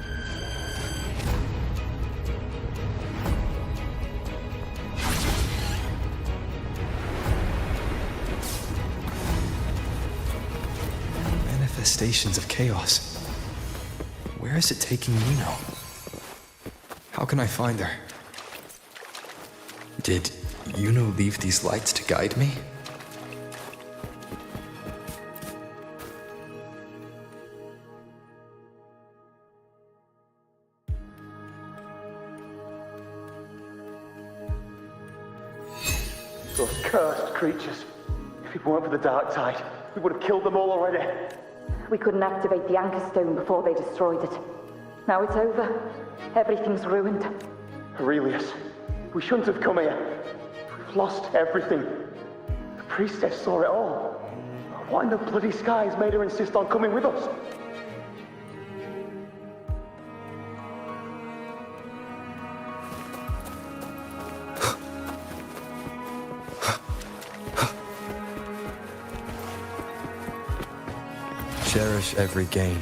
Manifestations of chaos. Where is it taking Yuno? How can I find her? Did Yuno leave these lights to guide me? Those cursed creatures. If it weren't for the dark tide, we would have killed them all already. We couldn't activate the anchor stone before they destroyed it. Now it's over. Everything's ruined. Aurelius, we shouldn't have come here. We've lost everything. The priestess saw it all. What in the bloody skies made her insist on coming with us? Cherish every gain.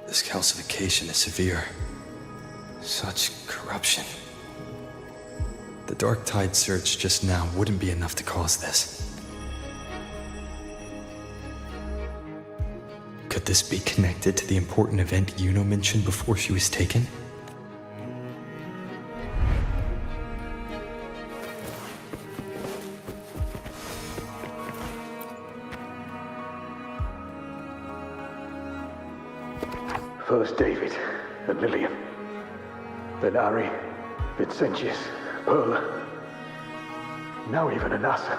This calcification is severe. Such corruption. The dark tide surge just now wouldn't be enough to cause this. Could this be connected to the important event Yuno mentioned before she was taken? First David, then Lillian, then Ari, Vincentius, Perla, now even Anassa.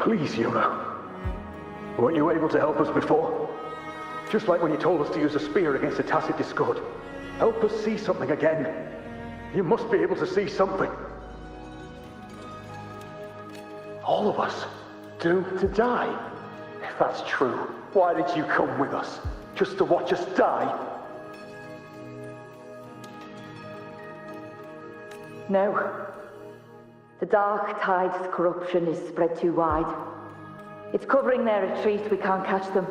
Please, Yuno. Weren't you able to help us before? Just like when you told us to use a spear against the Tacit Discord. Help us see something again. You must be able to see something. All of us, doomed to die. If that's true, why did you come with us? Just to watch us die? No. The dark tide's corruption is spread too wide. It's covering their retreat, we can't catch them.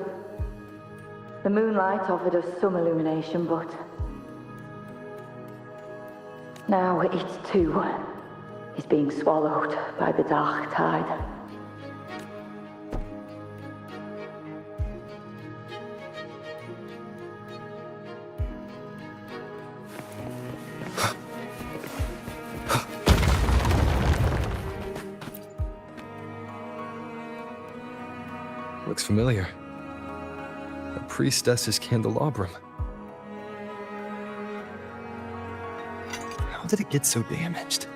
The moonlight offered us some illumination, but now it too is being swallowed by the dark tide. Looks familiar. A priestess's candelabrum. How did it get so damaged?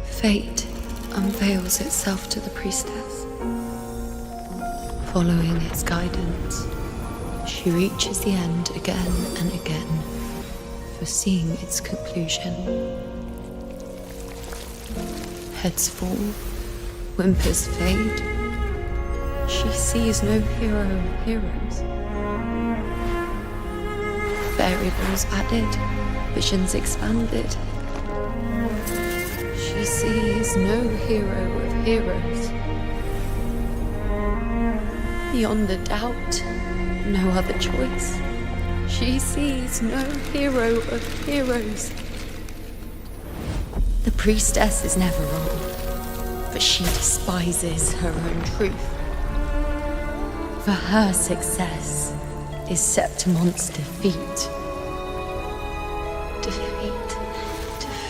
Fate unveils itself to the priestess. Following its guidance, she reaches the end again and again, foreseeing its conclusion. Heads fall, whimpers fade. She sees no hero of heroes. Variables added, visions expanded. She sees no hero of heroes. Beyond a doubt, no other choice. She sees no hero of heroes. The priestess is never wrong, but she despises her own truth. For her success is Septimon's defeat.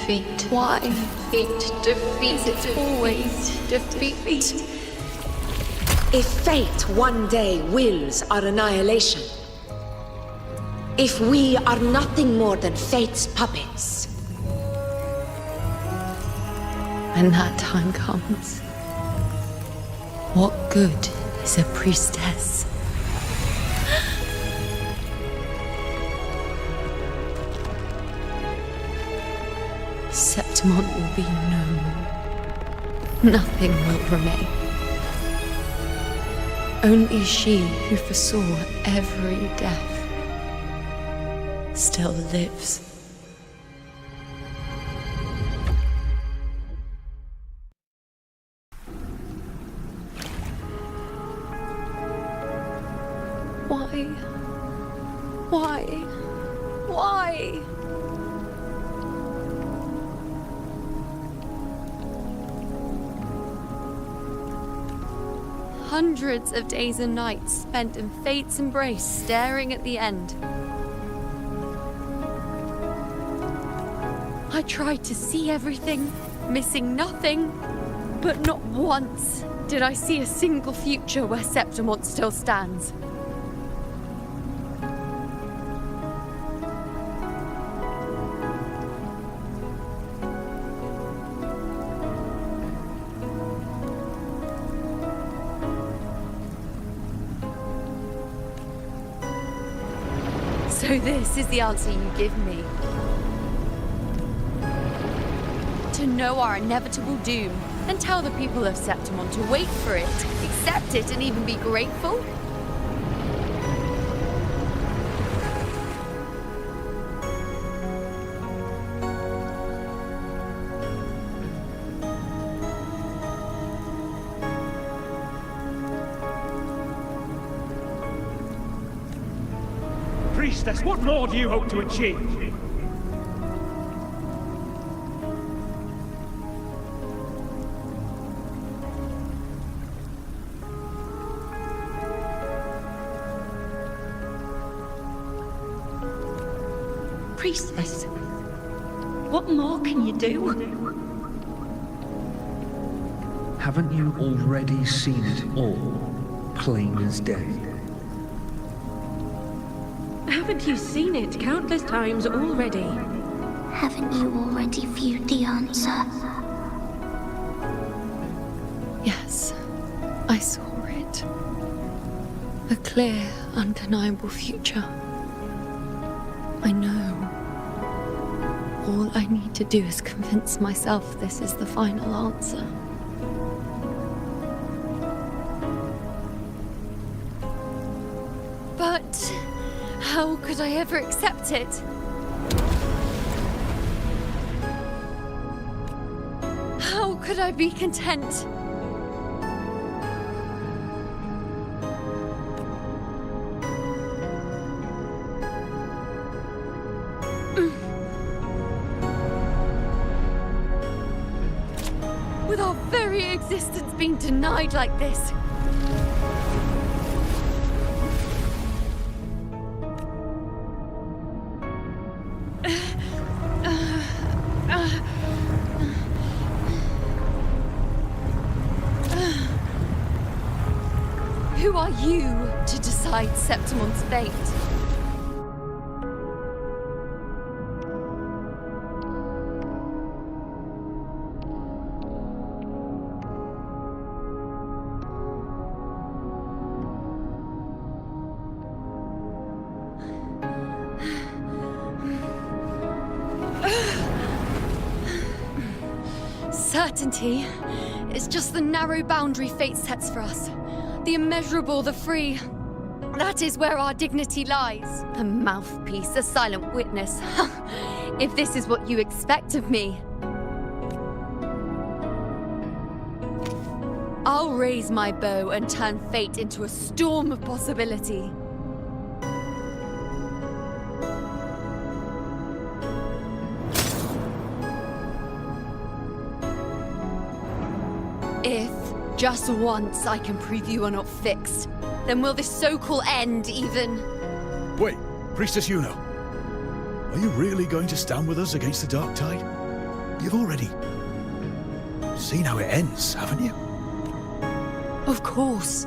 Defeat. Why? Defeat. It's always defeat. If fate one day wills our annihilation, if we are nothing more than fate's puppets, When that time comes, what good is a priestess? Septimon will be no more. Nothing will remain. Only she who foresaw every death still lives. Why? Hundreds of days and nights spent in fate's embrace, staring at the end. I tried to see everything, missing nothing, but not once did I see a single future where Septimon still stands. So this is the answer you give me. To know our inevitable doom, and tell the people of Septimon to wait for it, accept it, and even be grateful? Priestess, what more do you hope to achieve? Priestess, what more can you do? Haven't you already seen it all, plain as day? Haven't you seen it countless times already? Haven't you already viewed the answer? Yes, I saw it. A clear, undeniable future. I know. All I need to do is convince myself this is the final answer. But how could I ever accept it? How could I be content? With our very existence being denied like this. Who are you to decide Septimon's fate? Certainty is just the narrow boundary fate sets for us. The immeasurable, the free. That is where our dignity lies. A mouthpiece, a silent witness. If this is what you expect of me. I'll raise my bow and turn fate into a storm of possibility. If, just once, I can prove you are not fixed, then will this so-called end even... Wait, Priestess Yuno. Are you really going to stand with us against the Dark Tide? You've already seen how it ends, haven't you? Of course.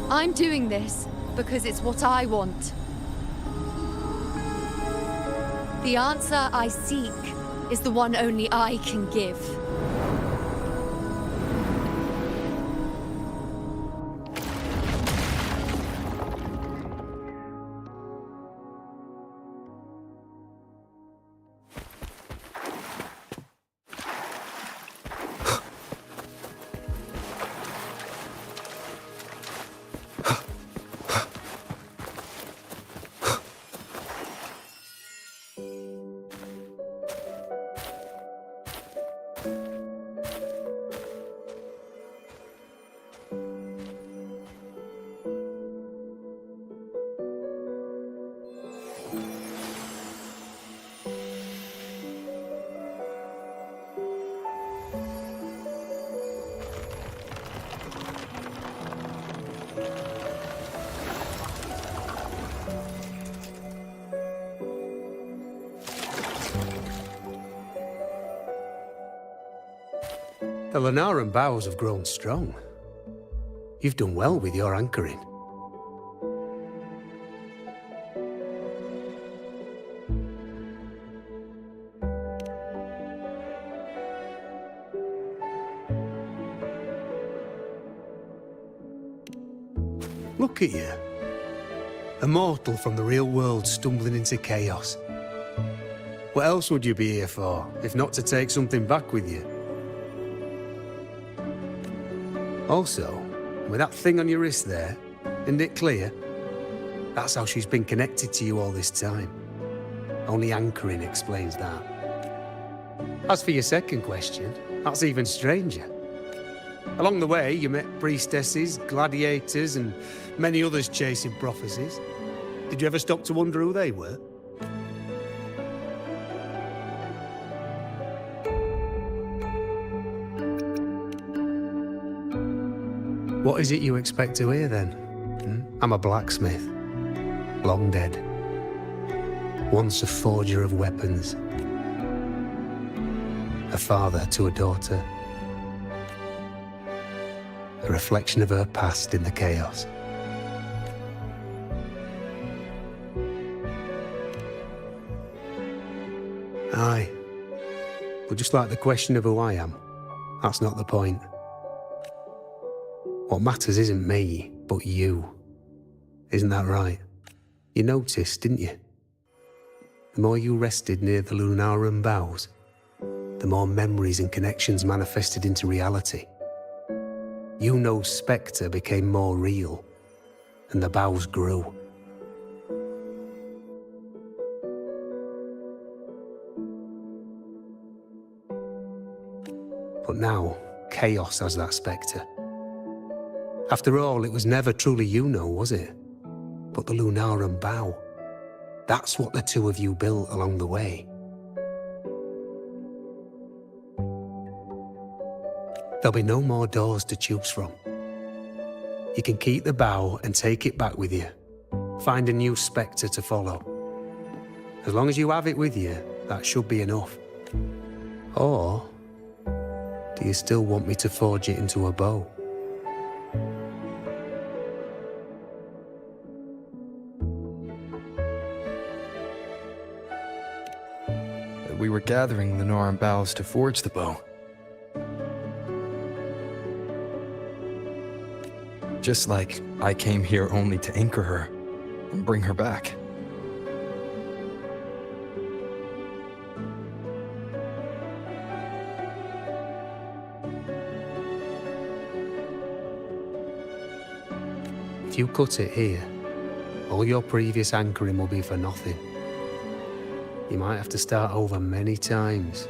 I'm doing this because it's what I want. The answer I seek is the one only I can give. The Lunaran bows have grown strong. You've done well with your anchoring. Look at you. A mortal from the real world stumbling into chaos. What else would you be here for, if not to take something back with you? Also, with that thing on your wrist there, isn't it clear? That's how she's been connected to you all this time. Only anchoring explains that. As for your second question, that's even stranger. Along the way, you met priestesses, gladiators, and many others chasing prophecies. Did you ever stop to wonder who they were? What is it you expect to hear, then? I'm a blacksmith. Long dead. Once a forger of weapons. A father to a daughter. A reflection of her past in the chaos. Aye. But just like the question of who I am, that's not the point. What matters isn't me, but you. Isn't that right? You noticed, didn't you? The more you rested near the Lunaran boughs, the more memories and connections manifested into reality. Yuno's spectre became more real, and the boughs grew. But now, chaos has that spectre. After all, it was never truly Yuno, was it? But the Lunaran bough. That's what the two of you built along the way. There'll be no more doors to choose from. You can keep the bough and take it back with you. Find a new spectre to follow. As long as you have it with you, that should be enough. Or, do you still want me to forge it into a bow? We were gathering Lunaran boughs to forge the bow. Just like I came here only to anchor her and bring her back. If you cut it here, all your previous anchoring will be for nothing. You might have to start over many times,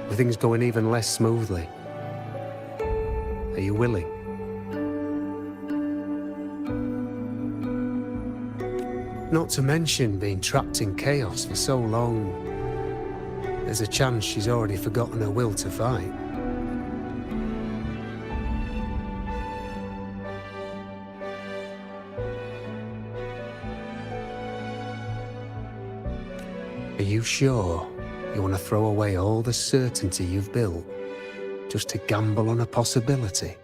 with things going even less smoothly. Are you willing? Not to mention being trapped in chaos for so long. There's a chance she's already forgotten her will to fight. Are you sure you want to throw away all the certainty you've built just to gamble on a possibility?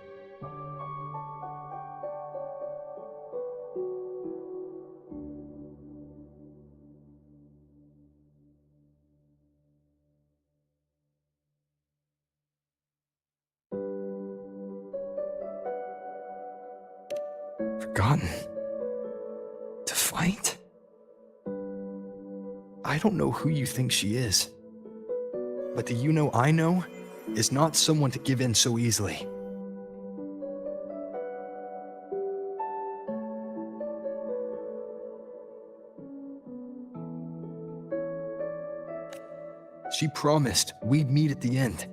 Forgotten? To fight? I don't know who you think she is. But the you know I know is not someone to give in so easily. She promised we'd meet at the end.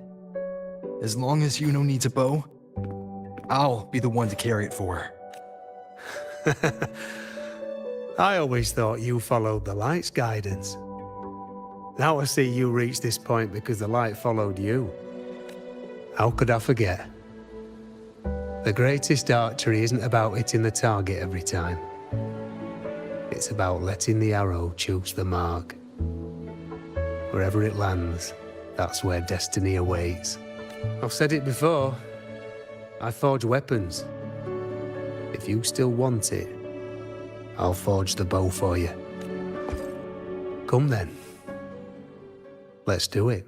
As long as Yuno needs a bow, I'll be the one to carry it for her. I always thought you followed the light's guidance. Now I see you reached this point because the light followed you. How could I forget? The greatest archery isn't about hitting the target every time. It's about letting the arrow choose the mark. Wherever it lands, that's where destiny awaits. I've said it before. I forge weapons. If you still want it, I'll forge the bow for you. Come then. Let's do it.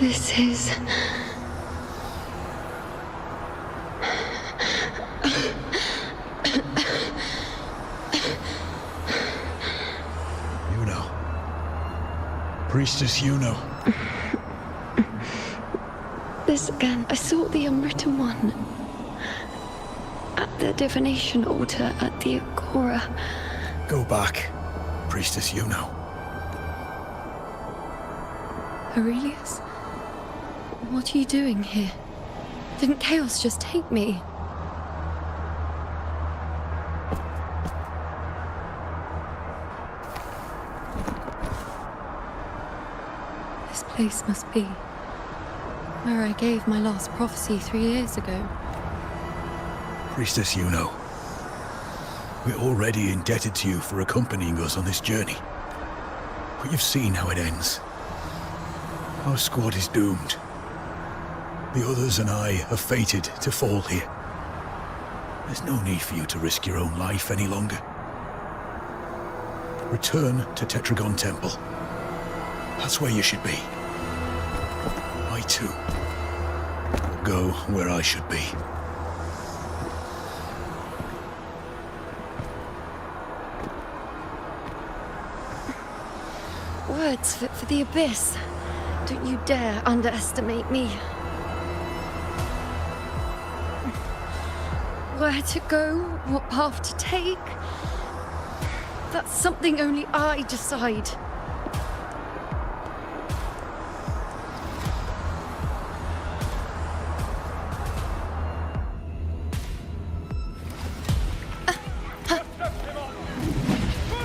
This is... Yuno. Priestess Yuno. This again. I sought the Unwritten One. At the divination altar at the Agora. Go back, Priestess Yuno. Aurelius? What are you doing here? Didn't chaos just take me? This place must be where I gave my last prophecy 3 years ago. Priestess Yuno. We're already indebted to you for accompanying us on this journey. But you've seen how it ends. Our squad is doomed. The others and I are fated to fall here. There's no need for you to risk your own life any longer. Return to Tetragon Temple. That's where you should be. I too will go where I should be. Words fit for the abyss. Don't you dare underestimate me. Where to go, what path to take, that's something only I decide.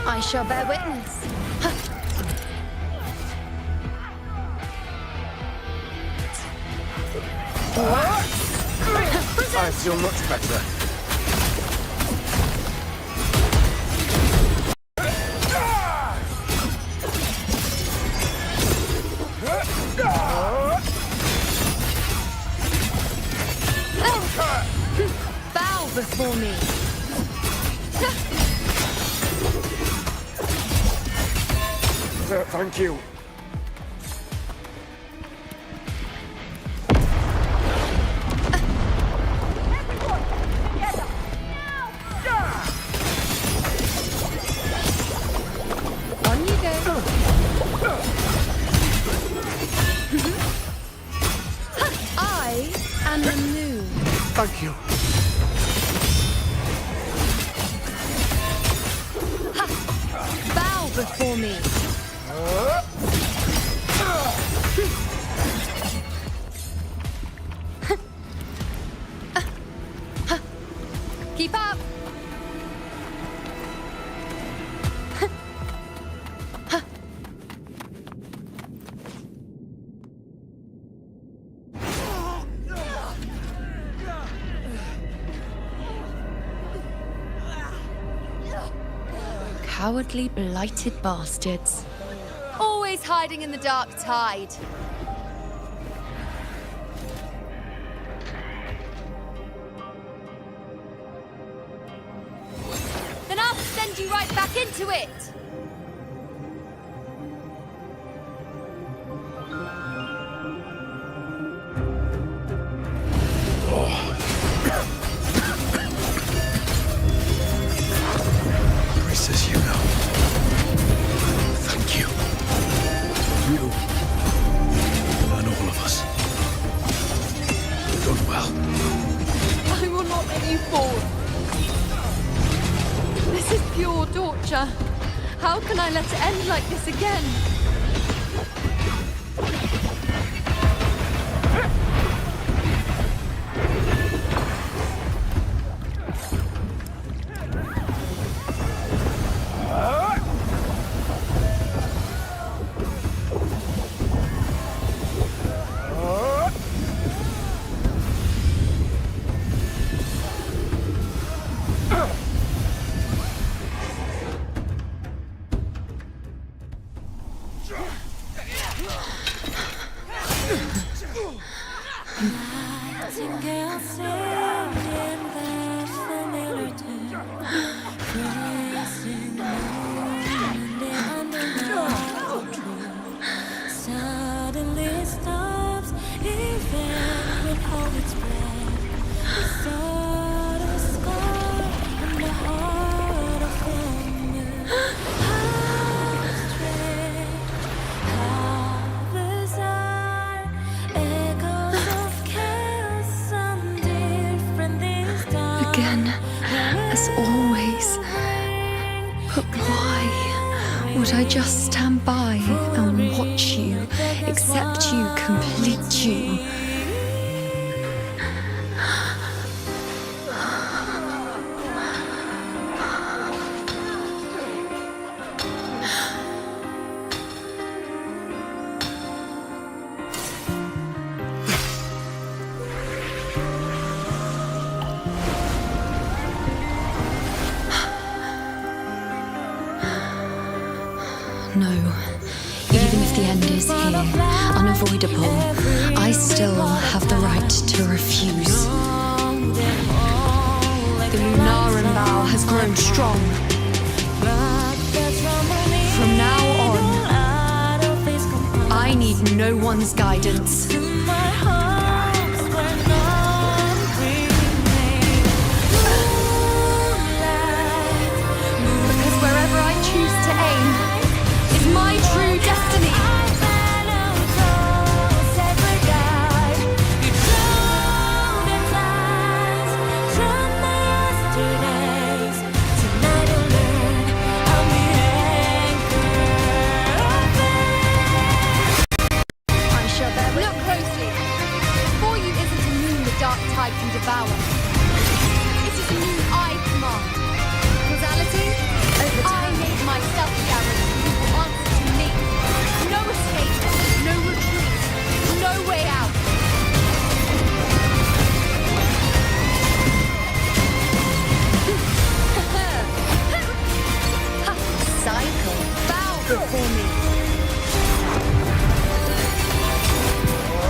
I shall bear witness. I feel much better. Thank you. On you go. I am the moon. Thank you. Bow before me. Keep up. Cowardly, blighted bastards. Always hiding in the dark tide. Then I'll send you right back into it. Priestess, you know. Thank you. You and all of us. You've done well. I will not let you fall. This is pure torture. How can I let it end like this again? Suddenly stops, even with all its breath. The subtle scar in the heart of the moon. How strange, how bizarre. Echoes of chaos sound different this time. Again, as always. But why would I just stand by and watch you, accept you, complete you? No. Even if the end is here, unavoidable, I still have the right to refuse. The Lunaran vow has grown strong. From now on, I need no one's guidance. Because wherever I choose to aim is my true destiny. Look closely. Before you isn't a moon the dark tide can devour. It is a moon I command. Causality? I made myself Sharon, who will answer to me. No escape, no retreat, no way out. Cycle, bow before me.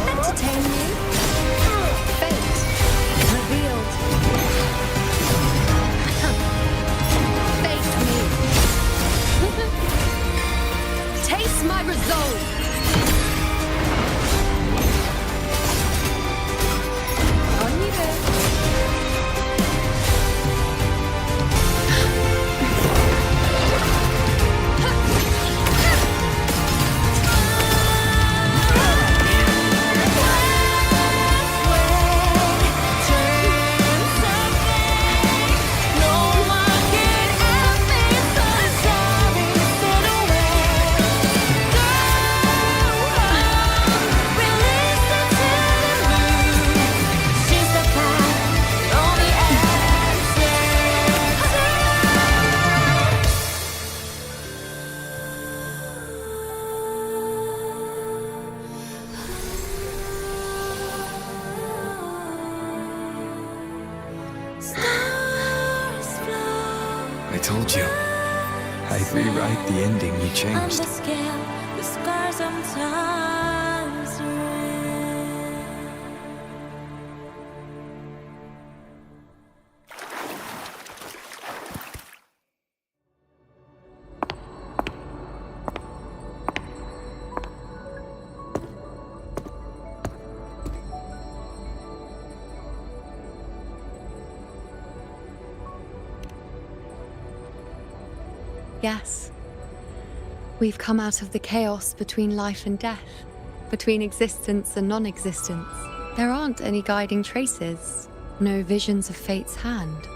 Entertain you? Fate revealed. Face me. Taste Face my resolve! On you go. I told you. I'd rewrite the ending you changed. The scars sometimes ring. Yes. We've come out of the chaos between life and death, between existence and non-existence. There aren't any guiding traces, no visions of fate's hand.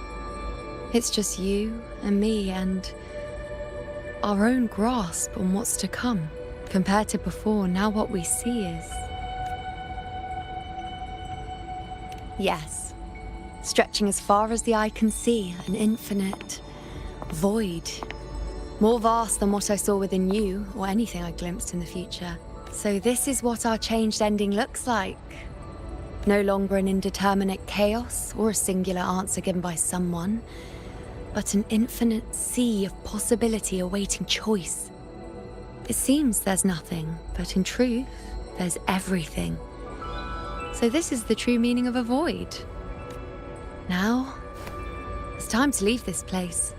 It's just you and me and our own grasp on what's to come. Compared to before, now what we see is... Yes. Stretching as far as the eye can see, an infinite void. More vast than what I saw within you, or anything I glimpsed in the future. So this is what our changed ending looks like. No longer an indeterminate chaos, or a singular answer given by someone, but an infinite sea of possibility awaiting choice. It seems there's nothing, but in truth, there's everything. So this is the true meaning of a void. Now, it's time to leave this place.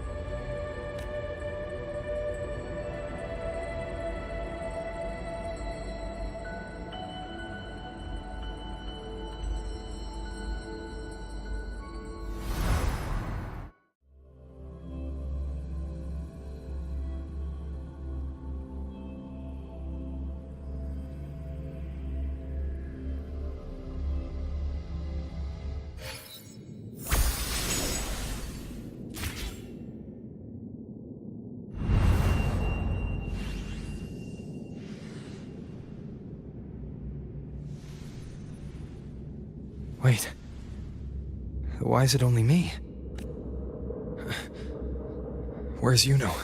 Wait. Why is it only me? Where's Yuno?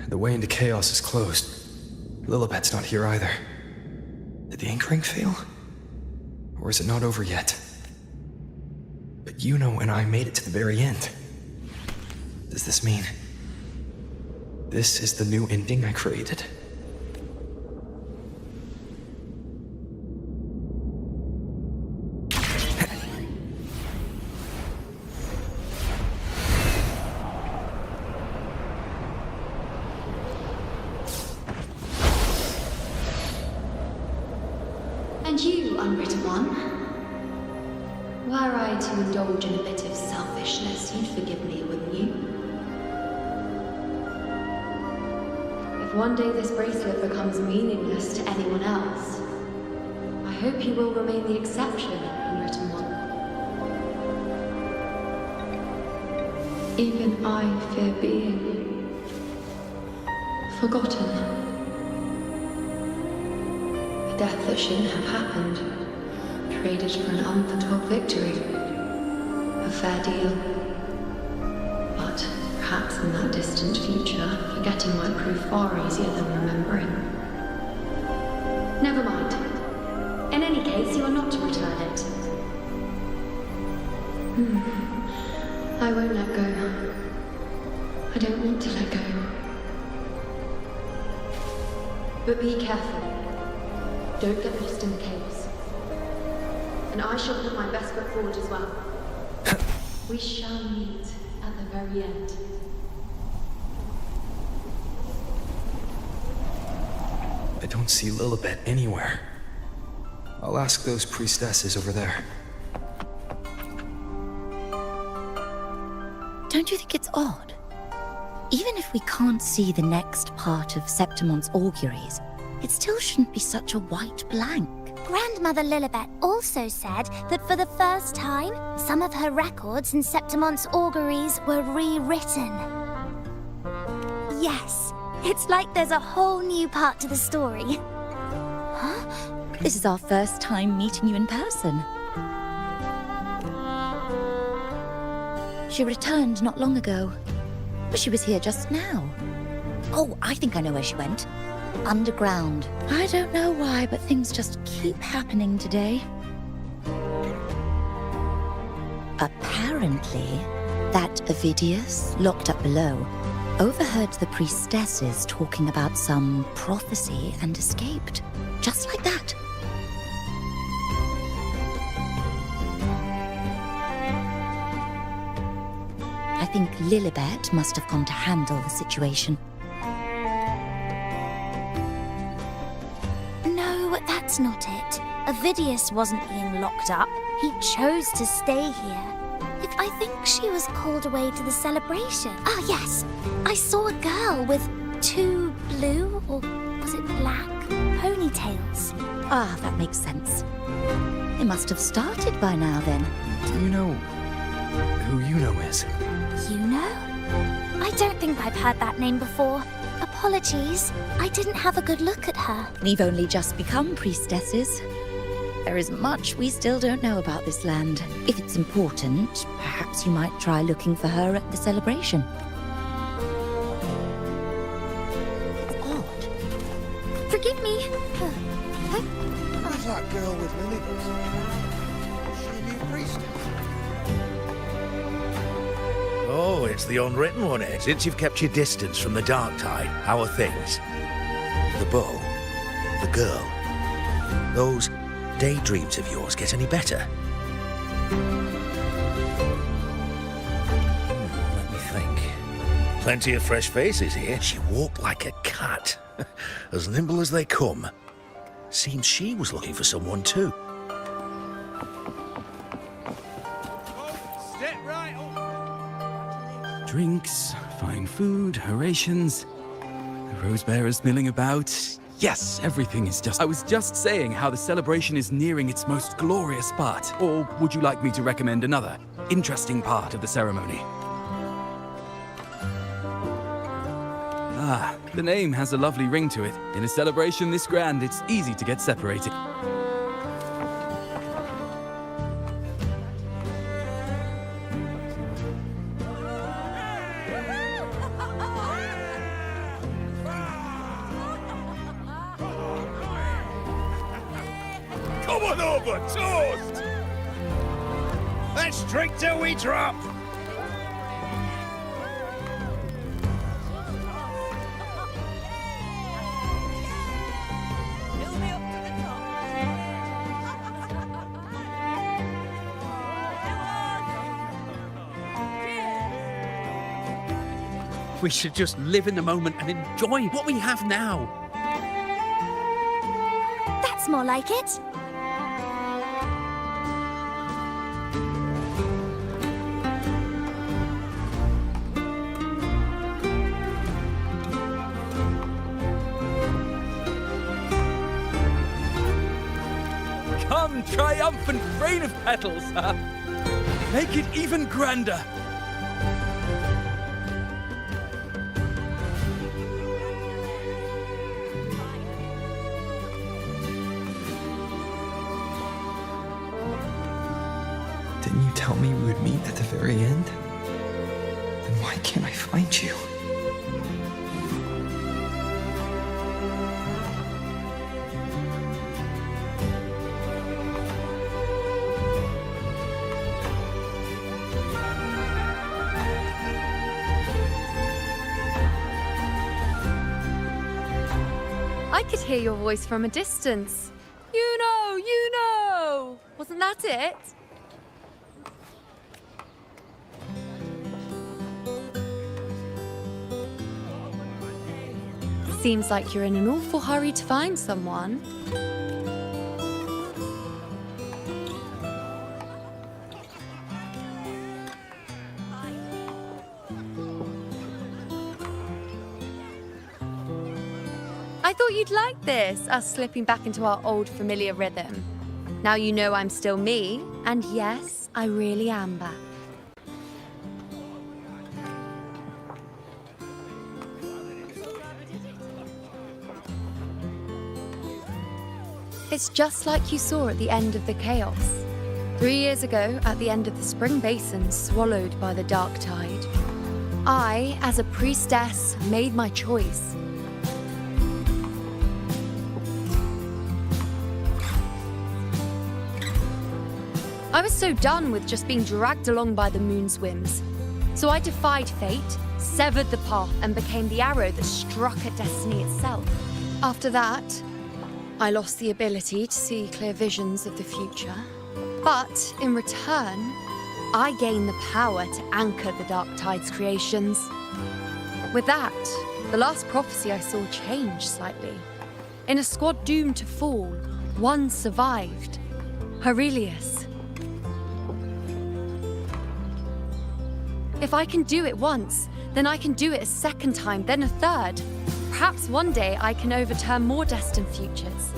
The way into chaos is closed. Lilibet's not here either. Did the anchoring fail? Or is it not over yet? But Yuno and I made it to the very end. Does this mean... this is the new ending I created? And you, unwritten one, were I to indulge in a bit of selfishness, you'd forgive me, wouldn't you? If one day this bracelet becomes meaningless to anyone else, I hope you will remain the exception, unwritten one. Even I fear being forgotten. A death that shouldn't have happened, traded for an unforetold victory. A fair deal. But perhaps in that distant future, forgetting might prove far easier than remembering. Never mind. In any case, you are not to return it. I won't let go. I don't want to let go. But be careful. Don't get lost in the chaos. And I shall put my best foot forward as well. We shall meet at the very end. I don't see Lilibet anywhere. I'll ask those priestesses over there. Don't you think it's odd? Even if we can't see the next part of Septimon's auguries, it still shouldn't be such a white blank. Grandmother Lilibet also said that for the first time, some of her records in Septimon's auguries were rewritten. Yes, it's like there's a whole new part to the story. This is our first time meeting you in person. She returned not long ago, but she was here just now. Oh, I think I know where she went. Underground. I don't know why, but things just keep happening today. Apparently, that Ovidius, locked up below, overheard the priestesses talking about some prophecy and escaped. Just like that. I think Lilibet must have gone to handle the situation. No, that's not it. Ovidius wasn't being locked up. He chose to stay here. I think she was called away to the celebration. Ah, yes. I saw a girl with 2 blue, or was it black, ponytails. Ah, that makes sense. It must have started by now, then. Do you know who Yuno is? Yuno? I don't think I've heard that name before. Apologies. I didn't have a good look at her. We've only just become priestesses. There is much we still don't know about this land. If it's important, perhaps you might try looking for her at the celebration. It's odd. Forgive me. Who's that girl with lilies? Is she a new priestess? Oh, it's the unwritten one, eh? Since you've kept your distance from the dark tide, how are things? The bow, the girl, those daydreams of yours get any better? Let me think. Plenty of fresh faces here. She walked like a cat. As nimble as they come. Seems she was looking for someone too. Drinks, fine food, orations, the rose bearers milling about. Yes, everything is just... I was just saying how the celebration is nearing its most glorious part. Or would you like me to recommend another interesting part of the ceremony? Ah, the name has a lovely ring to it. In a celebration this grand, it's easy to get separated. Come on over, toast! Let's drink till we drop! We should just live in the moment and enjoy what we have now. That's more like it. Come, triumphant rain of petals! Make it even grander! Didn't you tell me we would meet at the very end? Then why can't I find you? I could hear your voice from a distance. You know! Wasn't that it? Seems like you're in an awful hurry to find someone. I thought you'd like this, us slipping back into our old familiar rhythm. Now you know I'm still me, and yes, I really am back. It's just like you saw at the end of the chaos. 3 years ago, at the end of the spring basin swallowed by the dark tide, I, as a priestess, made my choice. I was so done with just being dragged along by the moon's whims. So I defied fate, severed the path, and became the arrow that struck at destiny itself. After that, I lost the ability to see clear visions of the future. But in return, I gained the power to anchor the Dark Tide's creations. With that, the last prophecy I saw changed slightly. In a squad doomed to fall, one survived. Aurelius. If I can do it once, then I can do it a second time, then a third. Perhaps one day I can overturn more destined futures.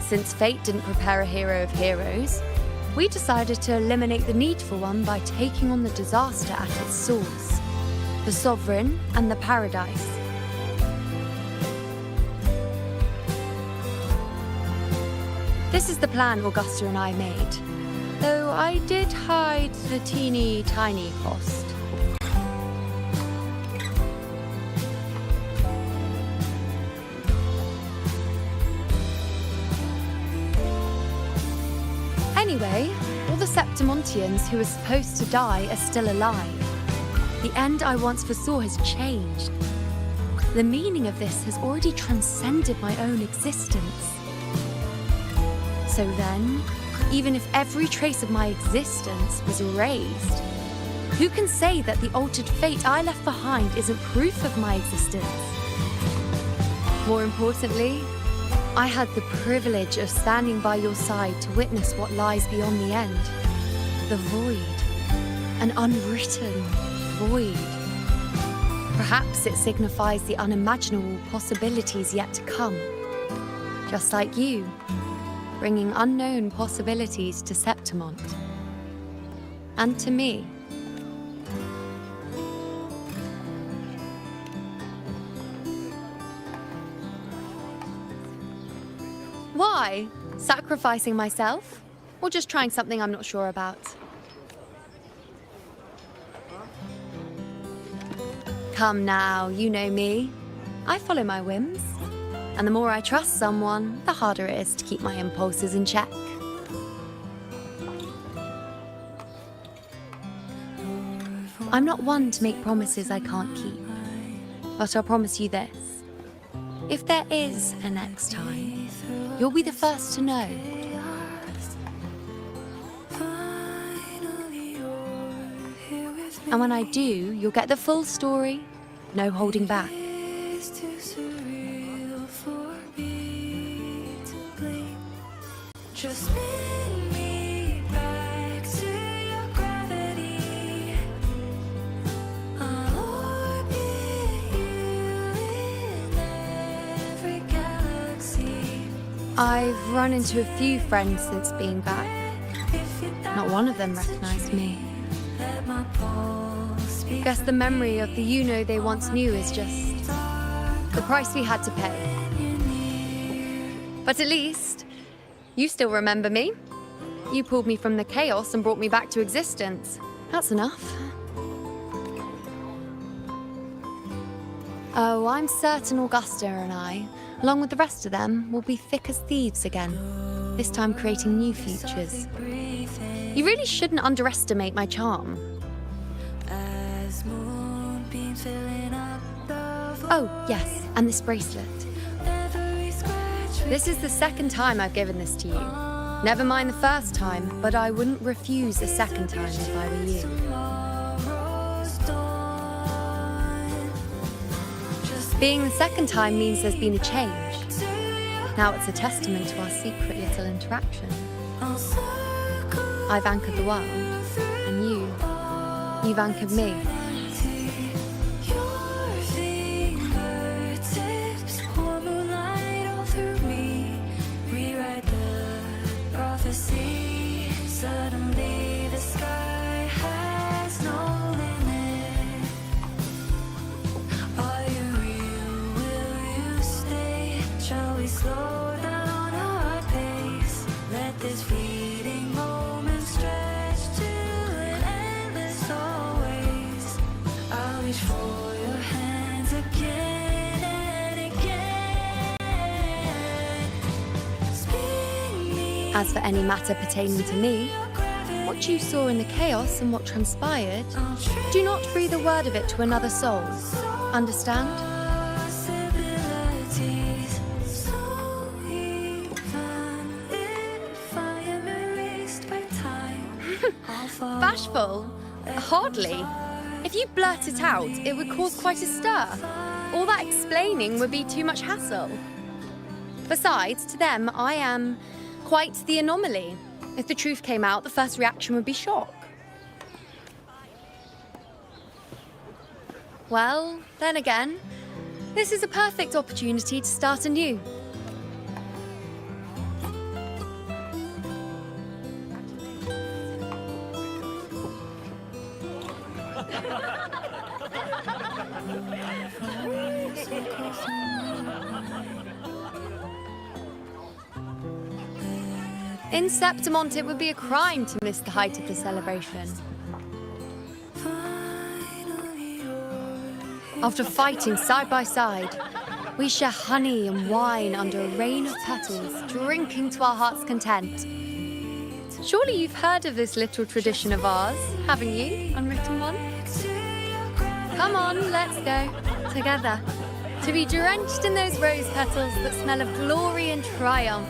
Since fate didn't prepare a hero of heroes, we decided to eliminate the need for one by taking on the disaster at its source, the Sovereign and the Paradise. This is the plan Augusta and I made, though I did hide the teeny tiny cost. Anyway, all the Septimontians who were supposed to die are still alive. The end I once foresaw has changed. The meaning of this has already transcended my own existence. So then, even if every trace of my existence was erased, who can say that the altered fate I left behind isn't proof of my existence? More importantly, I had the privilege of standing by your side to witness what lies beyond the end. The void. An unwritten void. Perhaps it signifies the unimaginable possibilities yet to come. Just like you, bringing unknown possibilities to Septimont. And to me. Why? Sacrificing myself? Or just trying something I'm not sure about? Come now, you know me. I follow my whims. And the more I trust someone, the harder it is to keep my impulses in check. I'm not one to make promises I can't keep. But I'll promise you this. If there is a next time, you'll be the first to know. And when I do, you'll get the full story, no holding back. Just bring me back to your gravity. I'll orbit you in every galaxy. I've run into a few friends since being back. Not one of them recognized me. Guess the memory of the you-know they once knew is just the price we had to pay. But at least you still remember me. You pulled me from the chaos and brought me back to existence. That's enough. Oh, I'm certain Augusta and I, along with the rest of them, will be thick as thieves again, this time creating new futures. You really shouldn't underestimate my charm. Oh, yes, and this bracelet. This is the second time I've given this to you. Never mind the first time, but I wouldn't refuse a second time if I were you. Being the second time means there's been a change. Now it's a testament to our secret little interaction. I've anchored the world, and you've anchored me. Suddenly the sky has no limit. Are you real? Will you stay? Shall we slow down our pace? Let this fleeting moment stretch to an endless always. I'll reach for your hands again and again. Spin me. As for any matter pertaining to me, what you saw in the chaos and what transpired, do not breathe a word of it to another soul. Understand? Possibilities. So even if I am erased by time, I'll fall. Bashful? Hardly. If you blurt it out, it would cause quite a stir. All that explaining would be too much hassle. Besides, to them, I am quite the anomaly. If the truth came out, the first reaction would be shock. Well, then again, this is a perfect opportunity to start anew. In Septimont, it would be a crime to miss the height of the celebration. After fighting side by side, we share honey and wine under a rain of petals, drinking to our heart's content. Surely you've heard of this little tradition of ours, haven't you, Unwritten One? Come on, let's go. Together. To be drenched in those rose petals that smell of glory and triumph.